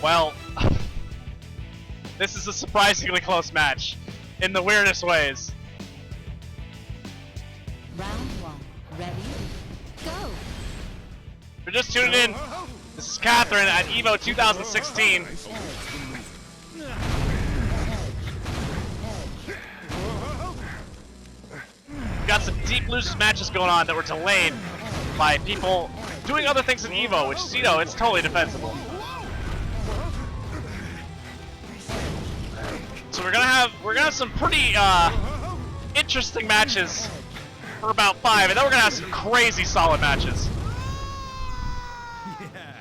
Well, this is a surprisingly close match in the weirdest ways. Round 1. Ready? Go! If you're just tuning in, this is Catherine at EVO 2016. We've got some deep losers matches going on that were delayed by people doing other things in EVO, which is, you know, it's totally defensible. So we're gonna have some pretty interesting matches for about 5, and then we're gonna have some crazy solid matches.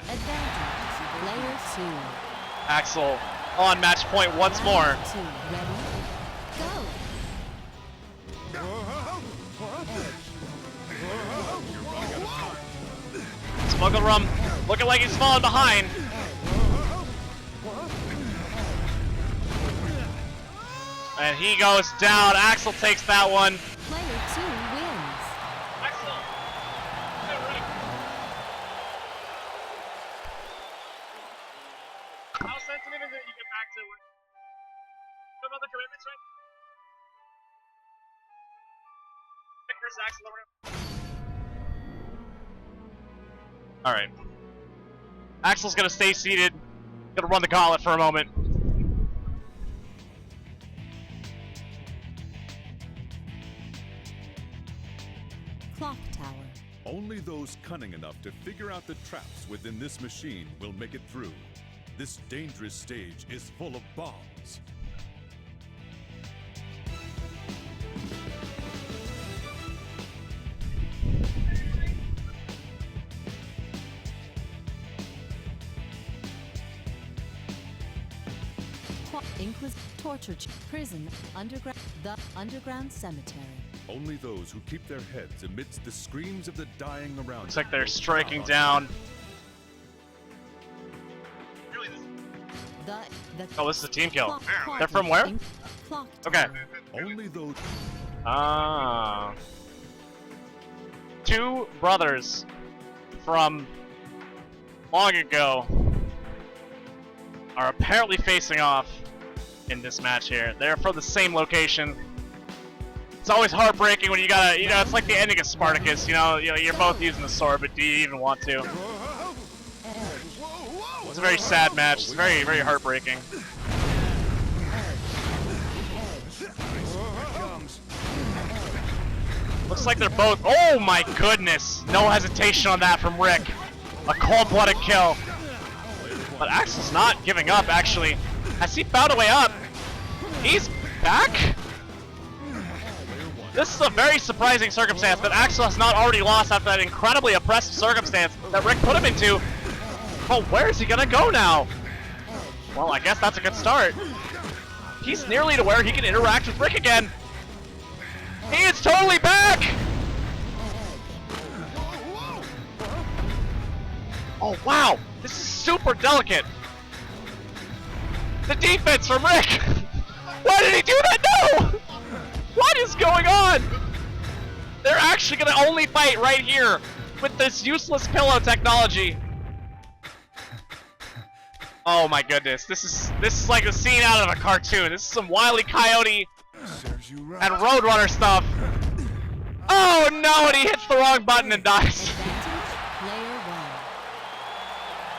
Advantage. Player 2. Axel on match point once more. Round 2. Ready? Go! Smuggling Rum looking like he's falling behind. And he goes down. Axel takes that one. Player 2 wins. Axel. Hey, Rick. How sensitive is it you get back to work? Some other commitments, right? Rick versus Axel over here. All right. Axel's gonna stay seated. Gonna run the gauntlet for a moment. Clock tower. Only those cunning enough to figure out the traps within this machine will make it through. This dangerous stage is full of bombs. Torture prison, the underground cemetery. Only those who keep their heads amidst the screams of the dying around Looks them like they're will striking survive. down. The Oh, this is a team kill. clock They're from where? Clock Okay. tower. Only those Ah. Two brothers from long ago are apparently facing off in this match here. They're from the same location. It's always heartbreaking when you gotta, it's like the ending of Spartacus, you're both using the sword, but do you even want to? It's a very sad match. It's very, very heartbreaking. Looks like they're both. Oh my goodness! No hesitation on that from Rick. A cold-blooded kill. But Axel's not giving up, actually. Has he found a way up? He's back? This is a very surprising circumstance that Axel has not already lost after that incredibly oppressive circumstance that Rick put him into. But where is he gonna go now? Well, I guess that's a good start. He's nearly to where he can interact with Rick again. He is totally back! Oh wow, this is super delicate. The defense from Rick! Why did he do that? No! What is going on? They're actually gonna only fight right here with this useless pillow technology. Oh my goodness, this is like a scene out of a cartoon. This is some Wile E. Coyote and Roadrunner stuff. Oh no, and he hits the wrong button and dies.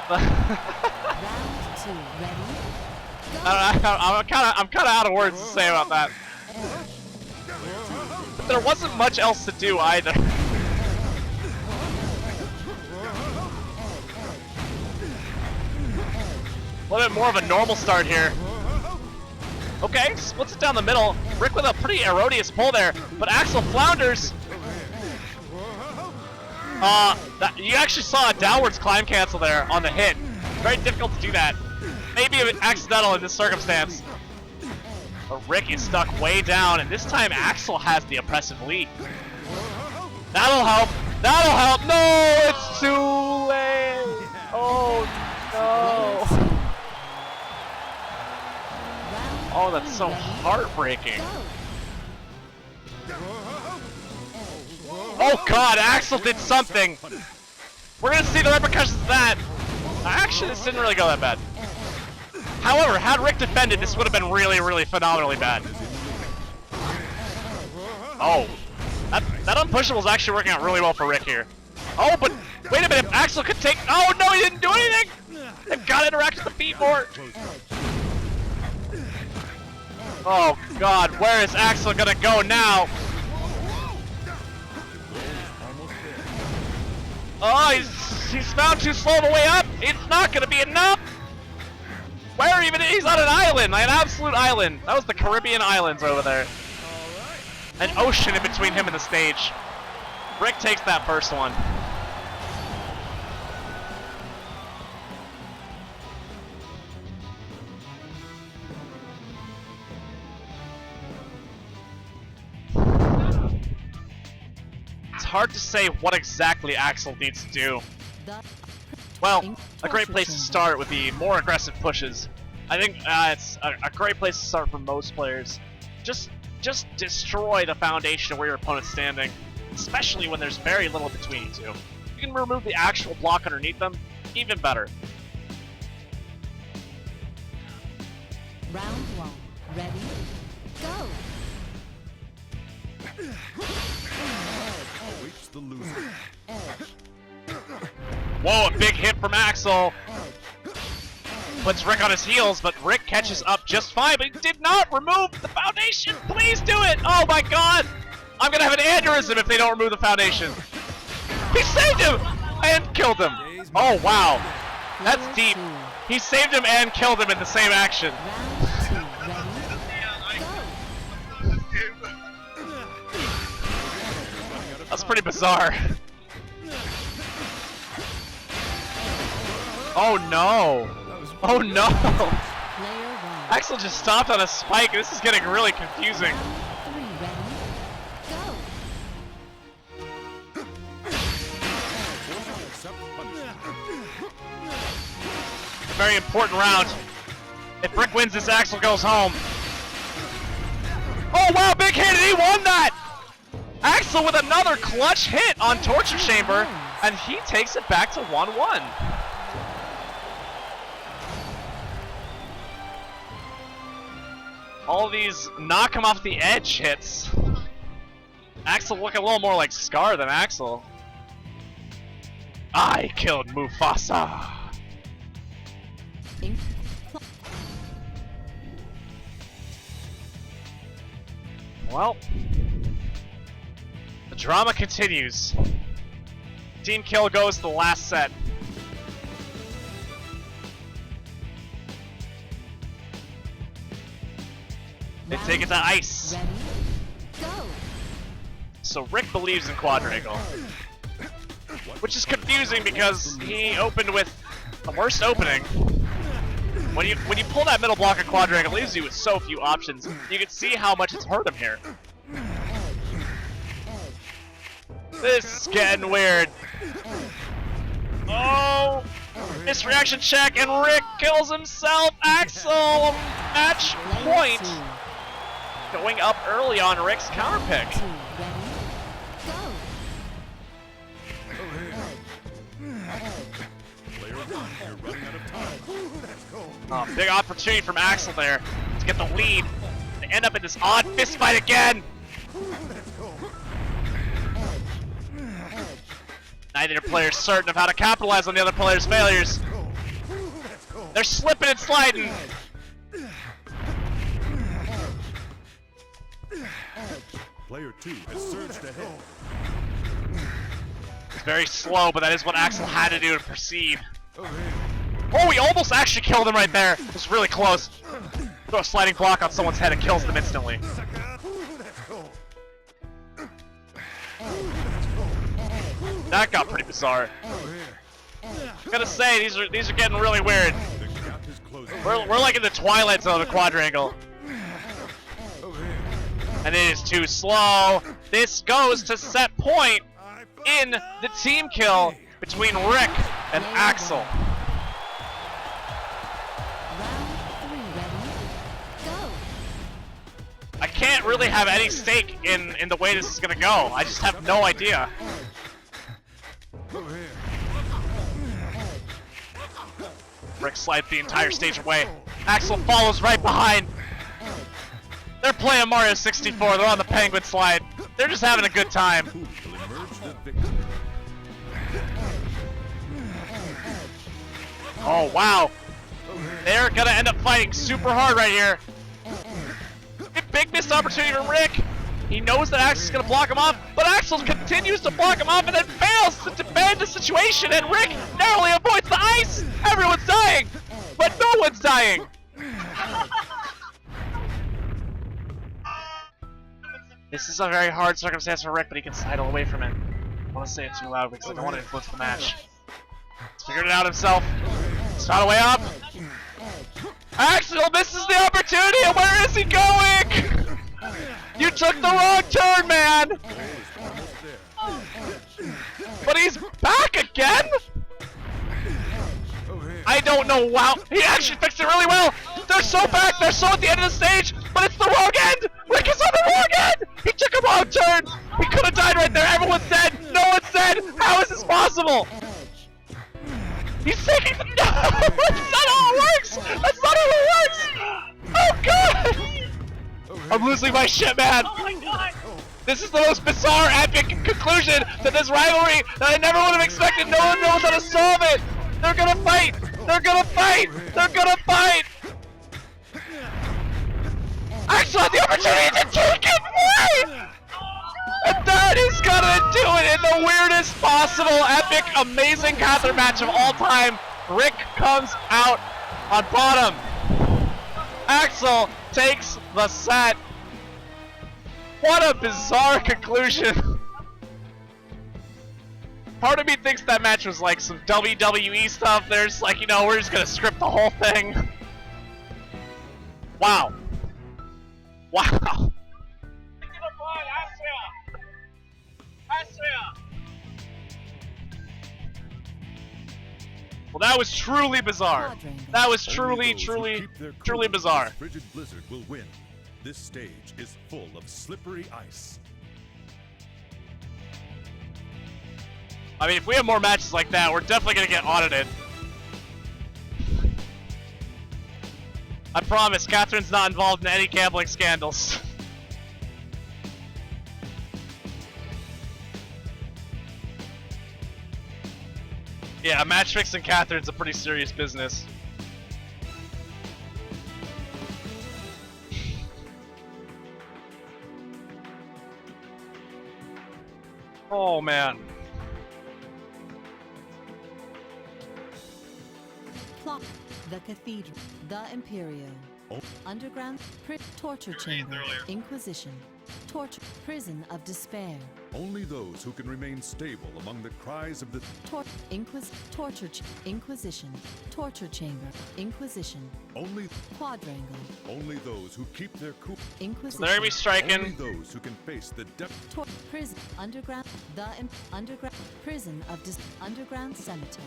Player 1. Round 2. Ready? I'm kind of out of words to say about that. But there wasn't much else to do either. A little bit more of a normal start here. Okay, splits it down the middle. Rick with a pretty erroneous pull there, but Axel flounders. You actually saw a downwards climb cancel there on the hit. Very difficult to do that. Maybe a bit accidental in this circumstance. But Rick is stuck way down, and this time Axel has the oppressive lead. That'll help. That'll help. No, it's too late. Oh no. Oh, that's so heartbreaking. Oh god, Axel did something. We're gonna see the repercussions of that. Actually, this didn't really go that bad. However, had Rick defended, this would have been really, really phenomenally bad. Oh, that unpushable is actually working out really well for Rick here. Oh, but wait a minute, Axel could take. Oh no, he didn't do anything. They've got to interact with the feet more. Oh god, where is Axel gonna go now? Oh, he's found too slow of a way up. It's not gonna be enough. Where even? He's on an island, an absolute island. That was the Caribbean islands over there. An ocean in between him and the stage. Rick takes that first one. It's hard to say what exactly Axel needs to do. Well, a great place to start would be more aggressive pushes. I think it's a great place to start for most players. just destroy the foundation of where your opponent's standing, especially when there's very little between you two. You can remove the actual block underneath them, even better. Round 1. Ready? Go! Awaits the loser. Whoa, a big hit from Axel. Puts Rick on his heels, but Rick catches up just fine, but he did not remove the foundation. Please do it! Oh my god! I'm gonna have an aneurysm if they don't remove the foundation. He saved him! And killed him. Oh wow. That's deep. He saved him and killed him in the same action. That's pretty bizarre. Oh no! Oh no! Axel just stopped on a spike. This is getting really confusing. A very important round. If Rick wins this, Axel goes home. Oh wow, big hit, and he won that! Axel with another clutch hit on Torture Chamber, and he takes it back to 1-1. All these knock him off the edge hits. Axel looking a little more like Scar than Axel. I killed Mufasa. Well, the drama continues. Team kill goes to the last set. They take it to ice. Ready? Go! So Rick believes in Quadrangle, which is confusing because he opened with the worst opening. When you pull that middle block of Quadrangle, it leaves you with so few options. You can see how much it's hurt him here. This is getting weird. Oh! Misreaction check, and Rick kills himself. Axel, match point. Going up early on Rick's counter pick. Big opportunity from Axel there to get the lead. They end up in this odd fist fight again. Neither player is certain of how to capitalize on the other player's failures. They're slipping and sliding. Player 2 has surged ahead. It's very slow, but that is what Axel had to do to proceed. Oh, he almost actually killed him right there. It was really close. Throw a sliding block on someone's head and kills them instantly. That got pretty bizarre. I'm gonna say these are getting really weird. We're like in the twilight zone of Quadrangle. And it is too slow. This goes to set point in the team kill between Rick and Axel. I can't really have any stake in the way this is gonna go. I just have no idea. Rick slides the entire stage away. Axel follows right behind. They're playing Mario 64. They're on the penguin slide. They're just having a good time. Oh wow. They're gonna end up fighting super hard right here. Big missed opportunity from Rick. He knows that Axel's gonna block him off, but Axel continues to block him off and then fails to defend the situation, and Rick narrowly avoids the ice! Everyone's dying! But no one's dying! This is a very hard circumstance for Rick, but he can sidle away from it. I want to say it too loud because I don't want to influence the match. He's figured it out himself. He's found a way up. Axel misses the opportunity, and where is he going? You took the wrong turn, man! But he's back again? I don't know, wow. He actually fixed it really well. They're so back, they're so at the end of the stage, but it's the wrong end. He took a wrong turn! He could have died right there! Everyone's dead! No one's dead! How is this possible? He's taking the- No! That's not how it works! That's not how it works! Oh god! I'm losing my shit, man! Oh my god! This is the most bizarre, epic conclusion to this rivalry that I never would have expected. No one knows how to solve it! They're gonna fight! They're gonna fight! They're gonna fight! Axel had the opportunity to take it! Why? And that is gonna do it in the weirdest possible, epic, amazing Cather match of all time. Rick comes out on bottom. Axel takes the set. What a bizarre conclusion. Part of me thinks that match was like some WWE stuff. There's like, you know, we're just gonna script the whole thing. Wow. Wow. Give a ball, Astra! Astra! Well, that was truly bizarre. Quadrangle. That was Only truly, those who truly, keep their truly cool bizarre. in this frigid blizzard will win. This stage is full of slippery ice. I mean, if we have more matches like that, we're definitely gonna get audited. I promise, Catherine's not involved in any gambling scandals. Yeah, match fixing Catherine's a pretty serious business. Oh man. Plot. The Cathedral. The Imperio. Oh. Underground. Torture chamber. Inquisition. Torture. Prison of despair. Only those who can remain stable among the cries of the Inquisition. Torture chamber. Inquisition. only Quadrangle. only those who keep their cool. Inquisition. So they're gonna be striking. Only those who can face the depth. Prison. Underground. Underground. Prison of Underground cemetery.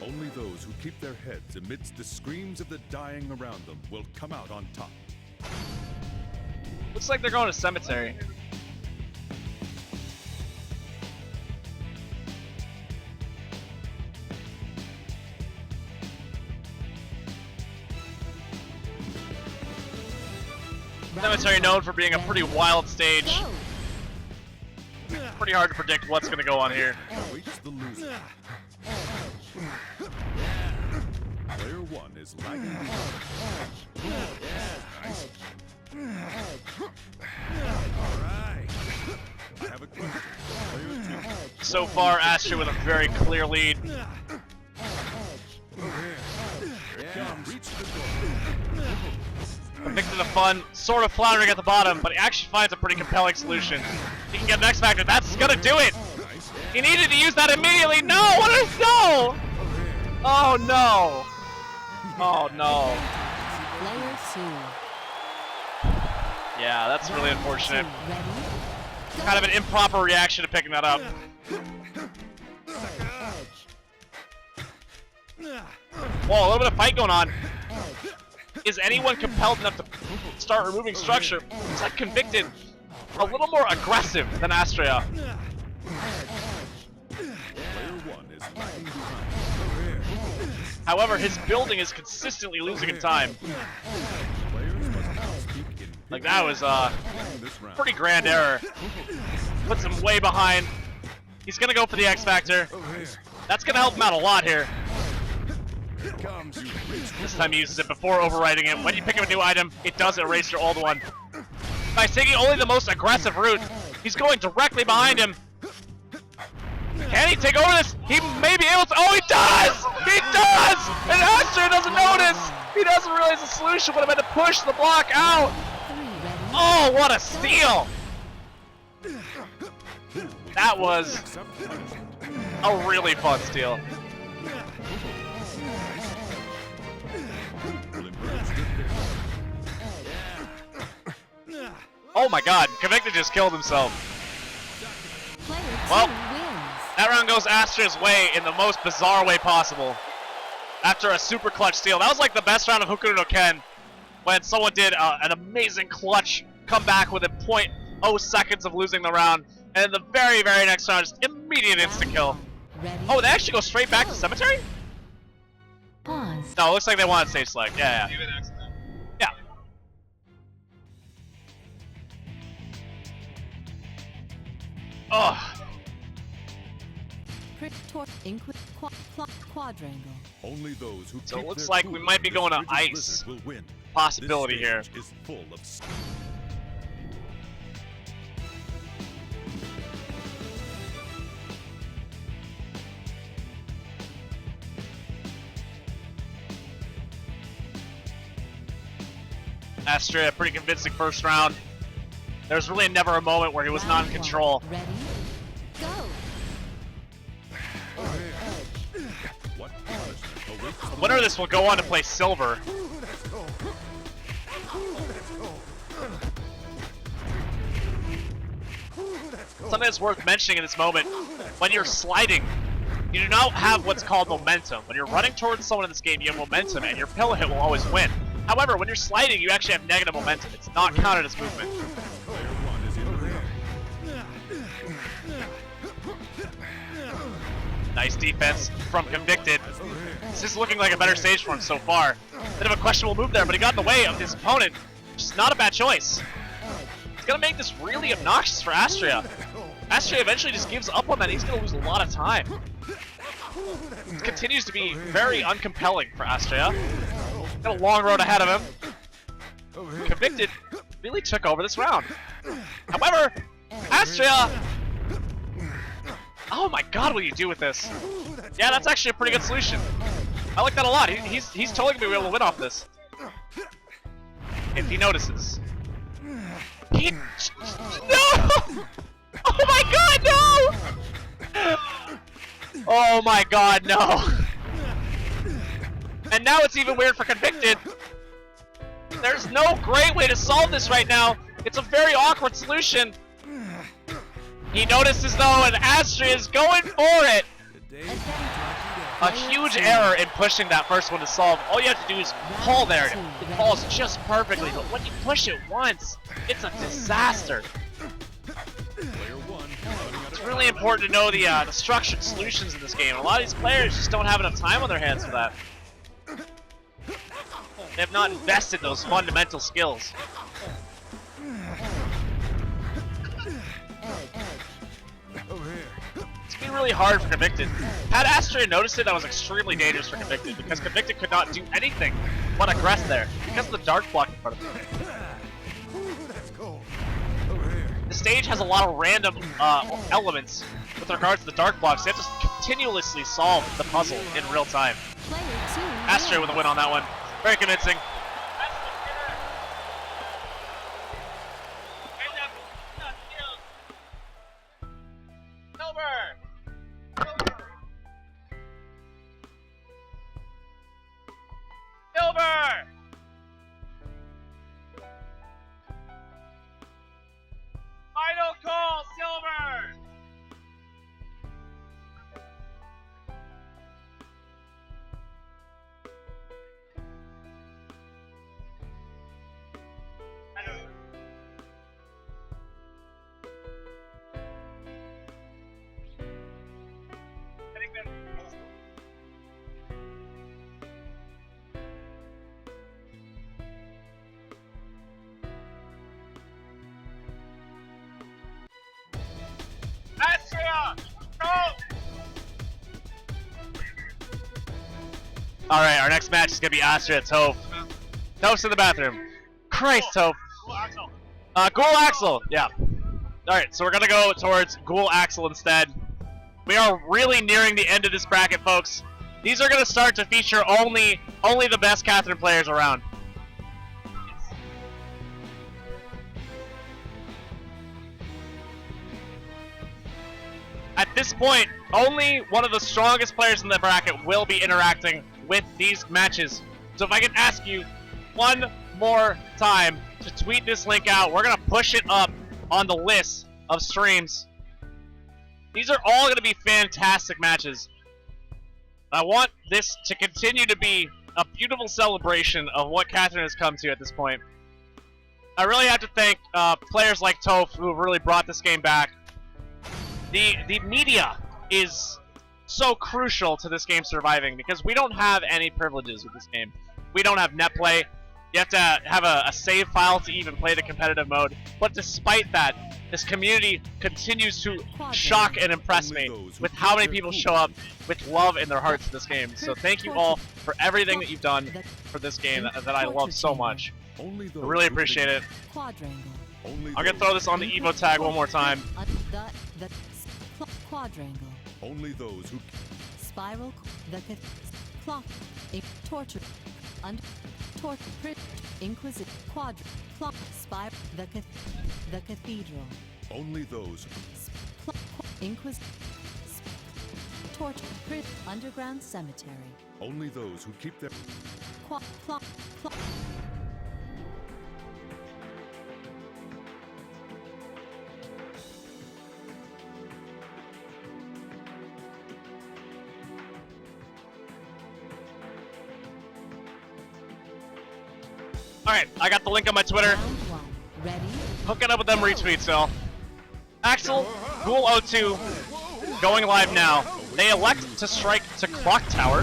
Only those who keep their heads amidst the screams of the dying around them will come out on top. Looks like they're going to cemetery. Cemetery known for being a pretty wild stage. Pretty hard to predict what's going to go on here. Awaits the loser. Player one is lagging behind. Nice. Alright. I have a question. Player two. So far, Astra with a very clear lead. Here it comes. Reach the door. Victor of Fun, sort of floundering at the bottom, but he actually finds a pretty compelling solution. He can get an X Factor. That's gonna do it. Nice. He needed to use that immediately. No! What is no? Oh no! Oh no! Player 2. Yeah, that's really unfortunate. Ready? Kind of an improper reaction to picking that up. Whoa, a little bit of fight going on. Is anyone compelled enough to start removing structure? It's like Convicted, a little more aggressive than Astra. Player one is lagging behind. However, his building is consistently losing in time. Players must now speak in Like that was this round. pretty grand error. Puts him way behind. He's gonna go for the X Factor. That's gonna help him out a lot here. Here comes you. This time he uses it before overwriting it. When you pick up a new item, it does erase your old one. By taking only the most aggressive route, he's going directly behind him. Can he take over this? He may be able to. Oh, he does! He does! And Astra doesn't notice! He doesn't realize the solution would have been to push the block out. 3 ready? Oh, what a steal! That was a really fun steal. Oh my god, Convicted just killed himself. Player 2 Well, wins. that round goes Astra's way in the most bizarre way possible. After a super clutch steal. That was like the best round of Hokuto no Ken when someone did an amazing clutch comeback within seconds of losing the round, and the very, very next round, just immediate instant kill. Ready? Oh, they actually go straight back to cemetery? Pause. No, it looks like they want stage select. Yeah. Yeah. Oh. Quadrangle. Only those who So it keep looks their like cool we might be in going to this frigid ice. blizzard will win. Possibility This here. stage is full of Astra, a pretty convincing first round. There's really never a moment where he was not in control. Ready? Go. what punishment awaits The winner of this will go on to play silver. Something that's worth mentioning in this moment, when you're sliding, you do not have what's called momentum. When you're running towards someone in this game, you have momentum, and your pillow hit will always win. However, when you're sliding, you actually have negative momentum. It's not counted as movement. player one is in the Nice defense from Convicted. This is looking like a better stage for him so far. Bit of a questionable move there, but he got in the way of his opponent. Just not a bad choice. It's gonna make this really obnoxious for Astra. Astra eventually just gives up on that. He's gonna lose a lot of time. It continues to be very uncompelling for Astra. Got a long road ahead of him. Convicted really took over this round. However, Astra. Oh my god, what do you do with this? Yeah, that's actually a pretty good solution. I like that a lot. He's totally gonna be able to win off this. If he notices. He... No! Oh my god, no! Oh my god, no! And now it's even weird for Convicted. There's no great way to solve this right now. It's a very awkward solution. He notices though, and Astra is going for it. A huge error in pushing that first one to solve. All you have to do is pull there. It falls just perfectly, but when you push it once, it's a disaster. It's really important to know the structured solutions in this game. A lot of these players just don't have enough time on their hands for that. They have not invested those fundamental skills. It's been really hard for Convicted. Had Astra noticed it, that was extremely dangerous for Convicted because Convicted could not do anything but aggress there because of the dark block in front of him. The stage has a lot of random elements with regards to the dark blocks. They have to continuously solve the puzzle in real time. Astra with a win on that one. Very convincing. Silver! Final call, silver! Astra! Go! Alright, our next match is gonna be Astra at Toph. Toph's in the bathroom. Christ, Toph. Ghoul Axel, yeah. Alright, so we're gonna go towards Ghoul Axel instead. We are really nearing the end of this bracket, folks. These are gonna start to feature only the best Catherine players around. At this point, only one of the strongest players in the bracket will be interacting with these matches. So if I can ask you one more time to tweet this link out, we're going to push it up on the list of streams. These are all going to be fantastic matches. I want this to continue to be a beautiful celebration of what Catherine has come to at this point. I really have to thank players like Toph who really brought this game back. The media is so crucial to this game surviving because we don't have any privileges with this game. We don't have net play. You have to have a save file to even play the competitive mode. But despite that, this community continues to shock and impress me with how many people show up with love in their hearts to this game. So thank you all for everything that you've done for this game that I love so much. I really appreciate it. I'm gonna throw this on the EVO tag one more time. Quadrangle. Only those who Spiral. The clock. Torture. Under. Torture. Inquisitor. Quadra. Clock. Spiral. The cathedral. only those Inquisitor. Torture. Underground cemetery. only those who keep their Clock. Alright, I got the link on my Twitter. Round one. Ready? Hook it up with them retweets, so. Axel, Ghoul 02, going live now. They elect to strike to Clock Tower.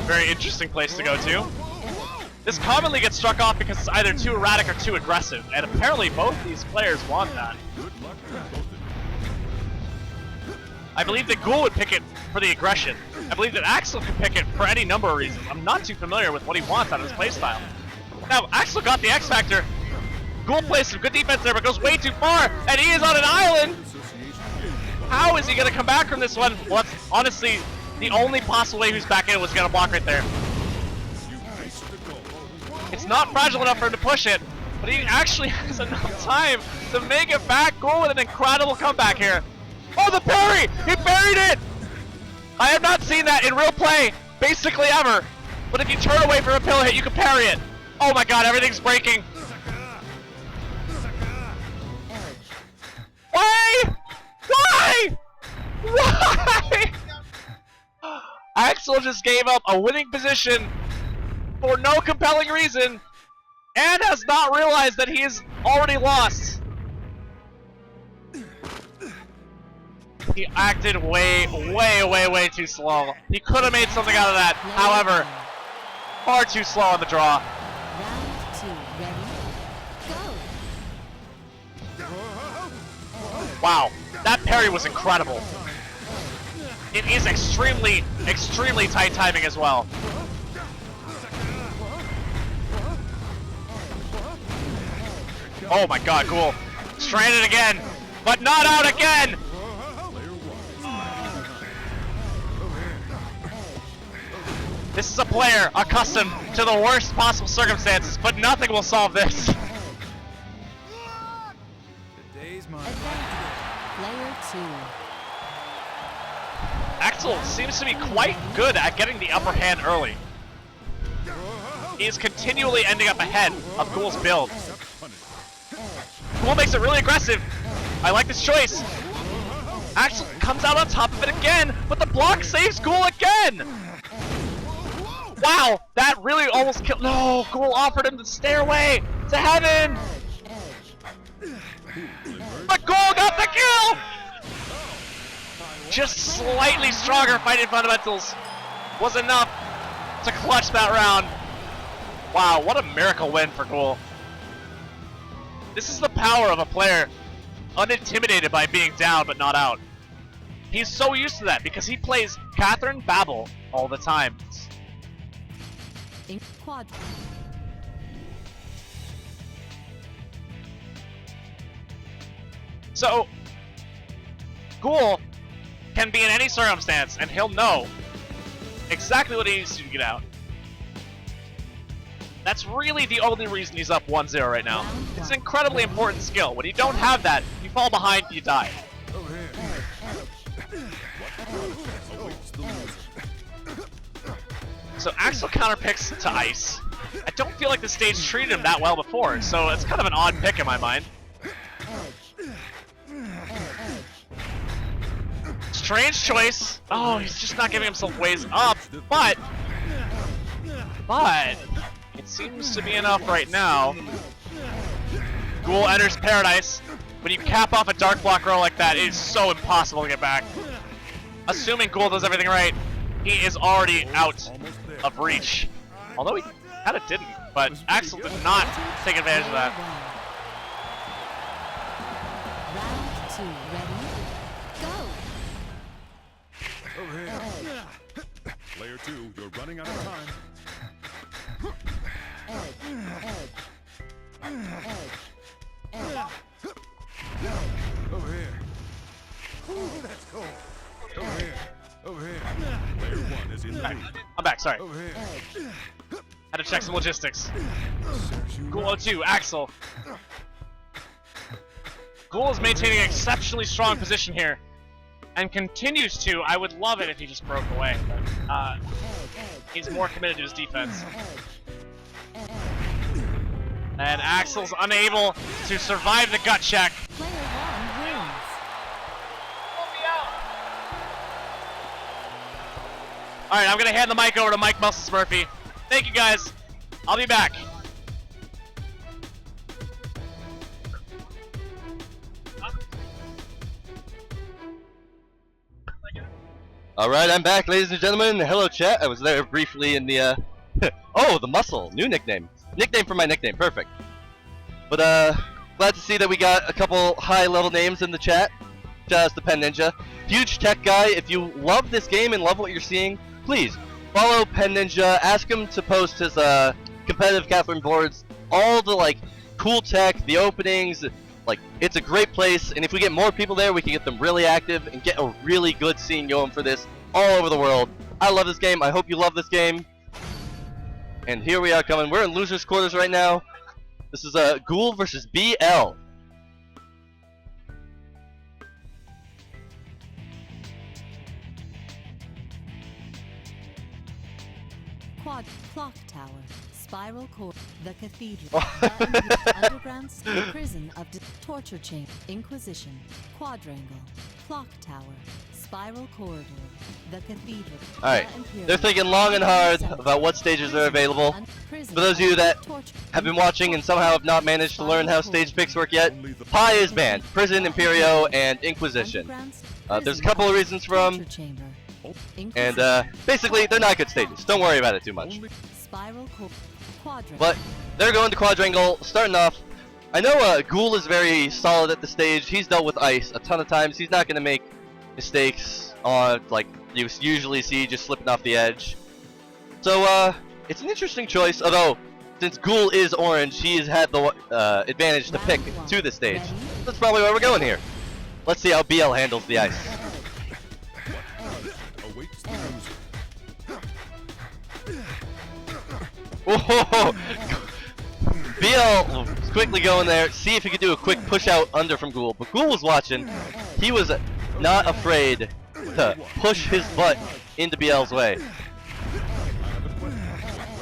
Very interesting place to go to. This commonly gets struck off because it's either too erratic or too aggressive, and apparently both these players want that. I believe that Ghoul would pick it for the aggression. I believe that Axel could pick it for any number of reasons. I'm not too familiar with what he wants out of his playstyle. Now, Axel got the X Factor. Ghoul plays some good defense there, but goes way too far, and he is on an island! How is he gonna come back from this one? Well, that's honestly the only possible way who's back in was gonna block right there. It's not fragile enough for him to push it, but he actually has enough time to make it back. Ghoul with an incredible comeback here. Oh, the parry! He buried it! I have not seen that in real play, basically ever. But if you turn away from a pillow hit, you can parry it. Oh my god, everything's breaking. Why? Why? Why? Axel just gave up a winning position for no compelling reason and has not realized that he is already lost. He acted way too slow. He could have made something out of that. However, far too slow on the draw. Round two. Ready? Go! Wow, that parry was incredible. It is extremely tight timing as well. Oh my god, Ghoul. Stranded again, but not out again! This is a player accustomed to the worst possible circumstances, but nothing will solve this. The day's mine. Player two. Axel seems to be quite good at getting the upper hand early. He is continually ending up ahead of Ghoul's build. Ghoul makes it really aggressive. I like this choice. Axel comes out on top of it again, but the block saves Ghoul again. Wow, that really almost killed. No, Ghoul offered him the stairway to heaven. But Ghoul got the kill. Just slightly stronger fighting fundamentals was enough to clutch that round. Wow, what a miracle win for Ghoul. This is the power of a player unintimidated by being down but not out. He's so used to that because he plays Catherine Babel all the time. In quad. So, Ghoul can be in any circumstance and he'll know exactly what he needs to get out. That's really the only reason he's up 1-0 right now. It's an incredibly important skill. When you don't have that, you fall behind, you die. So Axel counterpicks to ice. I don't feel like the stage treated him that well before, so it's kind of an odd pick in my mind. Strange choice. Oh, he's just not giving himself ways up, but it seems to be enough right now. Ghoul enters Paradise. When you cap off a dark block row like that, it is so impossible to get back. Assuming Ghoul does everything right, he is already out of reach. Although he kind of didn't, but Axel did not take advantage of that. Round 2, ready? Go! Over here. Player 2, you're running out of time. Over here. Ooh, that's cool. Over here. Over here. Player 1 is in the lead. I'm back, sorry. Over here. Had to check some logistics. Ghoul 02, Axel. Ghoul is maintaining an exceptionally strong position here. And continues to. I would love it if he just broke away. But, he's more committed to his defense. And Axel's unable to survive the gut check. Player 1 wins. Alright, I'm gonna hand the mic over to Mike Muscles Murphy. Thank you guys. I'll be back. Alright, I'm back, ladies and gentlemen. Hello, chat. I was there briefly in the, oh, the Muscle. New nickname. Nickname for my nickname. Perfect. But, glad to see that we got a couple high-level names in the chat. Shout out to Pen Ninja. Huge tech guy. If you love this game and love what you're seeing, please follow Pen Ninja. Ask him to post his, competitive Catherine boards. All the, like, cool tech, the openings. Like, it's a great place, and if we get more people there, we can get them really active and get a really good scene going for this all over the world. I love this game. I hope you love this game. And here we are coming. We're in losers quarters right now. This is Ghoul versus BL. Quad Clock Tower. Spiral Core. The Cathedral. The Underground Prison of Torture Chamber. Inquisition. Quadrangle. Clock Tower. Spiral Corridor. The Cathedral. Alright, they're thinking long and hard about what stages are available. For those of you that have been watching and somehow have not managed to learn how stage picks work yet, Pi is banned. Prison, Imperio, and Inquisition. There's a couple of reasons for them, and basically they're not good stages. Don't worry about it too much. But they're going to Quadrangle, starting off. I know Ghoul is very solid at the stage. He's dealt with ice a ton of times. He's not going to make mistakes on, like you usually see, just slipping off the edge. So it's an interesting choice, although since Ghoul is orange, he has had the advantage to pick to the stage. That's probably where we're going here. Let's see how BL handles the ice. Awaits the loser. Whoa! BL quickly going there, see if he could do a quick push out under from Ghoul. But Ghoul was watching. He was not afraid to push his butt into BL's way.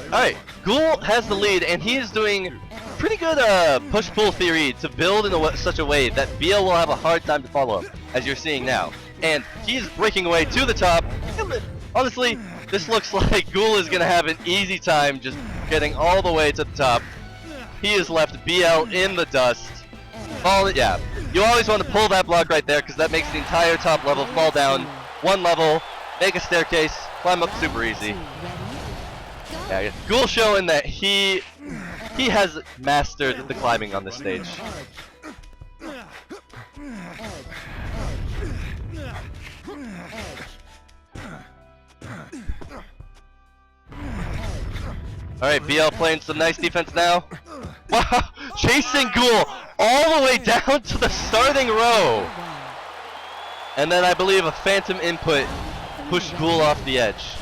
Alright, Ghoul has the lead, and he is doing pretty good push-pull theory to build in such a way that BL will have a hard time to follow up, as you're seeing now. And he's breaking away to the top. Honestly, this looks like Ghoul is going to have an easy time just getting all the way to the top. He has left BL in the dust. Yeah, you always want to pull that block right there because that makes the entire top level fall down one level, make a staircase, climb up super easy. Yeah, Ghoul showing that he has mastered the climbing on this stage. Alright, BL playing some nice defense now. Wow, chasing Ghoul all the way down to the starting row. And then I believe a phantom input pushed Ghoul off the edge.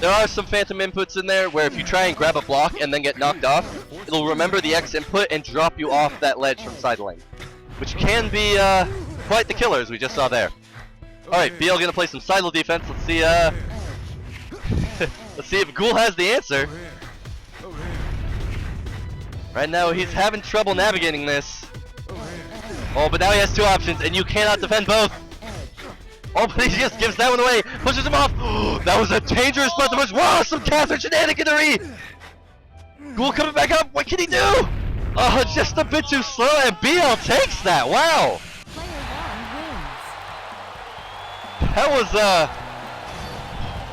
There are some phantom inputs in there where if you try and grab a block and then get knocked off, it'll remember the X input and drop you off that ledge from side lane. Which can be quite the killer, as we just saw there. Alright, BL gonna play some silo defense. Let's see let's see if Ghoul has the answer. Right now he's having trouble navigating this. Oh, but now he has two options and you cannot defend both. Oh, but he just gives that one away, pushes him off. That was a dangerous spot to push. Wow, some Catherine shenaniganery. Ghoul coming back up. What can he do? Oh, just a bit too slow, and BL takes that. Wow. Player 1 wins.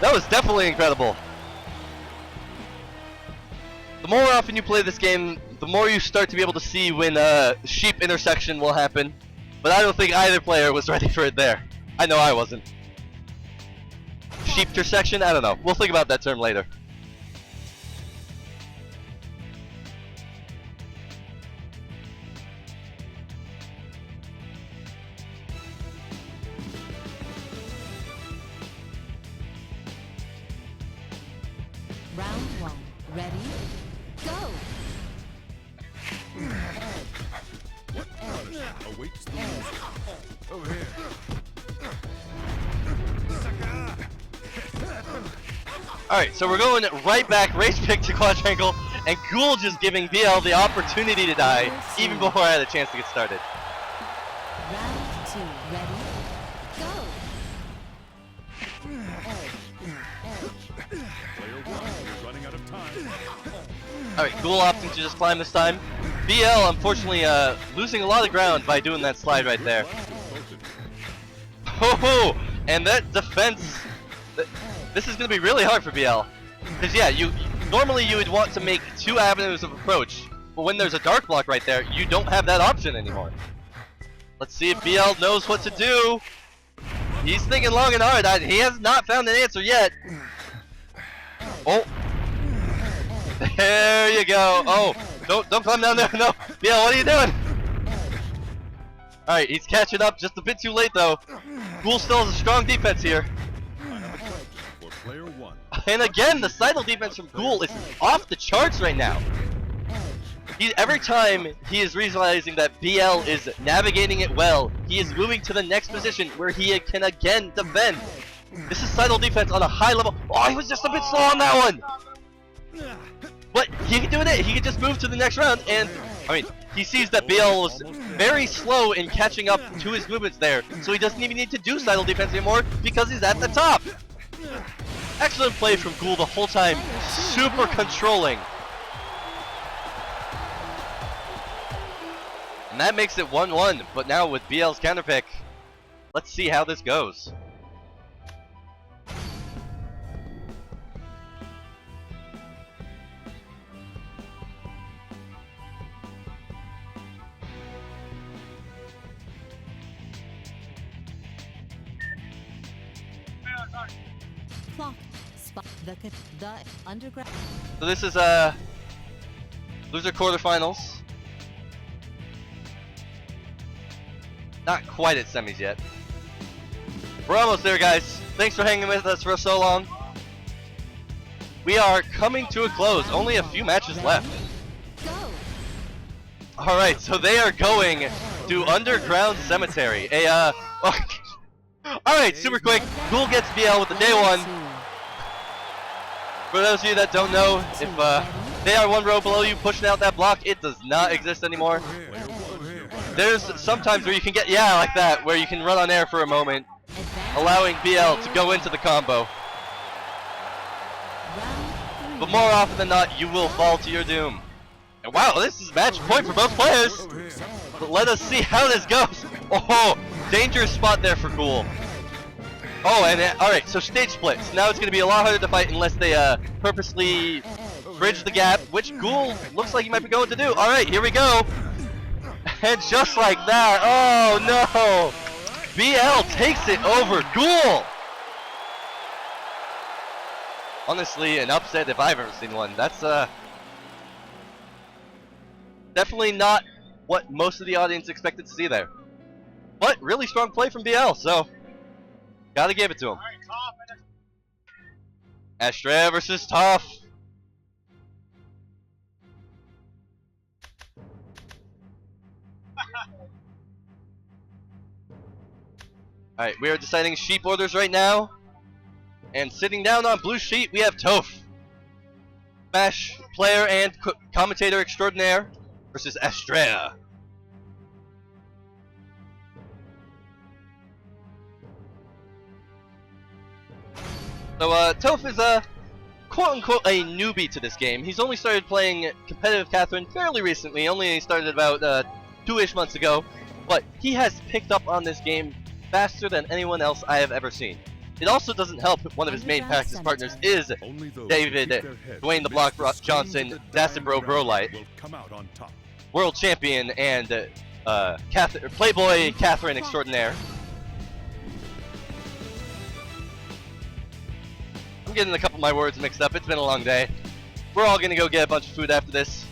That was definitely incredible. The more often you play this game, the more you start to be able to see when sheep intersection will happen. But I don't think either player was ready for it there. I know I wasn't. Sheep intersection? I don't know. We'll think about that term later. Round 1. Ready? Go! What punishment awaits the loser? Over here. Alright, so we're going right back, race pick to quadrangle, and Ghoul just giving BL the opportunity to die, even before I had a chance to get started. Round 2. Ready? Go! Player 1 is running out of time. Alright, Ghoul opting to just climb this time. BL, unfortunately, losing a lot of ground by doing that slide right there. Oh, and that defense... This is going to be really hard for BL. Because, yeah, normally you would want to make 2 avenues of approach. But when there's a dark block right there, you don't have that option anymore. Let's see if BL knows what to do. He's thinking long and hard. He has not found an answer yet. Oh. There you go. Oh, don't climb down there. No. BL, what are you doing? Alright, he's catching up just a bit too late, though. Ghoul still has a strong defense here. I have a question for player 1. And again, the sidle defense from Ghoul is off the charts right now. Every time he is realizing that BL is navigating it well, he is moving to the next position where he can again defend. This is sidle defense on a high level. Oh, he was just a bit slow on that one. But he can do it. He can just move to the next round, and I mean, he sees that BL was very slow in catching up to his movements there, so he doesn't even need to do sidle defense anymore because he's at the top. Excellent play from Ghoul the whole time, super controlling. And that makes it 1-1, but now with BL's counterpick, let's see how this goes. Clock. The underground. So this is loser quarterfinals. Not quite at semis yet. We're almost there, guys. Thanks for hanging with us for so long. We are coming to a close. Only a few matches left. Go! Alright, so they are going to Underground Cemetery. Alright, super quick. Ghoul gets BL with the day 1. For those of you that don't know, if they are 1 row below you pushing out that block, it does not exist anymore. There's sometimes where you can get, yeah, like that, where you can run on air for a moment, allowing BL to go into the combo. But more often than not, you will fall to your doom. And wow, this is match point for both players. But let us see how this goes. Oh, dangerous spot there for Ghoul. Oh, and alright, so stage splits. Now it's going to be a lot harder to fight unless they purposely bridge the gap, which Ghoul looks like he might be going to do. Alright, here we go. And just like that, oh no! BL takes it over Ghoul! Honestly, an upset if I've ever seen one. That's definitely not what most of the audience expected to see there. But really strong play from BL, so gotta give it to him. Astra versus Tough. Alright, we are deciding sheep orders right now. And sitting down on blue sheet, we have Toph. Smash player and commentator extraordinaire versus Astra. So, Toph is quote-unquote a newbie to this game. He's only started playing competitive Catherine fairly recently, only started about 2-ish months ago, but he has picked up on this game faster than anyone else I have ever seen. It also doesn't help one of his main practice partners is Only those David, who keep their heads Dwayne the Block amidst the Johnson, streams of Dacid Bro advancing Brolight, will come out on top. world champion and Playboy Catherine extraordinaire. I'm getting a couple of my words mixed up. It's been a long day. We're all gonna go get a bunch of food after this.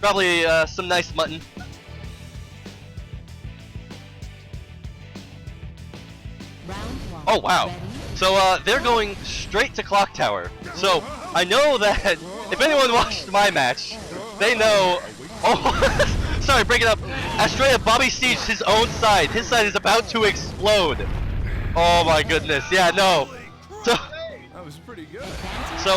Probably some nice mutton. Round 1. Oh wow. Ready? So they're going straight to Clock Tower. So I know that if anyone watched my match, they know. Oh, sorry, break it up. Astrea Bobby Siege his own side. His side is about to explode. Oh my goodness. Yeah, no. So That was pretty good. So,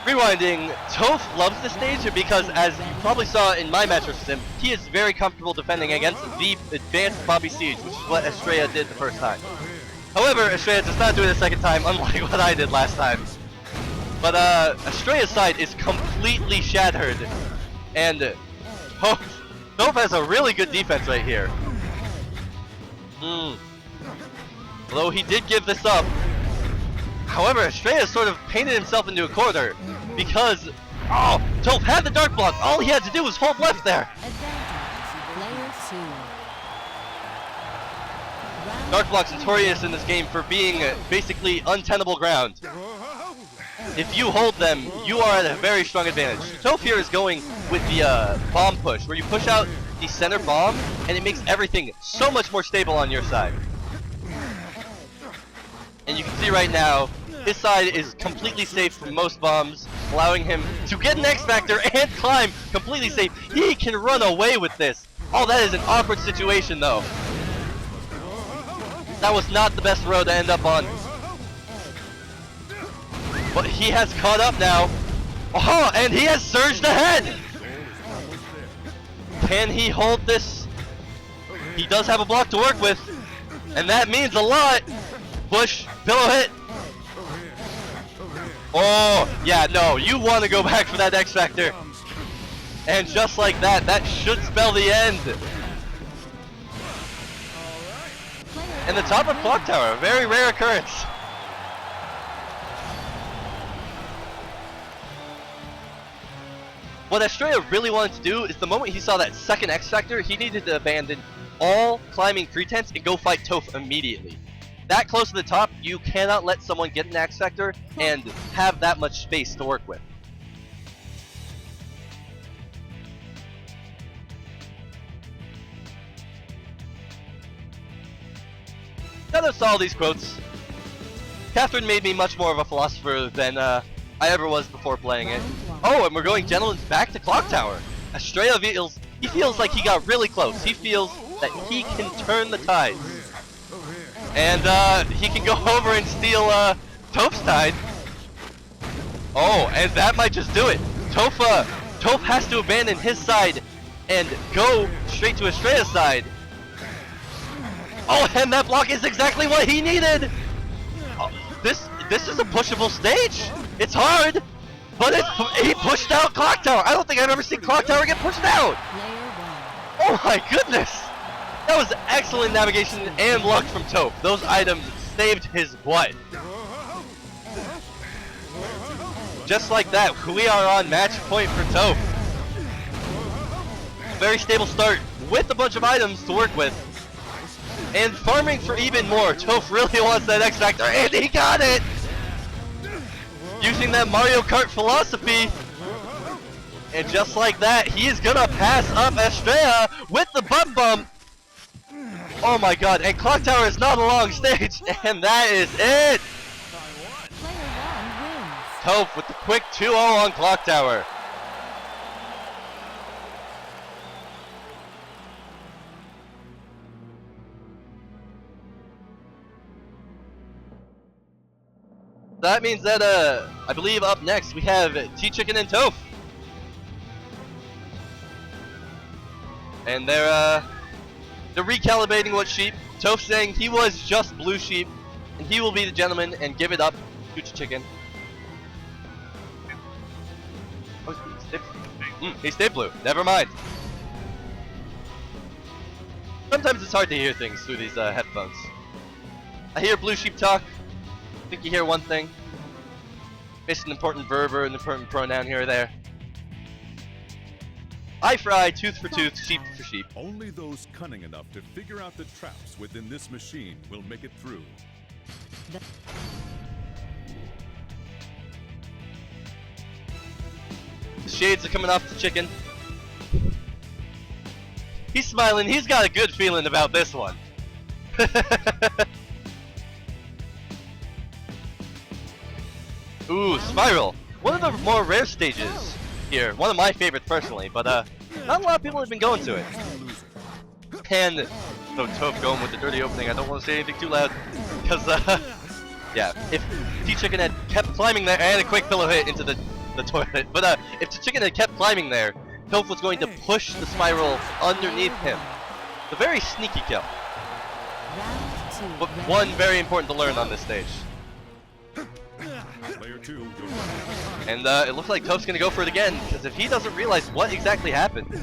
Player 1. rewinding, Toph loves this stage because, as you probably saw in my match versus him, he is very comfortable defending against the advanced Bobby Siege, which is what Astrea did the first time. However, Astrea does not do it a second time, unlike what I did last time. But Astrea's side is completely shattered, and Toph has a really good defense right here. Although he did give this up. However, Astrea sort of painted himself into a corner because, Toph had the dark block. All he had to do was hold left there. Advantage. Player 2. Round Dark block's notorious in this game for being basically untenable ground. If you hold them, you are at a very strong advantage. Toph here is going with the bomb push, where you push out the center bomb, and it makes everything so much more stable on your side. And you can see right now, his side is completely safe from most bombs, allowing him to get an X-Factor and climb completely safe. He can run away with this. Oh, that is an awkward situation, though. That was not the best road to end up on. But he has caught up now. Oh, and he has surged ahead! Can he hold this? He does have a block to work with, and that means a lot. Push, pillow hit. Oh, yeah, no, you want to go back for that X Factor. And just like that, that should spell the end. And the top of Clock Tower, a very rare occurrence. What Astrea really wanted to do is the moment he saw that second X Factor, he needed to abandon all climbing pretense and go fight Toph immediately. That close to the top, you cannot let someone get an X Factor and have that much space to work with. Now that I saw all these quotes, Catherine made me much more of a philosopher than I ever was before playing it. Oh, and we're going gentlemen back to Clock Tower. Astrea feels like he got really close. He feels that he can turn the tides. And he can go over and steal Toph's tide. Oh, and that might just do it. Toph has to abandon his side and go straight to Astrea's side. Oh, and that block is exactly what he needed. Oh, this is a pushable stage. It's hard, but he pushed out Clock Tower. I don't think I've ever seen Clock Tower get pushed out. Player 1. Oh my goodness. That was excellent navigation and luck from Toph. Those items saved his butt. Just like that, we are on match point for Toph. Very stable start with a bunch of items to work with. And farming for even more. Toph really wants that X Factor, and he got it! Using that Mario Kart philosophy. And just like that, he is gonna pass up Astrea with the bump bump. Oh my god, and Clock Tower is not a long stage, and that is it! Player 1 wins. Toph with the quick 2-0 on Clock Tower. That means that, I believe up next we have T-Chicken and Toph. And they're recalibrating what sheep. Toph saying he was just blue sheep, and he will be the gentleman and give it up Future Chicken. Oh, he stayed blue. Never mind. Sometimes it's hard to hear things through these headphones. I hear Blue Sheep talk. I think you hear one thing. Miss an important verb or an important pronoun here or there. Eye for eye, tooth for tooth, sheep for sheep. Only those cunning enough to figure out the traps within this machine will make it through. The shades are coming off the chicken. He's smiling. He's got a good feeling about this one. Ooh, Spiral. One of the more rare stages here. One of my favorites personally, but not a lot of people have been going to it. And so Toph going with the dirty opening. I don't want to say anything too loud because yeah, if T-Chicken had kept climbing there and a quick pillow hit into the toilet, but if T-Chicken had kept climbing there, Toph was going to push the Spiral underneath him. A very sneaky kill. But one very important to learn on this stage. Player 2, and it looks like Toph's gonna go for it again, because if he doesn't realize what exactly happened.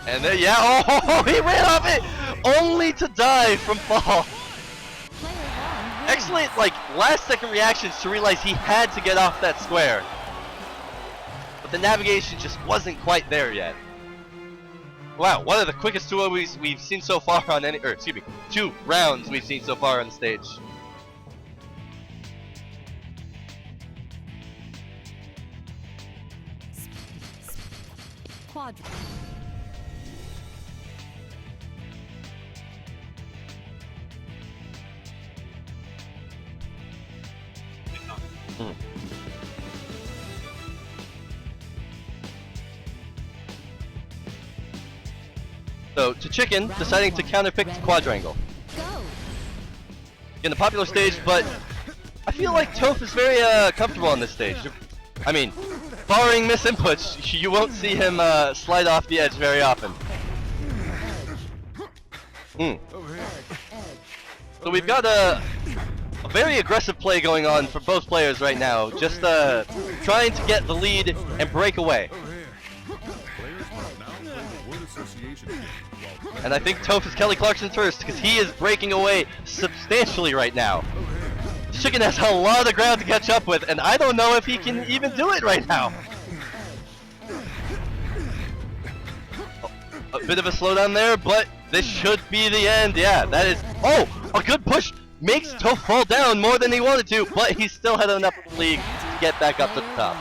And then, yeah, oh, he ran off it! Only to die from fall. Excellent, like, last second reactions to realize he had to get off that square. But the navigation just wasn't quite there yet. Wow, one of the quickest 2 we've seen so far on any, or excuse me, 2 rounds we've seen so far on the stage. Quadrant. So, to Chicken, deciding to counterpick the quadrangle. In the popular stage, but I feel like Toph is very comfortable on this stage. I mean, barring misinputs, you won't see him slide off the edge very often. So we've got a very aggressive play going on for both players right now, just trying to get the lead and break away. And I think Toph is Kelly Clarkson's first, because he is breaking away substantially right now. Chicken has a lot of ground to catch up with, and I don't know if he can even do it right now. A bit of a slowdown there, but this should be the end. Yeah, that is... Oh, a good push makes Toph fall down more than he wanted to, but he still had enough of the league to get back up to the top.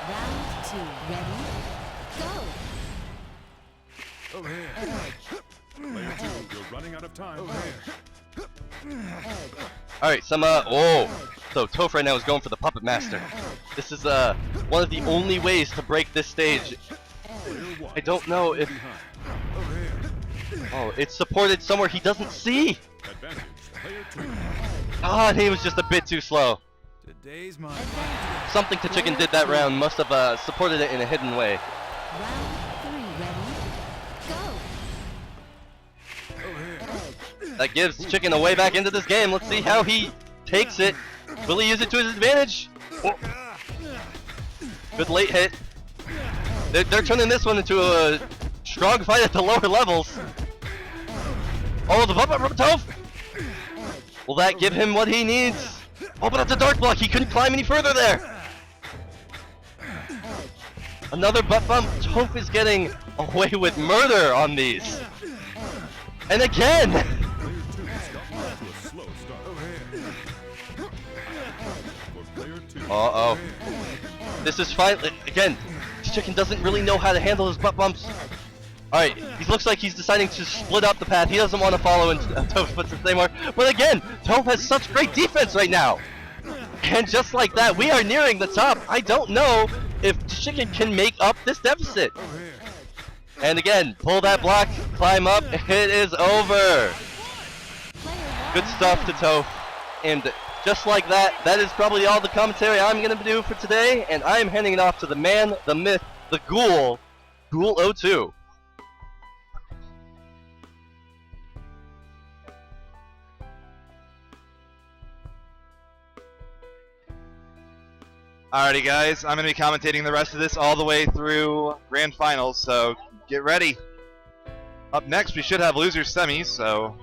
Round 2, ready? Go! Over here. Player 2, you're running out of time. Over here. Alright, some, so Toph right now is going for the Puppet Master. This is, one of the only ways to break this stage. I don't know if... Oh, it's supported somewhere he doesn't see! Ah, and he was just a bit too slow. Today's my Something to Chicken did that round must have, supported it in a hidden way. Round 3, ready? Go! That gives Chicken a way back into this game. Let's see how he takes it. Will he use it to his advantage? Oh. Good late hit. They're turning this one into a strong fight at the lower levels. Oh, the bump up from Toph! Will that give him what he needs? Oh, but that's a dark block. He couldn't climb any further there. Another butt bump. Toph is getting away with murder on these. And again! Uh-oh. This is fine. Again, Chicken doesn't really know how to handle his butt bumps. Alright, he looks like he's deciding to split up the path. He doesn't want to follow in Toph's footsteps anymore. But again, Toph has such great defense right now. And just like that, we are nearing the top. I don't know if Chicken can make up this deficit. And again, pull that block, climb up, it is over. Good stuff to Toph. And just like that, that is probably all the commentary I'm going to do for today. And I'm handing it off to the man, the myth, the Ghoul, Ghoul02. Alrighty, guys. I'm going to be commentating the rest of this all the way through Grand Finals, so get ready. Up next, we should have losers semis, so...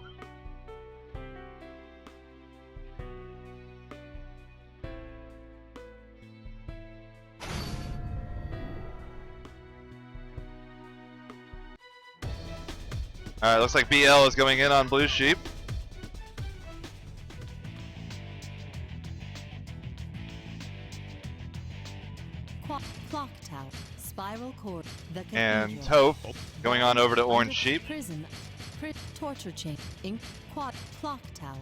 Alright, looks like BL is going in on Blue Sheep. Clock tower, spiral cord, the And cathedral. Toph going on over to Orange Sheep. Prison, torture chamber, clock tower.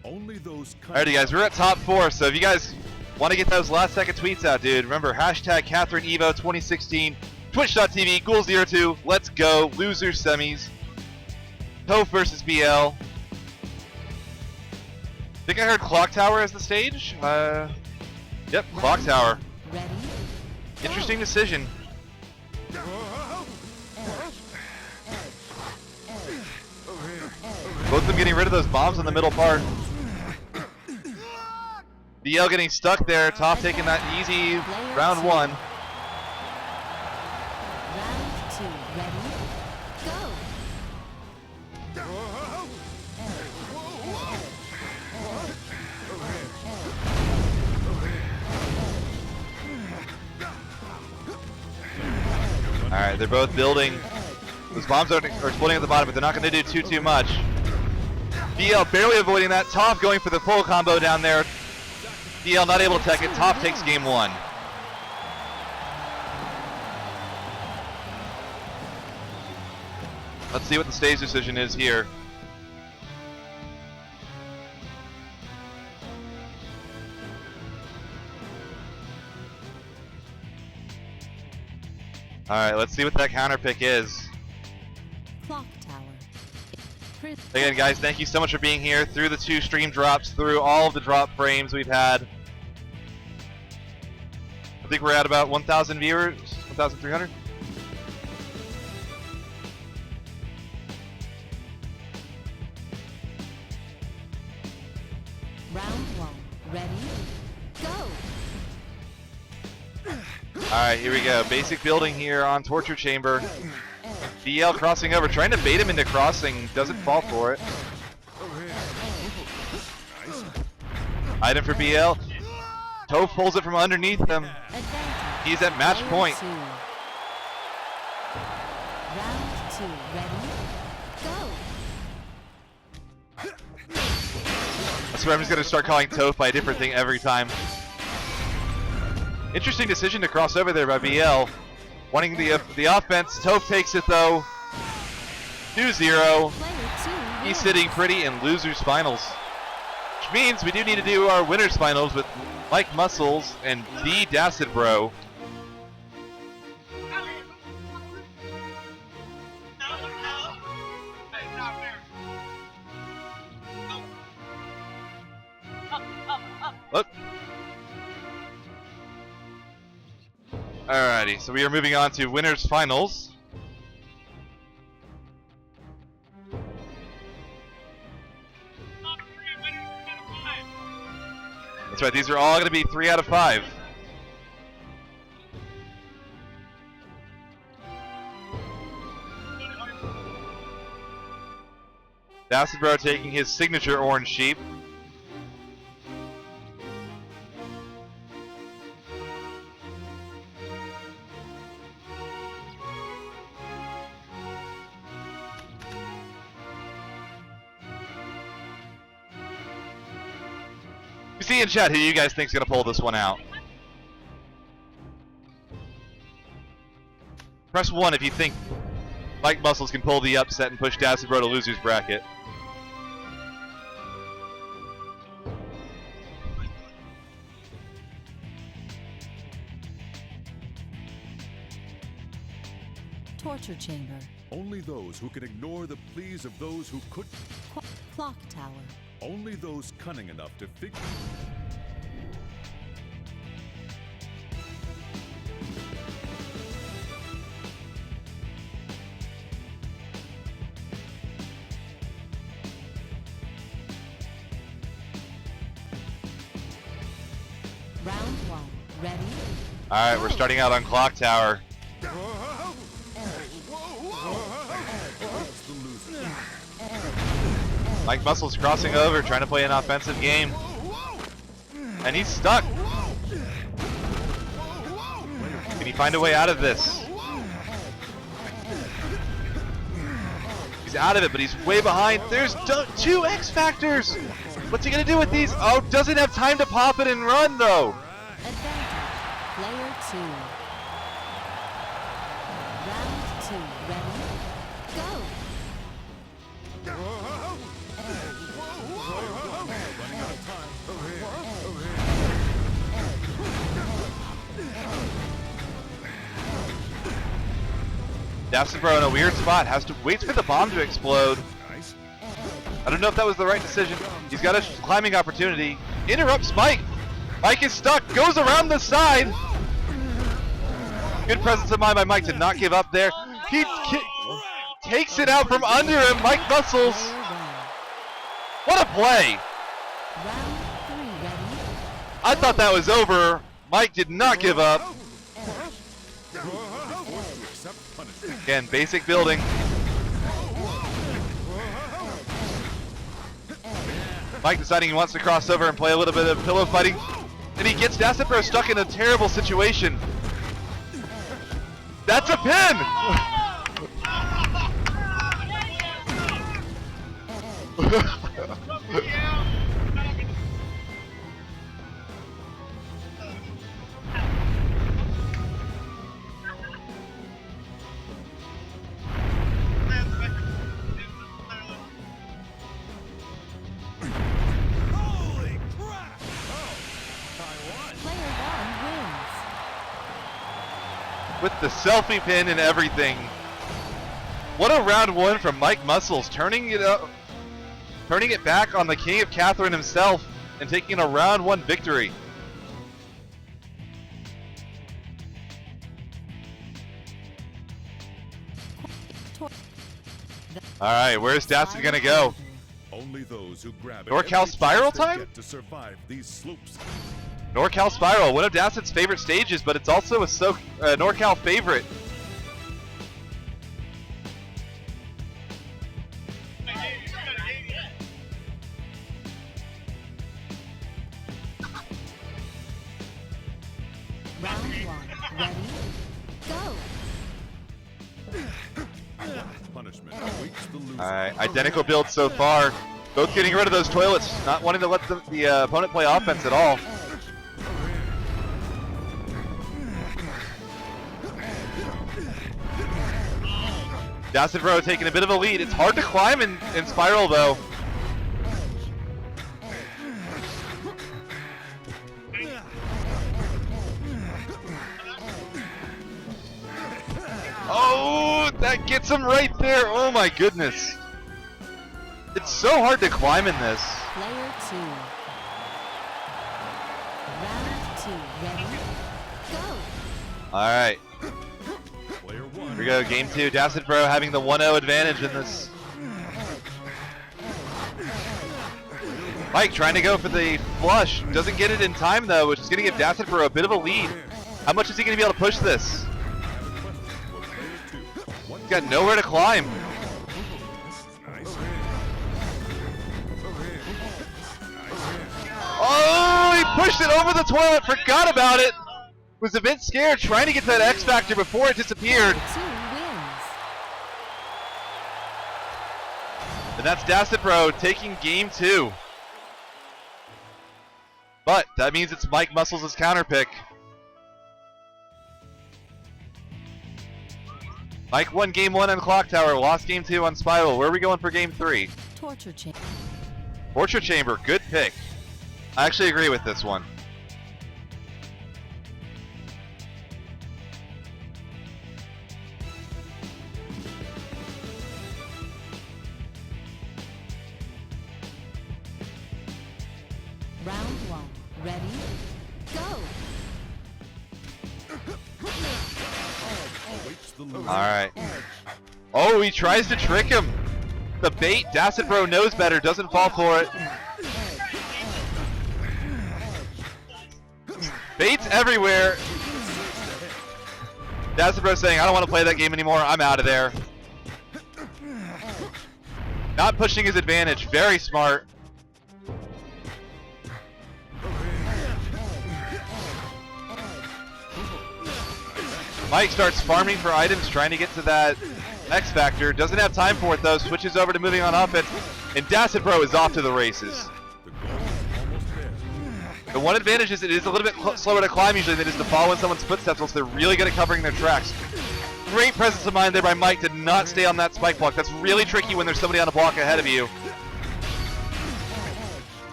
Only those Alrighty, guys, we're at top 4, so if you guys want to get those last second tweets out, dude, remember hashtag Catherine EVO 2016, twitch.tv, Ghoul02, let's go, losers semis, Toph versus BL. Think I heard Clock Tower as the stage? Yep, Clock Tower. Ready? Interesting decision. Both of them getting rid of those bombs in the middle part. BL getting stuck there, Toph taking that easy round 1. Round 2, ready? Go! Alright, they're both building. Those bombs are exploding at the bottom, but they're not going to do too much. BL barely avoiding that. Toph going for the full combo down there. BL not able to tech it. Toph takes game 1. Let's see what the stage decision is here. Alright, let's see what that counter pick is. Clock tower. Again, guys, thank you so much for being here through the 2 stream drops, through all of the drop frames we've had. I think we're at about 1,000 viewers, 1,300. Round 1, ready? Go! Alright, here we go. Basic building here on Torture Chamber. BL crossing over, trying to bait him into crossing, doesn't fall for it. Item for BL. Toph pulls it from underneath him. Advantage. He's at match point. Round 2, ready? Go! I swear I'm just going to start calling Toph by a different thing every time. Interesting decision to cross over there by BL. Wanting the offense. Toph takes it though. 2-0. He's sitting pretty in losers finals. Which means we do need to do our winners finals with Mike Muscles and the Dacid Bro. Look. Alrighty, so we are moving on to winners finals. That's right, these are all going to be 3 out of 5. Dacid Bro taking his signature orange sheep. See in chat who you guys think is going to pull this one out. Press 1 if you think Mike Muscles can pull the upset and push Dacid Bro to loser's bracket. Torture chamber. Only those who can ignore the pleas of those who could. Clock tower. Only those cunning enough to figure. Round 1, ready. Alright, we're starting out on Clock Tower. Mike Muscles crossing over, trying to play an offensive game. And he's stuck. Can he find a way out of this? He's out of it, but he's way behind. There's 2 X Factors! What's he gonna do with these? Oh, doesn't have time to pop it and run though. Advantage. Player 2. Round 2. Ready? Go. Dacid Bro in a weird spot, has to wait for the bomb to explode. I don't know if that was the right decision. He's got a climbing opportunity. Interrupts Mike. Mike is stuck, goes around the side. Good presence of mind by Mike to not give up there. He takes it out from under him, Mike Muscles. What a play. Round 3. Ready? I thought that was over. Mike did not give up. Again, basic building. Mike deciding he wants to cross over and play a little bit of pillow fighting. And he gets Dacid Bro stuck in a terrible situation. That's a pin! With the selfie pin and everything. What a round 1 from Mike Muscles, turning it back on the King of Catherine himself and taking a round 1 victory. Alright, where's Dacid gonna go? Only those who grab NorCal Spiral time? to survive these slopes. NorCal Spiral, one of Dacid's favorite stages, but it's also a NorCal favorite. Round 1. Ready? Go. Punishment awaits the loser. Alright, identical build so far. Both getting rid of those toilets, not wanting to let the opponent play offense at all. Dacid Bro taking a bit of a lead. It's hard to climb in Spiral though. Oh, that gets him right there. Oh my goodness. It's so hard to climb in this. Player 2. Round 2. Ready? Go. Alright. Player 1. Here we go, game 2. Dacid Bro having the 1-0 advantage in this. Mike trying to go for the flush. Doesn't get it in time though, which is going to give Dacid Bro a bit of a lead. How much is he going to be able to push this? He's got nowhere to climb. Oh, he pushed it over the toilet, forgot about it. Was a bit scared, trying to get to that X Factor before it disappeared. Player 2 wins. And that's Dacid Bro taking game 2. But that means it's Mike Muscles' counter pick. Mike won game 1 on Clock Tower, lost game 2 on Spiral. Where are we going for game 3? Torture chamber. Torture Chamber, good pick. I actually agree with this one. Round 1. Ready? Go. Awaits the loser. Alright. Oh, he tries to trick him. The bait, Dacid Bro knows better, doesn't fall for it. Baits everywhere. Dacid Bro saying, I don't want to play that game anymore. I'm out of there. Not pushing his advantage. Very smart. Mike starts farming for items, trying to get to that X Factor. Doesn't have time for it though. Switches over to moving on offense. And Dacid Bro is off to the races. The one advantage is it is a little bit slower to climb usually than it is to follow in someone's footsteps, so they're really good at covering their tracks. Great presence of mind there by Mike to not stay on that spike block. That's really tricky when there's somebody on a block ahead of you.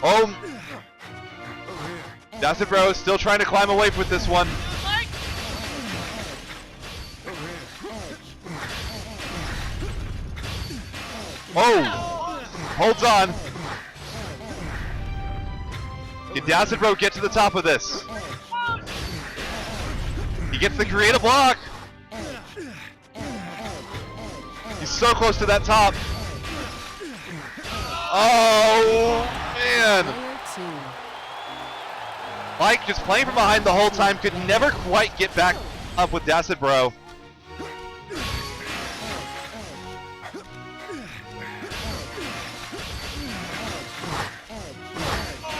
Oh, Dacid Bro is still trying to climb away with this one. Oh, holds on. Can Dacid Bro get to the top of this? He gets the create a block. He's so close to that top. Oh, man. Mike just playing from behind the whole time, could never quite get back up with Dacid Bro.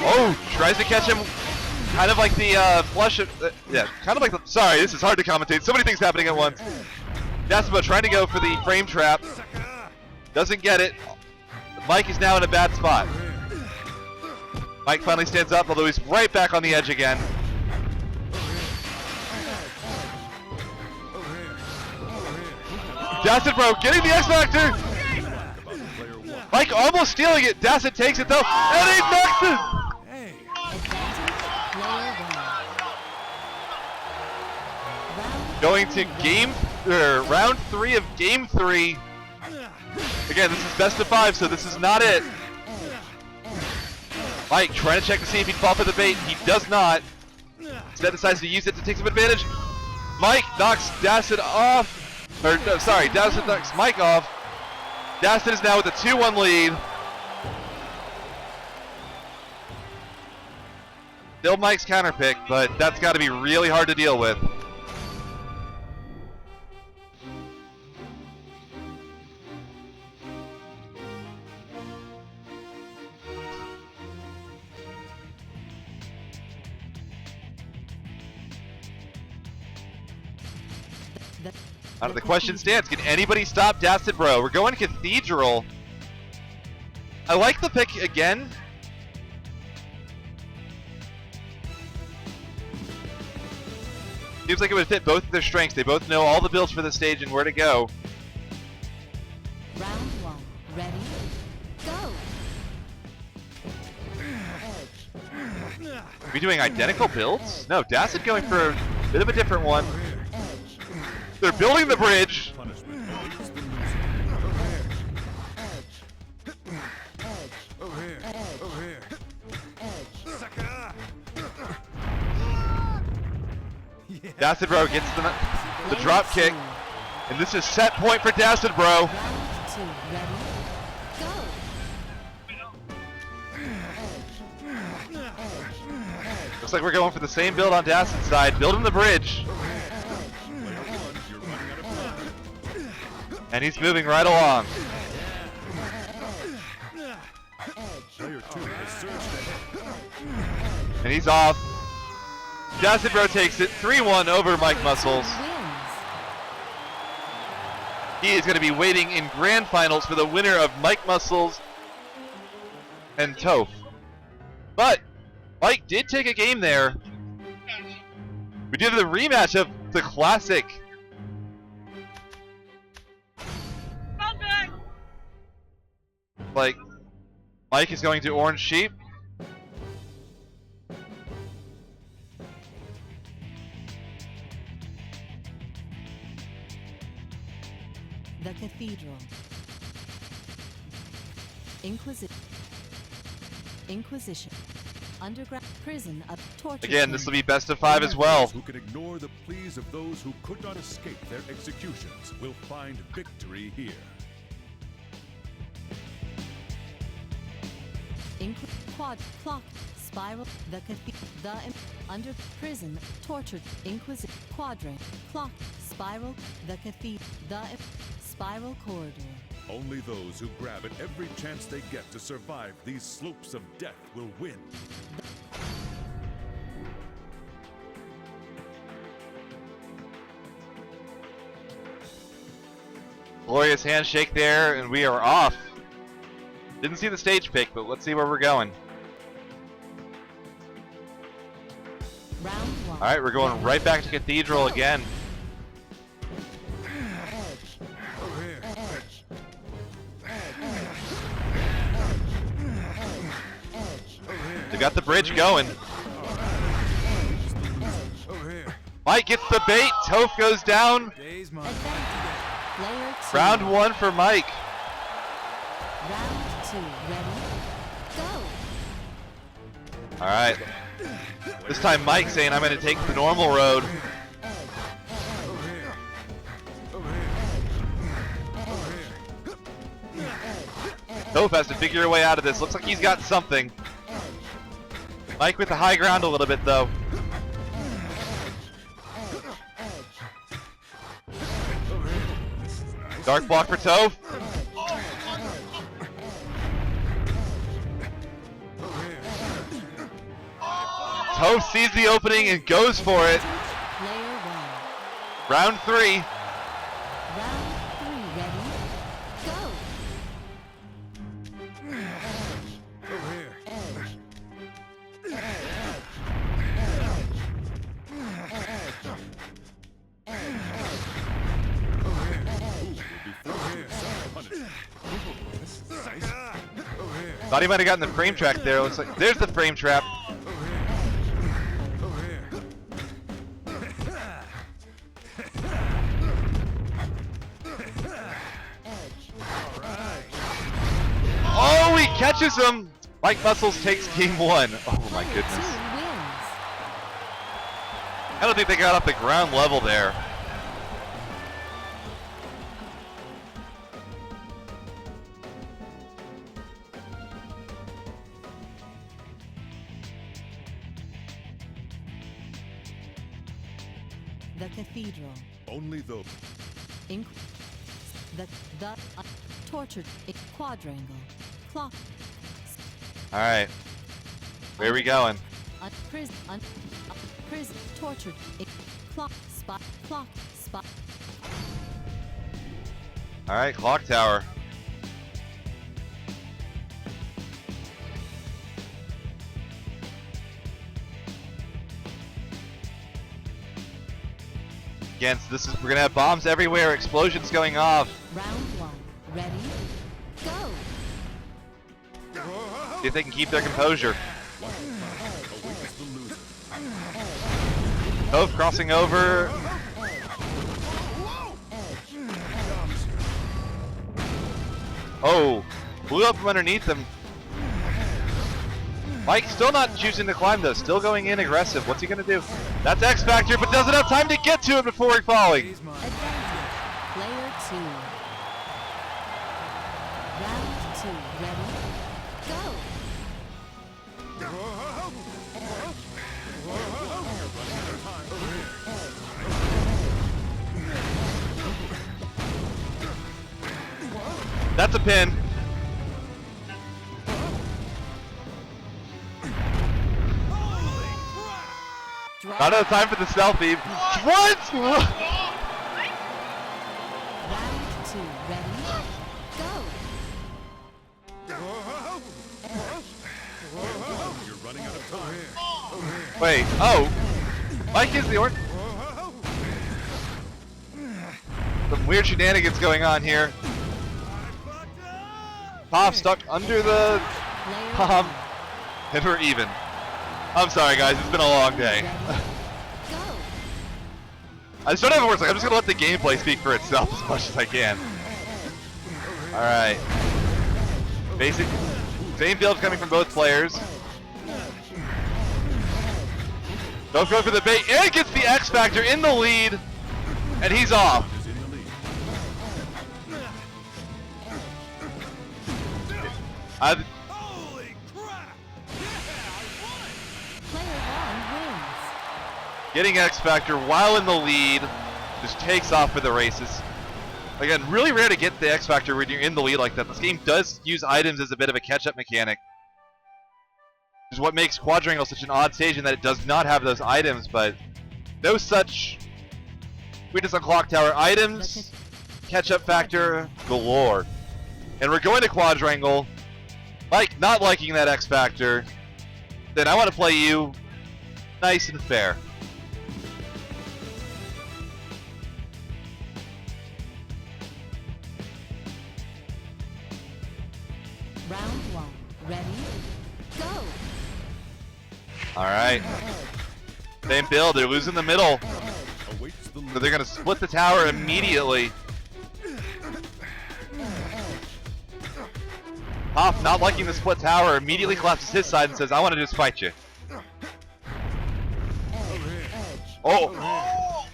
Oh, tries to catch him, kind of like the flush. Yeah, kind of like the. Sorry, this is hard to commentate. So many things happening at once. Dacid Bro trying to go for the frame trap, doesn't get it. Mike is now in a bad spot. Mike finally stands up, although he's right back on the edge again. Dacid Bro getting the X Factor. Mike almost stealing it. Dacid takes it though, and he knocks it. Going to round 3 of game 3. Again, this is best of 5, so this is not it. Mike trying to check to see if he'd fall for the bait. He does not. Instead decides to use it to take some advantage. Mike knocks Dacid off. Or, no, sorry, Dacid knocks Mike off. Dacid is now with a 2-1 lead. Still Mike's counter pick, but that's got to be really hard to deal with. Out of the question stands, can anybody stop Dacid Bro? We're going Cathedral. I like the pick again. Seems like it would fit both of their strengths. They both know all the builds for the stage and where to go. Round 1. Ready? Go! Are we doing identical builds? No, Dacid going for a bit of a different one. They're building the bridge. Dacid Bro gets the drop kick, and this is set point for Dacid Bro. Looks like we're going for the same build on Dacid's side, building the bridge. And he's moving right along. And he's off. Dacid Bro takes it 3-1 over Mike Muscles. He is going to be waiting in grand finals for the winner of Mike Muscles and Toph. But Mike did take a game there. We did the rematch of the classic. Like, Mike is going to Orange Sheep. The Cathedral. Inquisition. Underground prison of torture. Again, this will be best of 5 as well. Who can ignore the pleas of those who could not escape their executions will find victory here. Quad clock Spiral, the cathedral, under prison, tortured, inquisition, quadrant, clock, spiral, the cathedral, spiral corridor. Only those who grab at every chance they get to survive these slopes of death will win. Glorious handshake there, and we are off. Didn't see the stage pick, but let's see where we're going. Round 1. All right, we're going right back to Cathedral again. Over here. They got the bridge going. Over here. Mike gets the bait. Toph goes down. Days mine. Player 2. Round 1 for Mike. Round 2. Ready? Go. All right. This time Mike's saying I'm going to take the normal road. Over here. Over here. Over here. Toph has to figure a way out of this. Looks like he's got something. Mike with the high ground a little bit though. Dark block for Toph. Toph sees the opening and goes for it. Player 1. Round 3. Round 3. Ready? Go. Over here. Thought he might have gotten the frame track there. Looks like there's the frame trap. Over here. Oh, he catches him. Mike Muscles takes game 1. Oh my Player 2 goodness. wins. I don't think they got off the ground level there. The cathedral. Only those. Tortured, quadrangle, clock, All right. Where are we going? prison, tortured, clock, spot, All right, clock tower. Again, so this is we're gonna have bombs everywhere, explosions going off. round 1, ready, go! See if they can keep their composure. Awaits the loser. Toph crossing over. Oh, blew up from underneath them. Mike still not choosing to climb though, still going in aggressive. What's he gonna do? That's X Factor, but doesn't have time to get to it before falling. Days mine. Advantage, player 2. Round 2, ready, go! That's a pin. Draw. Not enough time for the selfie. What? Round 2, ready, go! You're running out of time. Wait, oh. Mike is the orc. Some weird shenanigans going on here. Pop stuck under the Player bomb. 1, And we're even. I'm sorry guys, it's been a long day. ready, go! I just don't have words. Like, I'm just gonna let the gameplay speak for itself as much as I can. Alright. Basic same build coming from both players. Don't go for the bait, and gets the X Factor in the lead, and he's off. Is in the lead. getting X Factor while in the lead, just takes off for the races. Again, really rare to get the X Factor when you're in the lead like that. This game does use items as a bit of a catch-up mechanic, which is what makes Quadrangle such an odd stage in that it does not have those items, but no such weakness on Clock Tower. Items, catch-up factor, galore. And we're going to Quadrangle. Mike not liking that X Factor, then I want to play you nice and fair. Round 1. Ready? Go! Alright. Same build, they're losing the middle. Awaits the So they're going to split the tower immediately. Hoff, not liking the split tower, immediately collapses his side and says, I want to just fight you. Oh!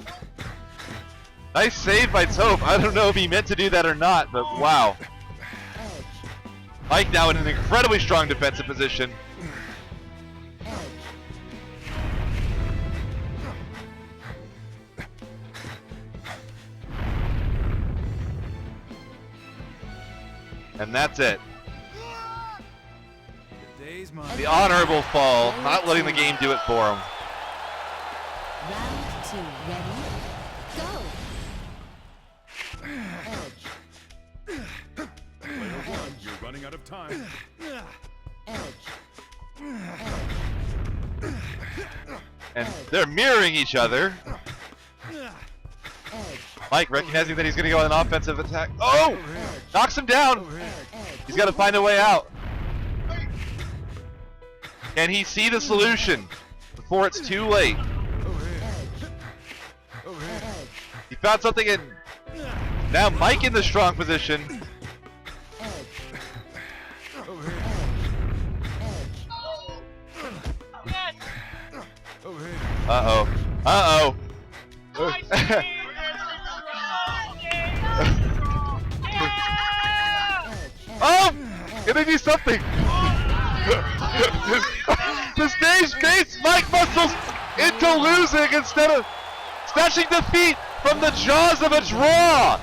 Nice save by Toph. I don't know if he meant to do that or not, but wow. Mike now in an incredibly strong defensive position. And that's it. The honorable fall, not letting the game do it for him. Round 2. Ready? Go! Player 1, you're running out of time. And they're mirroring each other. Mike recognizing that he's going to go on an offensive attack. Oh! Knocks him down! He's got to find a way out. Can he see the solution before it's too late? He found something in. Now Mike in the strong position. Uh-oh. Uh-oh. Oh! Can they do something? The stage baits Mike Muscles into losing instead of snatching defeat from the jaws of a draw!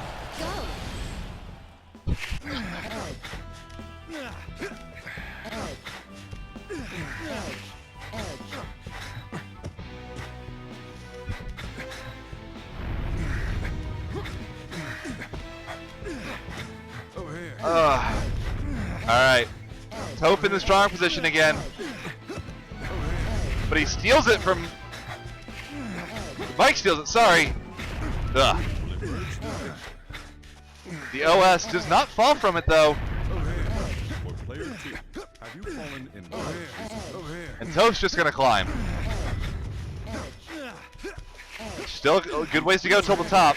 Alright. Toph in the strong position again. But he steals it from... Mike steals it, sorry. Ugh. The OS does not fall from it though. For player 2, have you fallen in love? And Toph's just gonna climb. Still good ways to go till the top.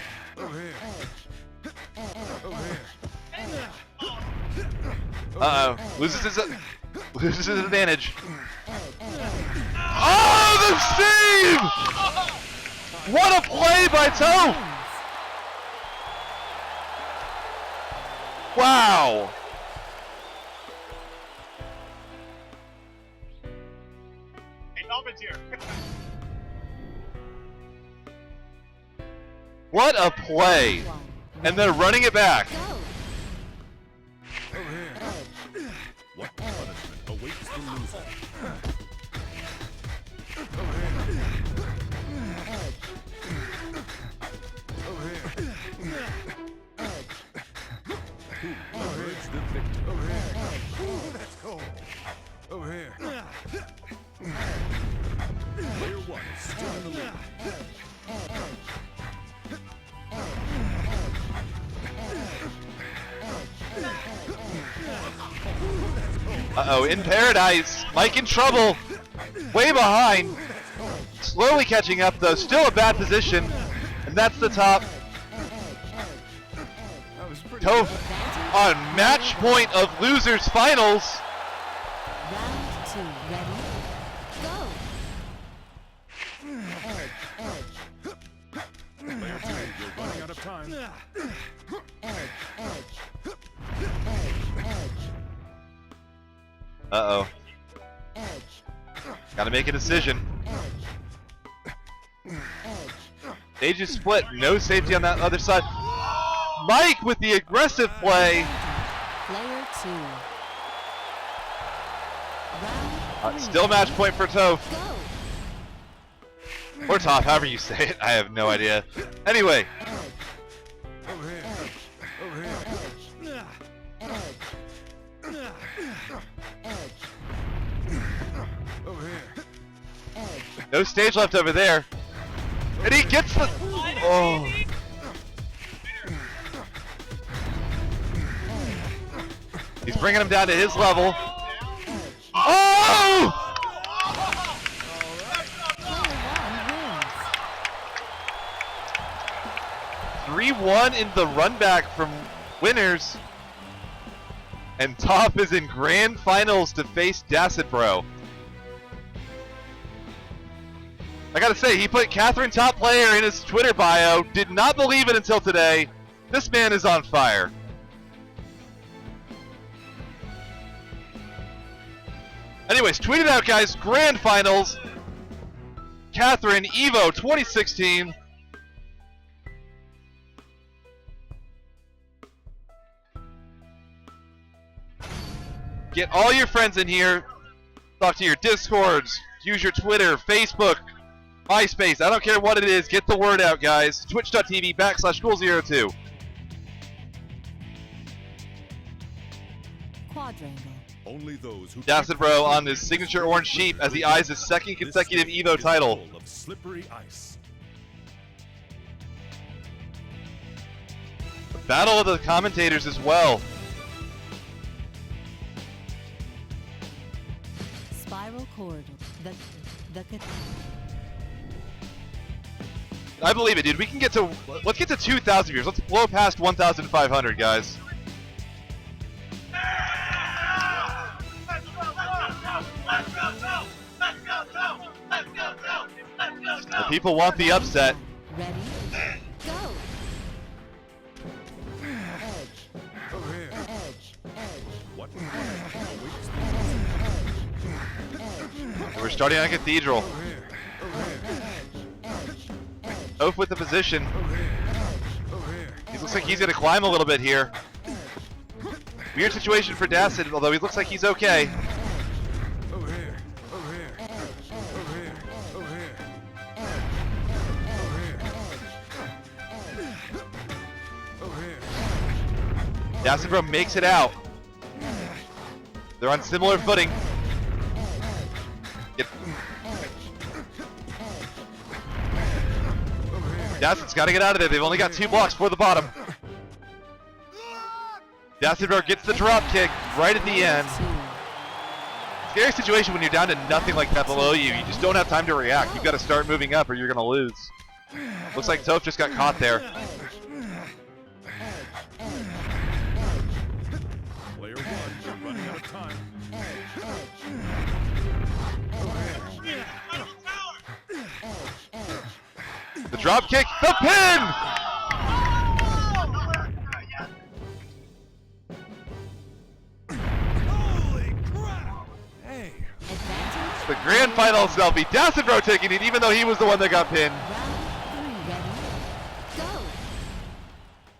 Uh-oh. Loses his advantage. Oh, the save! What a play by Toph! Wow! Hey, Melvin's here. What a play! And they're running it back. What punishment awaits the loser? Who emerged the victor? Let's go. Over here. Player 1 is still in the lead. Uh-oh, in paradise. Mike in trouble. Way behind. Slowly catching up though. Still a bad position. And that's the top. Toph on match point of losers finals. Round 2. Ready? Go! Player 2, you're running out of time. Uh-oh. Gotta make a decision. They just split. No safety on that other side. Mike with the aggressive play. Player 2. Round 3. Still match point for Toph. Go. Or Toph, however you say it. I have no idea. Anyway. Over here. Over here. Over here. No stage left over there. And he gets the... Oh. He's bringing him down to his level. Oh! Player 1 wins. 3-1 in the run back from winners. And Toph is in grand finals to face Dacid Bro. I gotta say, he put Catherine top player in his Twitter bio. Did not believe it until today. This man is on fire. Anyways, tweet it out, guys. Grand finals. Catherine, EVO 2016. Get all your friends in here. Talk to your Discords. Use your Twitter, Facebook, MySpace. I don't care what it is. Get the word out, guys. Twitch.tv/Ghoul02. Quadrangle. Only those who Dacid Bro on his signature orange sheep as he eyes his second consecutive EVO title. Of slippery ice. Battle of the commentators as well. Spiral corridor. The I believe it, dude. We can get to... Let's get to 2,000 viewers. Let's blow past 1,500, guys. The people want the upset. Ready? Go. Over here. What? We're starting on Cathedral. Over here. Over here. Toph with the position. Over here. Over here. He looks like he's going to climb a little bit here. Weird situation for Dacid, although he looks like he's okay. Over here. Over here. Over here. Over here. Over here. Dacid Bro makes it out. They're on similar footing. Dacid's got to get out of there. They've only got 2 blocks for the bottom. Dacid Bro gets the drop kick right at the end. Scary situation when you're down to nothing like that below you. You just don't have time to react. You've got to start moving up or you're going to lose. Looks like Toph just got caught there. Player 1, you're running out of time. The drop kick, the pin! Holy crap! Hey. Advantage. The grand final selfie. Dacid Bro taking it even though he was the one that got pinned. Round 3. Ready? Go.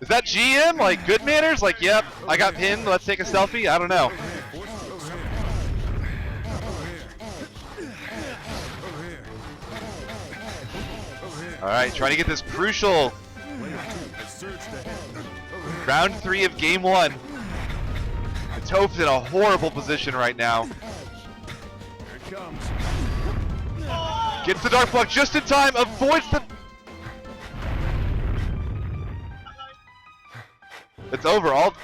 Is that GM? Like good manners? Like, yep, I got pinned, let's take a selfie? I don't know. Alright, trying to get this crucial round 3 of game 1. The Toph's in a horrible position right now. Here it comes. Gets the Dark Block just in time, avoids the... It's over, all...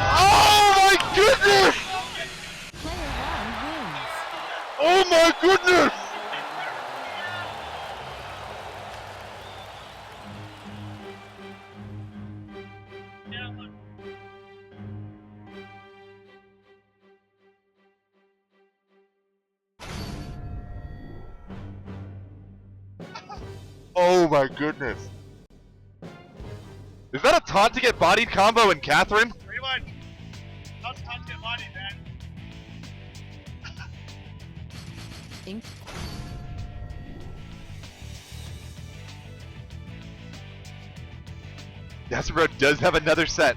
Oh my goodness! Player 1 wins. Oh my goodness! Oh my goodness. Is that a taunt to get bodied combo in Catherine? Pretty much. That's time to get money, man. Inc. Dacid Bro does have another set.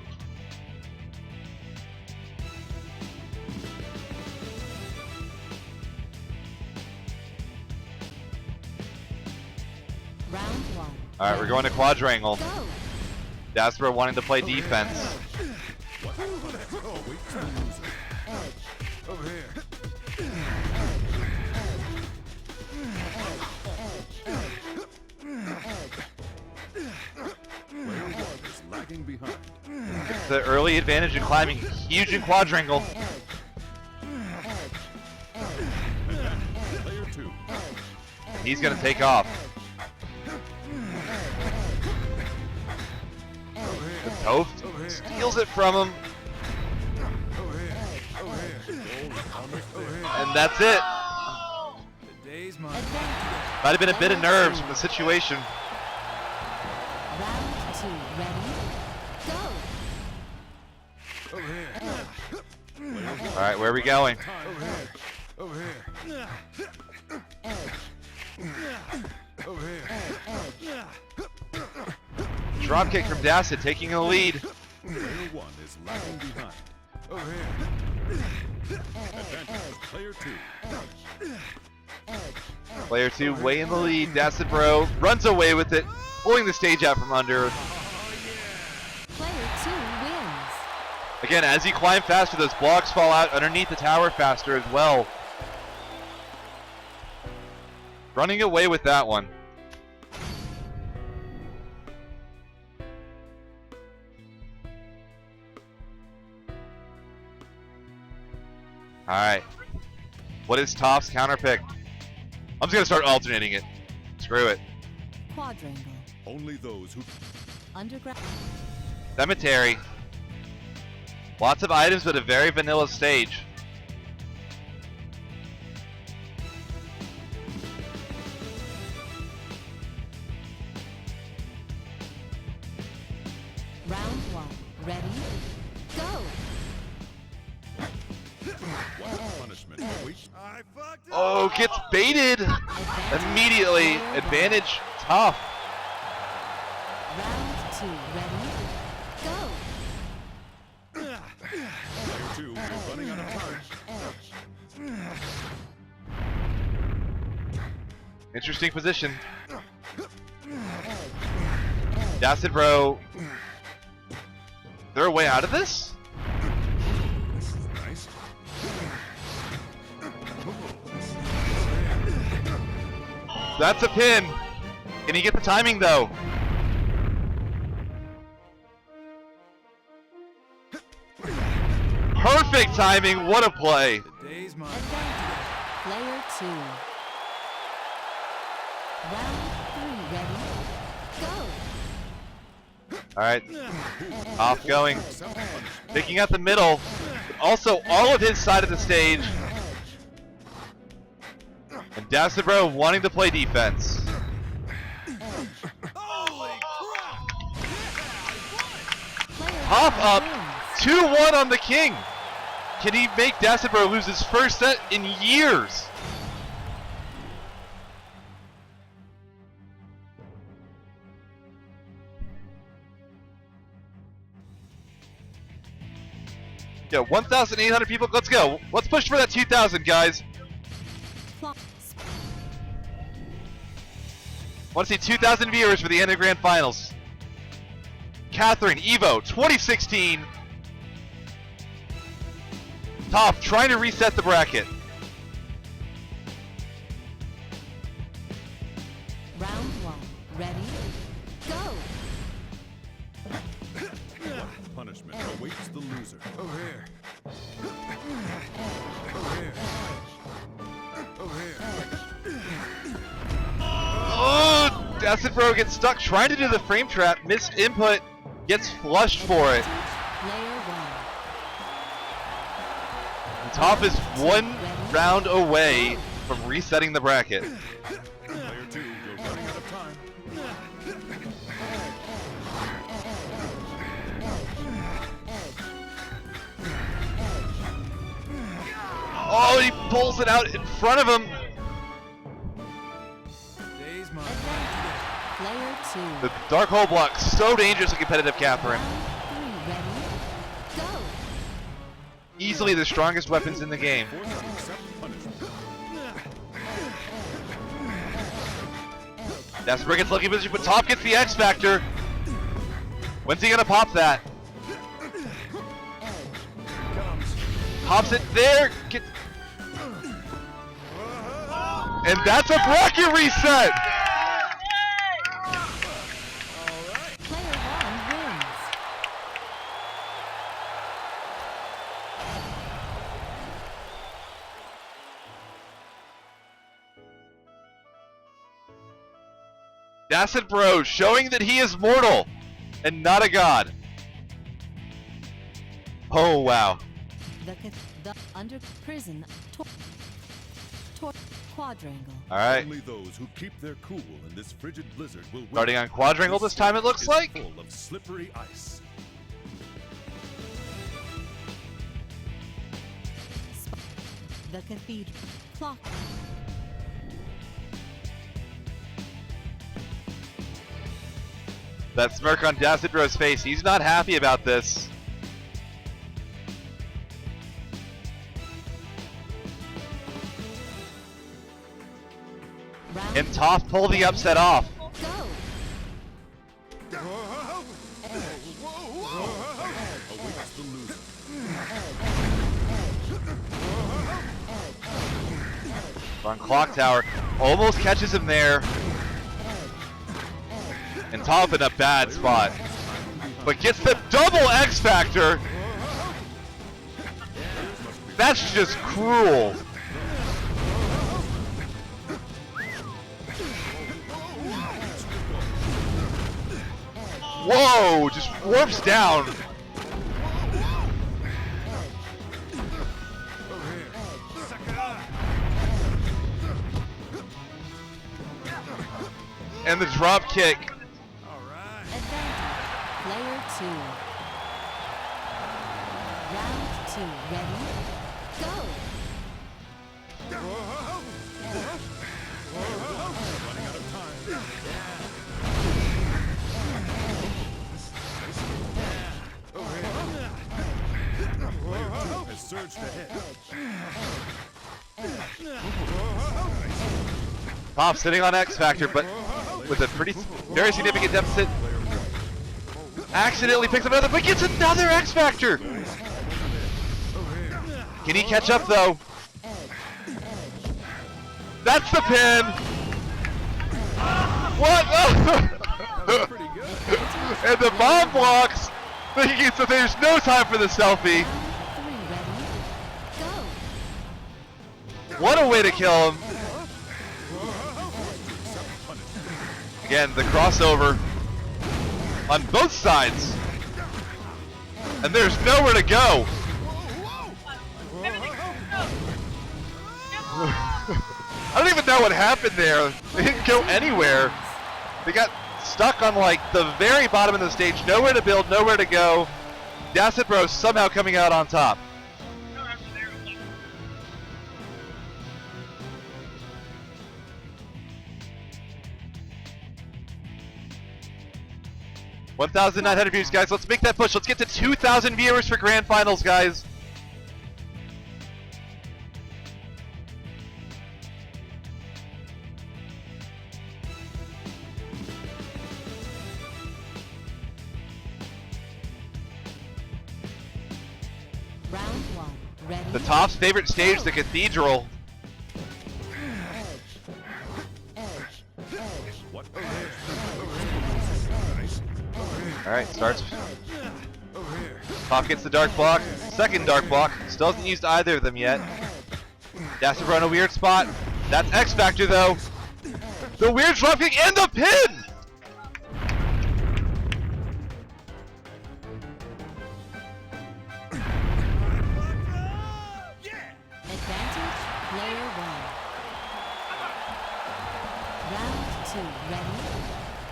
Round 1. Alright, we're going to quadrangle. Go. Dacid Bro wanting to play defense. Over here. Player 1 is lagging behind. The early advantage in climbing, huge in quadrangle. Player 2. He's gonna take off. The Toph steals it from him, Over here. Over here. and that's it. The day's mine. Might have been a bit of nerves from the situation. Round 2. Ready? Go. Over here. Alright, where are we going? Over here. Over here. Over here. Dropkick from Dacid, taking the lead. Player 1 is lagging behind. Over here. Advantage, player 2. Player 2 way in the lead. Dacid Bro runs away with it, pulling the stage out from under. Player 2 wins. Again, as you climb faster, those blocks fall out underneath the tower faster as well. Running away with that one. Alright. What is Toph's counter pick? I'm just gonna start alternating it. Screw it. Quadrangle. Only those who Underground. Cemetery. Lots of items, but a very vanilla stage. Round 1. Ready? Go. what punishment awaits. I fucked it. Oh, gets baited immediately. Advantage Toph. Round 2. Ready? Go. Player 2, you're running out of time. Interesting position. Dacid Bro. They're a way out of this? This is nice. That's a pin. Can he get the timing though? Perfect timing. What a play. The day's mine. Advantage. Player 2. Round 3. Ready? Go. Alright. Off going. Picking out the middle. But also all of his side of the stage. And Dacid Bro wanting to play defense. Player Hop up. wins. 2-1 on the king. Can he make Dacid Bro lose his first set in years? Yeah, 1,800 people. Let's go. Let's push for that 2,000, guys. Clock. Want to see 2,000 viewers for the end of Grand Finals. Catherine, EVO, 2016. Toph trying to reset the bracket. Round 1. Ready? Go. What punishment awaits the loser. Over here. Over here. Over here. Oh, Dacid Bro gets stuck trying to do the frame trap. Missed input. Gets flushed for it. Player 1. And Toph is one round away from resetting the bracket. Player 2, you're running out of time. Oh, he pulls it out in front of him. The dark hole block, so dangerous in competitive, Catherine. Round 3, ready, go! Easily the strongest weapons in the game. Forced to accept punishment. Dacid Bro gets lucky position, but Top gets the X Factor. When's he gonna pop that? Pops it there. And that's a bracket reset! Player 1 wins. Dacid Bro showing that he is mortal and not a god. Oh wow. The under prison quadrangle. Alright. Only those who keep their cool in this frigid blizzard will win. Starting on quadrangle this time it looks is like. full of slippery ice. The cathedral clock. That smirk on Dacid Bro's face, he's not happy about this. Round And Toph pull the upset off. go. Awaits the loser. On Clock Tower, almost catches him there. And Toph in a bad spot. But gets the double X Factor. That's just cruel. Whoa, just warps down. And the drop kick. Advantage. Player 2. Round 2. Ready? Go. Running out of time. Player 2 has surged ahead. Toph sitting on X Factor, but with a very significant deficit. Accidentally picks up another, but gets another X Factor. Can he catch up though? That's the pin. What? And the bomb blocks. Thinking so there's no time for the selfie. 3. Ready? Go. What a way to kill him. Again, the crossover on both sides. And there's nowhere to go. I don't even know what happened there. They didn't go anywhere. They got stuck on like the very bottom of the stage. Nowhere to build, nowhere to go. Dacid Bro somehow coming out on top. 1,900 views, guys. Let's make that push. Let's get to 2,000 viewers for Grand Finals, guys. Round 1. Ready? The Toph's favorite stage, the Cathedral. What? Alright, starts. Toph gets the dark block. Second dark block. Still hasn't used either of them yet. Dacid Bro in a weird spot. That's X Factor though. The weird drop kick and the pin! Advantage, player 1. Round 2. Ready?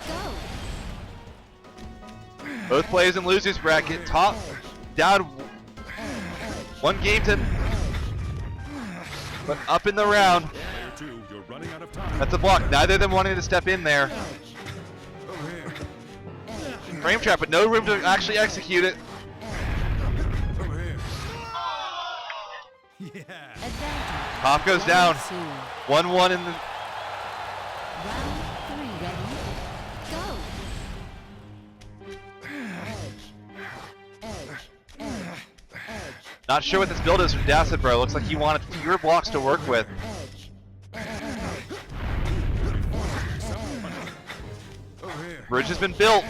Go. Both players in losers bracket. Top down one game to, but up in the round. Player 2, you're running out of time. That's a block. Neither of them wanting to step in there. frame trap, but no room to actually execute it. Over here. Yeah. Advantage. Pop goes down. 2. 1-1 in the. Round 3 ready. Go. Not sure what this build is from Dacid Bro. Looks like he wanted fewer blocks to work with. Over here. Bridge has been built.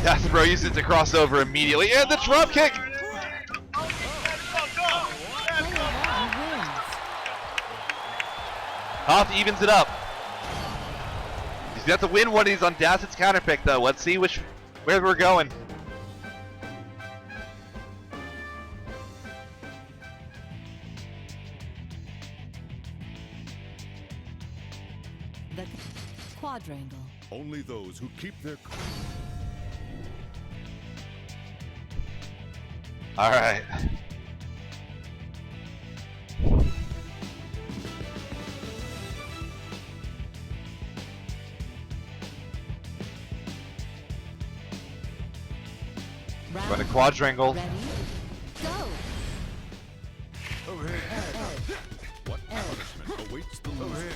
Dacid Bro uses it to cross over immediately, and the drop kick. Hoff evens it up. He's got to win one of these on Dacid's counter pick, though. Let's see where we're going. The quadrangle. Only those who keep their. All right. Run a quadrangle. Ready. Go. Over here. What punishment awaits the Over loser? here.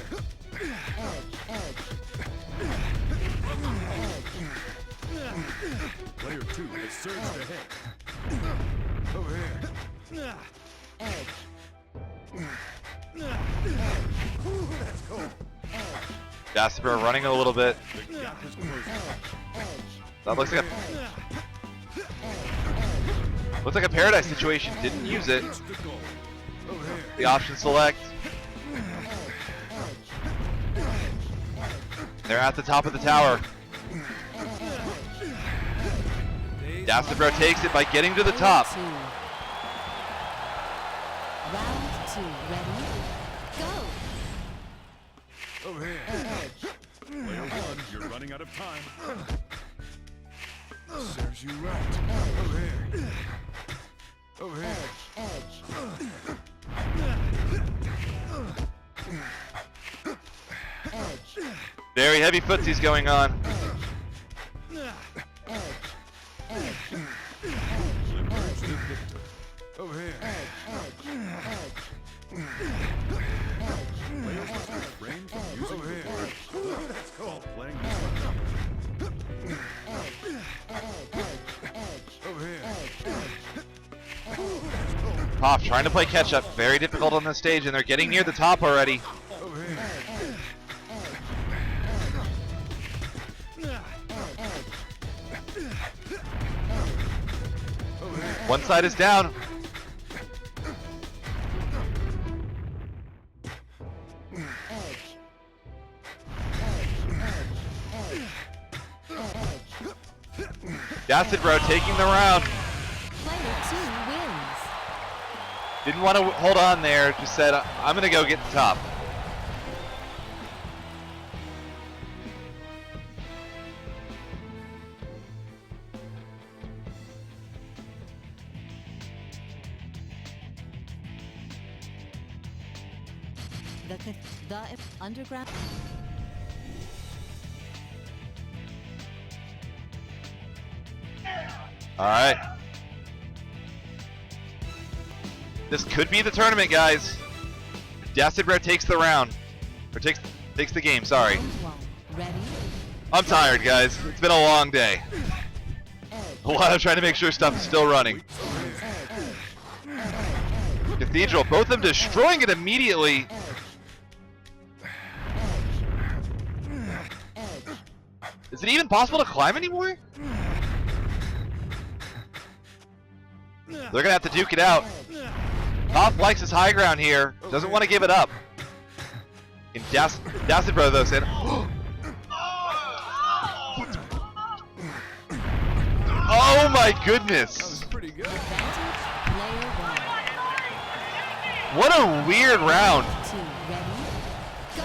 Player 2 has surged ahead. Over here. Ooh, that's cool. Dacid Bro running a little bit. The gap is closing. That looks like a paradise situation. Didn't use it. Reach the goal. Over here. The option select. They're at the top of the tower. Dacid Bro takes it by getting to the top. Round 2 ready. Go. Over here. Player 1, you're running out of time. Serves you right. Over here. Over here. Very heavy footsies going on. Emerge the victor. Over here. Players must refrain from using Over the here. word Ooh, that's cool. while playing this round. Over here. Ooh, that's cool. Pop trying to play catch up. Very difficult on this stage, and they're getting near the top already. Over here. Over here. One side is down. Dacid Bro taking the round. Player 2 wins. Didn't want to hold on there. Just said, I'm going to go get the top. The underground. All right. This could be the tournament, guys. Dacid Bro takes the round. Or takes the game, sorry. Round 1 ready. I'm tired, guys. It's been a long day. A lot of trying to make sure stuff is still running. Cathedral, both of them destroying it immediately. Is it even possible to climb anymore? They're gonna have to duke it out. Top likes his high ground here. Doesn't want to give it up. And Dacid Bro though said, "Oh my goodness! That was pretty good. Advantage. Player 1. What a weird round." 2 ready. Go.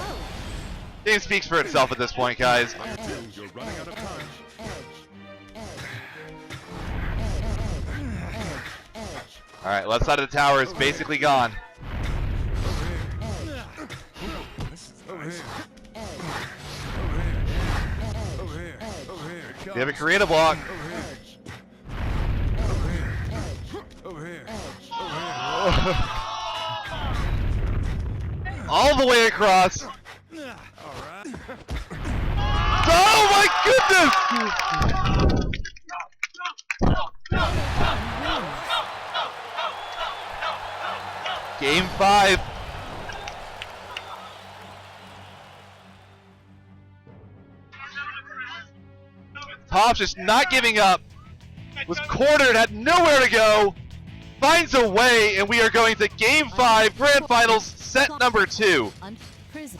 Game speaks for itself at this point, guys. Player 2, you're running out of time. All right, left side of the tower is basically gone. Over here. Over here. Over here. You have a create a block. Over here. All the way across. Alright. Oh my goodness! Game 5. Toph just not giving up. Was cornered, had nowhere to go. Finds a way, and we are going to Game 5 Grand Finals, set number 2. Prison.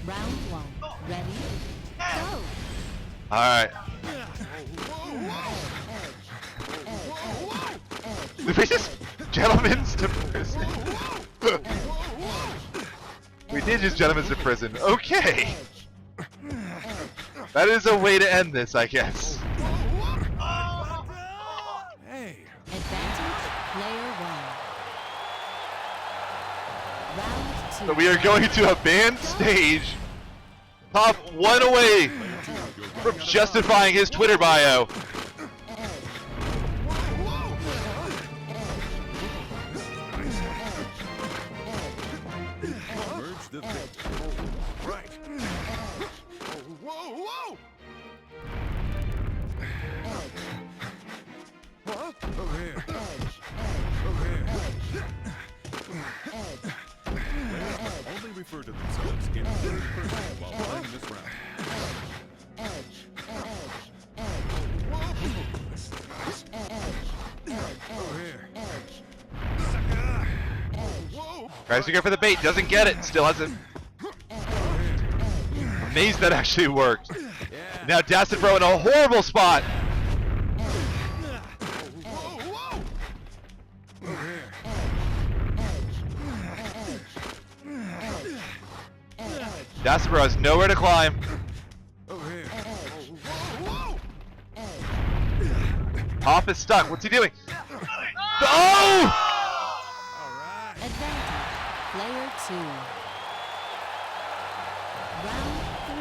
Round 1. Ready? Go! Alright. We just gentlemen's to prison. We did just gentlemen's to prison. Okay. That is a way to end this, I guess. Hey. Advantage, player 1. Round 2. So we are going to a banned stage. Top 1 away from justifying his Twitter bio. Merge the victor. Right. Whoa. Huh? Over here. Players must only refer to themselves in third person while playing this round. Over here. Tries to go for the bait, doesn't get it, still hasn't. Amazed that actually worked. Now Dacid Bro in a horrible spot. Dacid Bro has nowhere to climb. Over here. Toph is stuck. What's he doing? Oh! Alright. Advantage, player 2. Round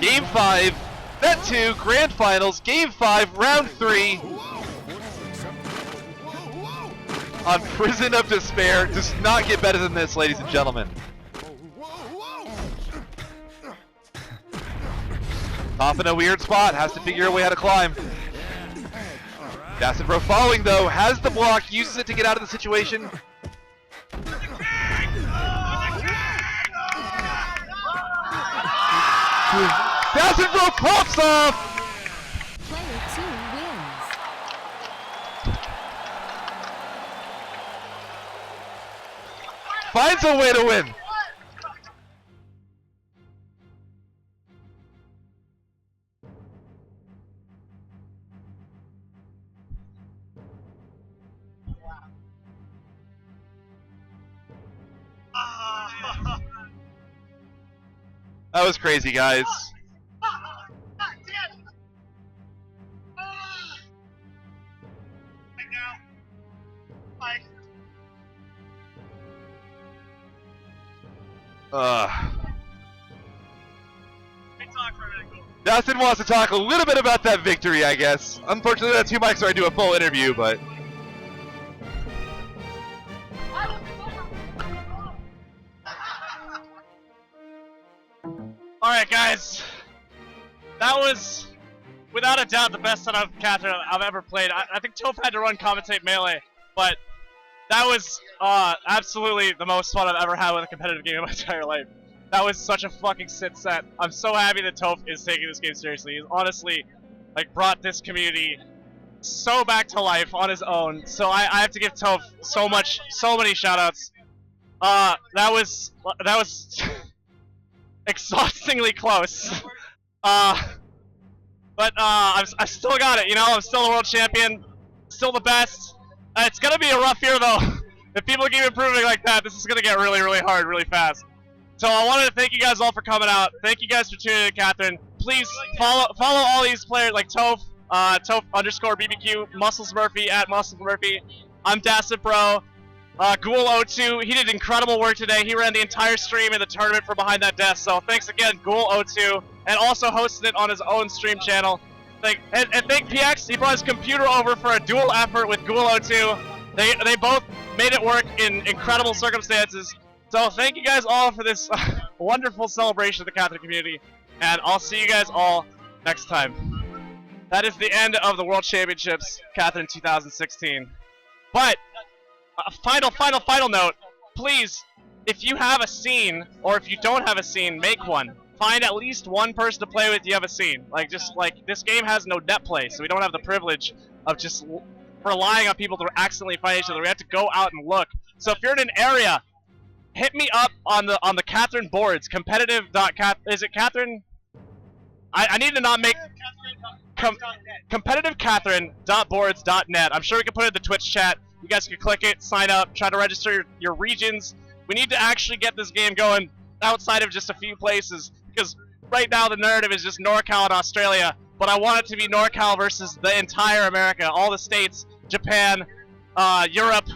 3. Game 5, Set 2, Grand Finals, Game 5, Round 3. On Prison of Despair. Does not get better than this, ladies and gentlemen. Toph in a weird spot, has to figure a way how to climb. Dacid Bro following though, has the block, uses it to get out of the situation. Dacid Bro pops off! Player 2 wins. Finds a way to win. That was crazy, guys. Dustin wants to talk a little bit about that victory, I guess. Unfortunately, that's two mics so I do a full interview, but... Alright, guys. That was, without a doubt, the best set of Catherine I've ever played. I think Toph had to run commentate melee, but that was absolutely the most fun I've ever had with a competitive game in my entire life. That was such a fucking sit set. I'm so happy that Toph is taking this game seriously. He's honestly, like, brought this community so back to life on his own. So I have to give Toph so many shoutouts. That was exhaustingly close. But I still got it, you know. I'm still the world champion, still the best. It's gonna be a rough year though. If people keep improving like that, this is gonna get really, really hard, really fast. So I wanted to thank you guys all for coming out. Thank you guys for tuning in, Catherine. please follow all these players like Toph, Toph underscore BBQ, Muscles Murphy at Muscles Murphy. I'm Dacid Bro. Ghoul 02, he did incredible work today. He ran the entire stream in the tournament from behind that desk. So thanks again, Ghoul 02, and also hosted it on his own stream channel. Thank PX. He brought his computer over for a dual effort with Ghoul 02. They both made it work in incredible circumstances. So thank you guys all for this wonderful celebration of the Catherine community, and I'll see you guys all next time. That is the end of the World Championships, Catherine 2016. But final note, please, if you have a scene, or if you don't have a scene, make one. Find at least one person to play with you have a scene. Like, just like, this game has no net play, so we don't have the privilege of just relying on people to accidentally fight each other. We have to go out and look. So if you're in an area, hit me up on the Catherine boards, is it Catherine? I need to not make competitiveCatherine.boards.net. I'm sure we can put it in the Twitch chat. You guys can click it, sign up, try to register your regions. We need to actually get this game going outside of just a few places, because right now the narrative is just NorCal and Australia, but I want it to be NorCal versus the entire America, all the states, Japan, Europe,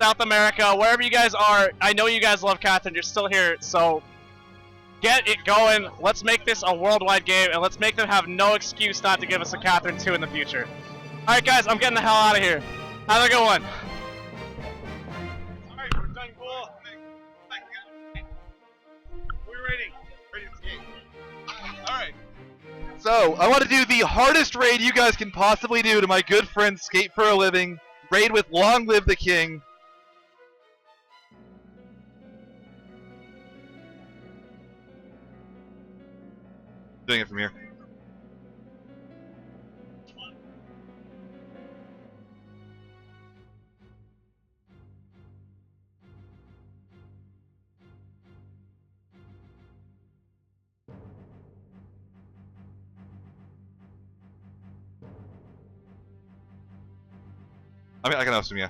South America, wherever you guys are. I know you guys love Catherine, you're still here, so get it going. Let's make this a worldwide game, and let's make them have no excuse not to give us a Catherine 2 in the future. Alright guys, I'm getting the hell out of here. Have a good one. Alright, we're done, Ghoul. We're ready. Ready to skate. Alright. So, I want to do the hardest raid you guys can possibly do to my good friend Skate for a Living. Raid with Long Live the King. Doing it from here. I mean, I can host him, yeah.